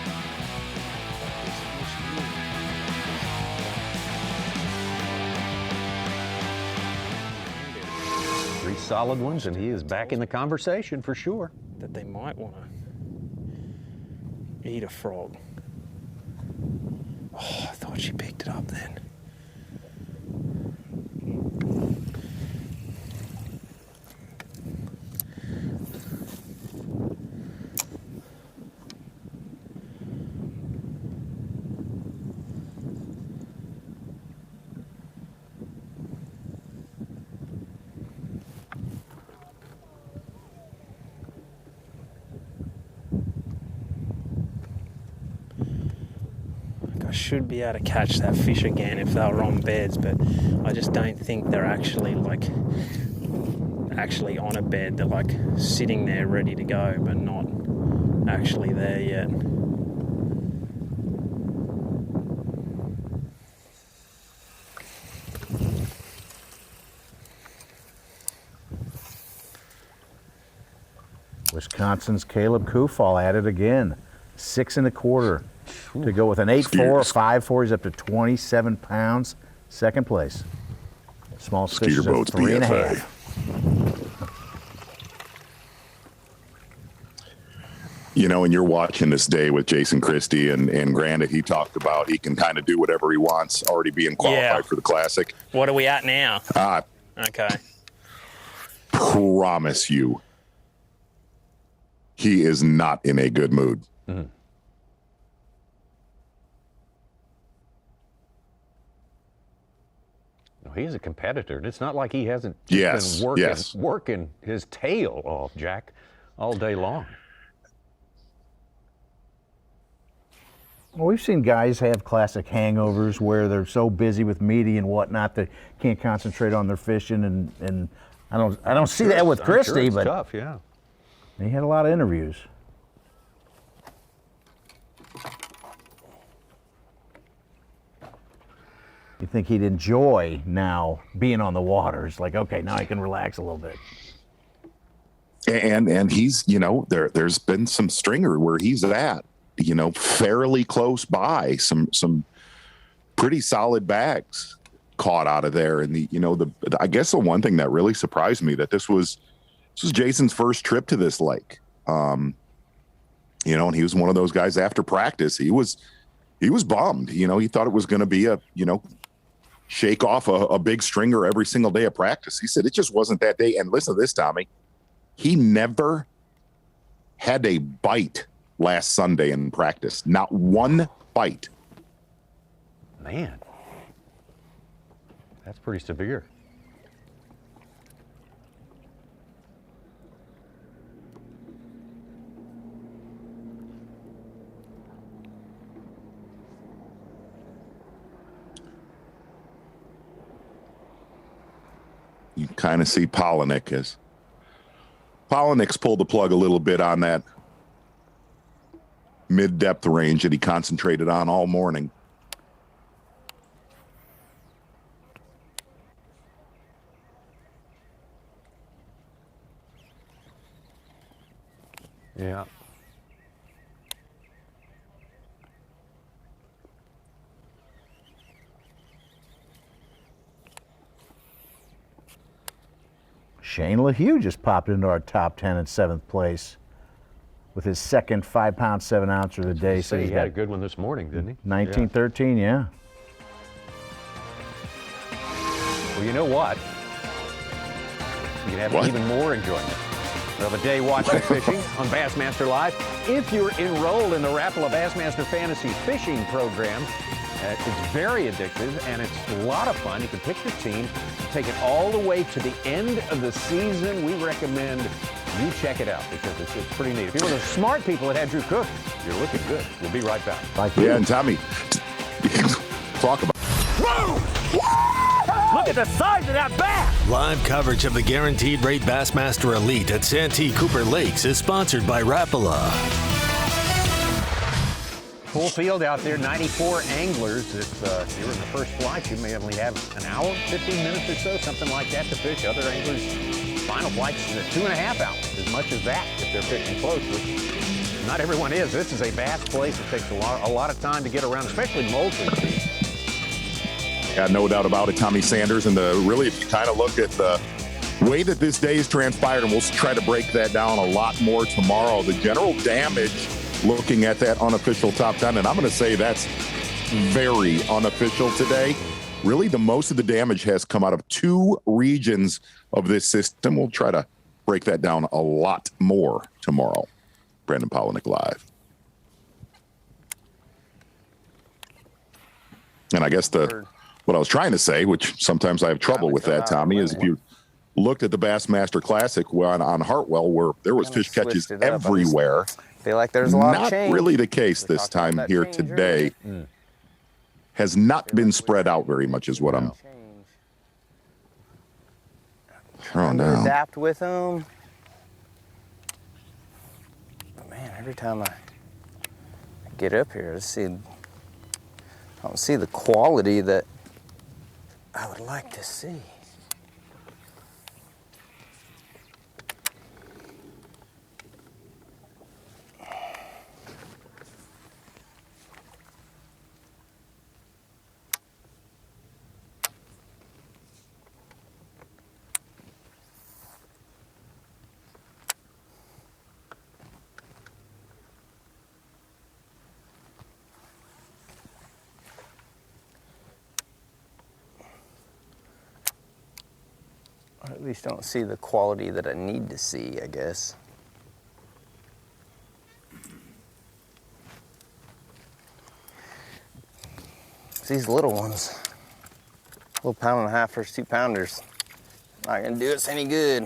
Solid ones, and he is back in the conversation for sure. That they might want to eat a frog. Oh, I thought she picked it up then. Should be able to catch that fish again if they were on beds, but I just don't think they're actually on a bed. They're like sitting there ready to go, but not actually there yet. Wisconsin's Caleb Kufal at it again. 6 1/4 to go with an 8-4, a 5-4. He's up to 27 pounds. Second place. Small fish is 3.5. You know, and you're watching this day with Jason Christie, and granted, he talked about he can kind of do whatever he wants, already being qualified for the Classic. What are we at now? Okay. Promise you, he is not in a good mood. Mm-hmm. He's a competitor. It's not like he hasn't been working his tail off, Jack, all day long. Well, we've seen guys have classic hangovers where they're so busy with media and whatnot they can't concentrate on their fishing, and I don't see that with Christie, it's but tough, yeah. He had a lot of interviews. You think he'd enjoy now being on the water? It's like, okay, now I can relax a little bit. And he's, you know, there's been some stringer where he's at, you know, fairly close by, some pretty solid bags caught out of there. And I guess the one thing that really surprised me that this was Jason's first trip to this lake. And he was one of those guys after practice. He was bummed. You know, he thought it was going to be shake off a big stringer every single day of practice. He said it just wasn't that day. And listen to this, Tommy. He never had a bite last Sunday in practice. Not one bite. Man, that's pretty severe. You kind of see Palaniuk's pulled the plug a little bit on that mid-depth range that he concentrated on all morning. Yeah. Shane LaHue just popped into our top 10 in 7th place with his second 5-pound 7-ouncer of the day. So he had a good one this morning, didn't he? 1913, yeah. Well, you know what? You can have even more enjoyment of a day watching fishing on Bassmaster Live. If you're enrolled in the Rapala Bassmaster Fantasy Fishing Program, it's very addictive and it's a lot of fun. You can pick your team, take it all the way to the end of the season. We recommend you check it out because it's pretty neat. If you're one of the smart people that had Drew Cook, you're looking good. We'll be right back. Yeah, and Tommy, talk about. Look at the size of that bass! Live coverage of the Guaranteed Rate Bassmaster Elite at Santee Cooper Lakes is sponsored by Rapala. Full field out there, 94 anglers. If you're in the first flight, you may only have an hour, 15 minutes or so, something like that to fish. Other anglers, final flights in 2.5 hours, as much as that if they're fishing close, which not everyone is. This is a bass place. It takes a lot of time to get around, especially Moultrie. Yeah, no doubt about it, Tommy Sanders. And really, if you kind of look at the way that this day has transpired, and we'll try to break that down a lot more tomorrow, the general damage looking at that unofficial top 10, and I'm going to say that's very unofficial today. Really, the most of the damage has come out of 2 regions of this system. We'll try to break that down a lot more tomorrow. Brandon Palaniuk live. And I guess what I was trying to say, which sometimes I have trouble with that, Tommy, is if you looked at the Bassmaster Classic on Hartwell, where there was fish catches everywhere. I feel like there's a lot of change. Not really the case this time here today. Has not been spread out very much is what I'm throwing down. Adapt with them. But man, every time I get up here, I don't see the quality that I would like to see. Or at least don't see the quality that I need to see, I guess. These little ones, little 1.5 pound first 2 pounders, not gonna do us any good.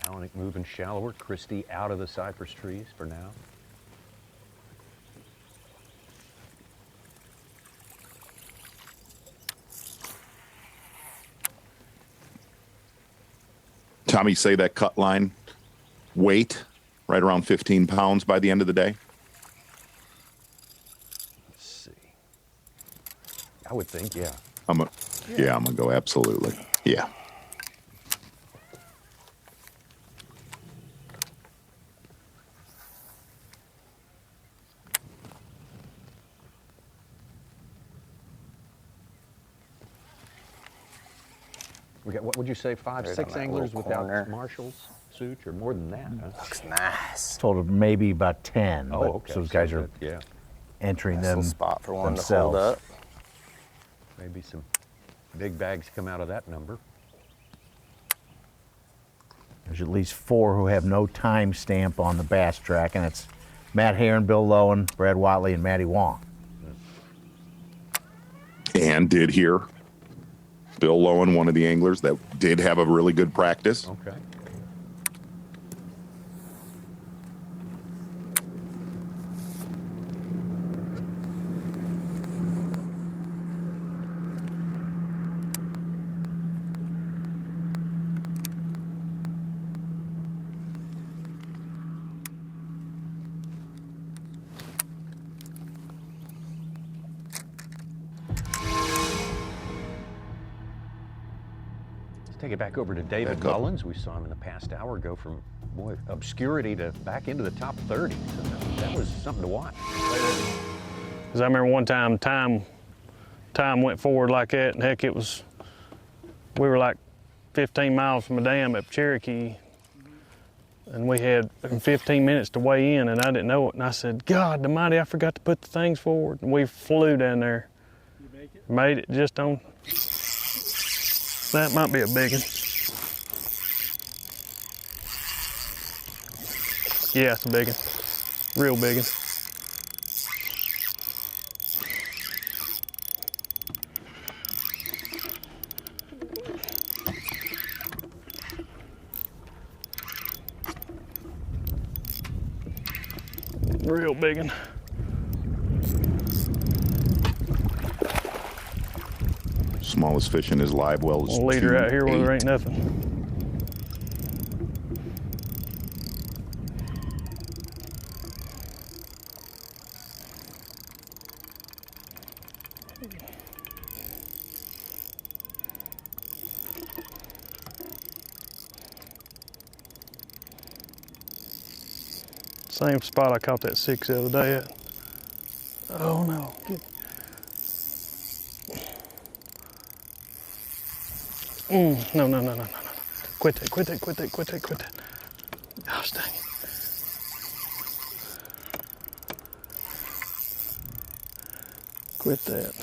Palaniuk moving shallower. Christie out of the cypress trees for now. Tommy, say that cut line weight right around 15 pounds by the end of the day? Let's see. I would think, yeah. I'm gonna go absolutely. Yeah. We got, what would you say, 5, 6 anglers without Marshall's suit, or more than that? Huh? Looks nice. Told maybe about 10. Oh, but okay. So those guys are entering them spot for one themselves. to hold up. Maybe some big bags come out of that number. There's at least 4 who have no time stamp on the bass track, and it's Matt Herron, Bill Lowen, Brad Watley, and Matty Wong. And did hear Bill Lowen, one of the anglers that did have a really good practice. Okay. Take it back over to David Mullins. We saw him in the past hour go from obscurity to back into the top 30. So that was something to watch. Because I remember one time, time went forward like that, and heck, we were like 15 miles from a dam at Cherokee, and we had 15 minutes to weigh in, and I didn't know it. And I said, God almighty, I forgot to put the things forward. And we flew down there. You make it? Made it just on. That might be a big one. Yeah, it's a big one. Real big one. Real big one. Smallest fish in his live well is We'll lead her out here where there 2.8. ain't nothing. Same spot I caught that 6 the other day at. Oh no. No, no, no, no, no, no. Quit that, quit that, quit that, quit that, quit that. Gosh dang it. Quit that.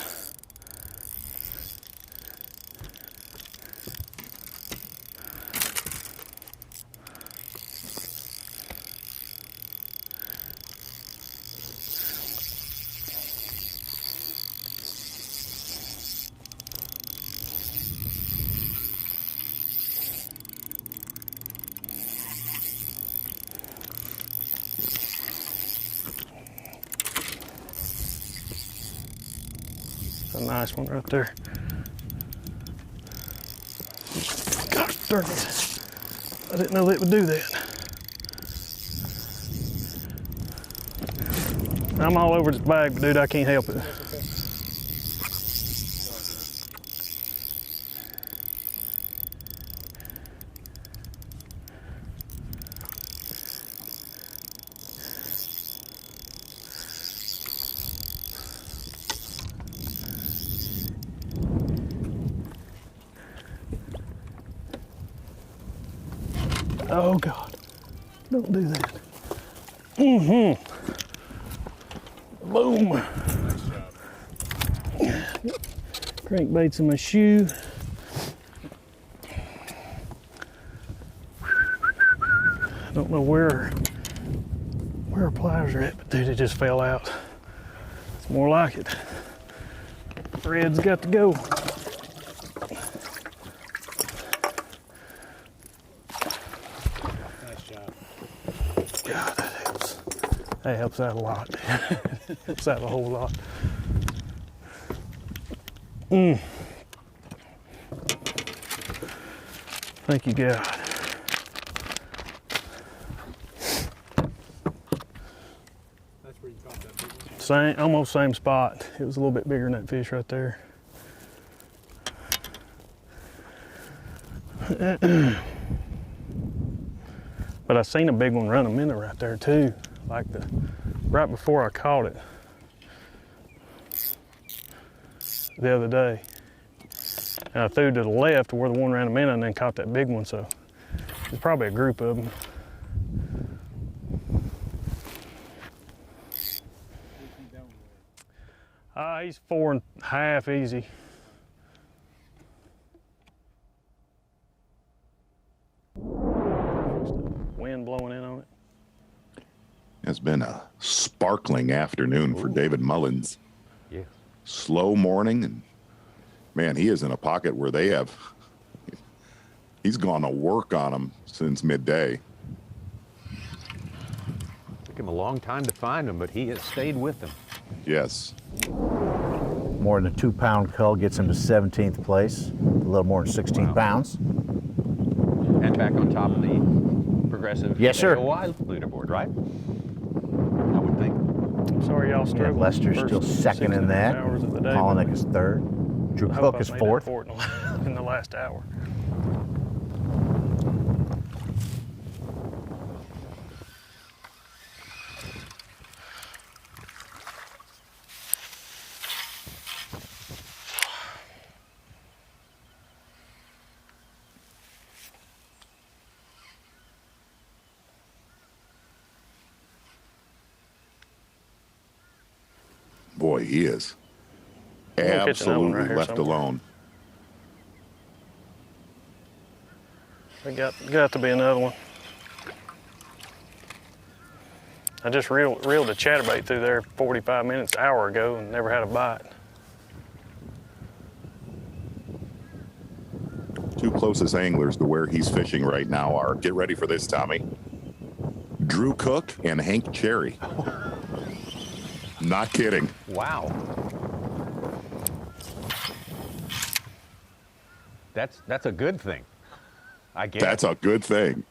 A nice one right there. Gosh darn it. I didn't know they would do that. I'm all over this bag, but dude, I can't help it. Oh God, don't do that. Mm-hmm. Boom. Crankbaits in my shoe. I don't know where our pliers are at, but dude, it just fell out. It's more like it. Thread's got to go. That helps out a lot. Helps out a whole lot. Thank you, God. That's where you caught that big one? Same, almost same spot. It was a little bit bigger than that fish right there. But I seen a big one run a minute right there too, like right before I caught it the other day. And I threw to the left where the one ran a minute and then caught that big one, so there's probably a group of them. He's 4.5 easy. Wind blowing in on it. It's been a sparkling afternoon for David Mullins. Yeah. Slow morning, and man, he is in a pocket where he's gone to work on them since midday. Took him a long time to find them, but he has stayed with them. Yes. More than a 2-pound cull gets him to 17th place, a little more than 16 pounds. And back on top of the progressive yes, sir. AOI leaderboard, right? I would think. I'm sorry y'all struggled. Yeah, Lester's still second in that. Palaniuk is third. Drew Cook is fourth. In the last hour. Boy, he is We'll catch another one absolutely right here left somewhere. alone. There got to be another one. I just reeled a chatterbait through there 45 minutes, an hour ago, and never had a bite. Two closest anglers to where he's fishing right now are, get ready for this, Tommy, Drew Cook and Hank Cherry. Not kidding. Wow. That's a good thing, I guess. That's a good thing.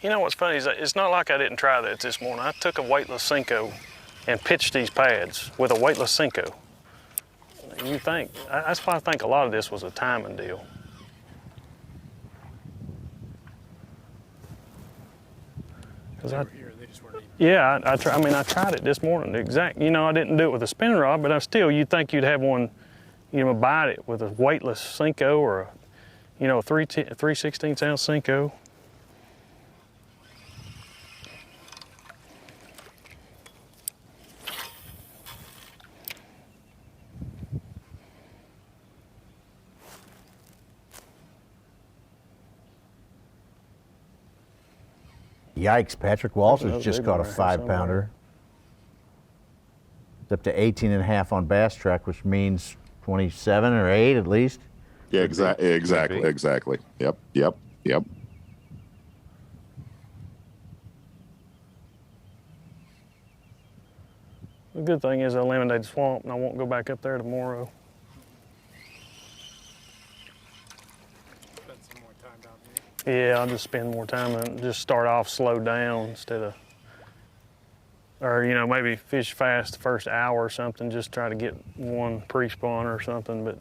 You know what's funny is that it's not like I didn't try that this morning. I took a weightless Senko and pitched these pads with a weightless Senko. You think, that's why I think a lot of this was a timing deal. Yeah, I tried it this morning. You know, I didn't do it with a spinning rod, but you'd think you'd have one, you know, bite it with a weightless Senko or a, you know, a 3/16 ounce Senko. Yikes, Patrick Walters just caught a 5-pounder. It's up to 18.5 on Bass Track, which means 27 or 8 at least. Yeah, exactly. Yep. The good thing is I eliminated the swamp and I won't go back up there tomorrow. Yeah, I'll just spend more time and just start off slow down instead of, or you know, maybe fish fast the first hour or something, just try to get one pre-spawn or something, but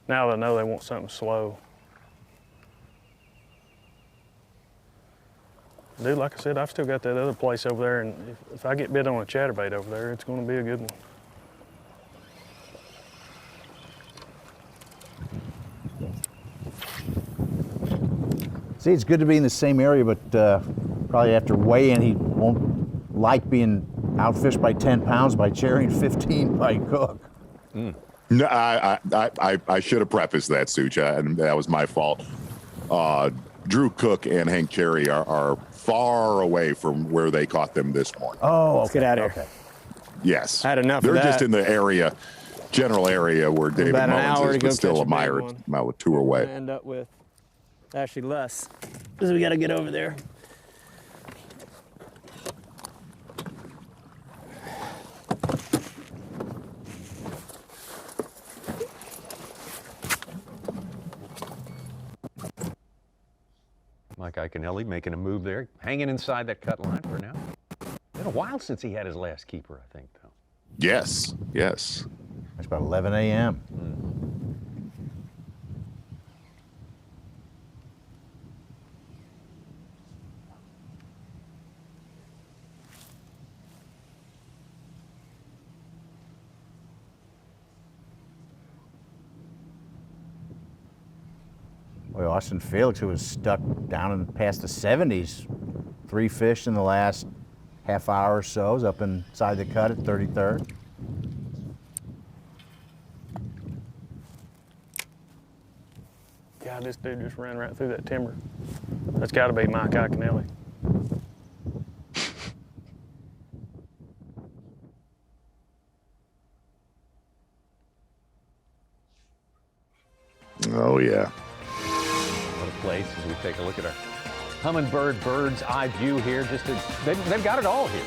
now they know they want something slow. Dude, like I said, I've still got that other place over there, and if I get bit on a chatterbait over there, it's going to be a good one. See, it's good to be in the same area, but probably after weighing, he won't like being outfished by 10 pounds by Cherry and 15 by Cook. No, I should have prefaced that, Sucha, and that was my fault. Drew Cook and Hank Cherry are far away from where they caught them this morning. Oh, let's get out of here. Yes. I had enough They're of that. just in the area, general area where David Mullins is, but still a mile or two away. We're gonna end up with actually less, because we got to get over there. Mike Iaconelli making a move there, hanging inside that cut line for now. Been a while since he had his last keeper, I think, though. Yes. It's about 11 a.m. Well, Austin Felix, who was stuck down and past the 70s, 3 fish in the last half hour or so, is up inside the cut at 33rd. God, this dude just ran right through that timber. That's got to be Mike Iaconelli. Oh, yeah. What a place as we take a look at our Humminbird bird's eye view here. They've got it all here.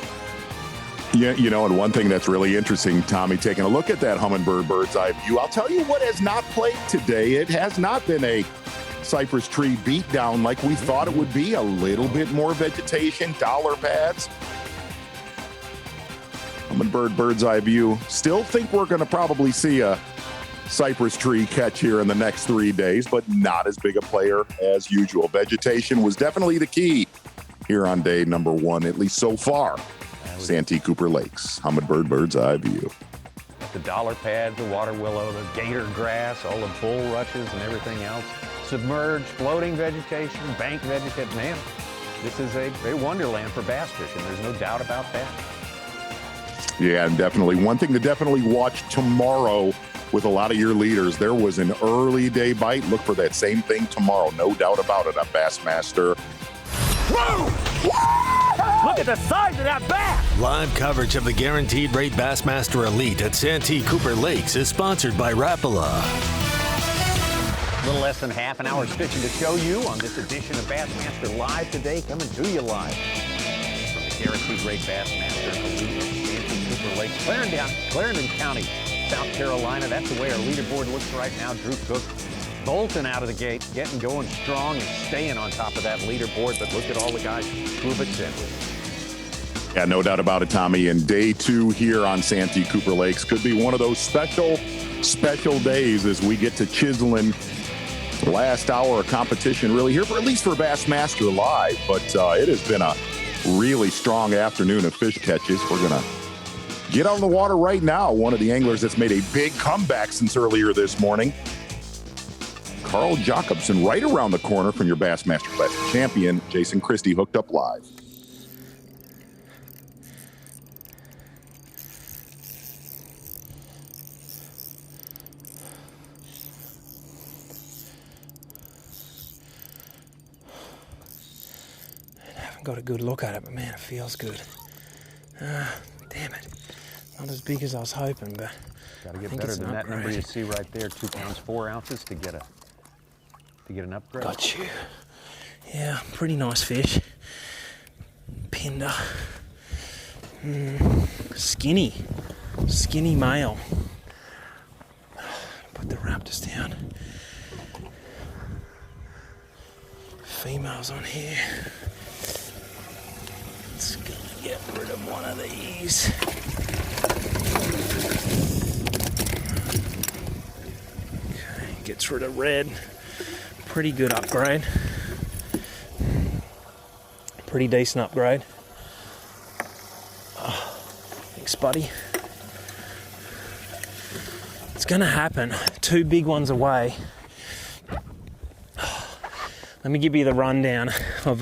Yeah, you know, and one thing that's really interesting, Tommy, taking a look at that Humminbird bird's eye view, I'll tell you what has not played today. It has not been a cypress tree beatdown like we thought it would be. A little bit more vegetation, dollar pads. Humminbird bird's eye view. Still think we're going to probably see a cypress tree catch here in the next 3 days, but not as big a player as usual. Vegetation was definitely the key here on day number 1, at least so far. Santee Cooper Lakes, Humminbird bird's eye view. The dollar pad, the water willow, the gator grass, all the bulrushes and everything else. Submerged, floating vegetation, bank vegetation. Man, this is a wonderland for bass fishing. There's no doubt about that. Yeah, and definitely. One thing to definitely watch tomorrow with a lot of your leaders, there was an early day bite. Look for that same thing tomorrow. No doubt about it on Bassmaster. Whoa! Look at the size of that bass! Live coverage of the Guaranteed Rate Bassmaster Elite at Santee Cooper Lakes is sponsored by Rapala. A little less than half an hour's fishing to show you on this edition of Bassmaster Live today, coming to you live from the Guaranteed Rate Bassmaster Elite at Santee Cooper Lakes, Clarendon County, South Carolina. That's the way our leaderboard looks right now. Drew Cook bolting out of the gate, getting going strong and staying on top of that leaderboard. But look at all the guys who have ascended. Yeah, no doubt about it, Tommy. And day 2 here on Santee Cooper Lakes could be one of those special days as we get to chiseling the last hour of competition really here, for at least for Bassmaster Live. But it has been a really strong afternoon of fish catches. We're going to get on the water right now. One of the anglers that's made a big comeback since earlier this morning, Carl Jacobson, right around the corner from your Bassmaster Classic champion, Jason Christie, hooked up live. I haven't got a good look at it, but man, it feels good. Damn it. Not as big as I was hoping, but got to get better than that number you see right there, 2 pounds 4 ounces to get an upgrade. Got you. Yeah, pretty nice fish. Pinder. Skinny male. Put the raptors down. Females on here. Let's go get rid of one of these. Okay, gets rid of red. Pretty good upgrade. Pretty decent upgrade. Oh, thanks, buddy. It's gonna happen. 2 big ones away. Let me give you the rundown of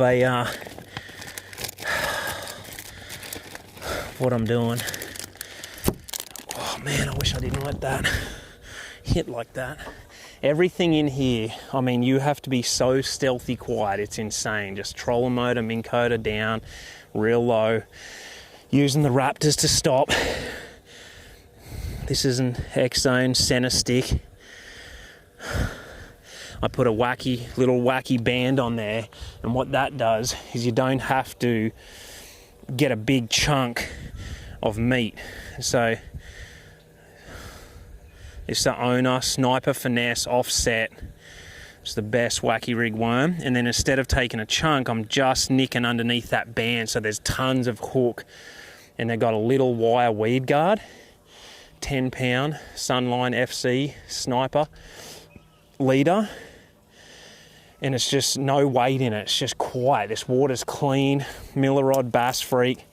what I'm doing. Oh man, I wish I didn't let that hit like that. Everything in here, I mean, you have to be so stealthy quiet, it's insane. Just trolling motor, Minn Kota down, real low. Using the raptors to stop. This is an X-Zone center stick. I put a little wacky band on there, and what that does is you don't have to get a big chunk of meat. So it's the owner, Sniper Finesse Offset. It's the B.A.S.S wacky rig worm. And then instead of taking a chunk, I'm just nicking underneath that band. So there's tons of hook. And they've got a little wire weed guard. 10 pound Sunline FC Sniper leader. And it's just no weight in it. It's just quiet. This water's clean. Miller rod Bass Freak.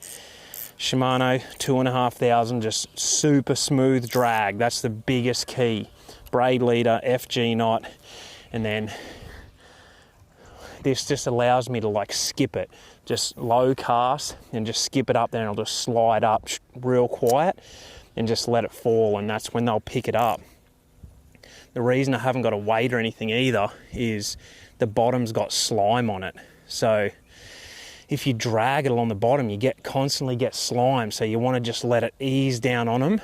Shimano 2,500, just super smooth drag. That's the biggest key. Braid leader, FG knot, and then this just allows me to like skip it. Just low cast and just skip it up there, and I'll just slide up real quiet and just let it fall, and that's when they'll pick it up. The reason I haven't got a weight or anything either is the bottom's got slime on it. So if you drag it along the bottom, you constantly get slime, so you want to just let it ease down on them.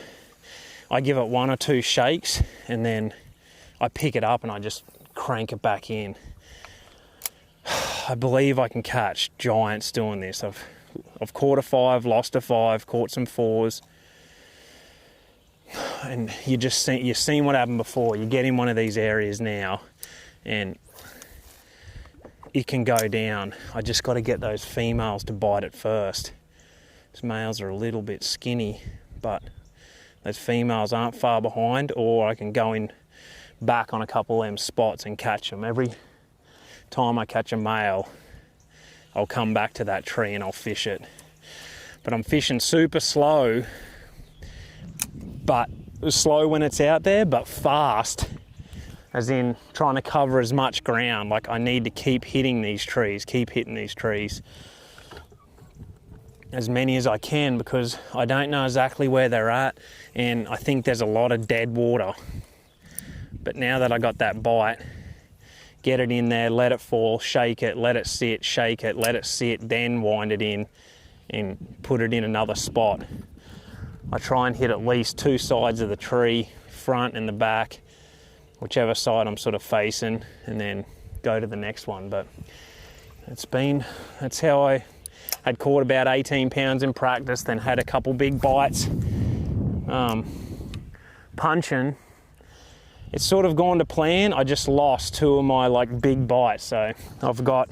I give it 1 or 2 shakes, and then I pick it up and I just crank it back in. I believe I can catch giants doing this. I've caught a 5, lost a 5, caught some 4s, and you've seen what happened before. You get in one of these areas now, and it can go down. I just got to get those females to bite it first. These males are a little bit skinny, but those females aren't far behind, or I can go in back on a couple of them spots and catch them. Every time I catch a male, I'll come back to that tree and I'll fish it. But I'm fishing super slow, but slow when it's out there, but fast, as in trying to cover as much ground. Like, I need to keep hitting these trees, as many as I can, because I don't know exactly where they're at, and I think there's a lot of dead water. But now that I got that bite, get it in there, let it fall, shake it, let it sit, shake it, let it sit, then wind it in. and put it in another spot. I try and hit at least 2 sides of the tree, front and the back, whichever side I'm sort of facing, and then go to the next one. But that's how I had caught about 18 pounds in practice, then had a couple big bites. Punching, it's sort of gone to plan. I just lost 2 of my like big bites, so I've got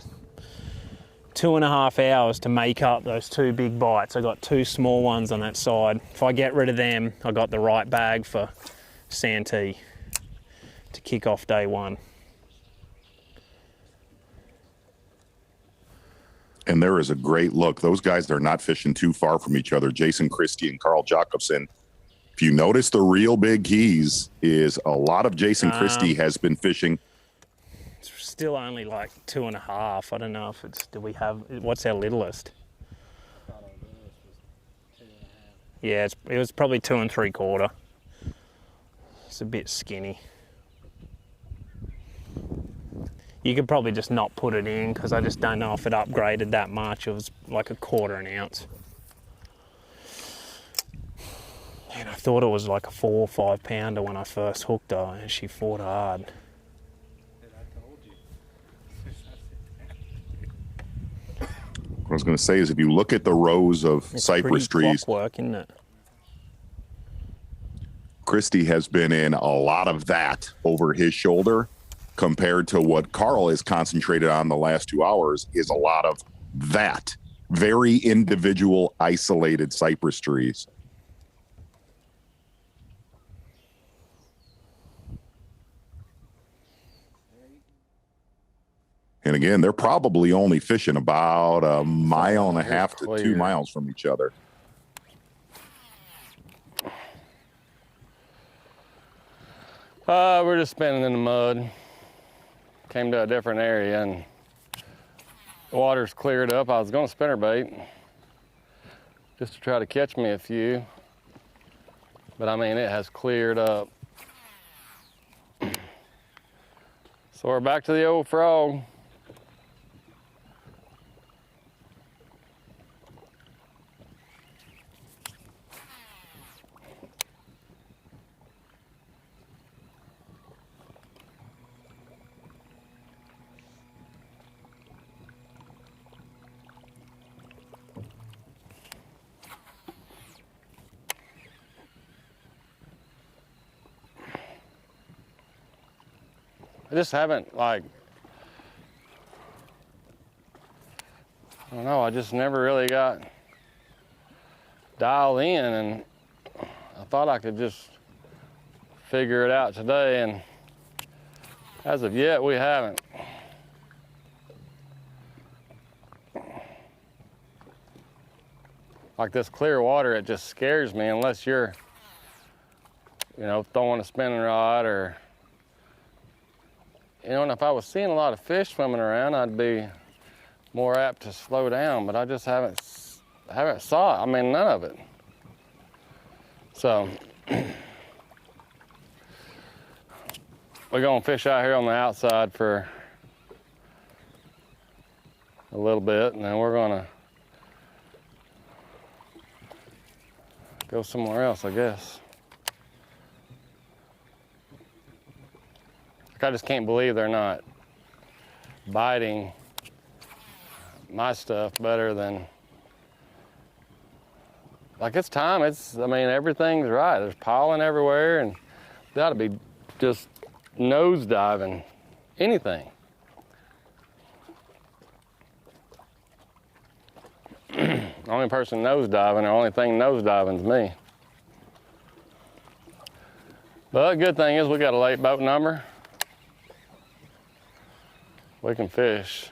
2.5 hours to make up those 2 big bites. I got 2 small ones on that side. If I get rid of them, I got the right bag for Santee to kick off day 1. And there is a great look. Those guys are not fishing too far from each other. Jason Christie and Carl Jacobson. If you notice, the real big keys is a lot of Jason Christie has been fishing. It's still only like 2.5. I don't know if it's, what's our littlest? Yeah, it was probably 2 3/4. It's a bit skinny. You could probably just not put it in because I just don't know if it upgraded that much. It was like 1/4 ounce. And I thought it was like a 4 or 5 pounder when I first hooked her, and she fought hard. What I was going to say is, if you look at the rows of cypress trees, clockwork, isn't it? Christie has been in a lot of that over his shoulder, compared to what Carl has concentrated on the last 2 hours is a lot of that. Very individual, isolated cypress trees. And again, they're probably only fishing about 1.5 to 2 miles from each other. We're just spinning in the mud. Came to a different area and the water's cleared up. I was going to spinnerbait just to try to catch me a few, but I mean, it has cleared up. So we're back to the old frog. I just haven't, like, I don't know, I just never really got dialed in, and I thought I could just figure it out today, and as of yet, we haven't. Like this clear water, it just scares me unless you're, you know, throwing a spinning rod or, you know, and if I was seeing a lot of fish swimming around, I'd be more apt to slow down, but I just haven't saw it. I mean, none of it. So, we're gonna fish out here on the outside for a little bit, and then we're gonna go somewhere else, I guess. I just can't believe they're not biting my stuff better than, like, it's time. I mean, everything's right. There's pollen everywhere, and they ought to be just nose diving anything. The only person nose diving, the only thing nose diving is me. But the good thing is we got a late boat number. We can fish.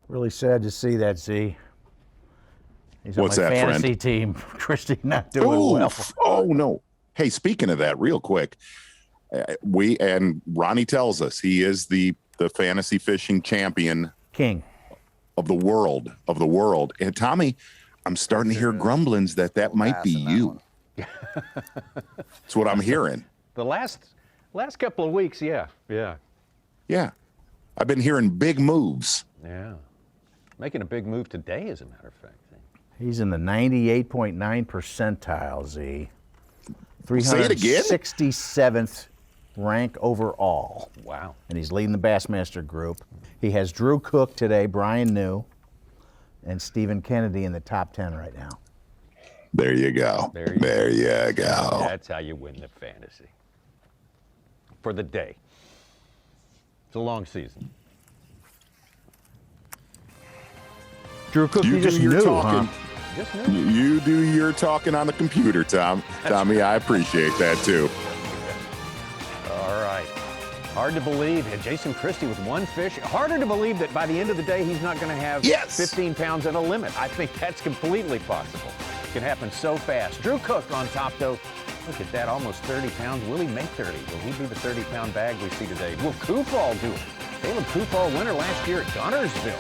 Really sad to see that, Z. He's on What's my that, fantasy friend? team. Christie not doing well. Oh, no. Hey, speaking of that, real quick, and Ronnie tells us he is the fantasy fishing champion. King. Of the world. And Tommy, I'm starting to hear grumblings that might be you. That's what I'm hearing. The last couple of weeks, yeah. Yeah. I've been hearing big moves. Yeah. Making a big move today, as a matter of fact. He's in the 98.9 percentile, Z. Say it again? 367th rank overall. Wow. And he's leading the Bassmaster group. He has Drew Cook today, Brian New, and Stephen Kennedy in the top 10 right now. There you go. There you go. That's how you win the fantasy. For the day. It's a long season. Drew Cook, you just knew, huh? You do your talking on the computer, Tommy. I appreciate that too. All right. Hard to believe. And Jason Christie with one fish. Harder to believe that by the end of the day, he's not going to have 15 pounds at a limit. I think that's completely possible. It can happen so fast. Drew Cook on top, though. Look at that, almost 30 pounds. Will he make 30? Will he be the 30-pound bag we see today? Will Kufal do it? Caleb Kufal, winner last year at Gunnersville.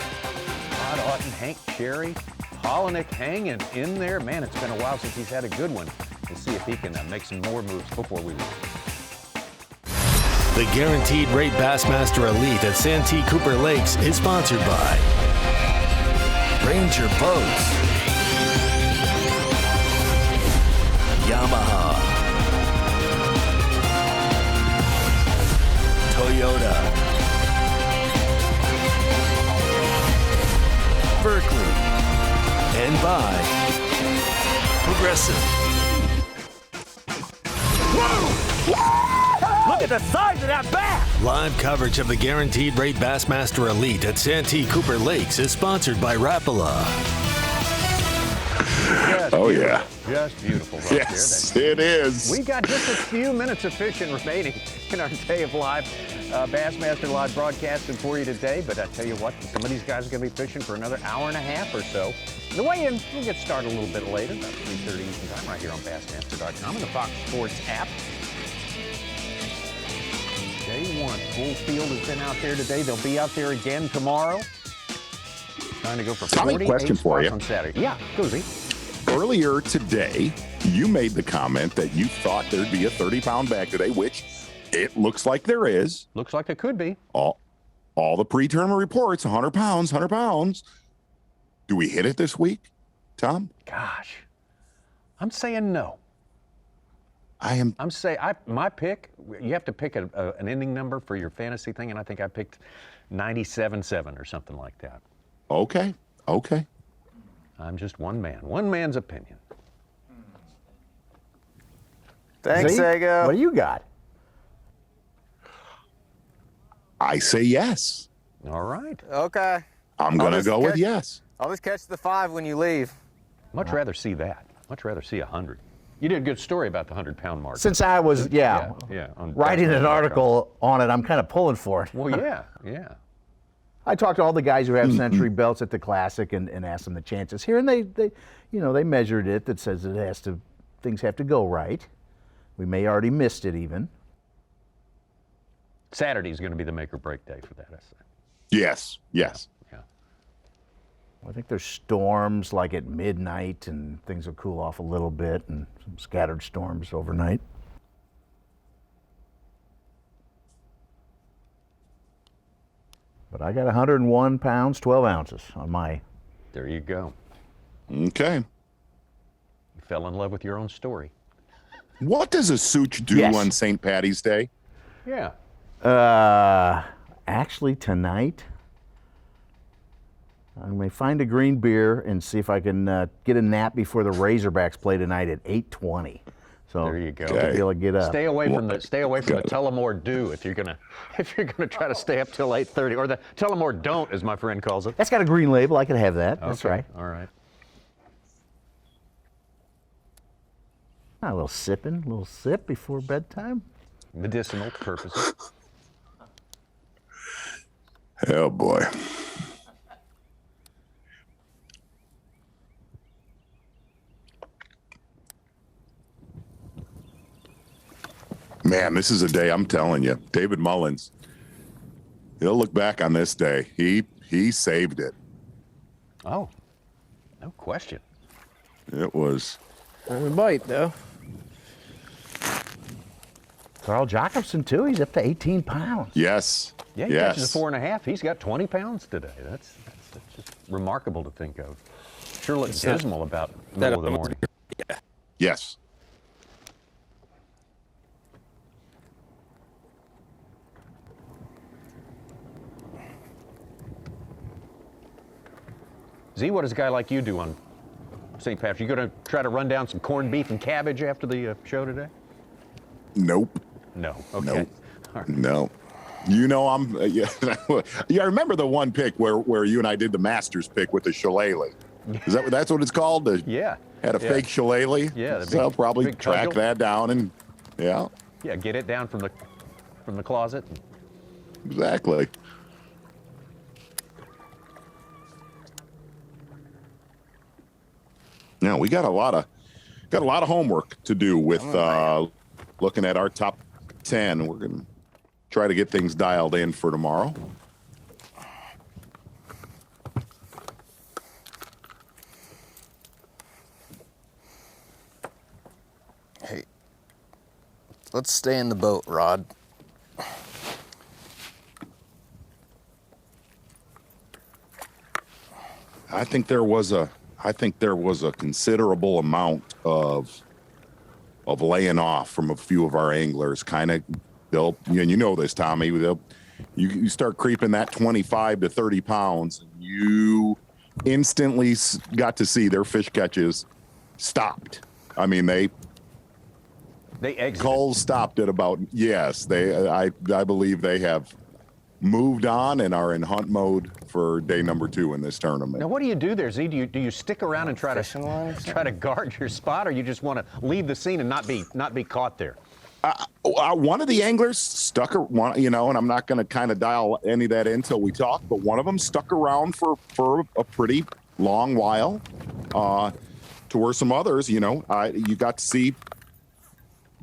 Todd Auten, Hank Cherry, Palaniuk hanging in there. Man, it's been a while since he's had a good one. We'll see if he can make some more moves before we leave. The Guaranteed Rate Bassmaster Elite at Santee Cooper Lakes is sponsored by Ranger Boats, Yamaha, Toyota, Berkeley, and by Progressive. Look at the size of that bass! Live coverage of the Guaranteed Rate Bassmaster Elite at Santee Cooper Lakes is sponsored by Rapala. Oh, yeah. Just beautiful right yes, there. It is. We got just a few minutes of fishing remaining in our day of live Bassmaster Live broadcasting for you today. But I tell you what, some of these guys are going to be fishing for another hour and a half or so. The weigh-in will get started a little bit later, about 3:30 Eastern Time, right here on Bassmaster.com and the Fox Sports app. Day one, full field has been out there today. They'll be out there again tomorrow. Trying to go for 48 question for you on Saturday. Yeah, Cozy. Earlier today, you made the comment that you thought there'd be a 30-pound bag today, which it looks like there is. Looks like it could be. All the pre-tournament reports, 100 pounds, 100 pounds. Do we hit it this week, Tom? Gosh, I'm saying no. I'm saying my pick. You have to pick an ending number for your fantasy thing, and I think I picked 97.7 or something like that. Okay. I'm just one man's opinion. Thanks, Sago. What do you got? I say yes. All right. Okay. I'm going to go with yes. I'll just catch the 5 when you leave. Much rather see that. Much rather see 100. You did a good story about the 100-pound mark. Since I was, writing an article on it, I'm kind of pulling for it. Well, yeah. I talked to all the guys who have century belts at the Classic and asked them the chances here, and they measured it. That says things have to go right. We may already missed it even. Saturday's going to be the make or break day for that, I say. Yes. Yeah. I think there's storms like at midnight, and things will cool off a little bit, and some scattered storms overnight. But I got 101 pounds, 12 ounces on my. There you go. Okay. You fell in love with your own story. What does a Such do on St. Patty's Day? Yeah. Actually, tonight, I may find a green beer and see if I can get a nap before the Razorbacks play tonight at 8:20. So there you go. Be able to get up. Stay away from the Tullamore do if you're gonna try to stay up till 8:30, or the Tullamore don't, as my friend calls it. That's got a green label. I could have that. Okay. That's right. All right. A little sip before bedtime. Medicinal purposes. Oh boy. Man, this is a day, I'm telling you, David Mullins, he'll look back on this day. He saved it. Oh, no question. It was. A bite, though. Carl Jacobson, too. He's up to 18 pounds. Yes. Yeah, he catches a 4.5. He's got 20 pounds today. That's just remarkable to think of. Sure looks dismal about middle of the morning. Yes. Z, what does a guy like you do on St. Patrick's? You going to try to run down some corned beef and cabbage after the show today? Nope. No. Okay. Nope. Right. No. You know, yeah, I remember the one pick where you and I did the Masters pick with the shillelagh. That's what it's called? Yeah. Had a fake shillelagh. Yeah. So I'll probably track that down and yeah. Yeah, get it down from the closet. Exactly. Now we got a lot of homework to do with looking at our top 10. We're gonna try to get things dialed in for tomorrow. Hey, let's stay in the boat, Rod. I think there was a considerable amount of laying off from a few of our anglers. Kind of, and you know this, Tommy. You start creeping that 25 to 30 pounds, and you instantly got to see their fish catches stopped. I mean, they exited. Culls stopped at about, yes, I believe they have moved on and are in hunt mode for day number 2 in this tournament. Now, what do you do there, Z? Do you stick around and try to guard your spot, or you just want to leave the scene and not be caught there? One of the anglers stuck, and I'm not going to kind of dial any of that in until we talk, but one of them stuck around for a pretty long while, to where some others, you got to see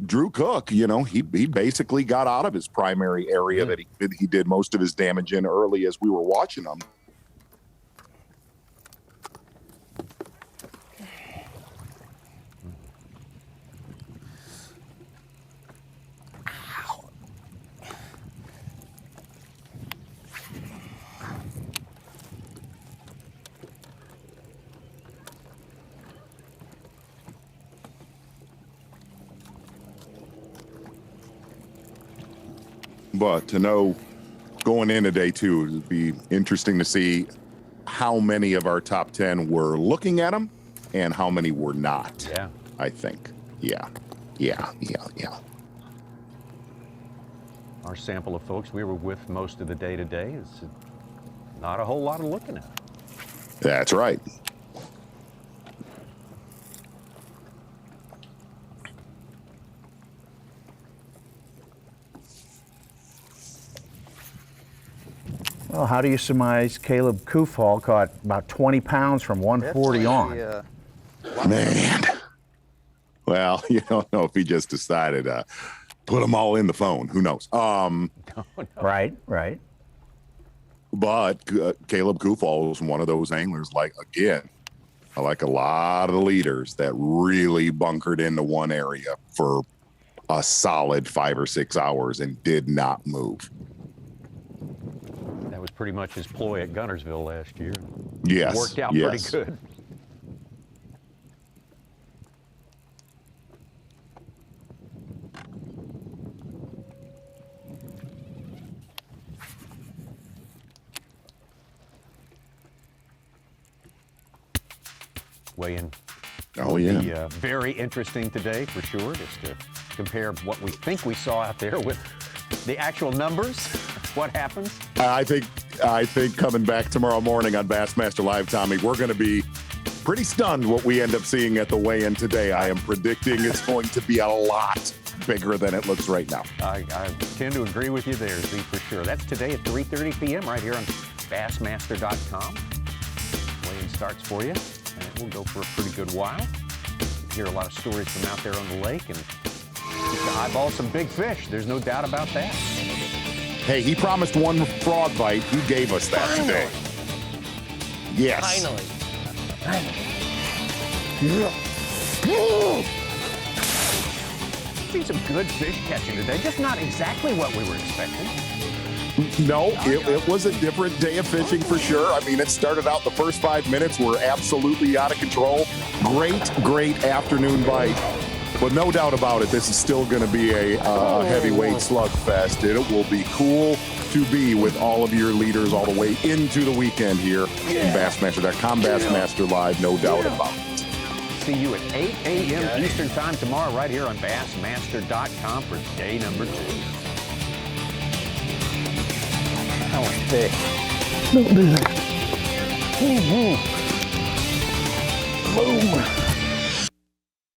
Drew Cook, he basically got out of his primary area that he did most of his damage in early as we were watching him. But to know going into day 2, it would be interesting to see how many of our top 10 were looking at them and how many were not. Yeah. I think. Yeah. Our sample of folks we were with most of the day today is not a whole lot of looking at. That's right. Well, how do you surmise Caleb Kufal caught about 20 pounds from 140 on? Man. Well, you don't know if he just decided to put them all in the phone. Who knows? No. Right. But Caleb Kufal was one of those anglers, like a lot of the leaders that really bunkered into one area for a solid 5 or 6 hours and did not move. That was pretty much his ploy at Guntersville last year. Yes. It worked out pretty good. Weigh-in. Oh, yeah. Be, very interesting today, for sure, just to compare what we think we saw out there with the actual numbers. What happens? I think coming back tomorrow morning on Bassmaster Live, Tommy, we're going to be pretty stunned what we end up seeing at the weigh-in today. I am predicting it's going to be a lot bigger than it looks right now. I tend to agree with you there, Z, for sure. That's today at 3:30 p.m. right here on Bassmaster.com. Weigh-in starts for you, and it will go for a pretty good while. You hear a lot of stories from out there on the lake, and you can eyeball some big fish. There's no doubt about that. Hey, he promised one frog bite. He gave us that today. Yes. Finally. Seen some good fish catching today, just not exactly what we were expecting. No, it was a different day of fishing for sure. I mean, it started out the first 5 minutes were absolutely out of control. Great afternoon bite. But no doubt about it, this is still going to be a heavyweight slugfest. It will be cool to be with all of your leaders all the way into the weekend here in Bassmaster.com, Bassmaster Live, no doubt about it. See you at 8 a.m. Eastern Time tomorrow right here on Bassmaster.com for day number 2. That was thick. Don't do that. Boom.